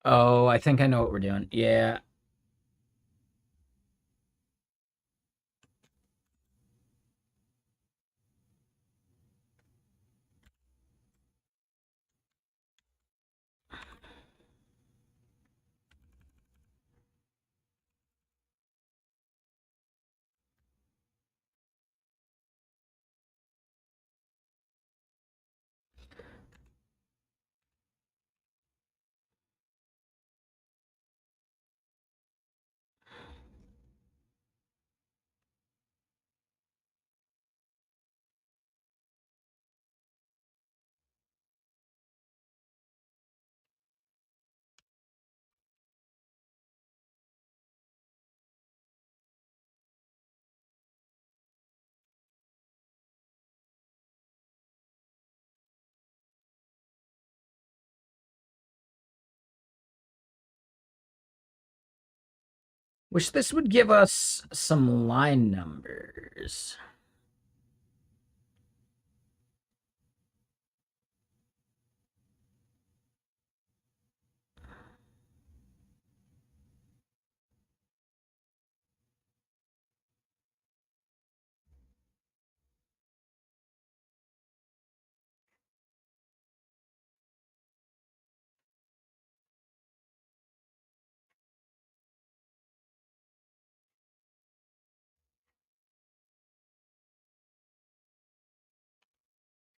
Oh, I think I know what we're doing. Yeah. Wish this would give us some line numbers.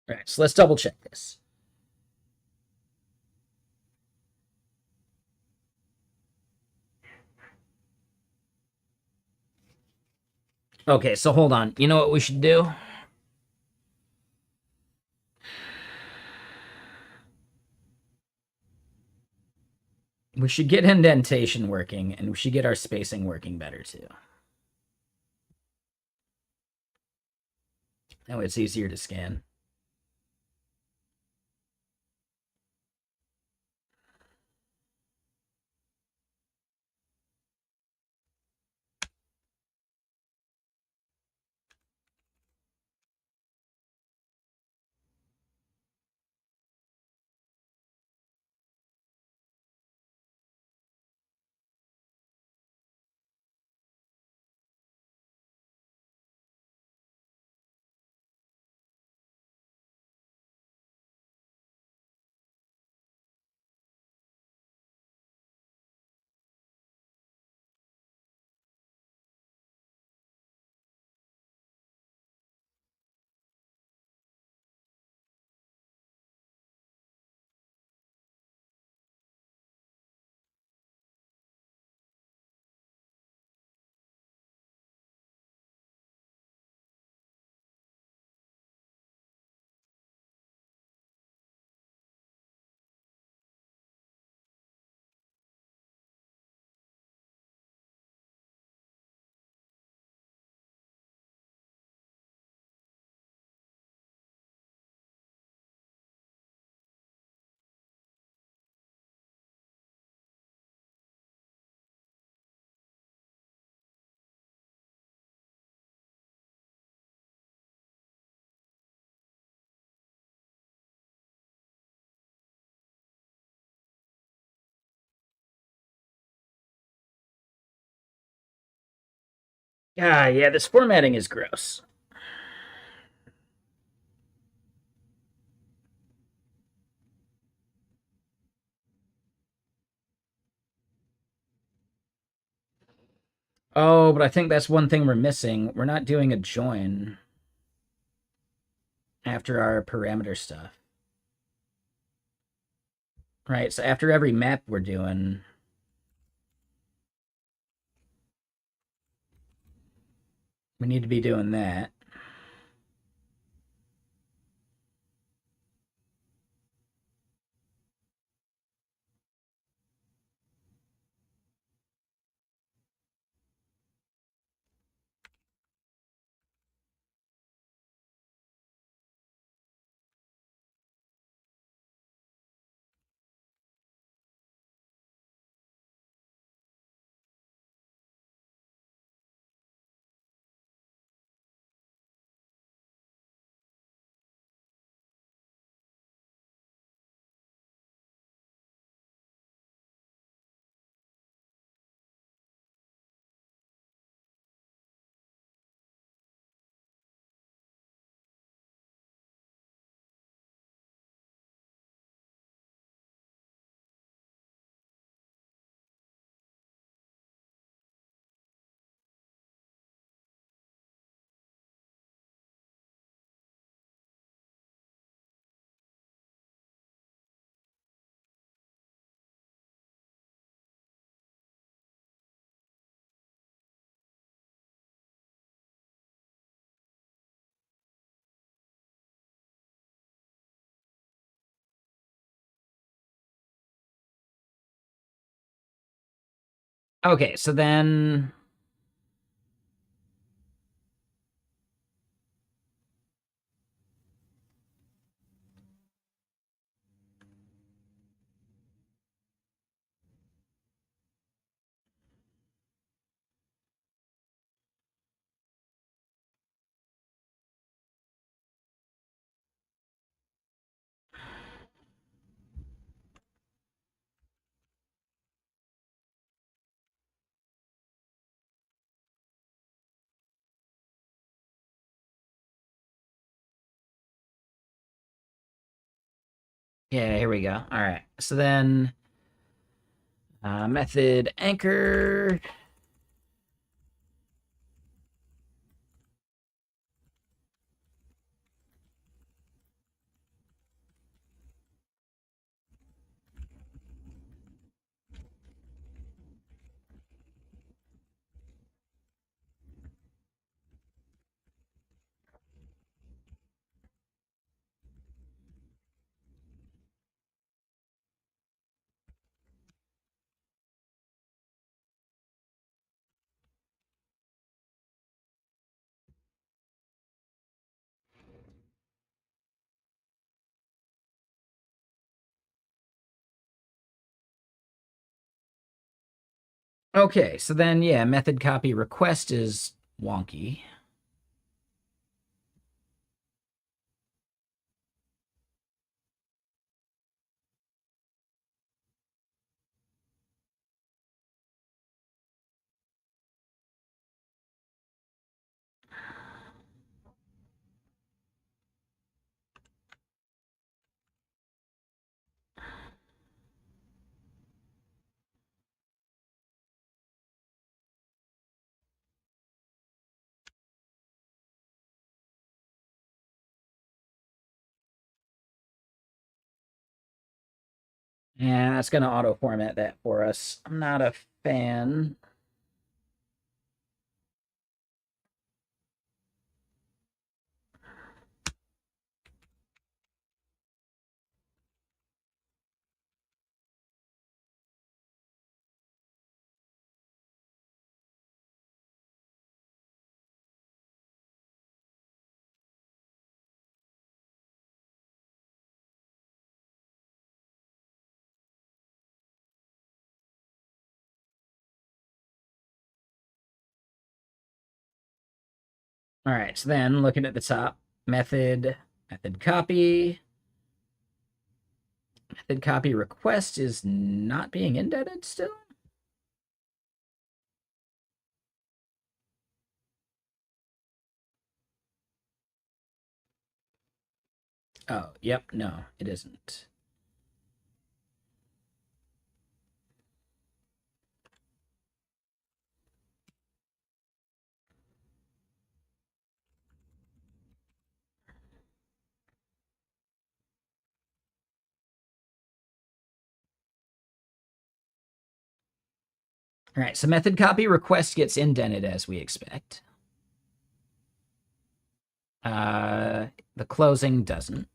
All right, so let's double check this. Okay, so hold on. You know what we should do? We should get indentation working, and we should get our spacing working better, too. That way it's easier to scan. Ah, yeah, this formatting is gross. Oh, but I think that's one thing we're missing. We're not doing a join after our parameter stuff. Right, so after every map we're doing... We need to be doing that. Okay, so then yeah, here we go. All right. So then method anchor. Okay, so then yeah, method copy request is wonky. Yeah, that's gonna auto format that for us. I'm not a fan. All right, so then looking at the top, method copy, method copy request is not being indented still. Oh, yep, no, it isn't. All right, so method copy request gets indented as we expect. Uh, the closing doesn't.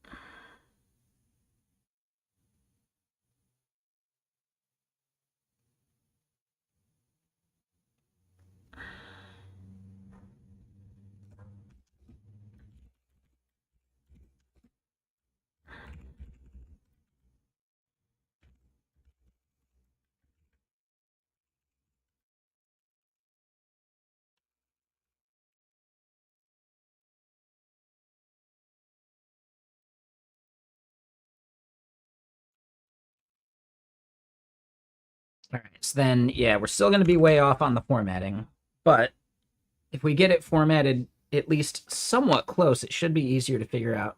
All right, so then, yeah, we're still going to be way off on the formatting, but if we get it formatted at least somewhat close, it should be easier to figure out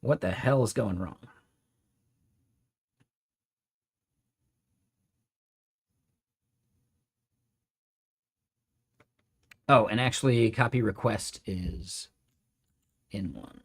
what the hell is going wrong. Oh, and actually, copy request is in one.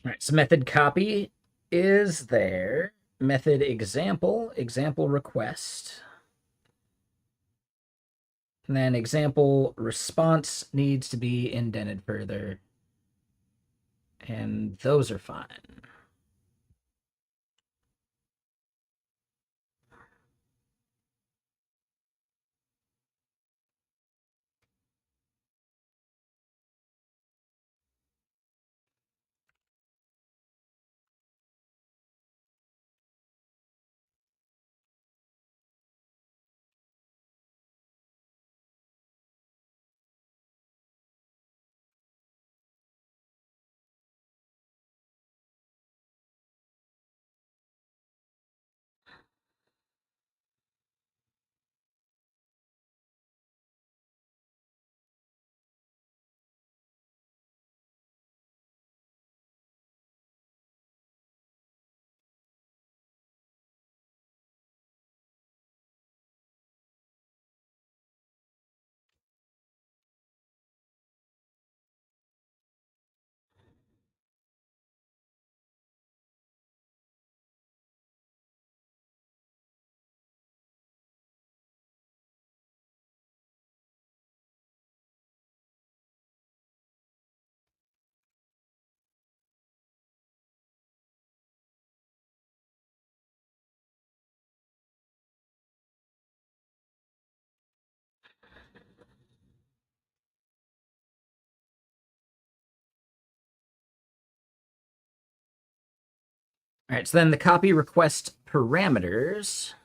All right, so method copy is there. Method example, example request. And then example response needs to be indented further. And those are fine. All right, so then the copy request parameters.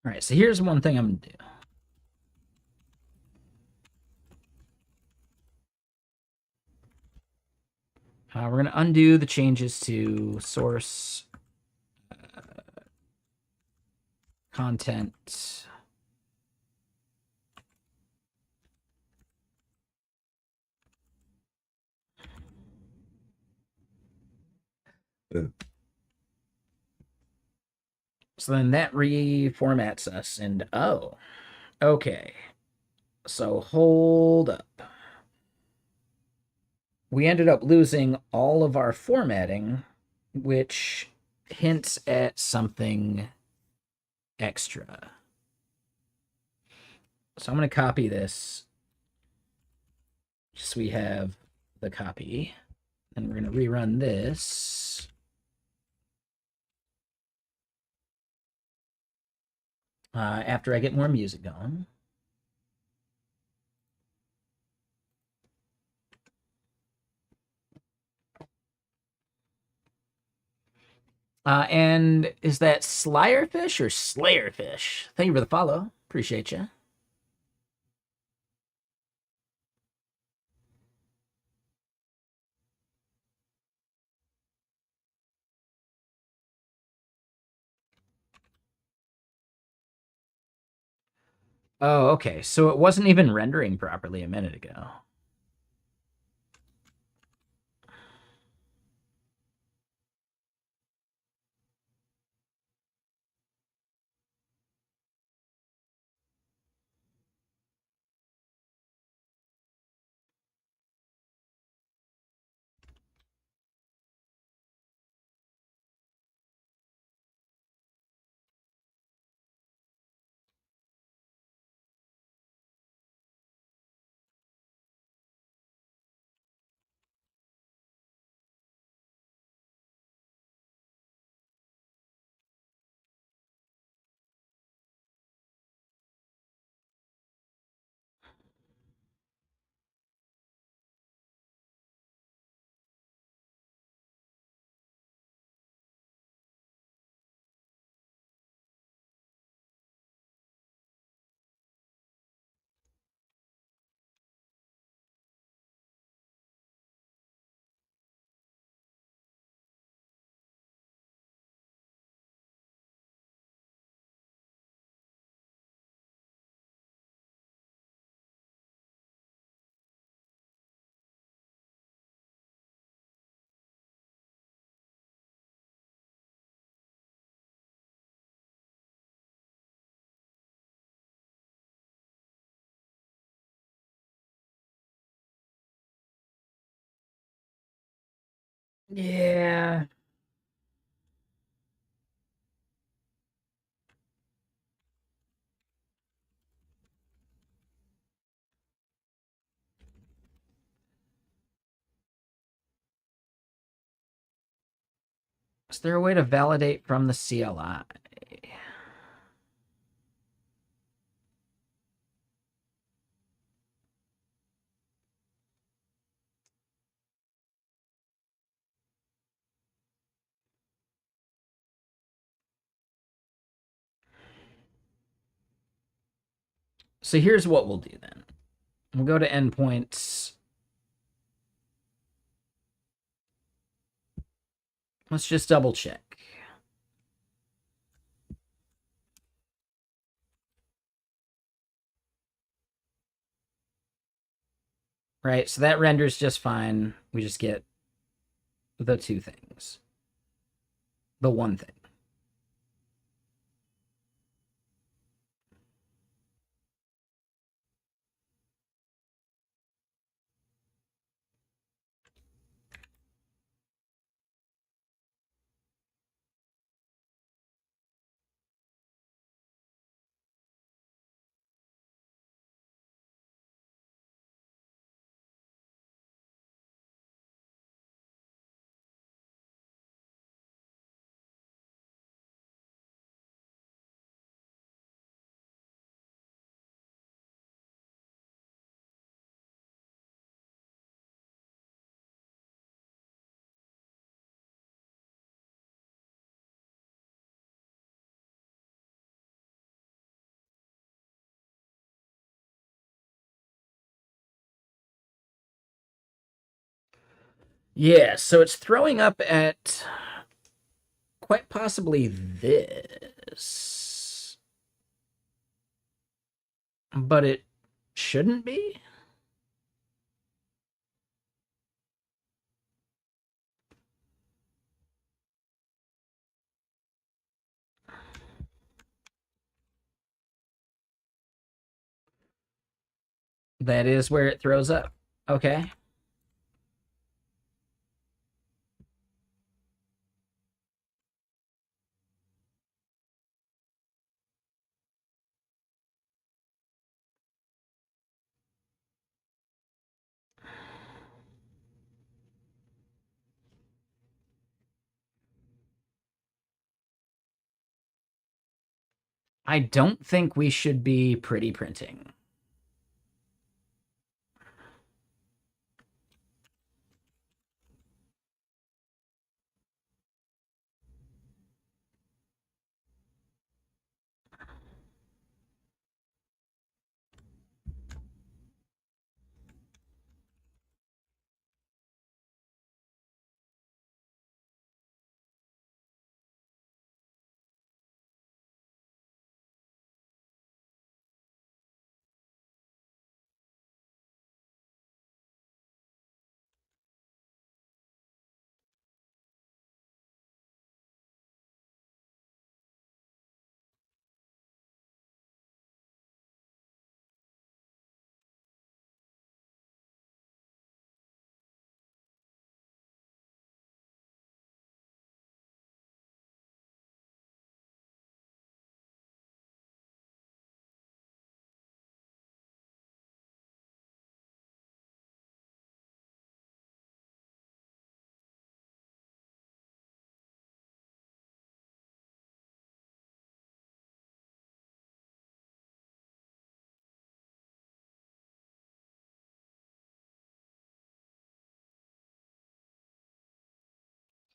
All right, so here's one thing I'm going to do. We're going to undo the changes to source, content. So then that reformats us, and oh, okay. So hold up. We ended up losing all of our formatting, which hints at something extra. So I'm going to copy this just so we have the copy. And we're going to rerun this. After I get more music going. And is that Slayerfish or Slayerfish? Thank you for the follow. Appreciate you. Oh, okay. So it wasn't even rendering properly a minute ago. Yeah. Is there a way to validate from the CLI? So here's what we'll do then. We'll go to endpoints. Let's just double check. Right, so that renders just fine. We just get the two things. The one thing. Yeah, so it's throwing up at quite possibly this. But it shouldn't be? That is where it throws up. Okay. I don't think we should be pretty printing.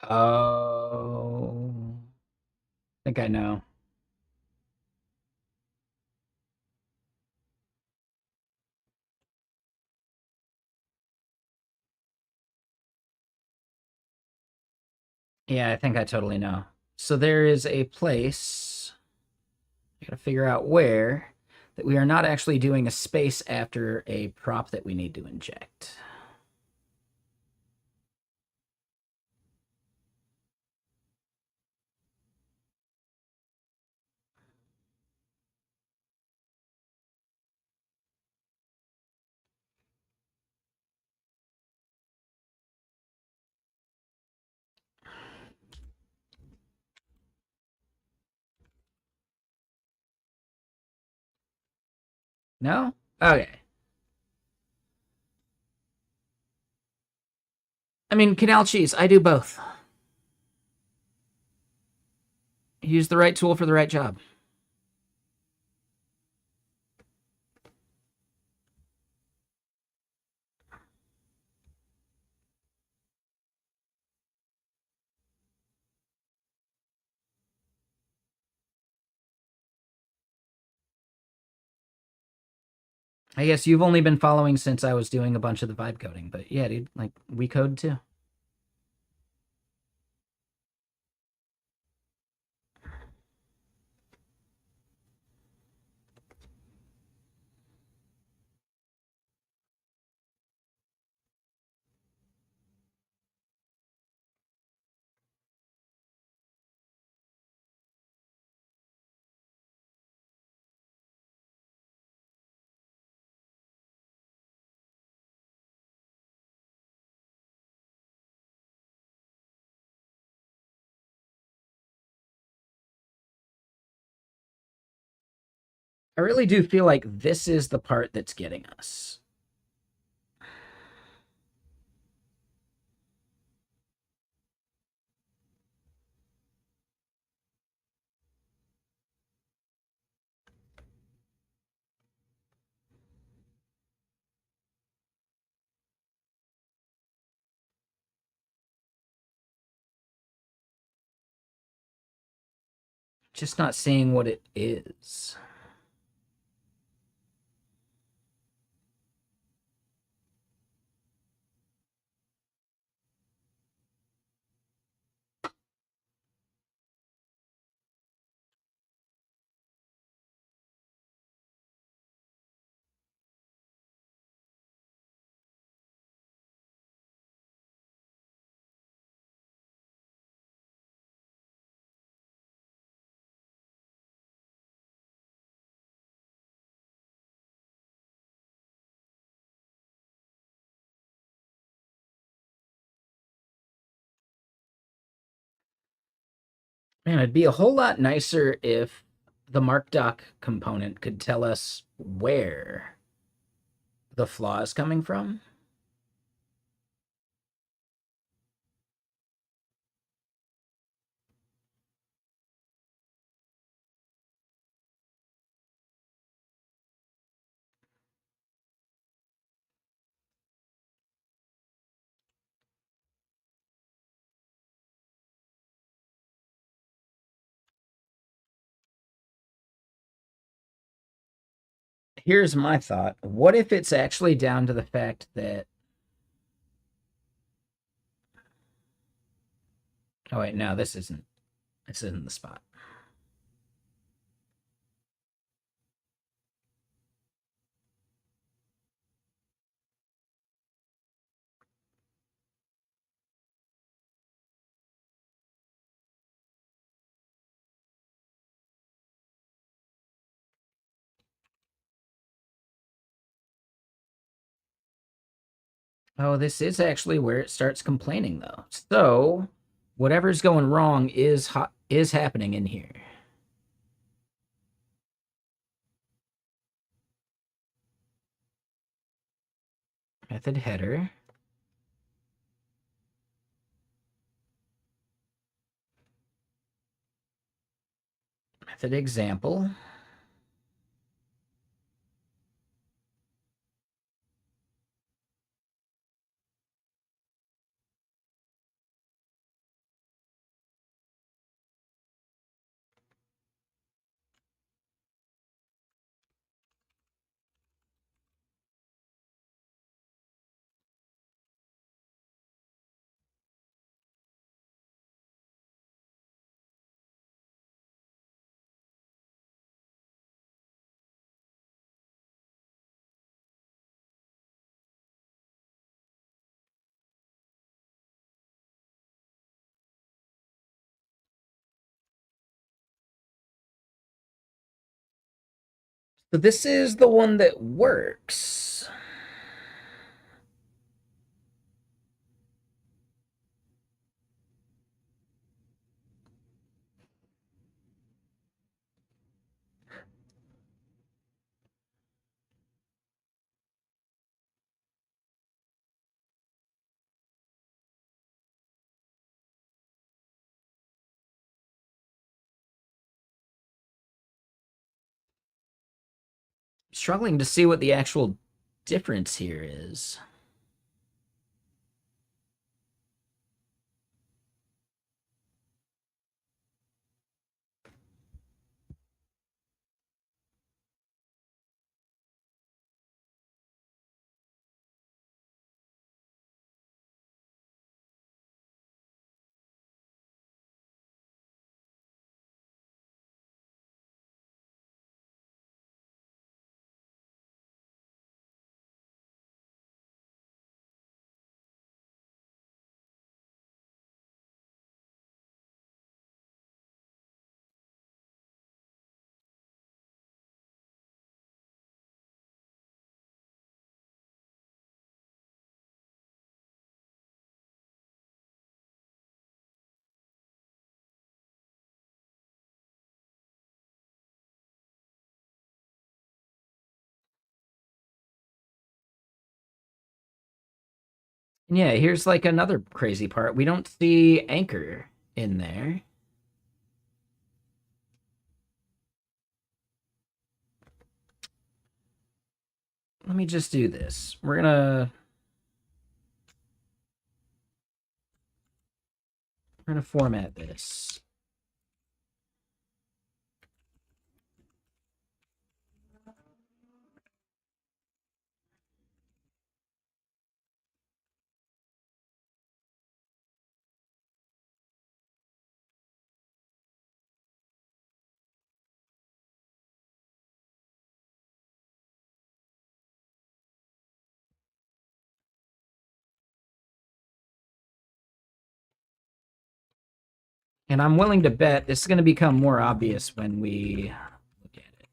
Oh. I think I know. Yeah, I think I totally know. So there is a place, I gotta figure out where, that we are not actually doing a space after a prop that we need to inject. No? Okay. I mean, canal cheese, I do both. Use the right tool for the right job. I guess you've only been following since I was doing a bunch of the vibe coding, but yeah, dude, like we code too. I really do feel like this is the part that's getting us. Just not seeing what it is. Man, it'd be a whole lot nicer if the markdoc component could tell us where the flaw is coming from. Here's my thought. What if it's actually down to the fact that oh wait, no, this isn't the spot. Oh, this is actually where it starts complaining though. So, whatever's going wrong is happening in here. Method header. Method example. So this is the one that works. struggling to see what the actual difference here is. Yeah, here's like another crazy part. We don't see anchor in there. Let me just do this. We're gonna format this. And I'm willing to bet this is going to become more obvious when we look at it.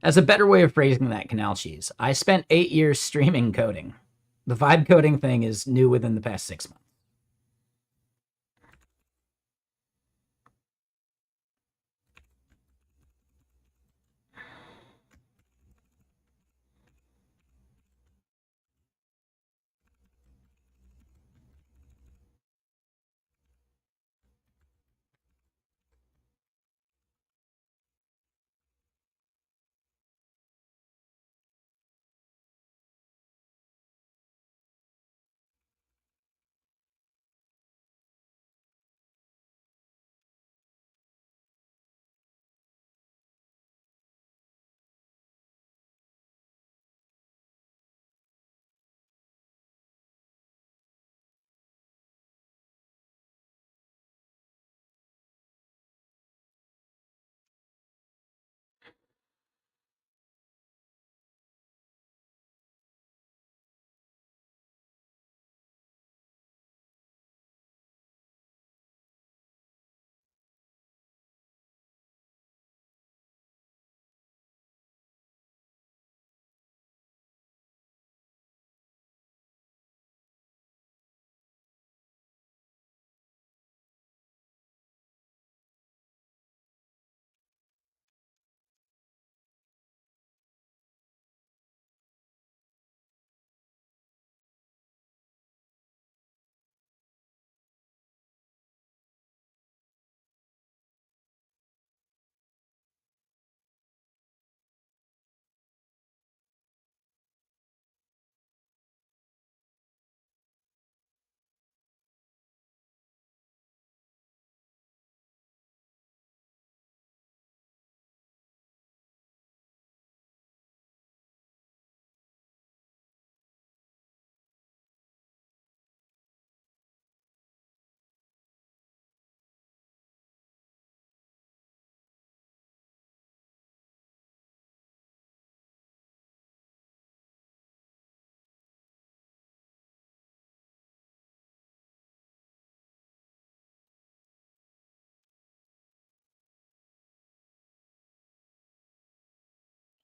As a better way of phrasing that, Canal Cheese, I spent 8 years streaming coding. The vibe coding thing is new within the past 6 months.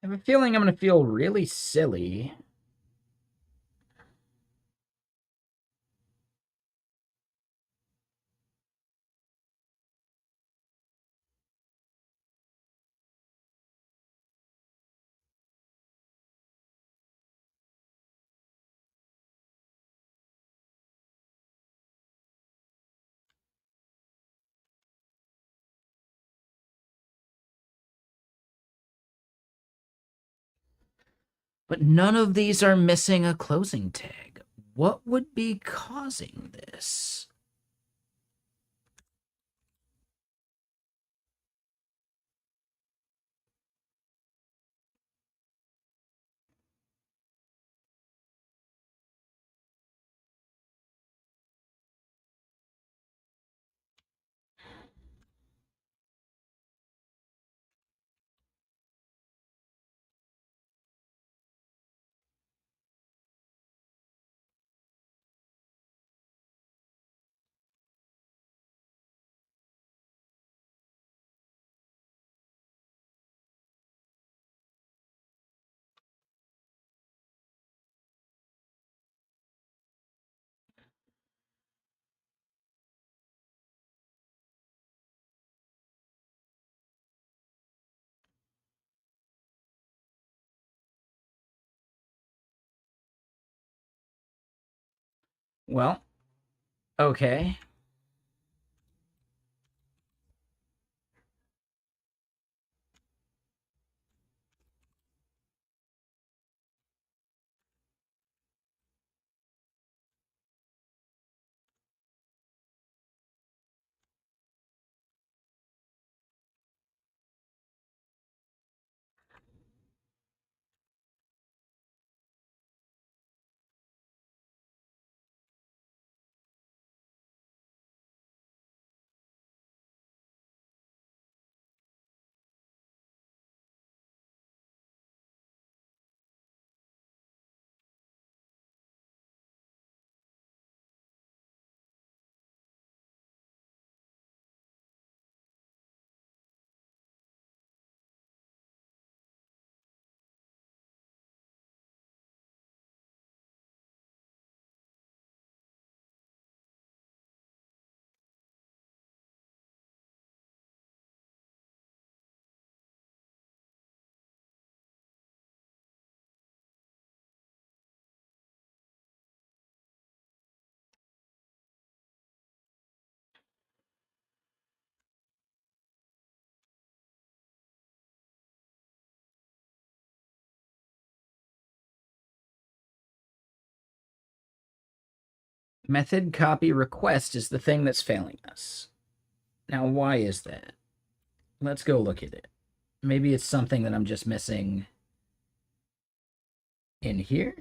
I have a feeling I'm going to feel really silly. But none of these are missing a closing tag. What would be causing this? Well, okay. Method copy request is the thing that's failing us. Now, why is that? Let's go look at it. Maybe it's something that I'm just missing in here.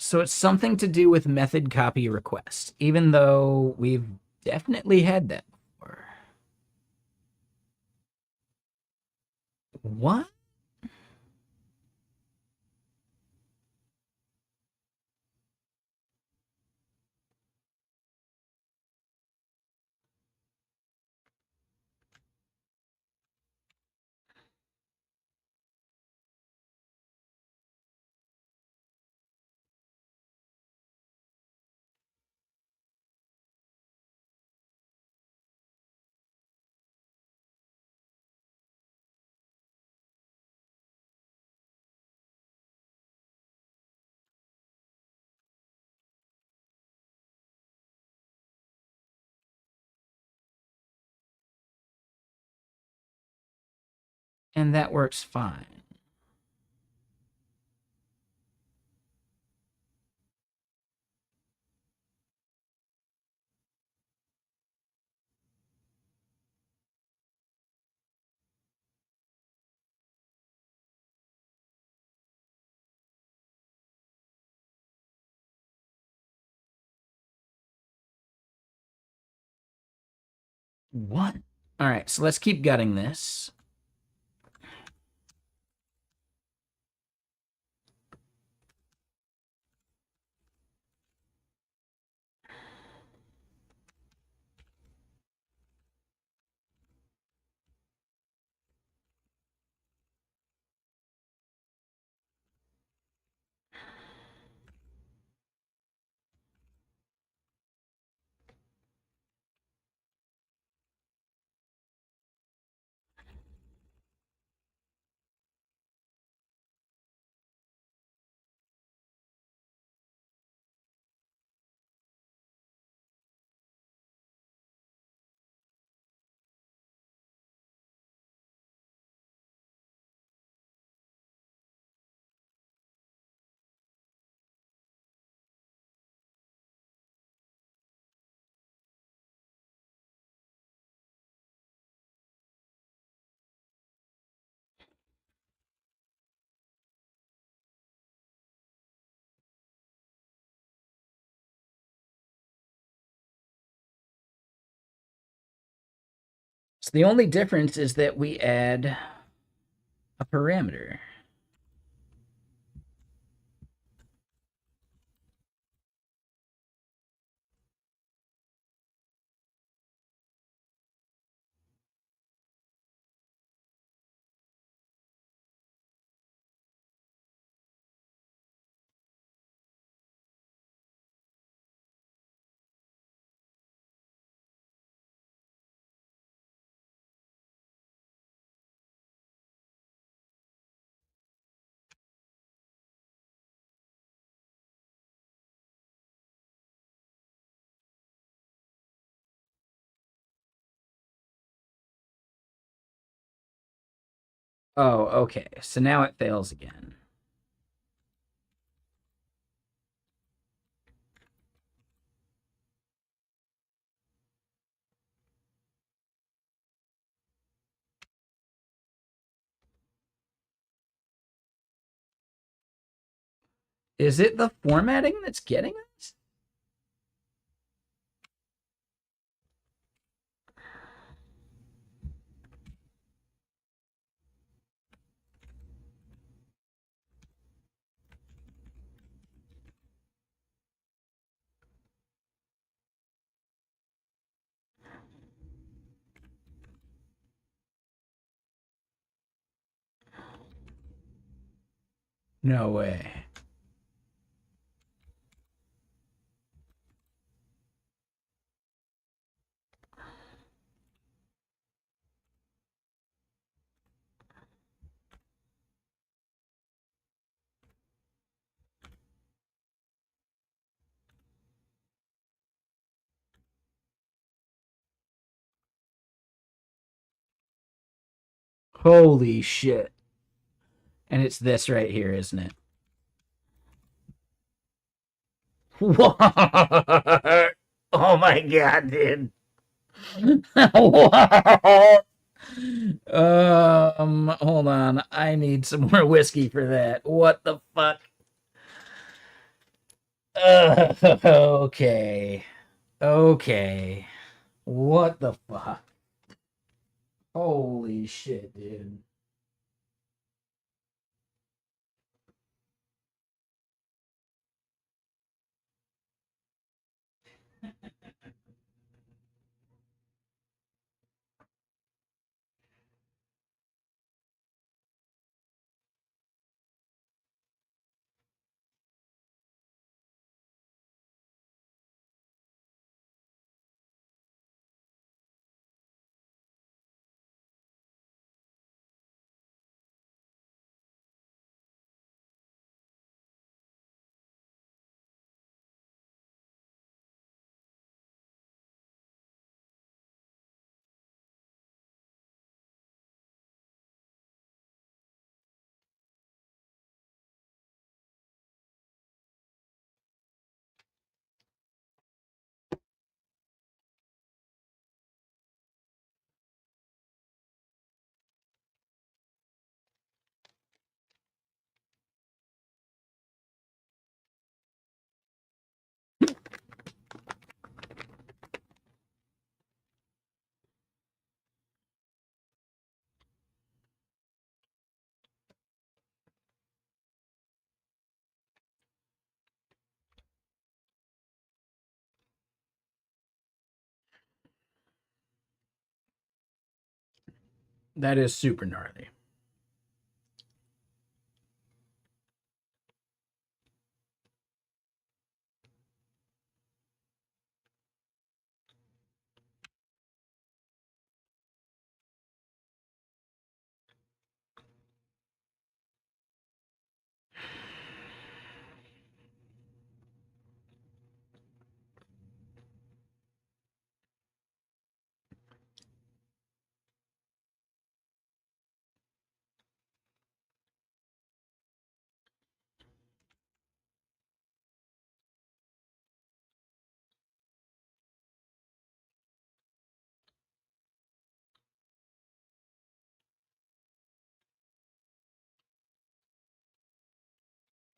So it's something to do with method copy request, even though we've definitely had that before. What? And that works fine. What? All right, so let's keep gutting this. So the only difference is that we add a parameter. Oh, okay. So now it fails again. Is it the formatting that's getting us? No way. Holy shit. And it's this right here, isn't it? What? Oh my god, dude. What? Hold on. I need some more whiskey for that. What the fuck? Okay. Okay. What the fuck? Holy shit, dude. That is super gnarly.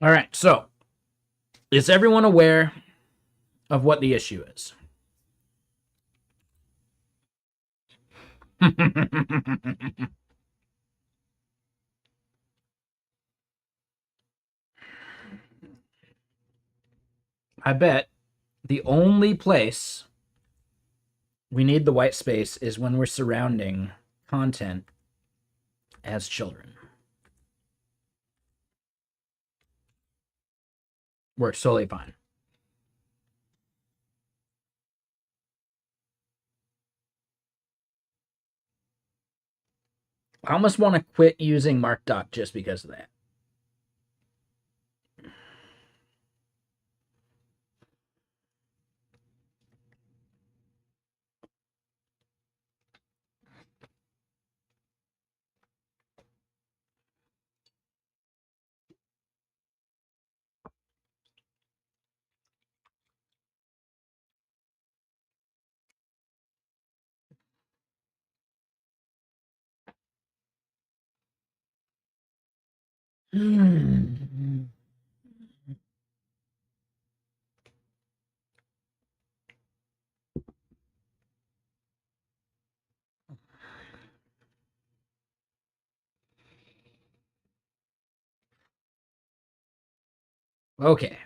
All right, so is everyone aware of what the issue is? I bet the only place we need the white space is when we're surrounding content as children. Works totally fine. I almost want to quit using MarkDoc just because of that. Okay.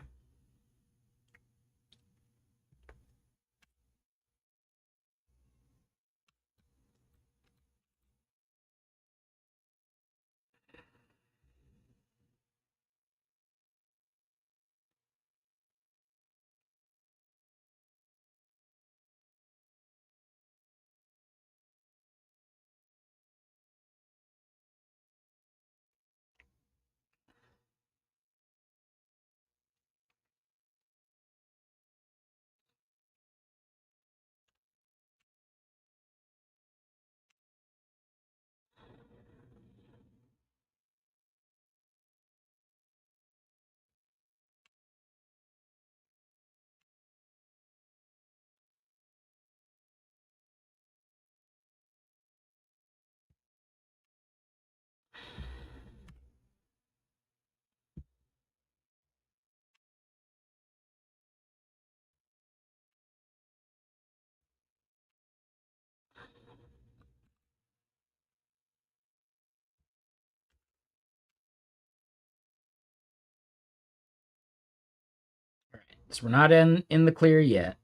All right. So we're not in the clear yet.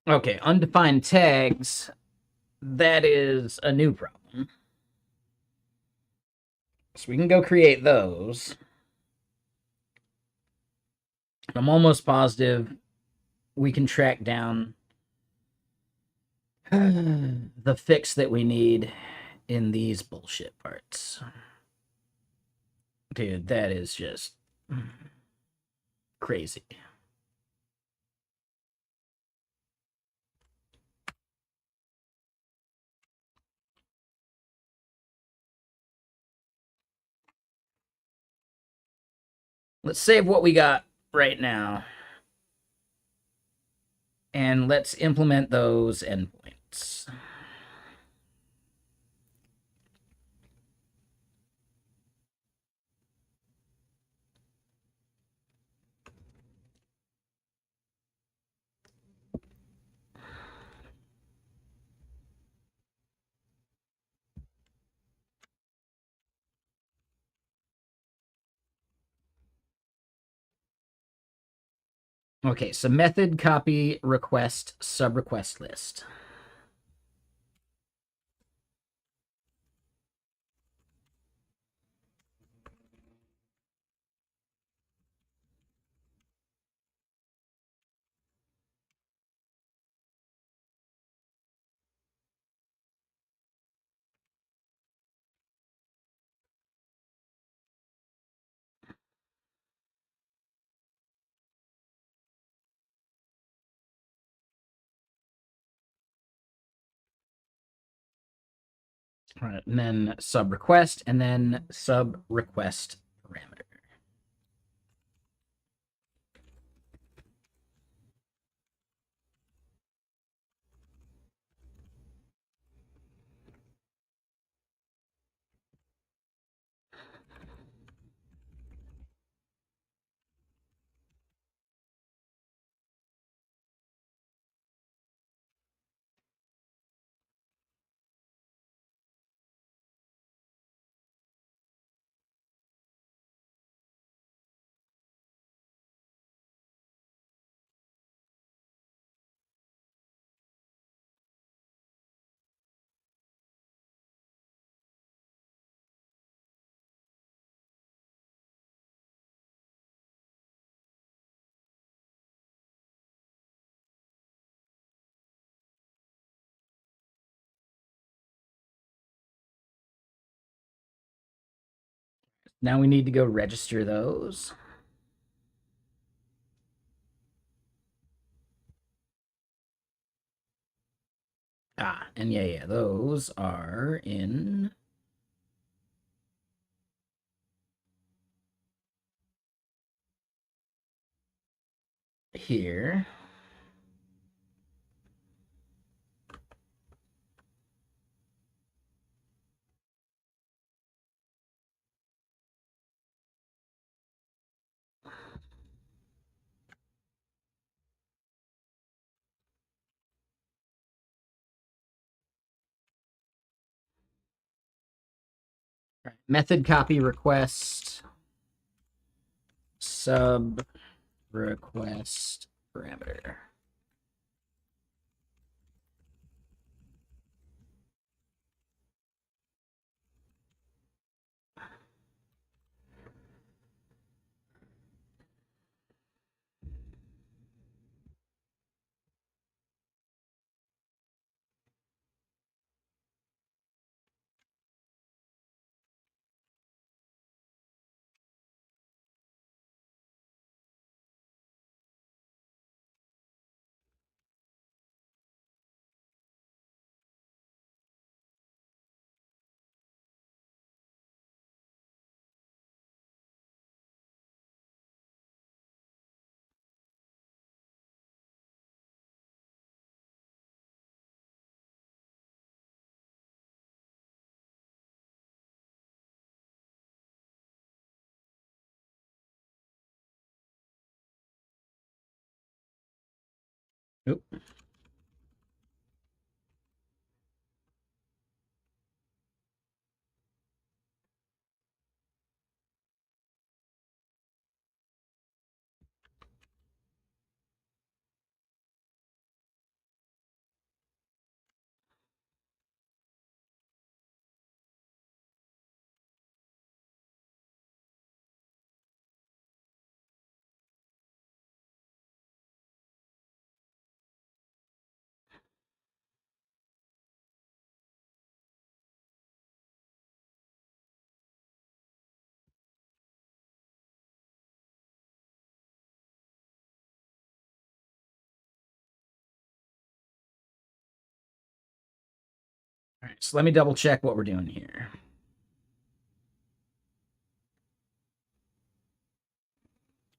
Okay, undefined tags. That is a new problem. So we can go create those. I'm almost positive we can track down the fix that we need in these bullshit parts. Dude, that is just crazy. Let's save what we got right now. And let's implement those endpoints. Okay, so method copy request sub request list. All right, and then sub request, and then sub request parameter. Now we need to go register those. And yeah, those are in here. Right. Method copy request sub request parameter. Oop. All right, so let me double check what we're doing here.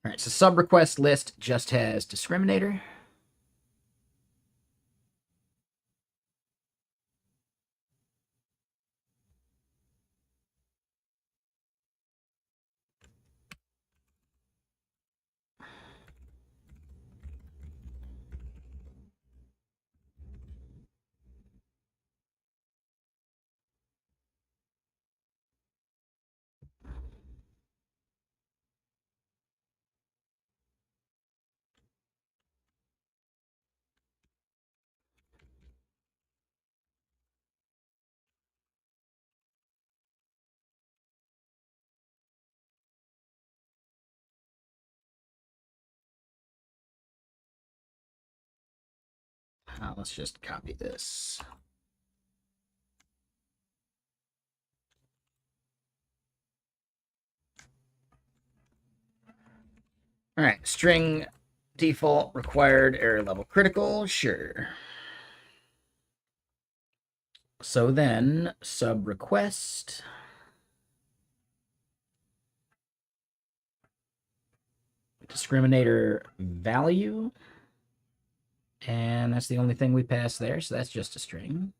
All right, so sub request list just has discriminator. Let's just copy this. All right, string default required error level critical, sure. So then sub request discriminator value, and that's the only thing we pass there, so that's just a string.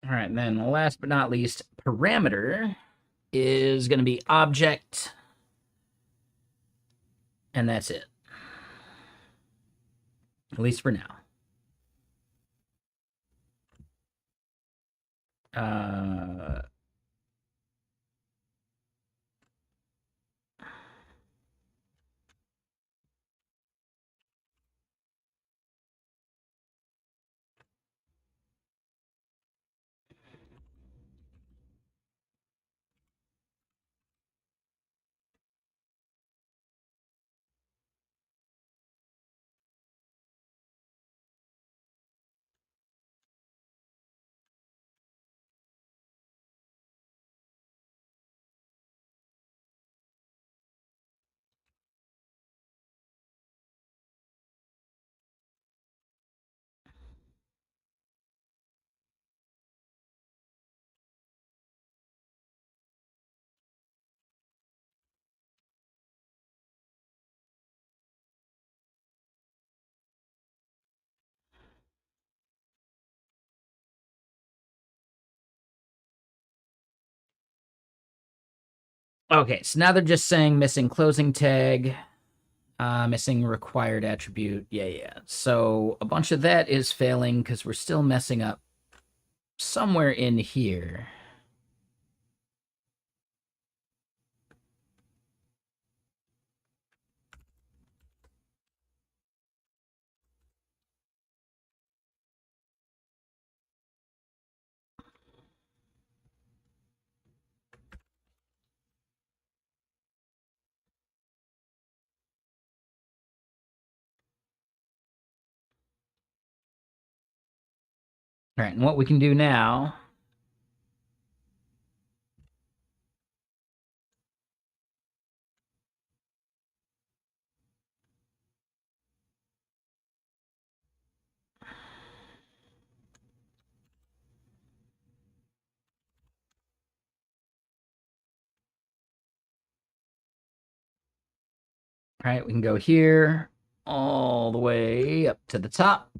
All right, and then last but not least, parameter is going to be object, and that's it. At least for now. Okay, so now they're just saying missing closing tag, missing required attribute. Yeah. So a bunch of that is failing because we're still messing up somewhere in here. All right, and what we can do now. All right, we can go here all the way up to the top.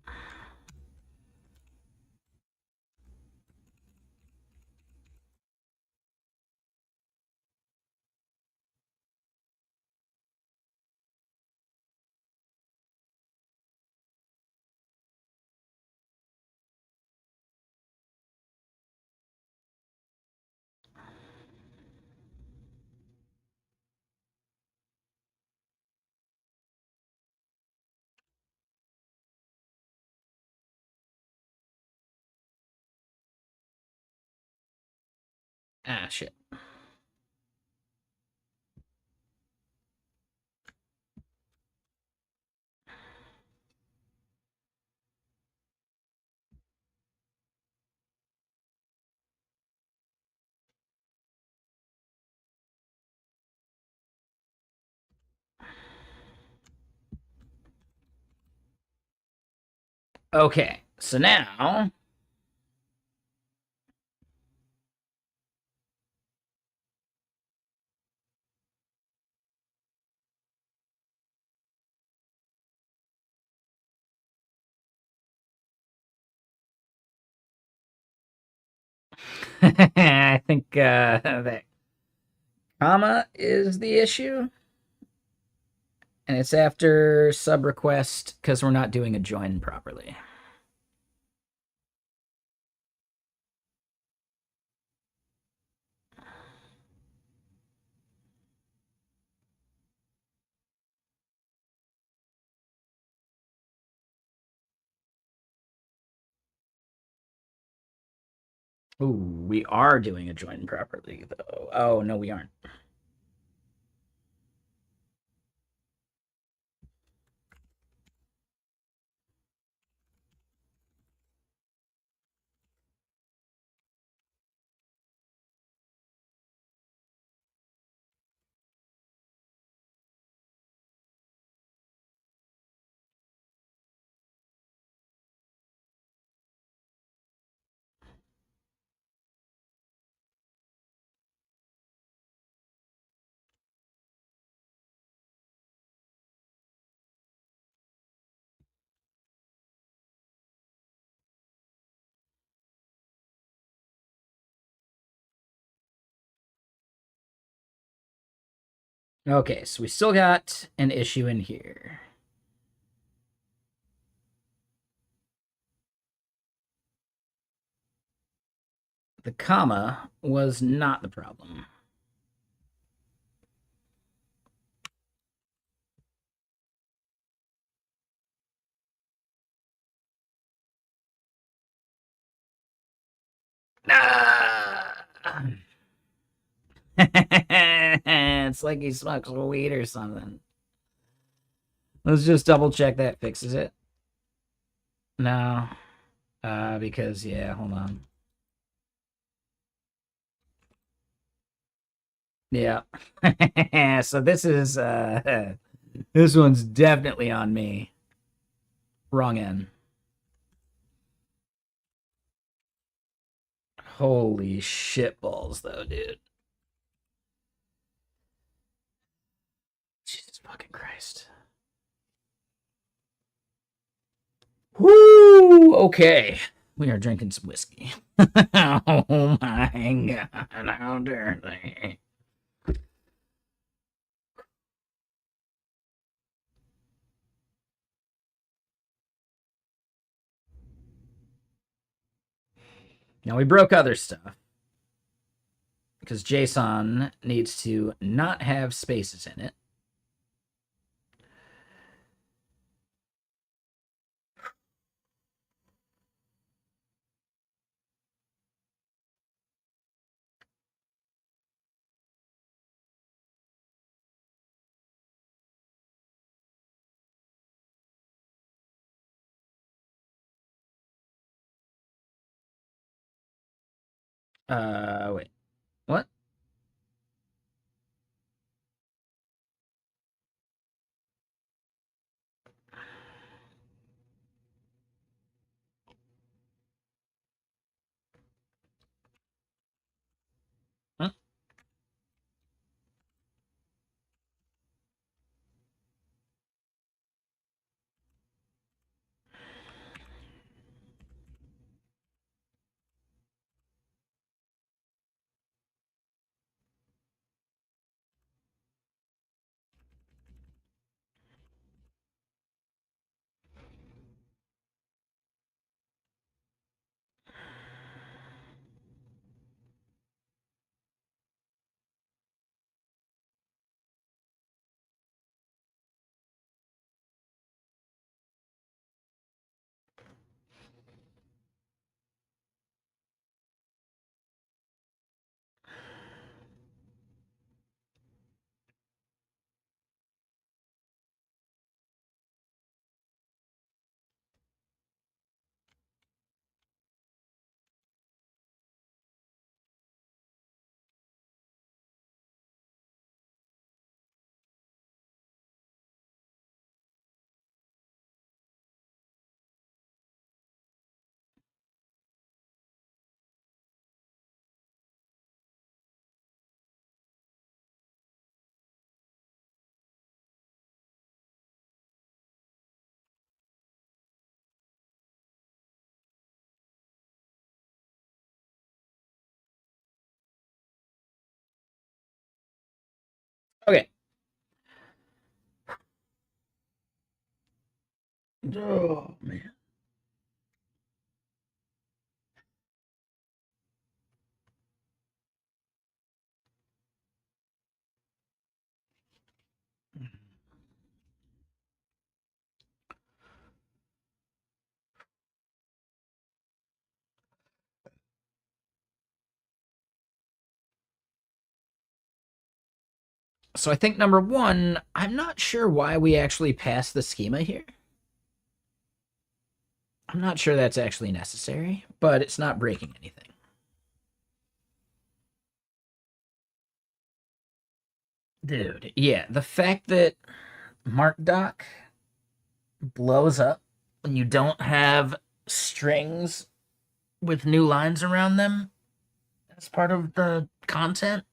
Ah, shit. Okay, so now I think that comma is the issue, and it's after sub request because we're not doing a join properly. Ooh, we are doing a join properly though. Oh no, we aren't. Okay, so we still got an issue in here. The comma was not the problem. Ah! It's like he smokes weed or something. Let's just double check that fixes it. No. Because yeah, hold on. Yeah. So this is this one's definitely on me. Wrong end. Holy shit balls though, dude. Jesus fucking Christ. Whoo! Okay. We are drinking some whiskey. Oh my god, how dare they? Now we broke other stuff because JSON needs to not have spaces in it. Wait. What? Huh? Okay. Oh man. So I think number one, I'm not sure why we actually passed the schema here. I'm not sure that's actually necessary, but it's not breaking anything. Dude, yeah, the fact that MarkDoc blows up when you don't have strings with new lines around them as part of the content.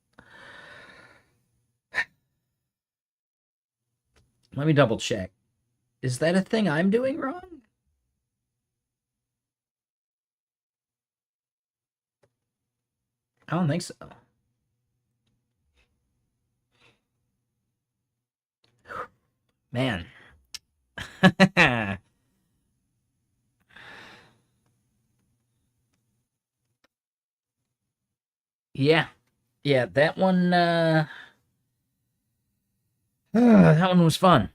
Let me double check. Is that a thing I'm doing wrong? I don't think so. Man. Yeah. Yeah, that one that one was fun.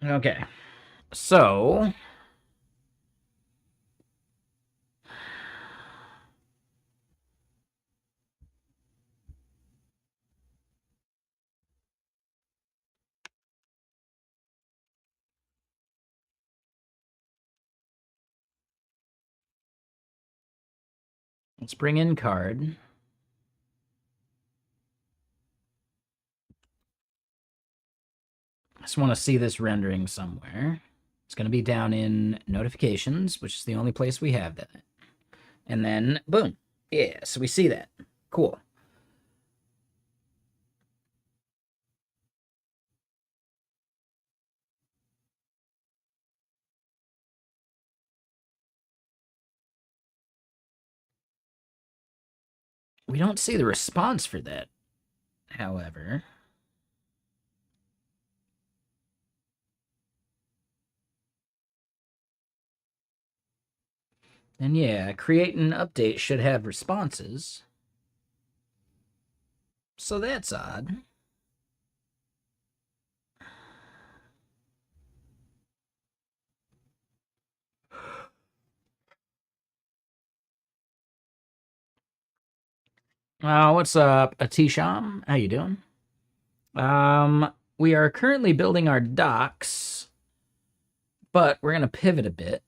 Okay. So, let's bring in card. I just want to see this rendering somewhere. It's going to be down in notifications, which is the only place we have that. And then, boom. Yeah, so we see that. Cool. We don't see the response for that, however. And yeah, create an update should have responses. So that's odd. What's up, Atisham? How you doing? We are currently building our docks, but we're gonna pivot a bit.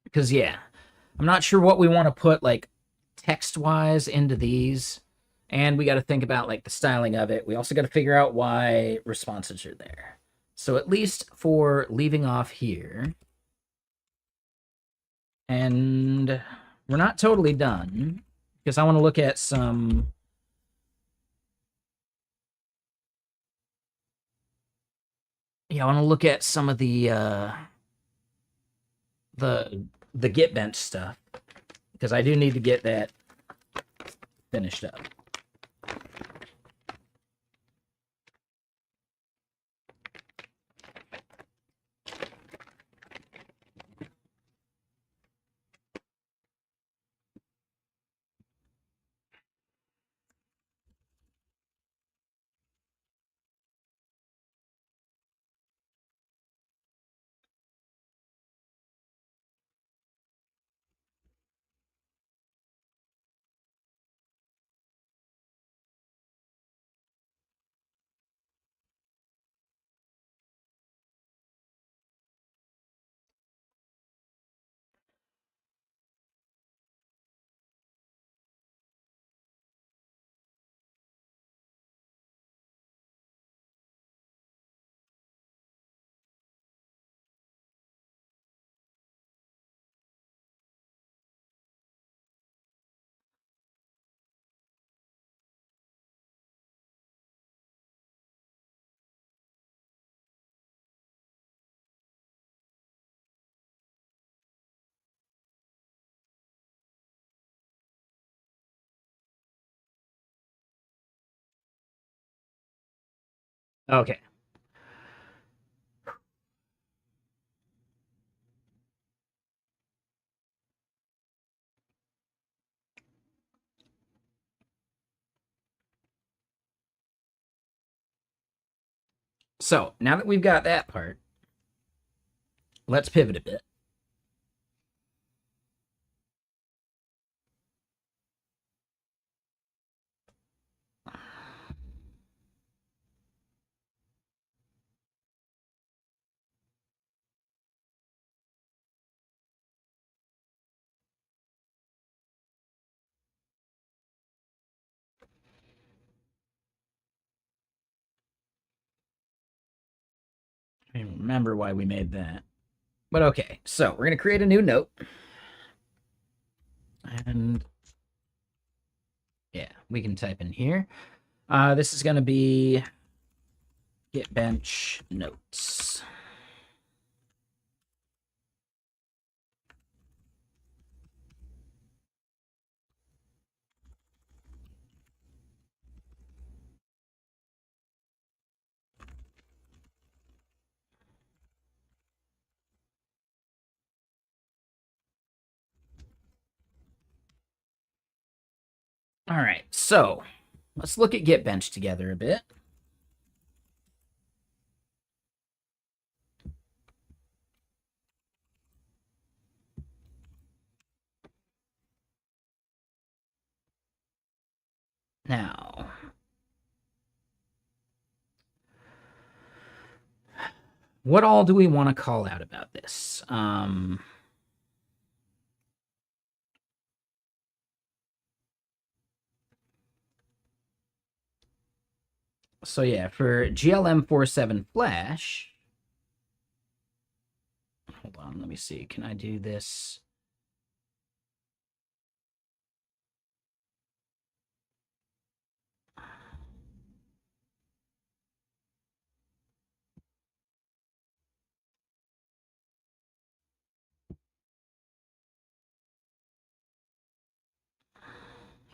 Because yeah, I'm not sure what we want to put like text-wise into these. And we got to think about like the styling of it. We also got to figure out why responses are there. So at least for leaving off here, and we're not totally done because I want to look at some. Yeah, I want to look at some of the the get bench stuff because I do need to get that finished up. Okay. So now that we've got that part, let's pivot a bit. I don't remember why we made that. But okay, so we're going to create a new note. And yeah, we can type in here. This is going to be Git bench notes. All right, so let's look at Git bench together a bit. Now, what all do we want to call out about this? So yeah, for GLM47 Flash, hold on, let me see. Can I do this?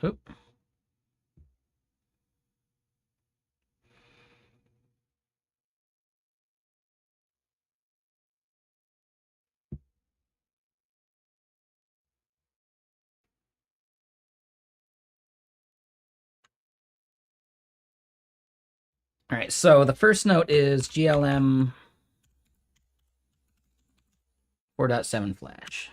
Oop. All right, so the first note is GLM 4.7 Flash.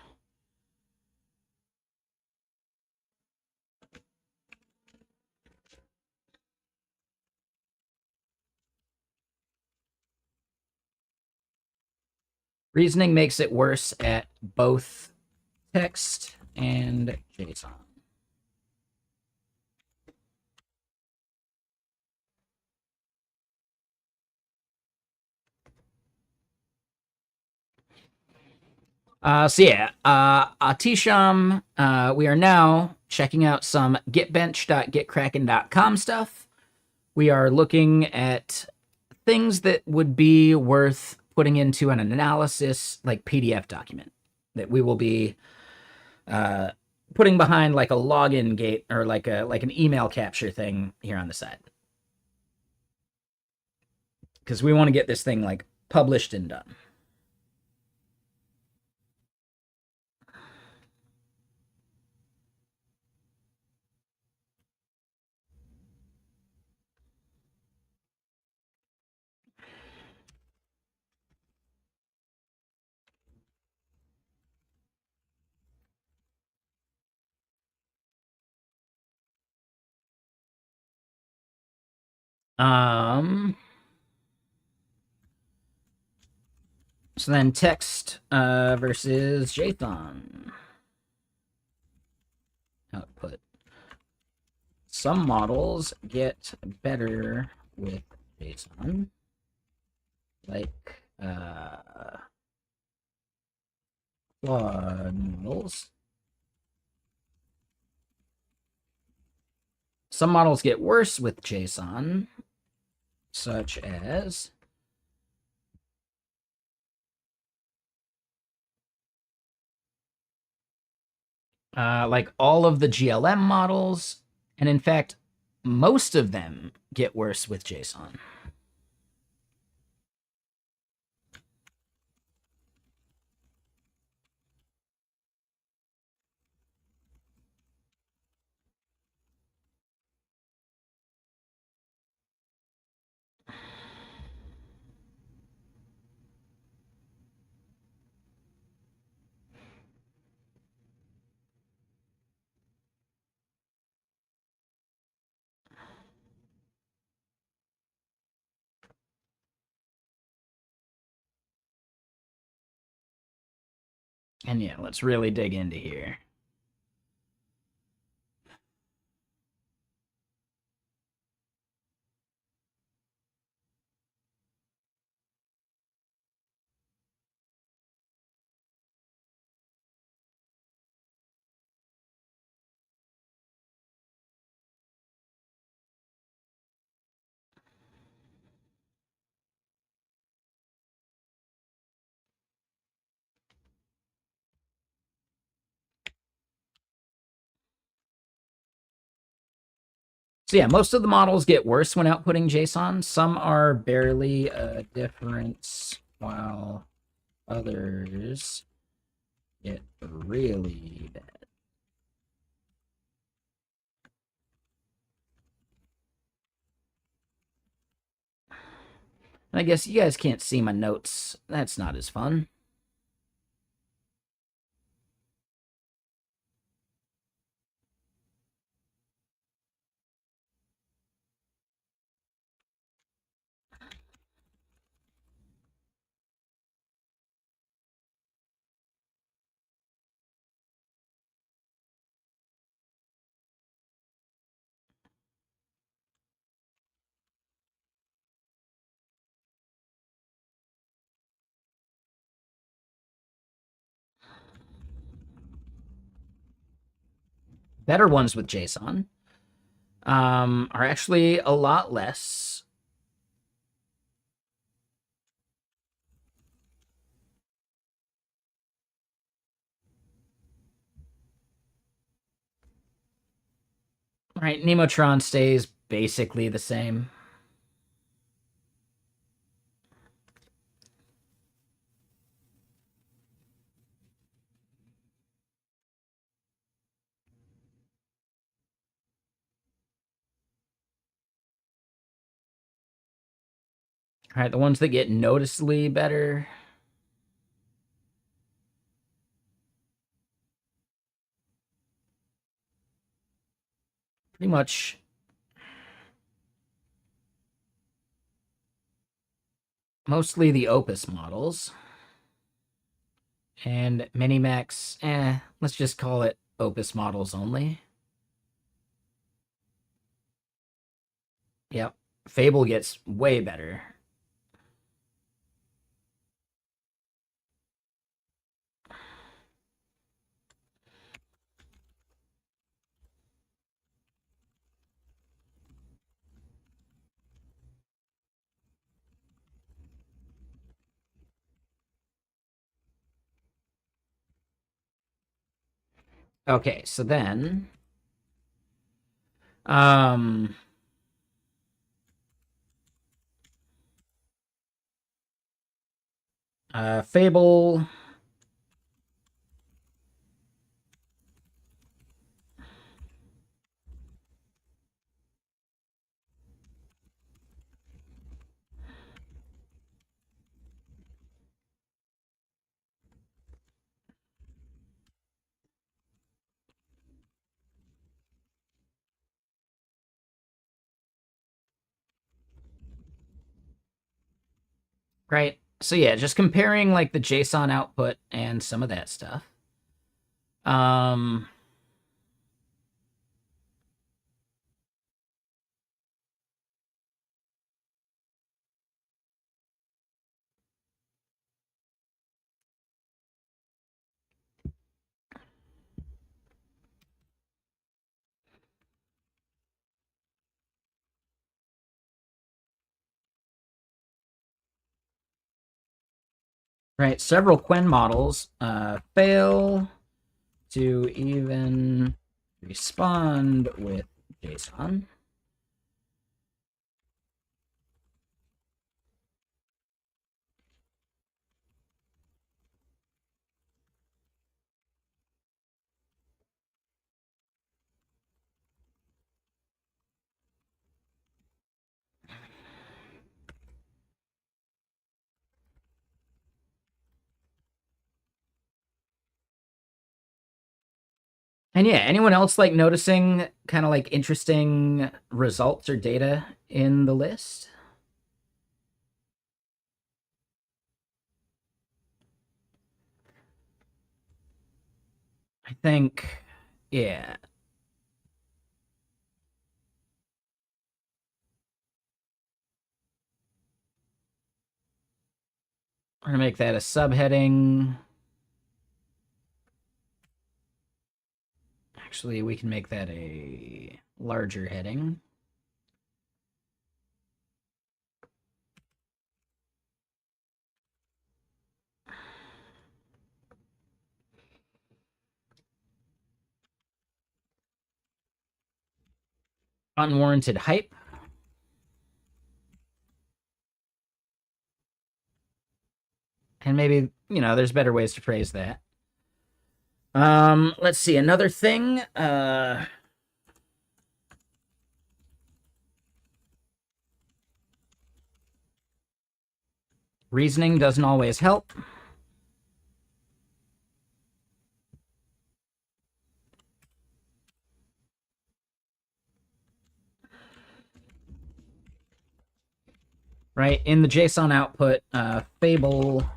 Reasoning makes it worse at both text and JSON. So yeah, Atisham, we are now checking out some gitbench.gitkraken.com stuff. We are looking at things that would be worth putting into an analysis like PDF document that we will be putting behind like a login gate or like an email capture thing here on the side. Because we want to get this thing like published and done. So then text versus JSON output. Some models get better with JSON, like flawed models. Some models get worse with JSON, such as like all of the GLM models, and in fact, most of them get worse with JSON. And yeah, let's really dig into here. So yeah, most of the models get worse when outputting JSON. Some are barely a difference, while others get really bad. And I guess you guys can't see my notes. That's not as fun. Better ones with JSON are actually a lot less. Right, Nemotron stays basically the same. All right, the ones that get noticeably better. Pretty much mostly the Opus models. And Minimax, let's just call it Opus models only. Yep. Fable gets way better. Okay, so then um Fable. Right. So yeah, just comparing like the JSON output and some of that stuff. Um right, several Quen models fail to even respond with JSON. And yeah, anyone else like noticing kind of like interesting results or data in the list? I think, yeah. We're going to make that a subheading. Actually, we can make that a larger heading. Unwarranted hype. And maybe, there's better ways to phrase that. Let's see, another thing. Reasoning doesn't always help. Right? In the JSON output, fable.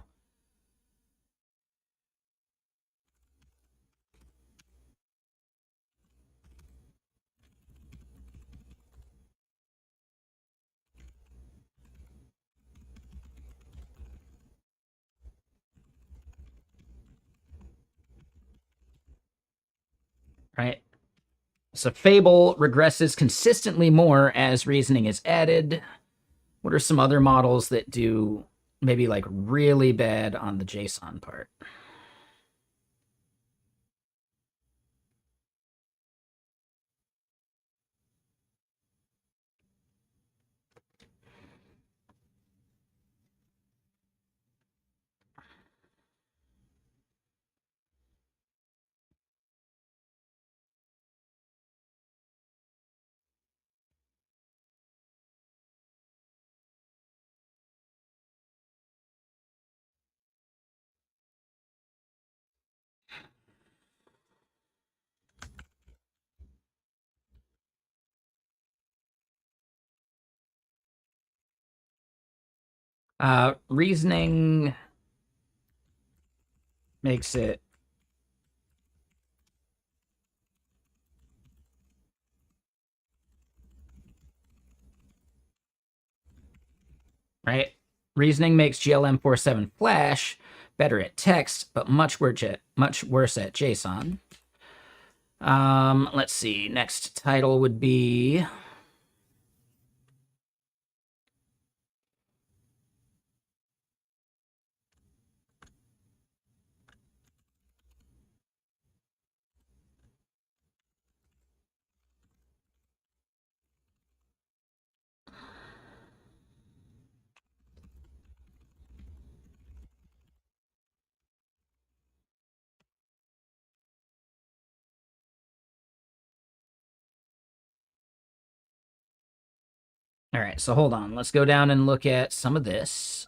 Right? So fable regresses consistently more as reasoning is added. What are some other models that do maybe like really bad on the JSON part? Reasoning makes it right. Reasoning makes GLM 47 Flash better at text, but much worse at JSON. Let's see. Next title would be all right. So hold on. Let's go down and look at some of this.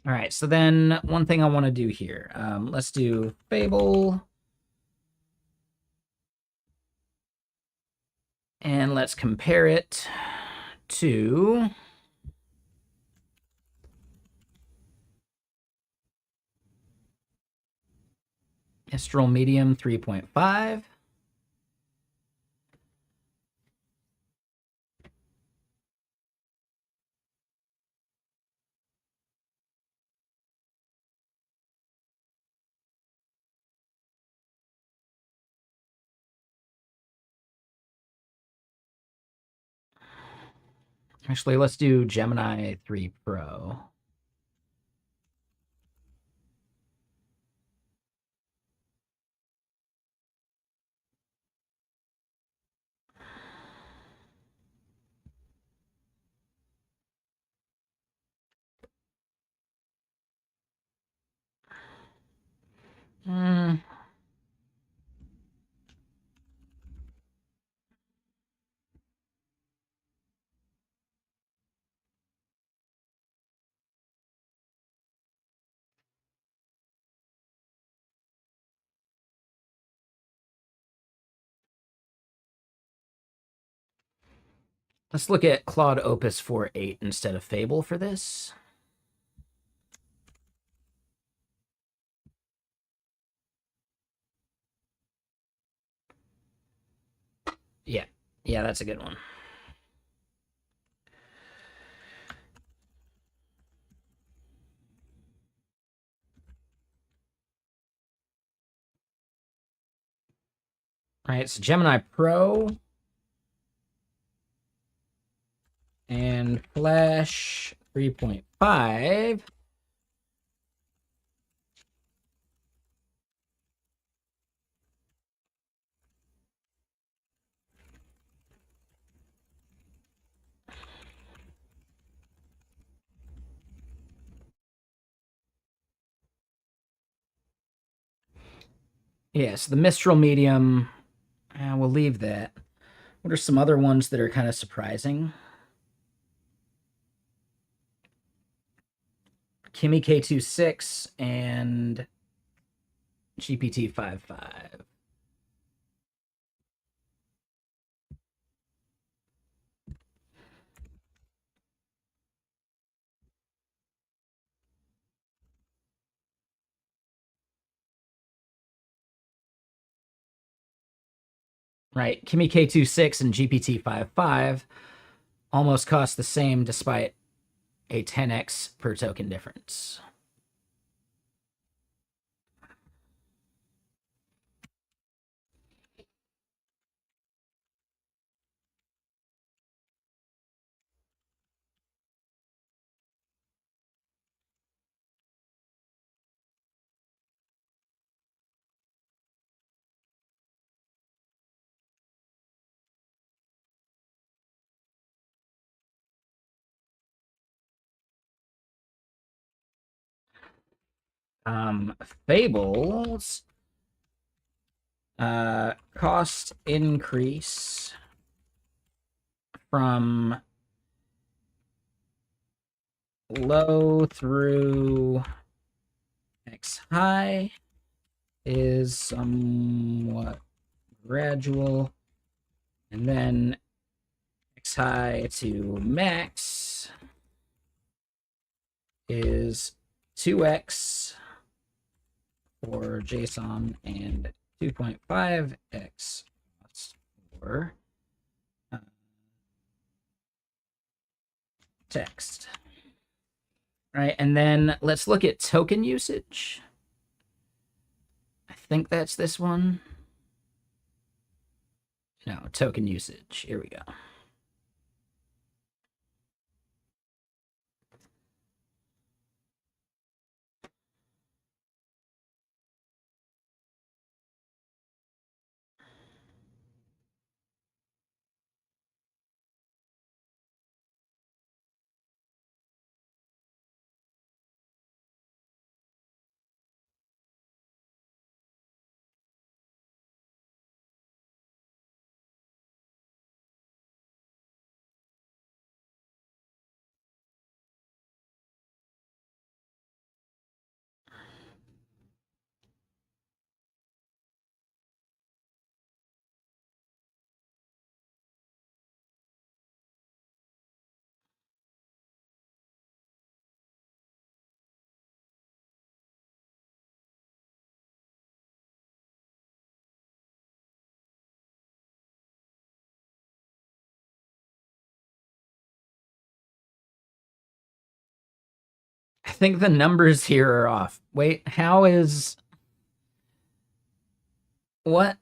All right, so then one thing I want to do here, let's do Fable, and let's compare it to Mistral Medium 3.5. Actually, let's do Gemini 3 Pro. Hmm. Let's look at Claude Opus 4.8 instead of Fable for this. Yeah. Yeah, that's a good one. All right, so Gemini Pro and Flash 3.5. Yes, the Mistral Medium. We'll leave that. What are some other ones that are kind of surprising? Kimi K26 and GPT-5.5. Right, Kimi K26 and GPT-5.5 almost cost the same despite a 10x per token difference. Fables cost increase from low through X high is somewhat gradual, and then X high to max is 2x for JSON and 2.5x for text. Right, and then let's look at token usage. I think that's this one. No, token usage. Here we go. I think the numbers here are off. Wait, how is what?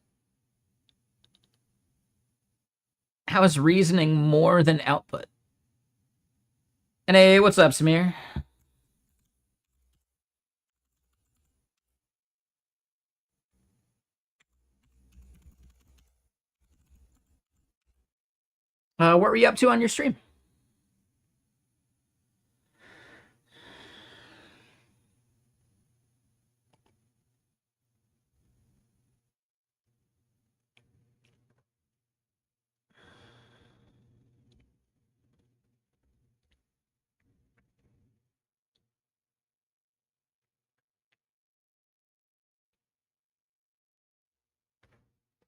How is reasoning more than output? And hey, what's up, Samir? What were you up to on your stream?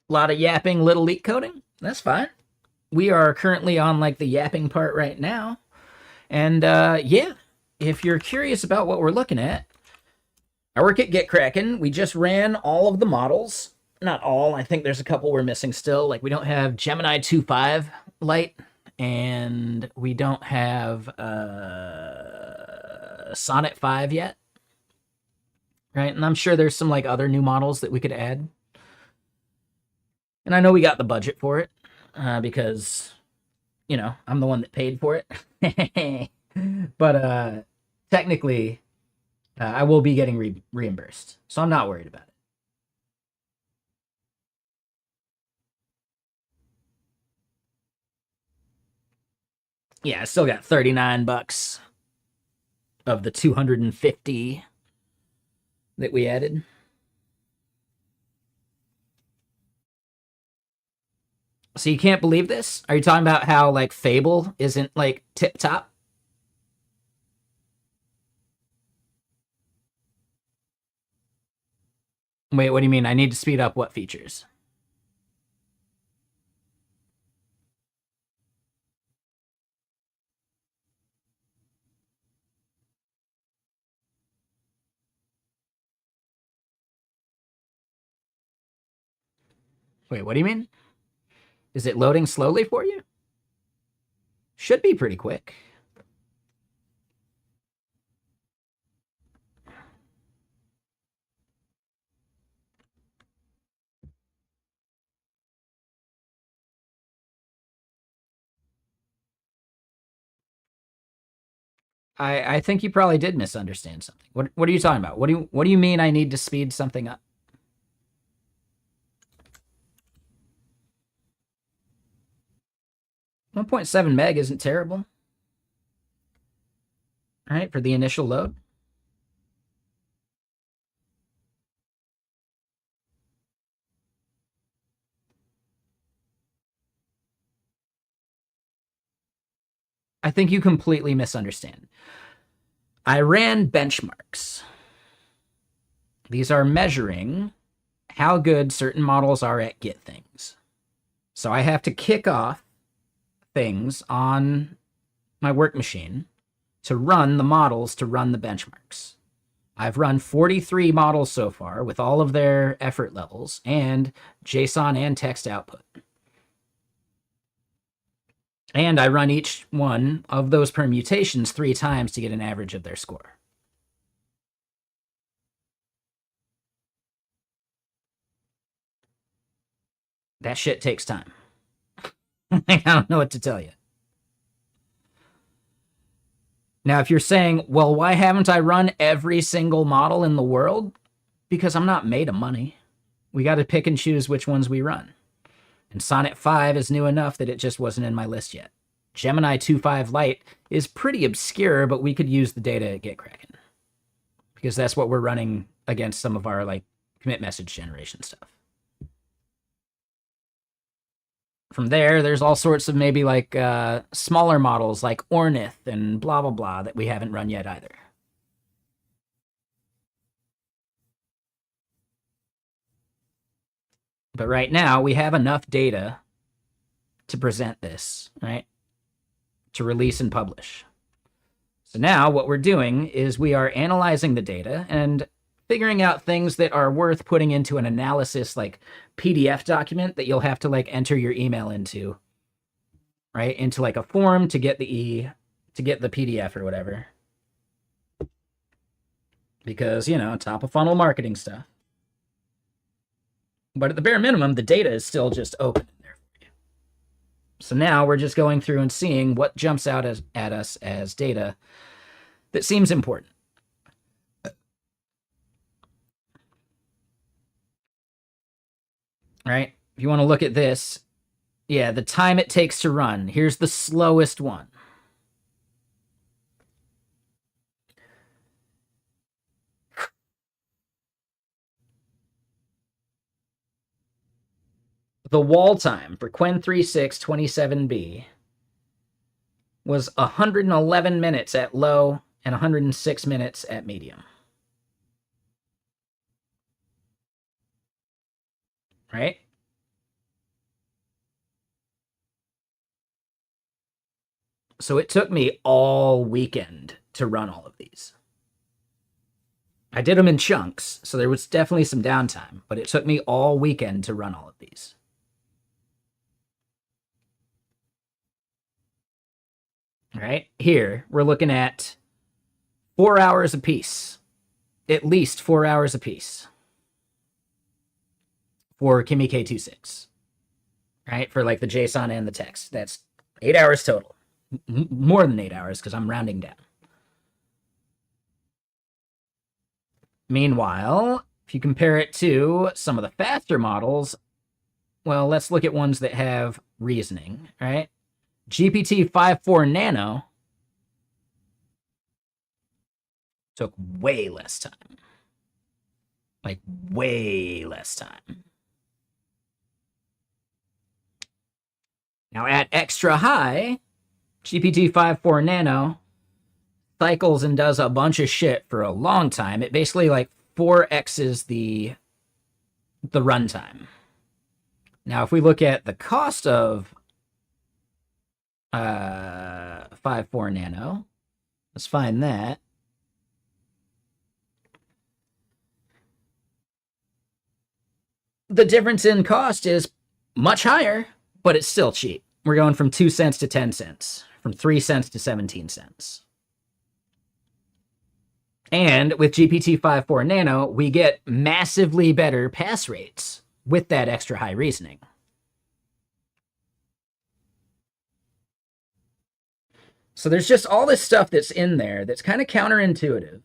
A lot of yapping, little leak coding. That's fine. we are currently on like the yapping part right now. And yeah, if you're curious about what we're looking at, I work at GetKraken. We just ran all of the models. Not all. I think there's a couple we're missing still. Like we don't have Gemini 2.5 Lite, and we don't have Sonnet 5 yet. Right? And I'm sure there's some like other new models that we could add. And I know we got the budget for it because, you know, I'm the one that paid for it. But technically, I will be getting reimbursed. So I'm not worried about it. Yeah, I still got $39 of the 250 that we added. So you can't believe this? Are you talking about how like Fable isn't like tip top? Wait, what do you mean? I need to speed up what features? Wait, what do you mean? Is it loading slowly for you? Should be pretty quick. I think you probably did misunderstand something. What are you talking about? What do you mean I need to speed something up? 1.7 meg isn't terrible. All right, for the initial load. I think you completely misunderstand. I ran benchmarks. These are measuring how good certain models are at get things. So I have to kick off things on my work machine to run the models to run the benchmarks. I've run 43 models so far with all of their effort levels and JSON and text output. And I run each one of those permutations 3 times to get an average of their score. That shit takes time. I don't know what to tell you. Now, if you're saying, well, why haven't I run every single model in the world? Because I'm not made of money. We got to pick and choose which ones we run. And Sonnet 5 is new enough that it just wasn't in my list yet. Gemini 2.5 Lite is pretty obscure, but we could use the data at GetKraken. Because that's what we're running against some of our like commit message generation stuff. From there, there's all sorts of maybe like smaller models like Ornith and blah, blah, blah that we haven't run yet either. But right now, we have enough data to present this, right? To release and publish. So now what we're doing is we are analyzing the data and figuring out things that are worth putting into an analysis like PDF document that you'll have to like enter your email into, right? Into like a form to get the PDF or whatever. Because, you know, top of funnel marketing stuff. But at the bare minimum, the data is still just open there for you. So now we're just going through and seeing what jumps out at us as data that seems important. Right? If you want to look at this, yeah, the time it takes to run. Here's the slowest one. The wall time for Qwen 3627B was 111 minutes at low and 106 minutes at medium. Right? So it took me all weekend to run all of these. I did them in chunks, so there was definitely some downtime, but it took me all weekend to run all of these. All right, here we're looking at 4 hours apiece, at least 4 hours apiece for Kimi K26, right? For like the JSON and the text. That's 8 hours total. More than 8 hours because I'm rounding down. Meanwhile, if you compare it to some of the faster models, well, let's look at ones that have reasoning, right? GPT-5.4 Nano took way less time. Like, way less time. Now, at extra high, GPT-5.4 Nano cycles and does a bunch of shit for a long time. It basically, like, 4x's the runtime. Now, if we look at the cost of 5.4 Nano, let's find that. The difference in cost is much higher, but it's still cheap. We're going from 2 cents to 10 cents, from 3 cents to 17 cents. And with GPT-5.4 Nano, we get massively better pass rates with that extra high reasoning. So there's just all this stuff that's in there that's kind of counterintuitive.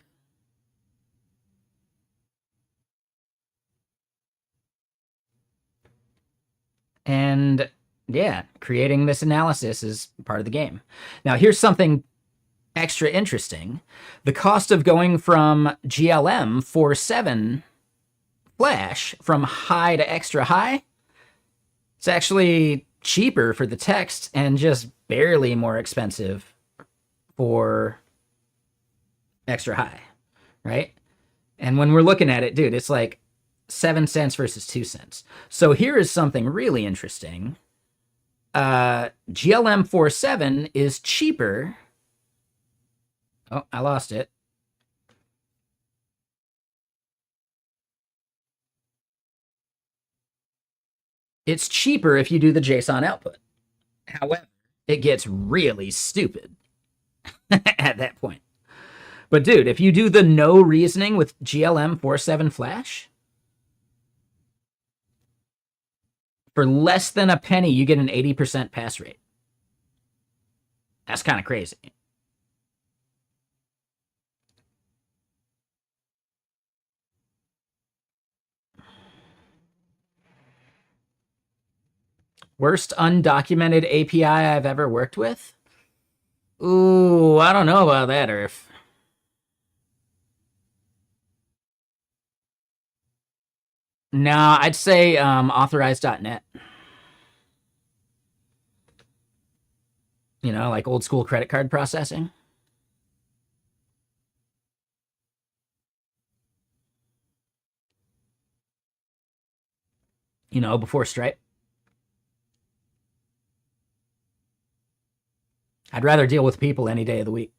And yeah, creating this analysis is part of the game. Now, here's something extra interesting. The cost of going from GLM 4.7 Flash from high to extra high, it's actually cheaper for the text and just barely more expensive for extra high, right? And when we're looking at it, dude, it's like 7 cents versus 2 cents. So here is something really interesting. GLM 4.7 is cheaper. Oh, I lost it. It's cheaper if you do the JSON output. However, it gets really stupid at that point. But dude, if you do the no reasoning with GLM 4.7 Flash, for less than a penny, you get an 80% pass rate. That's kind of crazy. Worst undocumented API I've ever worked with? Ooh, I don't know about that, Irf. No, I'd say authorized.net. You know, like old school credit card processing. You know, before Stripe. I'd rather deal with people any day of the week.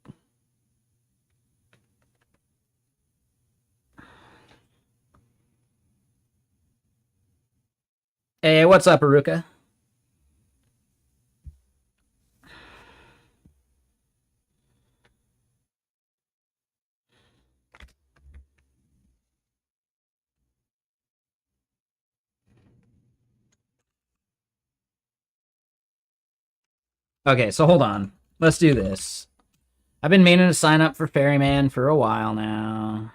Hey, what's up, Aruka? Okay, so hold on. Let's do this. I've been meaning to sign up for Ferryman for a while now.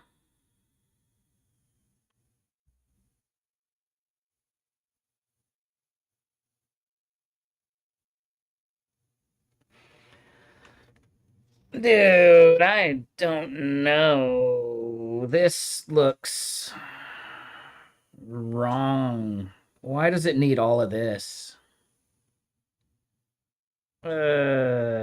Dude, I don't know. This looks wrong. Why does it need all of this? Uh...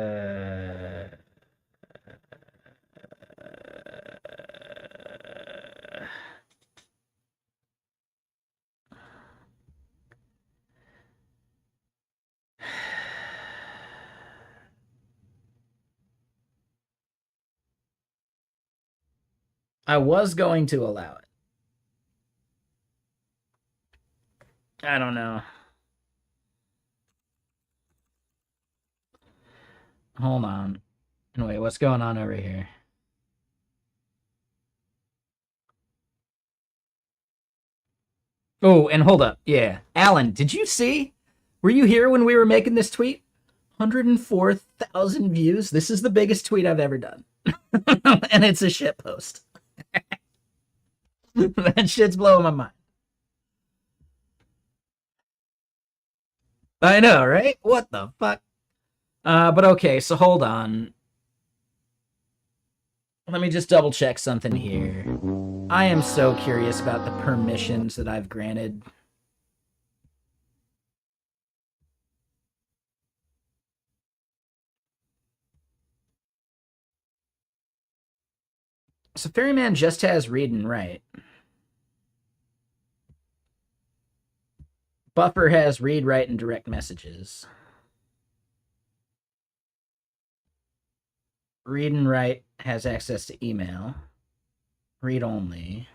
I was going to allow it. I don't know. Hold on. Wait, what's going on over here? Oh, and hold up. Yeah. Alan, did you see? Were you here when we were making this tweet? 104,000 views. This is the biggest tweet I've ever done. And it's a shit post. That shit's blowing my mind. I know, right? What the fuck? But okay, so hold on. Let me just double check something here. I am so curious about the permissions that I've granted. So Ferryman just has read and write. Buffer has read, write, and direct messages. Read and write has access to email. Read only.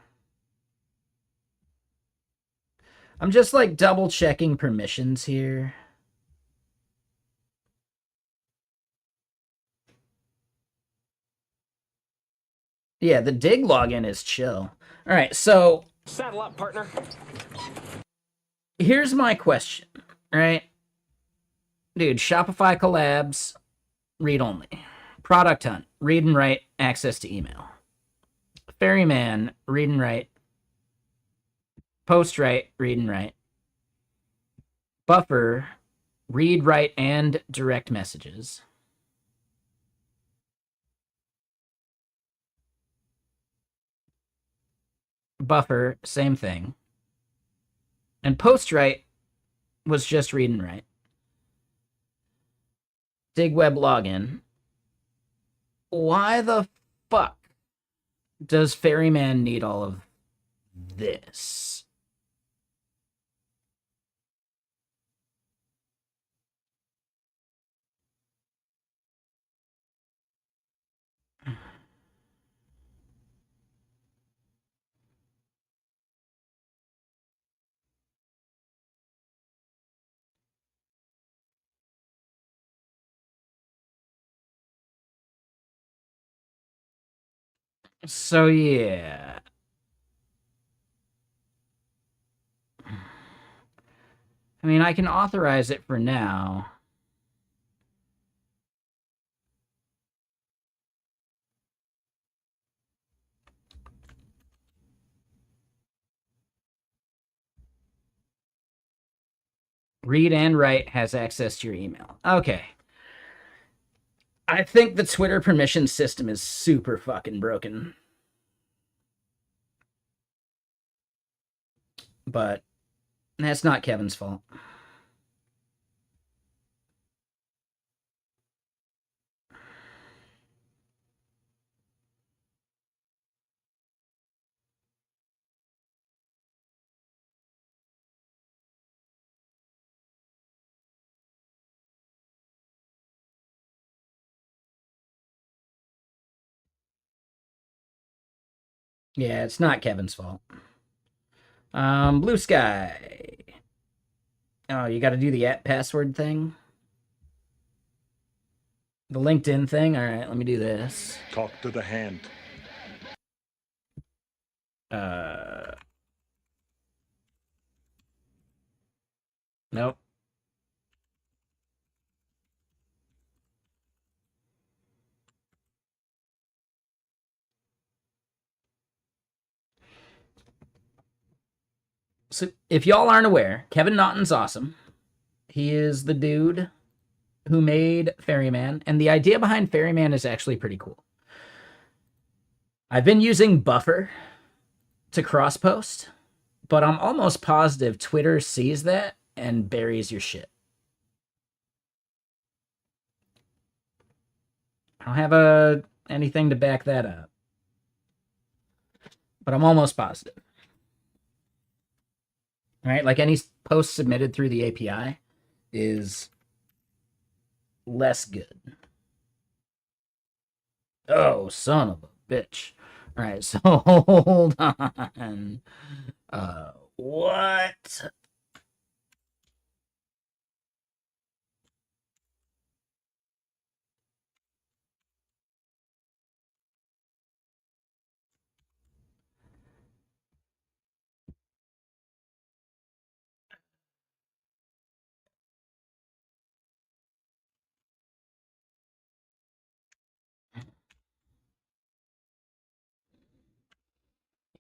I'm just like double checking permissions here. Yeah, the dig login is chill. All right, so saddle up, partner. Here's my question, right? Dude, Shopify collabs, read only. Product Hunt, read and write, access to email. Ferryman, read and write. Post write, read and write. Buffer, read, write, and direct messages. Buffer, same thing. And post write was just read and write. Dig web login. Why the fuck does Ferryman need all of this? So yeah. I mean, I can authorize it for now. Read and write has access to your email. Okay. I think the Twitter permission system is super fucking broken. But that's not Kevin's fault. Yeah, it's not Kevin's fault. Blue Sky. Oh, you got to do the @password thing? The LinkedIn thing? All right, let me do this. Talk to the hand. Nope. So if y'all aren't aware, Kevin Naughton's awesome. He is the dude who made Ferryman, and the idea behind Ferryman is actually pretty cool. I've been using Buffer to cross-post, but I'm almost positive Twitter sees that and buries your shit. I don't have anything to back that up, but I'm almost positive. Right? Like any post submitted through the API is less good. Oh, son of a bitch. All right, so hold on. What?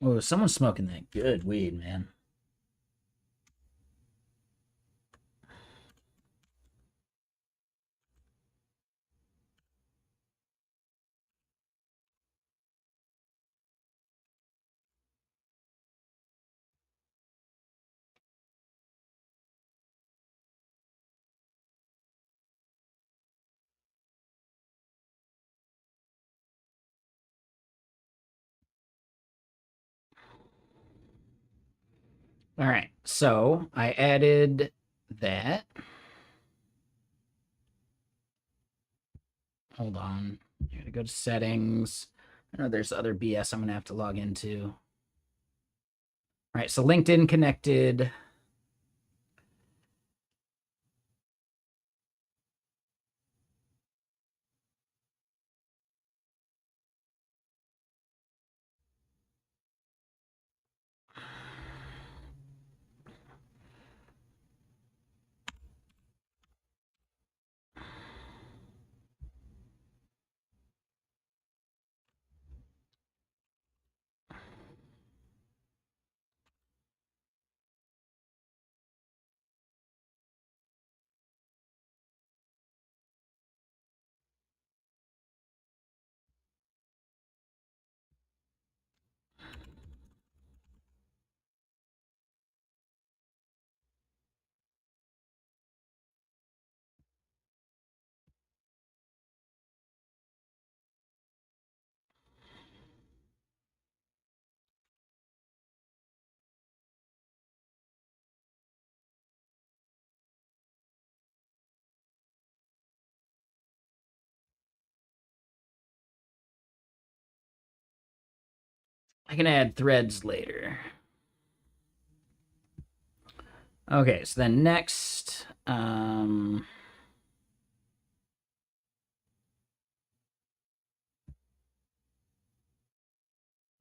Oh, someone's smoking that good weed, man. All right, so I added that. Hold on. You gotta go to settings. I know there's other BS I'm gonna have to log into. All right, so LinkedIn connected. I can add threads later. Okay, so then next,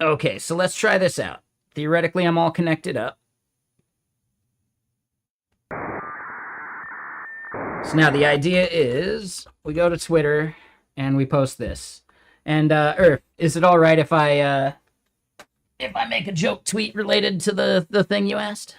okay, so let's try this out. Theoretically, I'm all connected up. So now the idea is we go to Twitter and we post this. And Earth, is it all right if I make a joke tweet related to the thing you asked?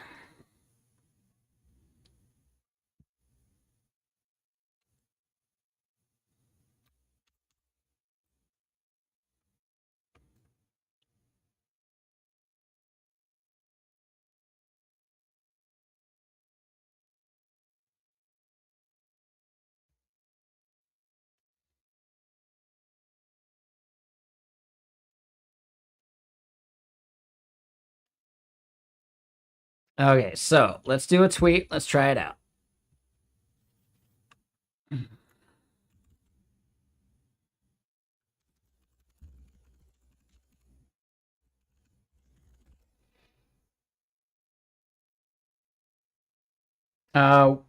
Okay, so let's do a tweet. Let's try it out.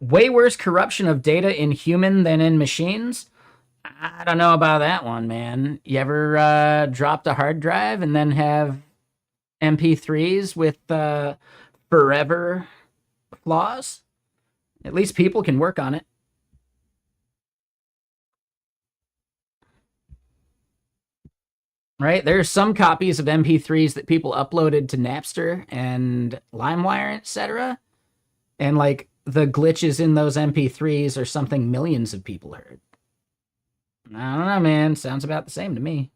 Way worse corruption of data in human than in machines. I don't know about that one, man. You ever dropped a hard drive and then have MP3s with forever flaws? At least people can work on it. Right? There's some copies of MP3s that people uploaded to Napster and LimeWire, etc. And like the glitches in those MP3s are something millions of people heard. I don't know, man. Sounds about the same to me.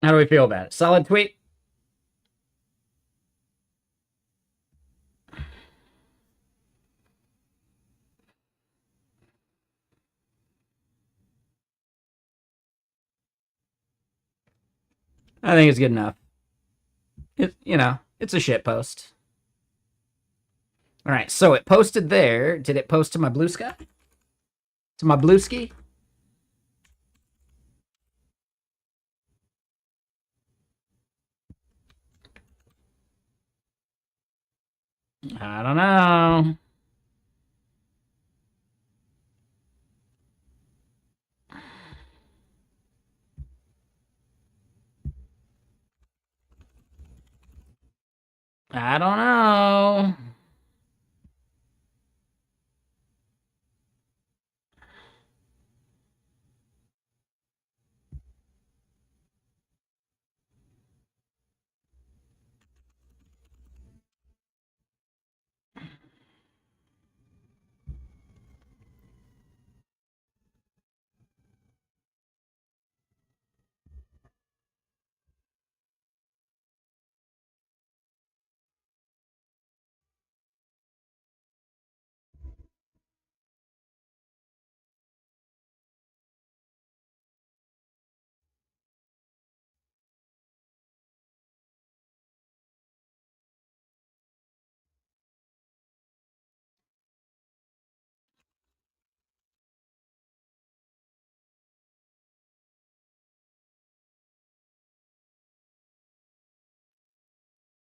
How do we feel about it? Solid tweet? I think it's good enough. It's a shit post. All right, so it posted there. Did it post to my blue sky? To my blue ski? I don't know. I don't know.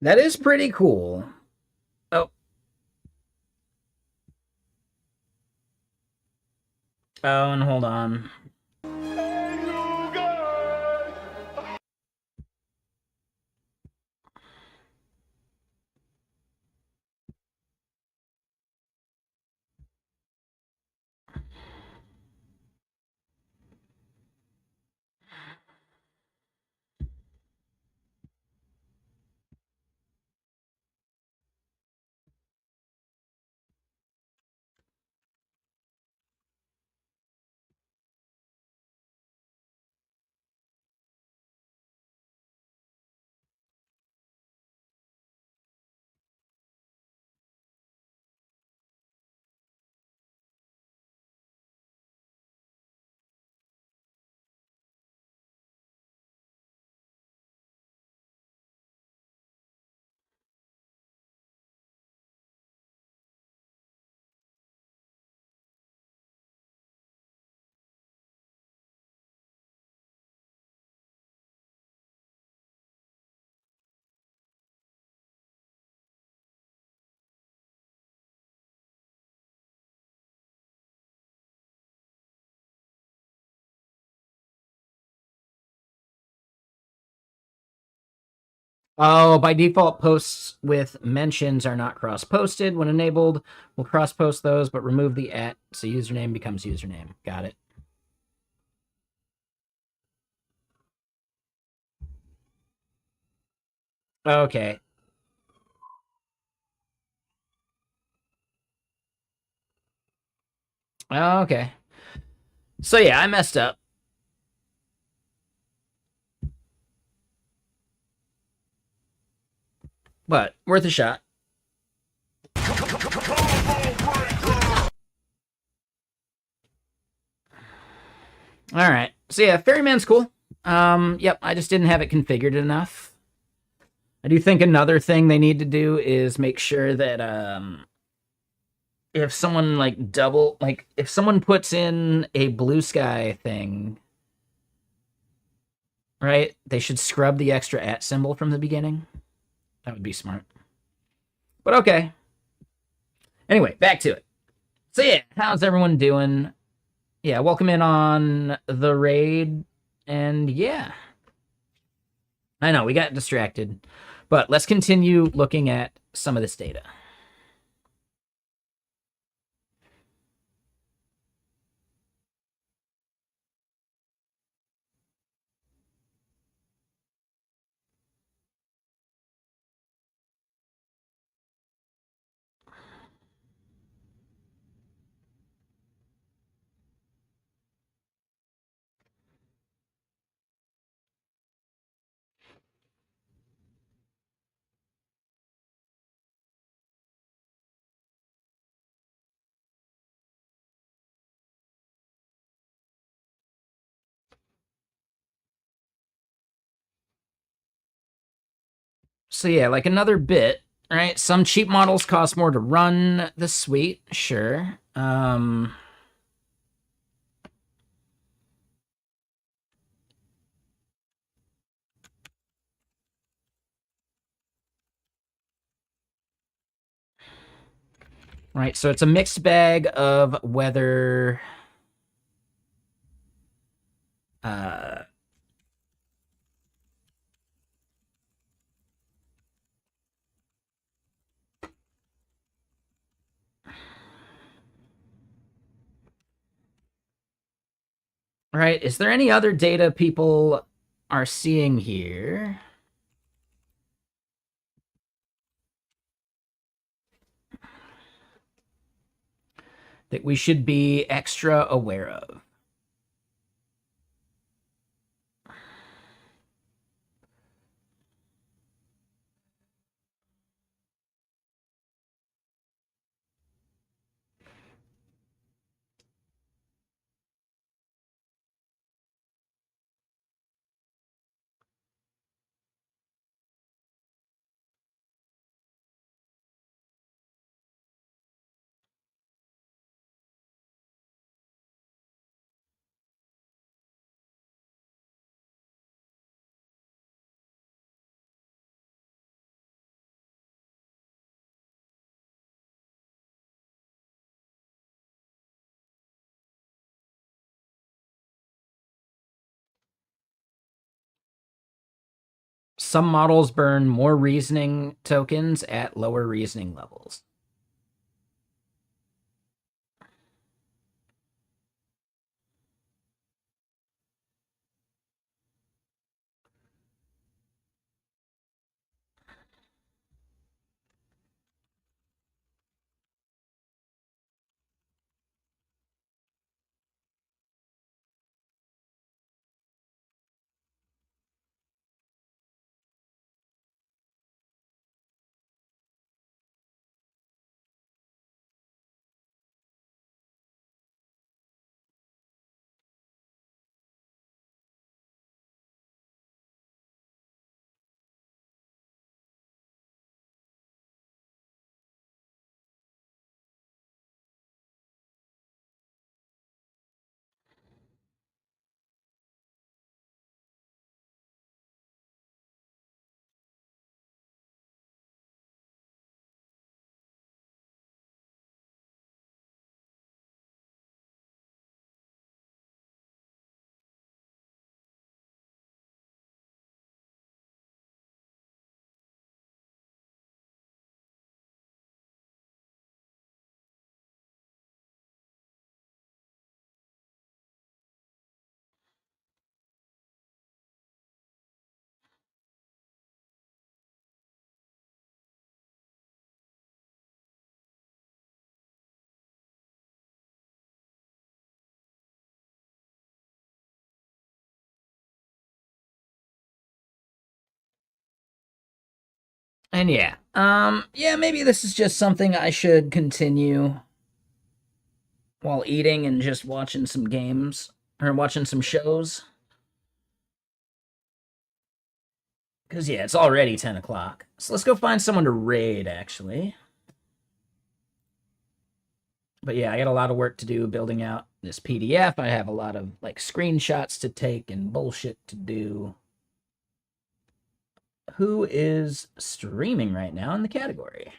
That is pretty cool. Oh, oh, and hold on. Oh, by default, posts with mentions are not cross-posted. When enabled, we'll cross-post those, but remove the @ so username becomes username. Got it. Okay. Okay. So yeah, I messed up. But worth a shot. All right. So yeah, Ferryman's cool. Yep, I just didn't have it configured enough. I do think another thing they need to do is make sure that if someone if someone puts in a blue sky thing, right? They should scrub the extra @ symbol from the beginning. That would be smart. But okay. Anyway, back to it. So yeah, how's everyone doing? Yeah, welcome in on the raid. And yeah, I know we got distracted, but let's continue looking at some of this data. So yeah, like another bit, right? Some cheap models cost more to run the suite, sure. Right, so it's a mixed bag of whether right, is there any other data people are seeing here that we should be extra aware of? Some models burn more reasoning tokens at lower reasoning levels. And yeah, maybe this is just something I should continue while eating and just watching some games or watching some shows. Because, yeah, it's already 10 o'clock. So let's go find someone to raid, actually. But yeah, I got a lot of work to do building out this PDF. I have a lot of like screenshots to take and bullshit to do. Who is streaming right now in the category?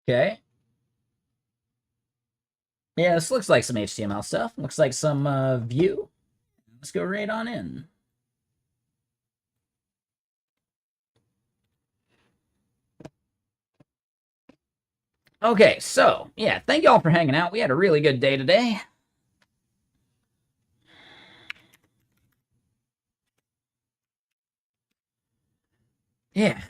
Okay. Yeah, this looks like some HTML stuff. Looks like some Vue. Let's go right on in. Okay, so yeah, thank y'all for hanging out. We had a really good day today. Yeah,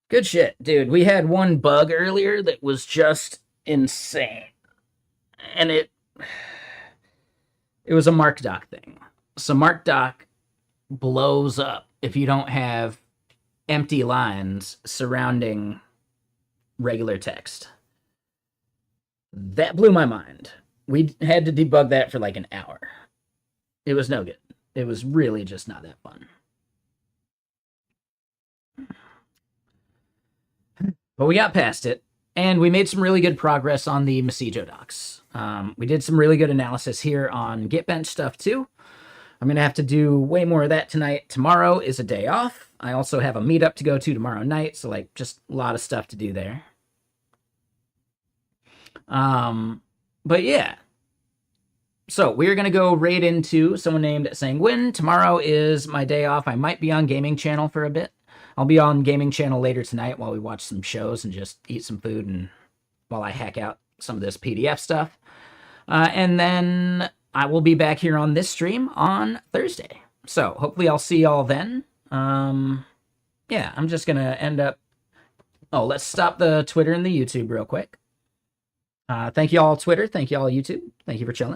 good shit, dude. We had one bug earlier that was just insane, and it was a MarkDoc thing. So MarkDoc blows up if you don't have empty lines surrounding regular text. That blew my mind. We had to debug that for like an hour. It was no good. It was really just not that fun. But we got past it, and we made some really good progress on the Messijo docs. We did some really good analysis here on Gitbench stuff too. I'm going to have to do way more of that tonight. Tomorrow is a day off. I also have a meetup to go to tomorrow night, so like just a lot of stuff to do there. But yeah. So we're going to go right into someone named Sanguine. Tomorrow is my day off. I might be on Gaming Channel for a bit. I'll be on Gaming Channel later tonight while we watch some shows and just eat some food and while I hack out some of this PDF stuff. And then I will be back here on this stream on Thursday. So hopefully I'll see y'all then. Yeah, I'm just going to end up... Oh, let's stop the Twitter and the YouTube real quick. Thank you all, Twitter. Thank you all, YouTube. Thank you for chilling.